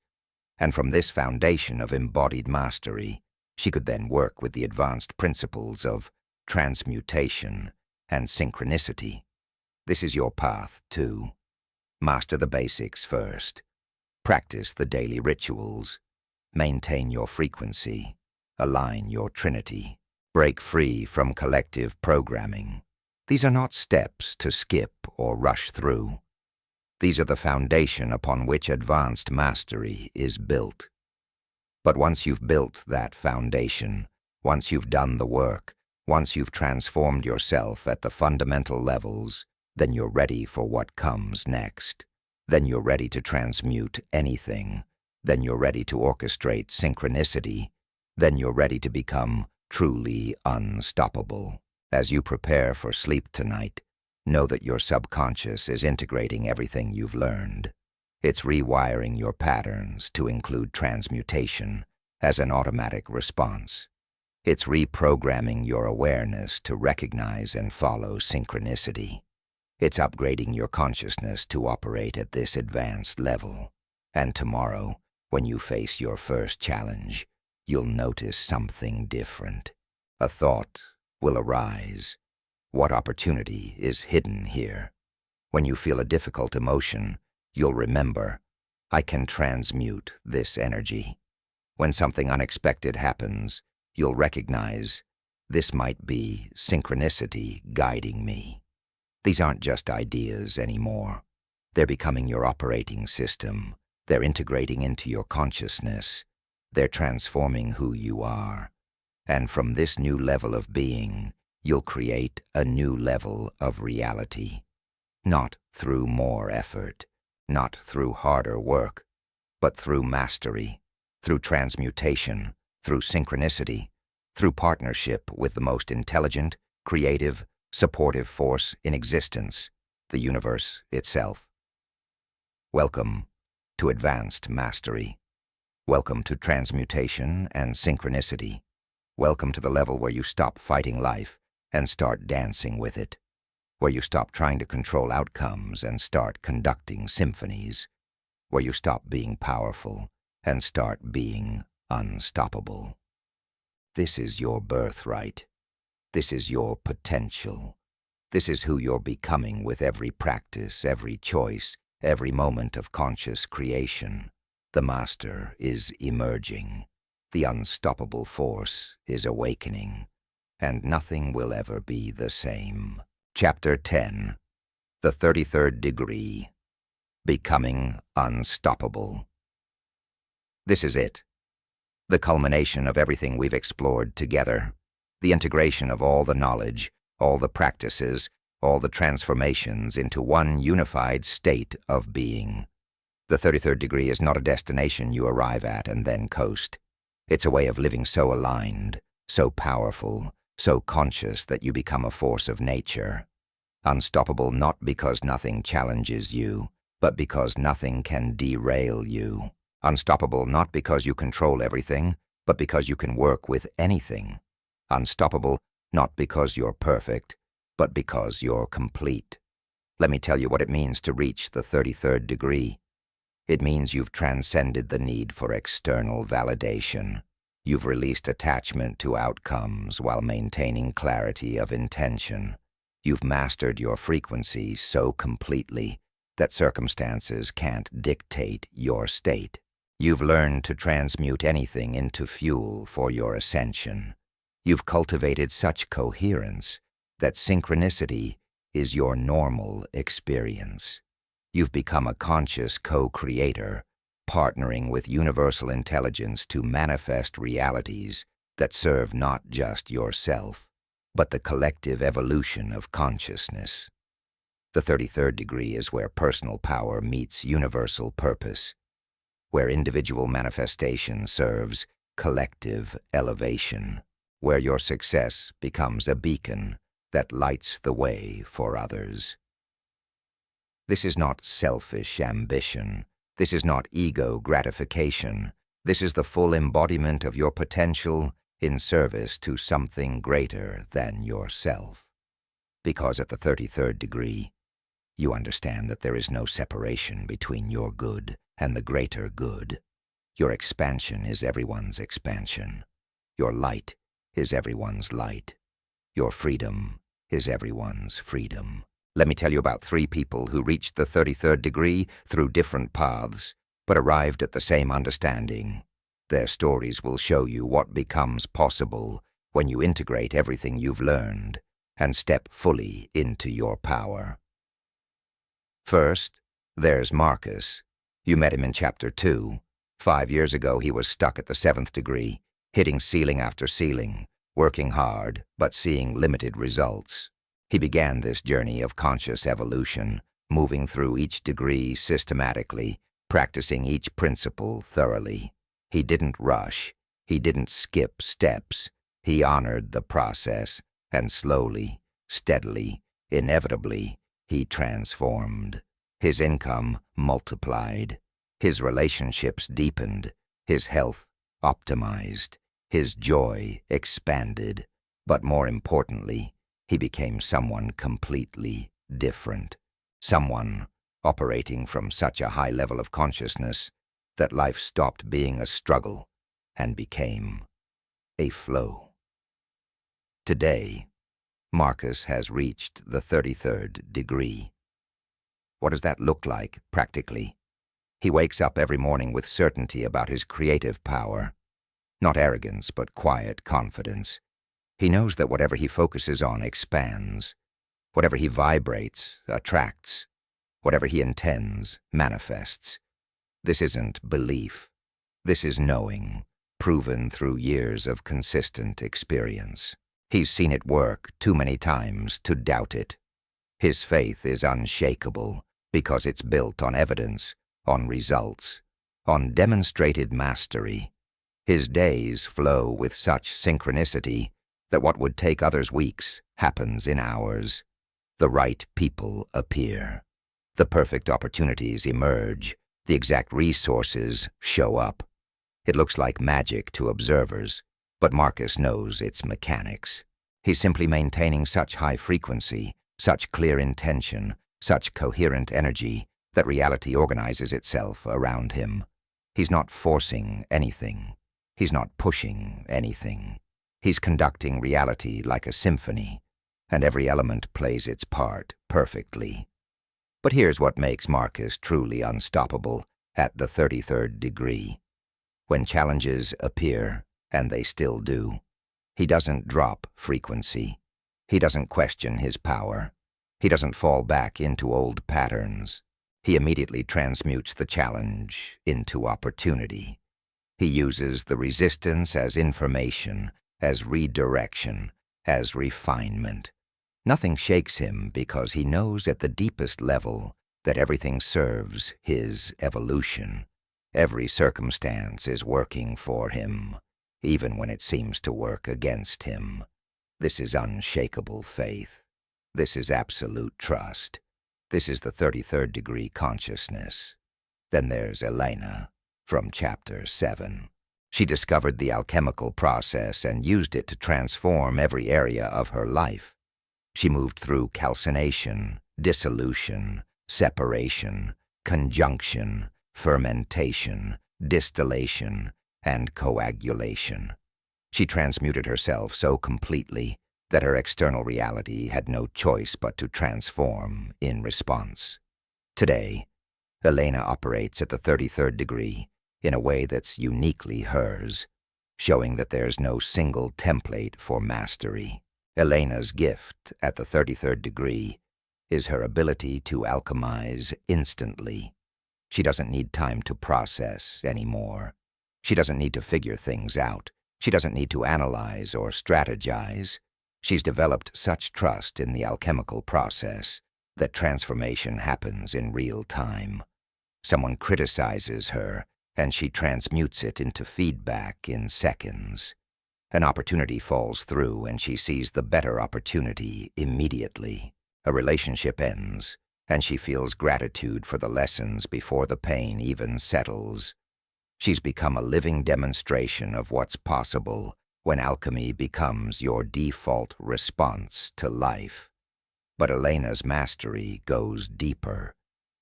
A: And from this foundation of embodied mastery, she could then work with the advanced principles of transmutation and synchronicity. This is your path, too. Master the basics first. Practice the daily rituals. Maintain your frequency. Align your Trinity. Break free from collective programming. These are not steps to skip or rush through. These are the foundation upon which advanced mastery is built. But once you've built that foundation, once you've done the work, once you've transformed yourself at the fundamental levels, then you're ready for what comes next. Then you're ready to transmute anything. Then you're ready to orchestrate synchronicity. Then you're ready to become truly unstoppable. As you prepare for sleep tonight, know that your subconscious is integrating everything you've learned. It's rewiring your patterns to include transmutation as an automatic response. It's reprogramming your awareness to recognize and follow synchronicity. It's upgrading your consciousness to operate at this advanced level. And tomorrow, when you face your first challenge, you'll notice something different. A thought will arise. What opportunity is hidden here? When you feel a difficult emotion, you'll remember, I can transmute this energy. When something unexpected happens, you'll recognize, this might be synchronicity guiding me. These aren't just ideas anymore. They're becoming your operating system. They're integrating into your consciousness. They're transforming who you are. And from this new level of being, you'll create a new level of reality. Not through more effort, not through harder work, but through mastery, through transmutation, through synchronicity, through partnership with the most intelligent, creative, supportive force in existence, the universe itself. Welcome to advanced mastery. Welcome to transmutation and synchronicity. Welcome to the level where you stop fighting life and start dancing with it, where you stop trying to control outcomes and start conducting symphonies, where you stop being powerful and start being unstoppable. This is your birthright. This is your potential. This is who you're becoming with every practice, every choice, every moment of conscious creation. The master is emerging. The unstoppable force is awakening, and nothing will ever be the same. Chapter 10. The 33rd Degree. Becoming Unstoppable. This is it. The culmination of everything we've explored together. The integration of all the knowledge, all the practices, all the transformations into one unified state of being. The 33rd degree is not a destination you arrive at and then coast. It's a way of living so aligned, so powerful, so conscious that you become a force of nature. Unstoppable not because nothing challenges you, but because nothing can derail you. Unstoppable not because you control everything, but because you can work with anything. Unstoppable not because you're perfect, but because you're complete. Let me tell you what it means to reach the 33rd degree. It means you've transcended the need for external validation. You've released attachment to outcomes while maintaining clarity of intention. You've mastered your frequency so completely that circumstances can't dictate your state. You've learned to transmute anything into fuel for your ascension. You've cultivated such coherence that synchronicity is your normal experience. You've become a conscious co-creator, partnering with universal intelligence to manifest realities that serve not just yourself, but the collective evolution of consciousness. The 33rd degree is where personal power meets universal purpose, where individual manifestation serves collective elevation, where your success becomes a beacon that lights the way for others. This is not selfish ambition. This is not ego gratification. This is the full embodiment of your potential in service to something greater than yourself. Because at the 33rd degree, you understand that there is no separation between your good and the greater good. Your expansion is everyone's expansion. Your light is everyone's light. Your freedom is everyone's freedom. Let me tell you about 3 people who reached the 33rd degree through different paths, but arrived at the same understanding. Their stories will show you what becomes possible when you integrate everything you've learned and step fully into your power. First, there's Marcus. You met him in Chapter 2. 5 years ago, he was stuck at the 7th degree, hitting ceiling after ceiling, working hard, but seeing limited results. He began this journey of conscious evolution, moving through each degree systematically, practicing each principle thoroughly. He didn't rush. He didn't skip steps. He honored the process, and slowly, steadily, inevitably, he transformed. His income multiplied. His relationships deepened. His health optimized. His joy expanded. But more importantly, he became someone completely different. Someone operating from such a high level of consciousness that life stopped being a struggle and became a flow. Today, Marcus has reached the 33rd degree. What does that look like, practically? He wakes up every morning with certainty about his creative power. Not arrogance, but quiet confidence. He knows that whatever he focuses on expands. Whatever he vibrates, attracts. Whatever he intends, manifests. This isn't belief. This is knowing, proven through years of consistent experience. He's seen it work too many times to doubt it. His faith is unshakable because it's built on evidence, on results, on demonstrated mastery. His days flow with such synchronicity that what would take others weeks happens in hours. The right people appear. The perfect opportunities emerge. The exact resources show up. It looks like magic to observers, but Marcus knows its mechanics. He's simply maintaining such high frequency, such clear intention, such coherent energy that reality organizes itself around him. He's not forcing anything. He's not pushing anything. He's conducting reality like a symphony, and every element plays its part perfectly. But here's what makes Marcus truly unstoppable at the 33rd degree. When challenges appear, and they still do, he doesn't drop frequency. He doesn't question his power. He doesn't fall back into old patterns. He immediately transmutes the challenge into opportunity. He uses the resistance as information, as redirection, as refinement. Nothing shakes him because he knows at the deepest level that everything serves his evolution. Every circumstance is working for him, even when it seems to work against him. This is unshakable faith. This is absolute trust. This is the 33rd degree consciousness. Then there's Elena from Chapter 7. She discovered the alchemical process and used it to transform every area of her life. She moved through calcination, dissolution, separation, conjunction, fermentation, distillation, and coagulation. She transmuted herself so completely that her external reality had no choice but to transform in response. Today, Elena operates at the 33rd degree in a way that's uniquely hers, showing that there's no single template for mastery. Elena's gift at the 33rd degree is her ability to alchemize instantly. She doesn't need time to process anymore. She doesn't need to figure things out. She doesn't need to analyze or strategize. She's developed such trust in the alchemical process that transformation happens in real time. Someone criticizes her, and she transmutes it into feedback in seconds. An opportunity falls through, and she sees the better opportunity immediately. A relationship ends, and she feels gratitude for the lessons before the pain even settles. She's become a living demonstration of what's possible when alchemy becomes your default response to life. But Elena's mastery goes deeper.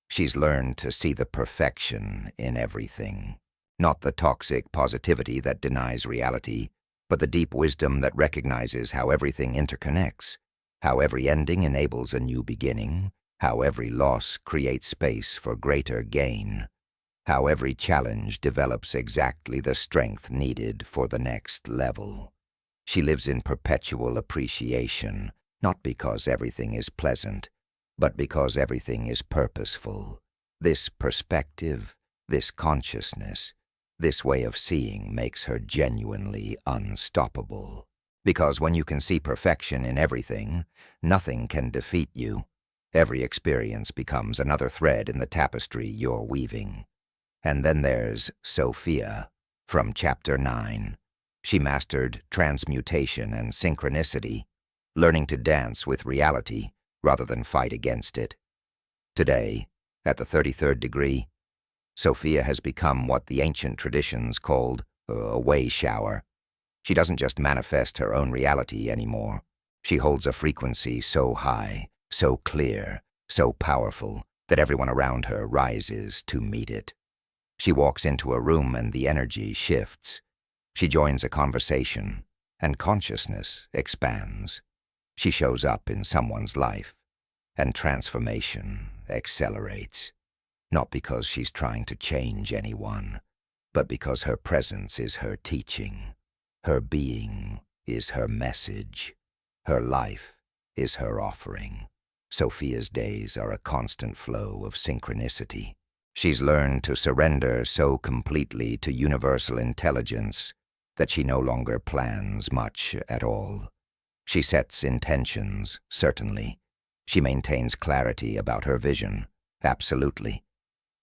A: She's learned to see the perfection in everything. Not the toxic positivity that denies reality, but the deep wisdom that recognizes how everything interconnects, how every ending enables a new beginning, how every loss creates space for greater gain, how every challenge develops exactly the strength needed for the next level. She lives in perpetual appreciation, not because everything is pleasant, but because everything is purposeful. This perspective, this consciousness, this way of seeing makes her genuinely unstoppable. Because when you can see perfection in everything, nothing can defeat you. Every experience becomes another thread in the tapestry you're weaving. And then there's Sophia from Chapter 9. She mastered transmutation and synchronicity, learning to dance with reality rather than fight against it. Today, at the 33rd degree, Sophia has become what the ancient traditions called a way shower. She doesn't just manifest her own reality anymore. She holds a frequency so high, so clear, so powerful that everyone around her rises to meet it. She walks into a room and the energy shifts. She joins a conversation, and consciousness expands. She shows up in someone's life, and transformation accelerates. Not because she's trying to change anyone, but because her presence is her teaching. Her being is her message. Her life is her offering. Sophia's days are a constant flow of synchronicity. She's learned to surrender so completely to universal intelligence that she no longer plans much at all. She sets intentions, certainly. She maintains clarity about her vision, absolutely.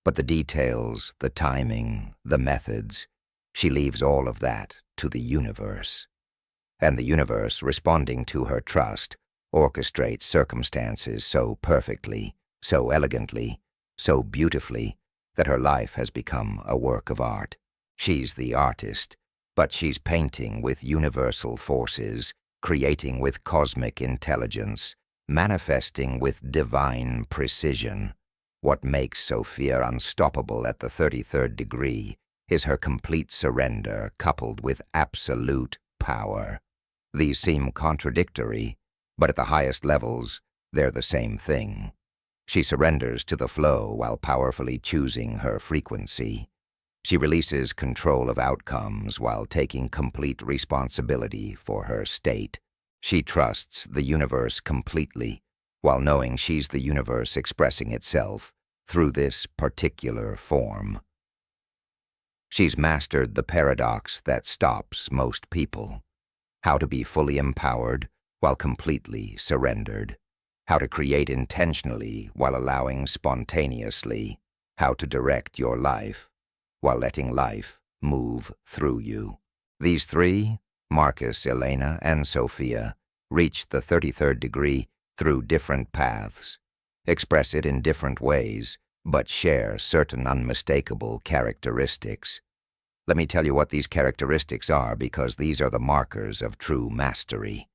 A: But the details, the timing, the methods, she leaves all of that to the universe. And the universe, responding to her trust, orchestrates circumstances so perfectly, so elegantly, so beautifully, that her life has become a work of art. She's the artist, but she's painting with universal forces, creating with cosmic intelligence, manifesting with divine precision. What makes Sophia unstoppable at the 33rd degree is her complete surrender coupled with absolute power. These seem contradictory, but at the highest levels, they're the same thing. She surrenders to the flow while powerfully choosing her frequency. She releases control of outcomes while taking complete responsibility for her state. She trusts the universe completely, while knowing she's the universe expressing itself through this particular form. She's mastered the paradox that stops most people: how to be fully empowered while completely surrendered, how to create intentionally while allowing spontaneously, how to direct your life while letting life move through you. These three, Marcus, Elena, and Sophia, reach the 33rd degree through different paths, express it in different ways, but share certain unmistakable characteristics. Let me tell you what these characteristics are, because these are the markers of true mastery.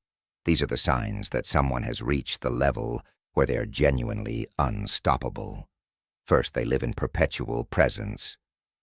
A: These are the signs that someone has reached the level where they are genuinely unstoppable. First, they live in perpetual presence.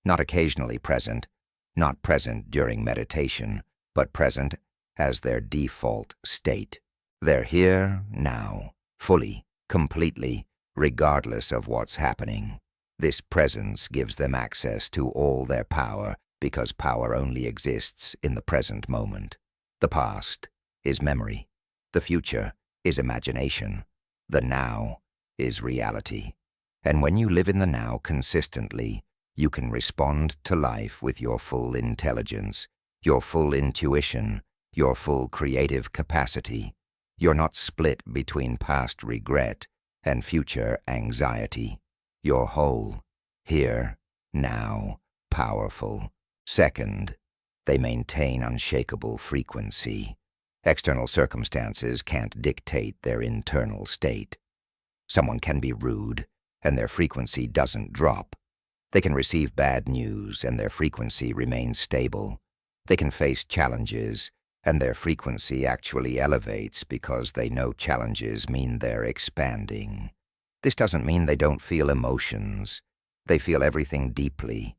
A: Not occasionally present, not present during meditation, but present as their default state. They're here now, fully, completely, regardless of what's happening. This presence gives them access to all their power, because power only exists in the present moment. The past is memory. The future is imagination. The now is reality. And when you live in the now consistently, you can respond to life with your full intelligence, your full intuition, your full creative capacity. You're not split between past regret and future anxiety. You're whole, here, now, powerful. Second, they maintain unshakable frequency. External circumstances can't dictate their internal state. Someone can be rude, and their frequency doesn't drop. They can receive bad news, and their frequency remains stable. They can face challenges, and their frequency actually elevates because they know challenges mean they're expanding. This doesn't mean they don't feel emotions. They feel everything deeply,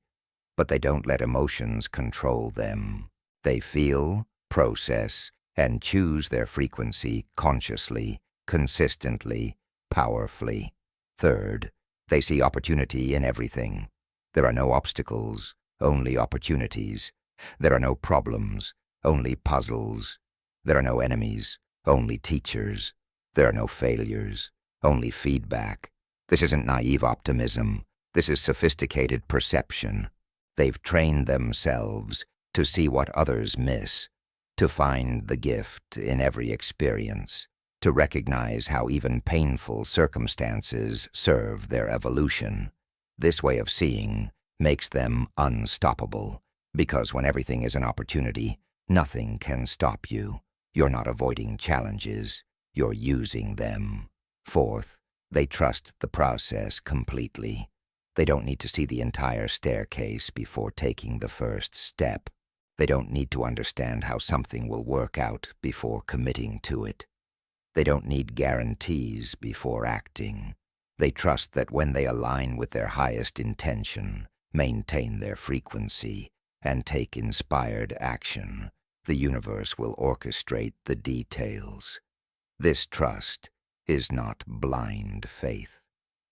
A: but they don't let emotions control them. They feel, process, and choose their frequency consciously, consistently, powerfully. Third, they see opportunity in everything. There are no obstacles, only opportunities. There are no problems, only puzzles. There are no enemies, only teachers. There are no failures, only feedback. This isn't naive optimism. This is sophisticated perception. They've trained themselves to see what others miss, to find the gift in every experience, to recognize how even painful circumstances serve their evolution. This way of seeing makes them unstoppable, because when everything is an opportunity, nothing can stop you. You're not avoiding challenges, you're using them. Fourth, they trust the process completely. They don't need to see the entire staircase before taking the first step. They don't need to understand how something will work out before committing to it. They don't need guarantees before acting. They trust that when they align with their highest intention, maintain their frequency, and take inspired action, the universe will orchestrate the details. This trust is not blind faith.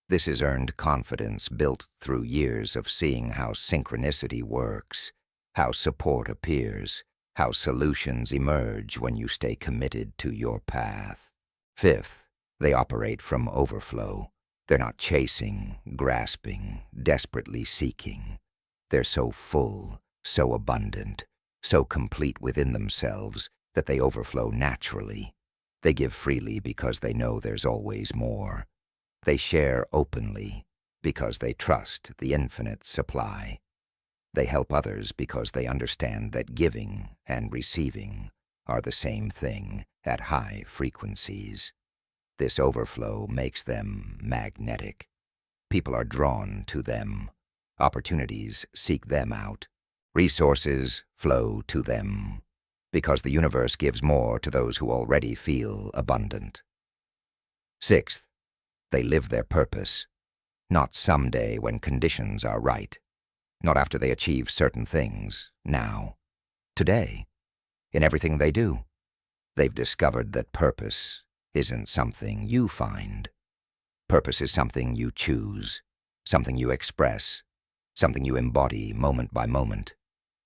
A: This is earned confidence built through years of seeing how synchronicity works, how support appears, how solutions emerge when you stay committed to your path. Fifth, They operate from overflow. They're not chasing, grasping, desperately seeking. They're so full, so abundant, so complete within themselves that they overflow naturally. They give freely because they know there's always more. They share openly because they trust the infinite supply. They help others because they understand that giving and receiving are the same thing at high frequencies. This overflow makes them magnetic. People are drawn to them. Opportunities seek them out. Resources flow to them, because the universe gives more to those who already feel abundant. Sixth, they live their purpose, not someday when conditions are right, not after they achieve certain things, now, today, in everything they do. They've discovered that purpose isn't something you find. Purpose is something you choose, something you express, something you embody moment by moment.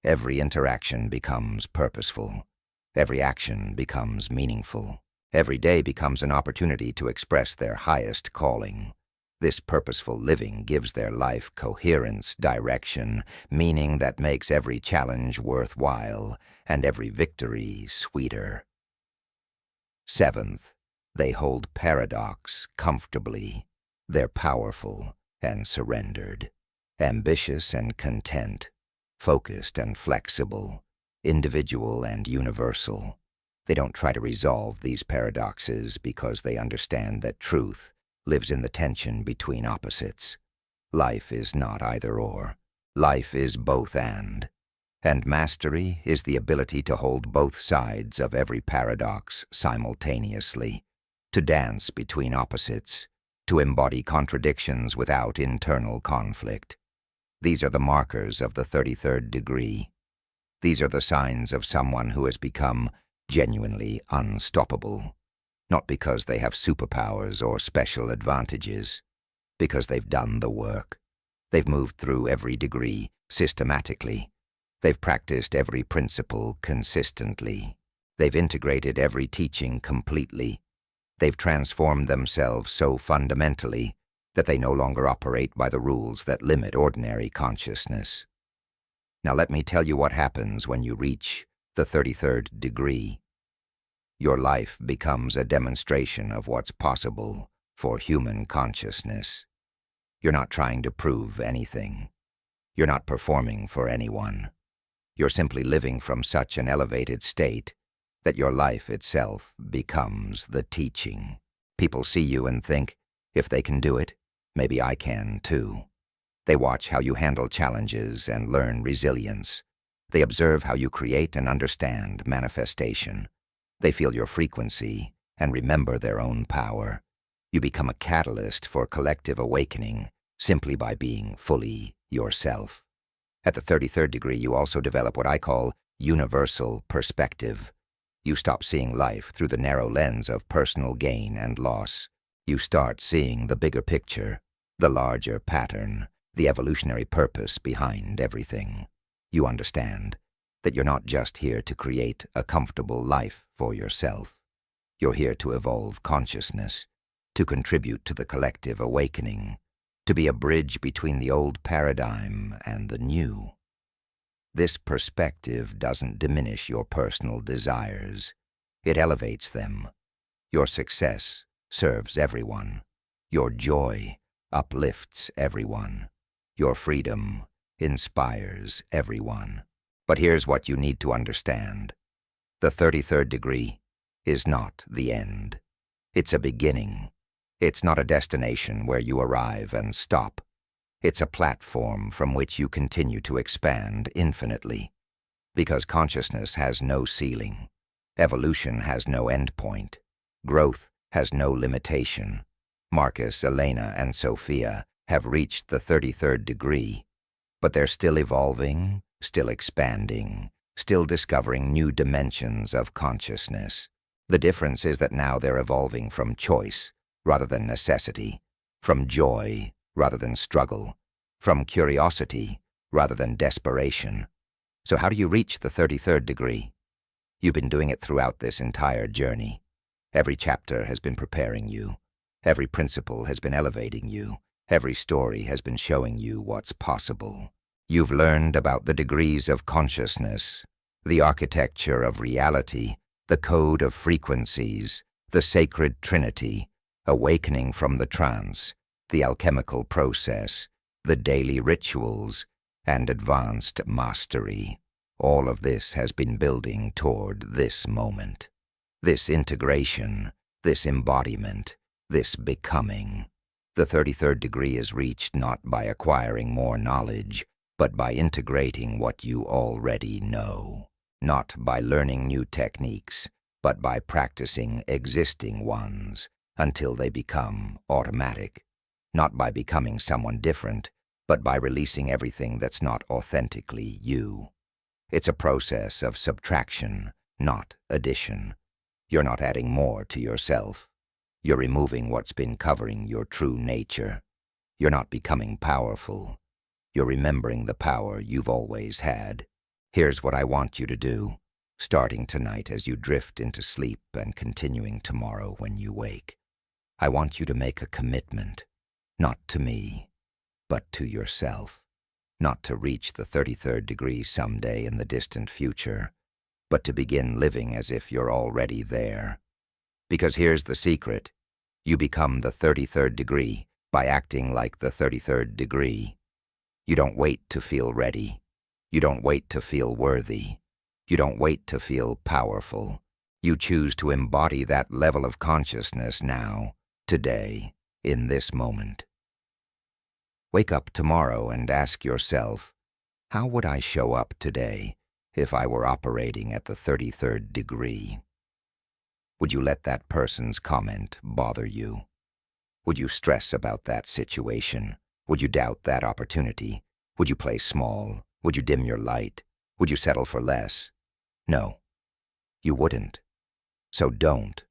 A: Every interaction becomes purposeful. Every action becomes meaningful. Every day becomes an opportunity to express their highest calling. This purposeful living gives their life coherence, direction, meaning that makes every challenge worthwhile and every victory sweeter. Seventh, they hold paradox comfortably. They're powerful and surrendered, ambitious and content, focused and flexible, individual and universal. They don't try to resolve these paradoxes because they understand that truth lives in the tension between opposites. Life is not either-or. Life is both-and mastery is the ability to hold both sides of every paradox simultaneously, to dance between opposites, to embody contradictions without internal conflict. These are the markers of the 33rd degree. These are the signs of someone who has become genuinely unstoppable, not because they have superpowers or special advantages, because they've done the work. They've moved through every degree systematically. They've practiced every principle consistently. They've integrated every teaching completely. They've transformed themselves so fundamentally that they no longer operate by the rules that limit ordinary consciousness. Now let me tell you what happens when you reach the 33rd degree. Your life becomes a demonstration of what's possible for human consciousness. You're not trying to prove anything. You're not performing for anyone. You're simply living from such an elevated state that your life itself becomes the teaching. People see you and think, if they can do it, maybe I can too. They watch how you handle challenges and learn resilience. They observe how you create and understand manifestation. They feel your frequency and remember their own power. You become a catalyst for collective awakening simply by being fully yourself. At the 33rd degree, you also develop what I call universal perspective. You stop seeing life through the narrow lens of personal gain and loss. You start seeing the bigger picture, the larger pattern, the evolutionary purpose behind everything. You understand that you're not just here to create a comfortable life for yourself. You're here to evolve consciousness, to contribute to the collective awakening, to be a bridge between the old paradigm and the new. This perspective doesn't diminish your personal desires. It elevates them. Your success serves everyone. Your joy uplifts everyone. Your freedom inspires everyone. But here's what you need to understand. The 33rd degree is not the end. It's a beginning. It's not a destination where you arrive and stop. It's a platform from which you continue to expand infinitely. Because consciousness has no ceiling. Evolution has no endpoint. Growth has no limitation. Marcus, Elena, and Sophia have reached the 33rd degree, but they're still evolving, still expanding, still discovering new dimensions of consciousness. The difference is that now they're evolving from choice rather than necessity, from joy rather than struggle, from curiosity rather than desperation. So how do you reach the 33rd degree? You've been doing it throughout this entire journey. Every chapter has been preparing you. Every principle has been elevating you. Every story has been showing you what's possible. You've learned about the degrees of consciousness, the architecture of reality, the code of frequencies, the sacred Trinity, awakening from the trance, the alchemical process, the daily rituals, and advanced mastery. All of this has been building toward this moment, this integration, this embodiment, this becoming. The 33rd degree is reached not by acquiring more knowledge, but by integrating what you already know. Not by learning new techniques, but by practicing existing ones until they become automatic. Not by becoming someone different, but by releasing everything that's not authentically you. It's a process of subtraction, not addition. You're not adding more to yourself. You're removing what's been covering your true nature. You're not becoming powerful. You're remembering the power you've always had. Here's what I want you to do, starting tonight as you drift into sleep and continuing tomorrow when you wake. I want you to make a commitment, not to me, but to yourself. Not to reach the 33rd degree someday in the distant future, but to begin living as if you're already there. Because here's the secret. You become the 33rd degree by acting like the 33rd degree. You don't wait to feel ready. You don't wait to feel worthy. You don't wait to feel powerful. You choose to embody that level of consciousness now, today, in this moment. Wake up tomorrow and ask yourself, how would I show up today if I were operating at the 33rd degree? Would you let that person's comment bother you? Would you stress about that situation? Would you doubt that opportunity? Would you play small? Would you dim your light? Would you settle for less? No, you wouldn't. So don't.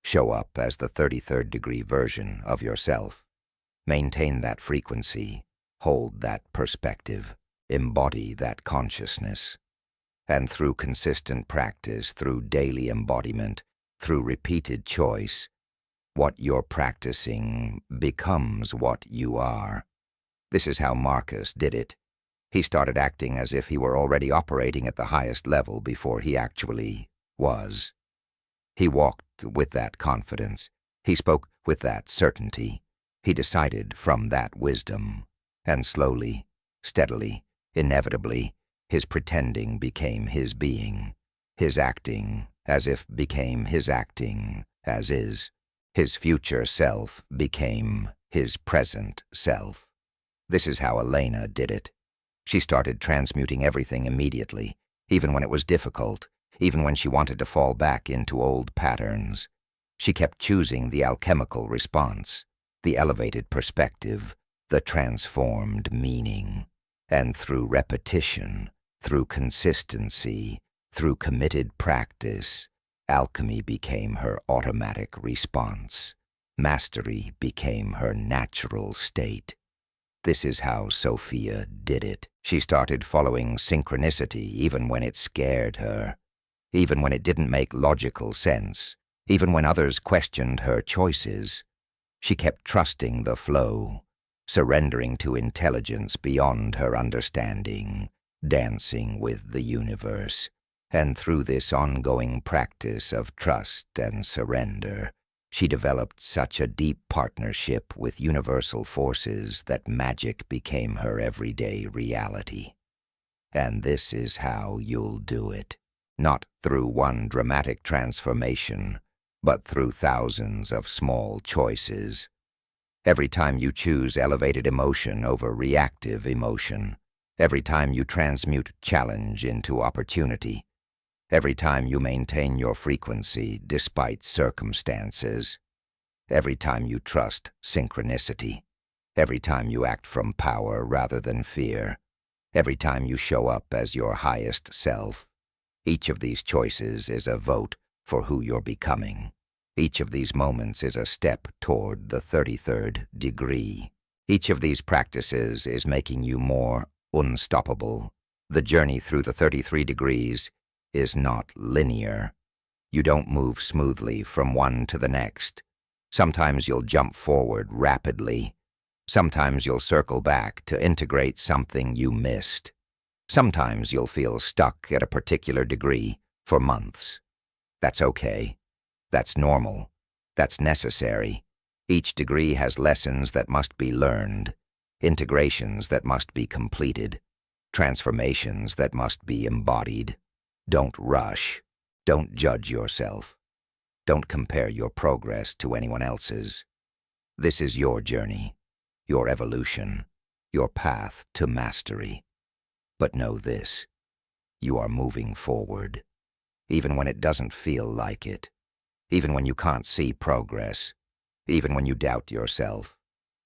A: Show up as the 33rd degree version of yourself. Maintain that frequency. Hold that perspective. Embody that consciousness. And through consistent practice, through daily embodiment, through repeated choice, what you're practicing becomes what you are. This is how Marcus did it. He started acting as if he were already operating at the highest level before he actually was. He walked with that confidence. He spoke with that certainty. He decided from that wisdom. And slowly, steadily, inevitably, his pretending became his being. His acting as if became his acting as is. His future self became his present self. This is how Elena did it. She started transmuting everything immediately, even when it was difficult, even when she wanted to fall back into old patterns. She kept choosing the alchemical response, the elevated perspective, the transformed meaning. And through repetition, through consistency, through committed practice, alchemy became her automatic response. Mastery became her natural state. This is how Sophia did it. She started following synchronicity even when it scared her, even when it didn't make logical sense, even when others questioned her choices. She kept trusting the flow, surrendering to intelligence beyond her understanding, dancing with the universe. And through this ongoing practice of trust and surrender, she developed such a deep partnership with universal forces that magic became her everyday reality. And this is how you'll do it. Not through one dramatic transformation, but through thousands of small choices. Every time you choose elevated emotion over reactive emotion, every time you transmute challenge into opportunity, every time you maintain your frequency despite circumstances, every time you trust synchronicity, every time you act from power rather than fear, every time you show up as your highest self, each of these choices is a vote for who you're becoming. Each of these moments is a step toward the 33rd degree. Each of these practices is making you more unstoppable. The journey through the 33 degrees is not linear. You don't move smoothly from one to the next. Sometimes you'll jump forward rapidly. Sometimes you'll circle back to integrate something you missed. Sometimes you'll feel stuck at a particular degree for months. That's okay. That's normal. That's necessary. Each degree has lessons that must be learned, integrations that must be completed, transformations that must be embodied. Don't rush. Don't judge yourself. Don't compare your progress to anyone else's. This is your journey, your evolution, your path to mastery. But know this, you are moving forward, even when it doesn't feel like it, even when you can't see progress, even when you doubt yourself.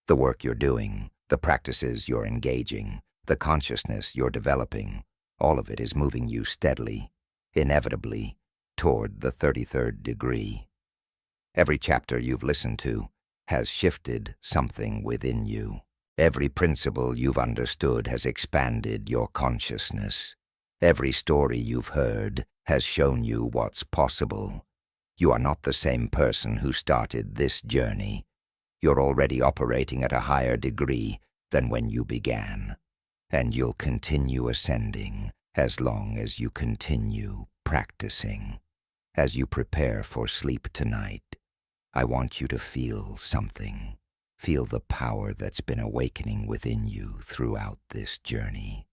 A: The work you're doing, the practices you're engaging, the consciousness you're developing, all of it is moving you steadily, inevitably, toward the 33rd degree. Every chapter you've listened to has shifted something within you. Every principle you've understood has expanded your consciousness. Every story you've heard has shown you what's possible. You are not the same person who started this journey. You're already operating at a higher degree than when you began. And you'll continue ascending as long as you continue practicing. As you prepare for sleep tonight, I want you to feel something. Feel the power that's been awakening within you throughout this journey.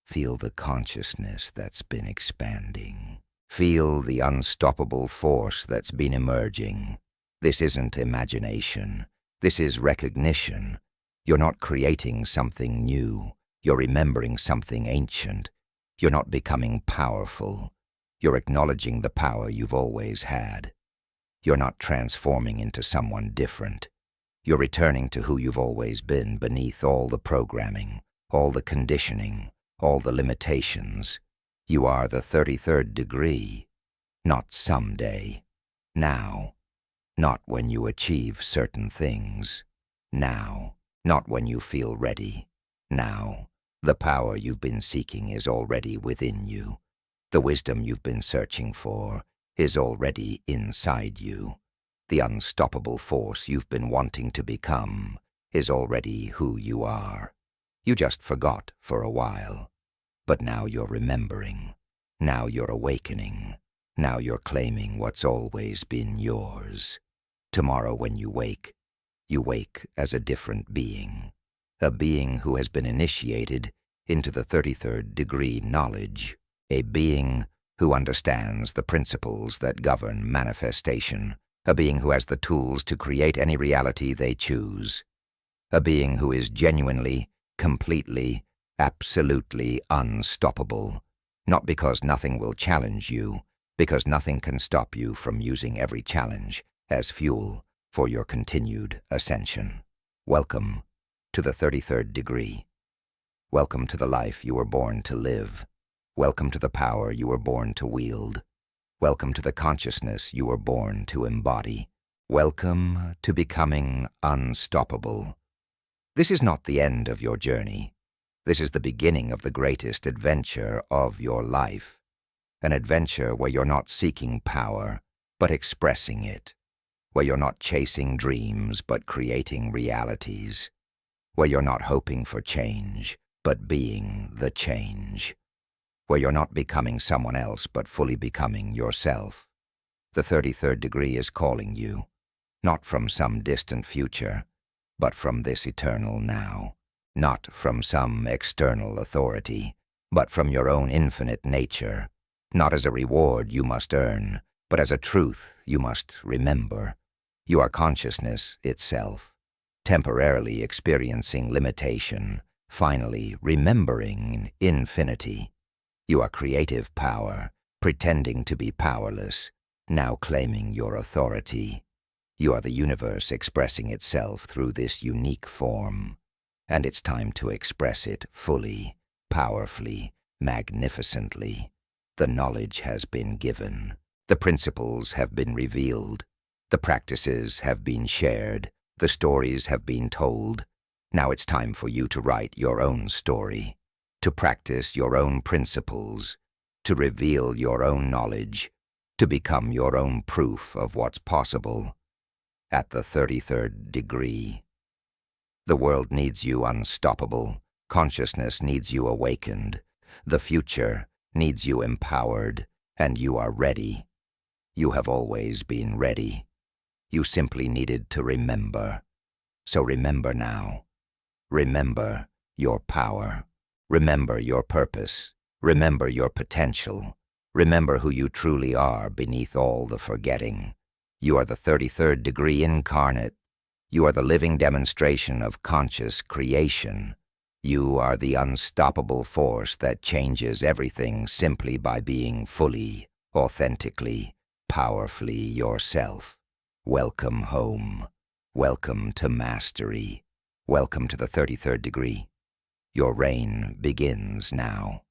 A: Feel the consciousness that's been expanding. Feel the unstoppable force that's been emerging. This isn't imagination. This is recognition. You're not creating something new. You're remembering something ancient. You're not becoming powerful. You're acknowledging the power you've always had. You're not transforming into someone different. You're returning to who you've always been beneath all the programming, all the conditioning, all the limitations. You are the 33rd degree, not someday. Now. Not when you achieve certain things. Now. Not when you feel ready. Now. The power you've been seeking is already within you. The wisdom you've been searching for is already inside you. The unstoppable force you've been wanting to become is already who you are. You just forgot for a while. But now you're remembering. Now you're awakening. Now you're claiming what's always been yours. Tomorrow when you wake as a different being. A being who has been initiated into the 33rd degree knowledge. A being who understands the principles that govern manifestation. A being who has the tools to create any reality they choose. A being who is genuinely, completely, absolutely unstoppable. Not because nothing will challenge you, because nothing can stop you from using every challenge as fuel for your continued ascension. Welcome to the 33rd degree. Welcome to the life you were born to live. Welcome to the power you were born to wield. Welcome to the consciousness you were born to embody. Welcome to becoming unstoppable. This is not the end of your journey. This is the beginning of the greatest adventure of your life. An adventure where you're not seeking power, but expressing it. Where you're not chasing dreams, but creating realities. Where you're not hoping for change, but being the change. Where you're not becoming someone else, but fully becoming yourself. The 33rd degree is calling you, not from some distant future, but from this eternal now. Not from some external authority, but from your own infinite nature. Not as a reward you must earn, but as a truth you must remember. You are consciousness itself, temporarily experiencing limitation, finally remembering infinity. You are creative power, pretending to be powerless, now claiming your authority. You are the universe expressing itself through this unique form, and it's time to express it fully, powerfully, magnificently. The knowledge has been given. The principles have been revealed. The practices have been shared. The stories have been told. Now it's time for you to write your own story, to practice your own principles, to reveal your own knowledge, to become your own proof of what's possible. at the 33rd degree. The world needs you unstoppable. Consciousness needs you awakened. The future needs you empowered, and you are ready. You have always been ready. You simply needed to remember. So remember now. Remember your power. Remember your purpose. Remember your potential. Remember who you truly are beneath all the forgetting. You are the 33rd degree incarnate. You are the living demonstration of conscious creation. You are the unstoppable force that changes everything simply by being fully, authentically, powerfully yourself. Welcome home. Welcome to mastery. Welcome to the 33rd degree. Your reign begins now.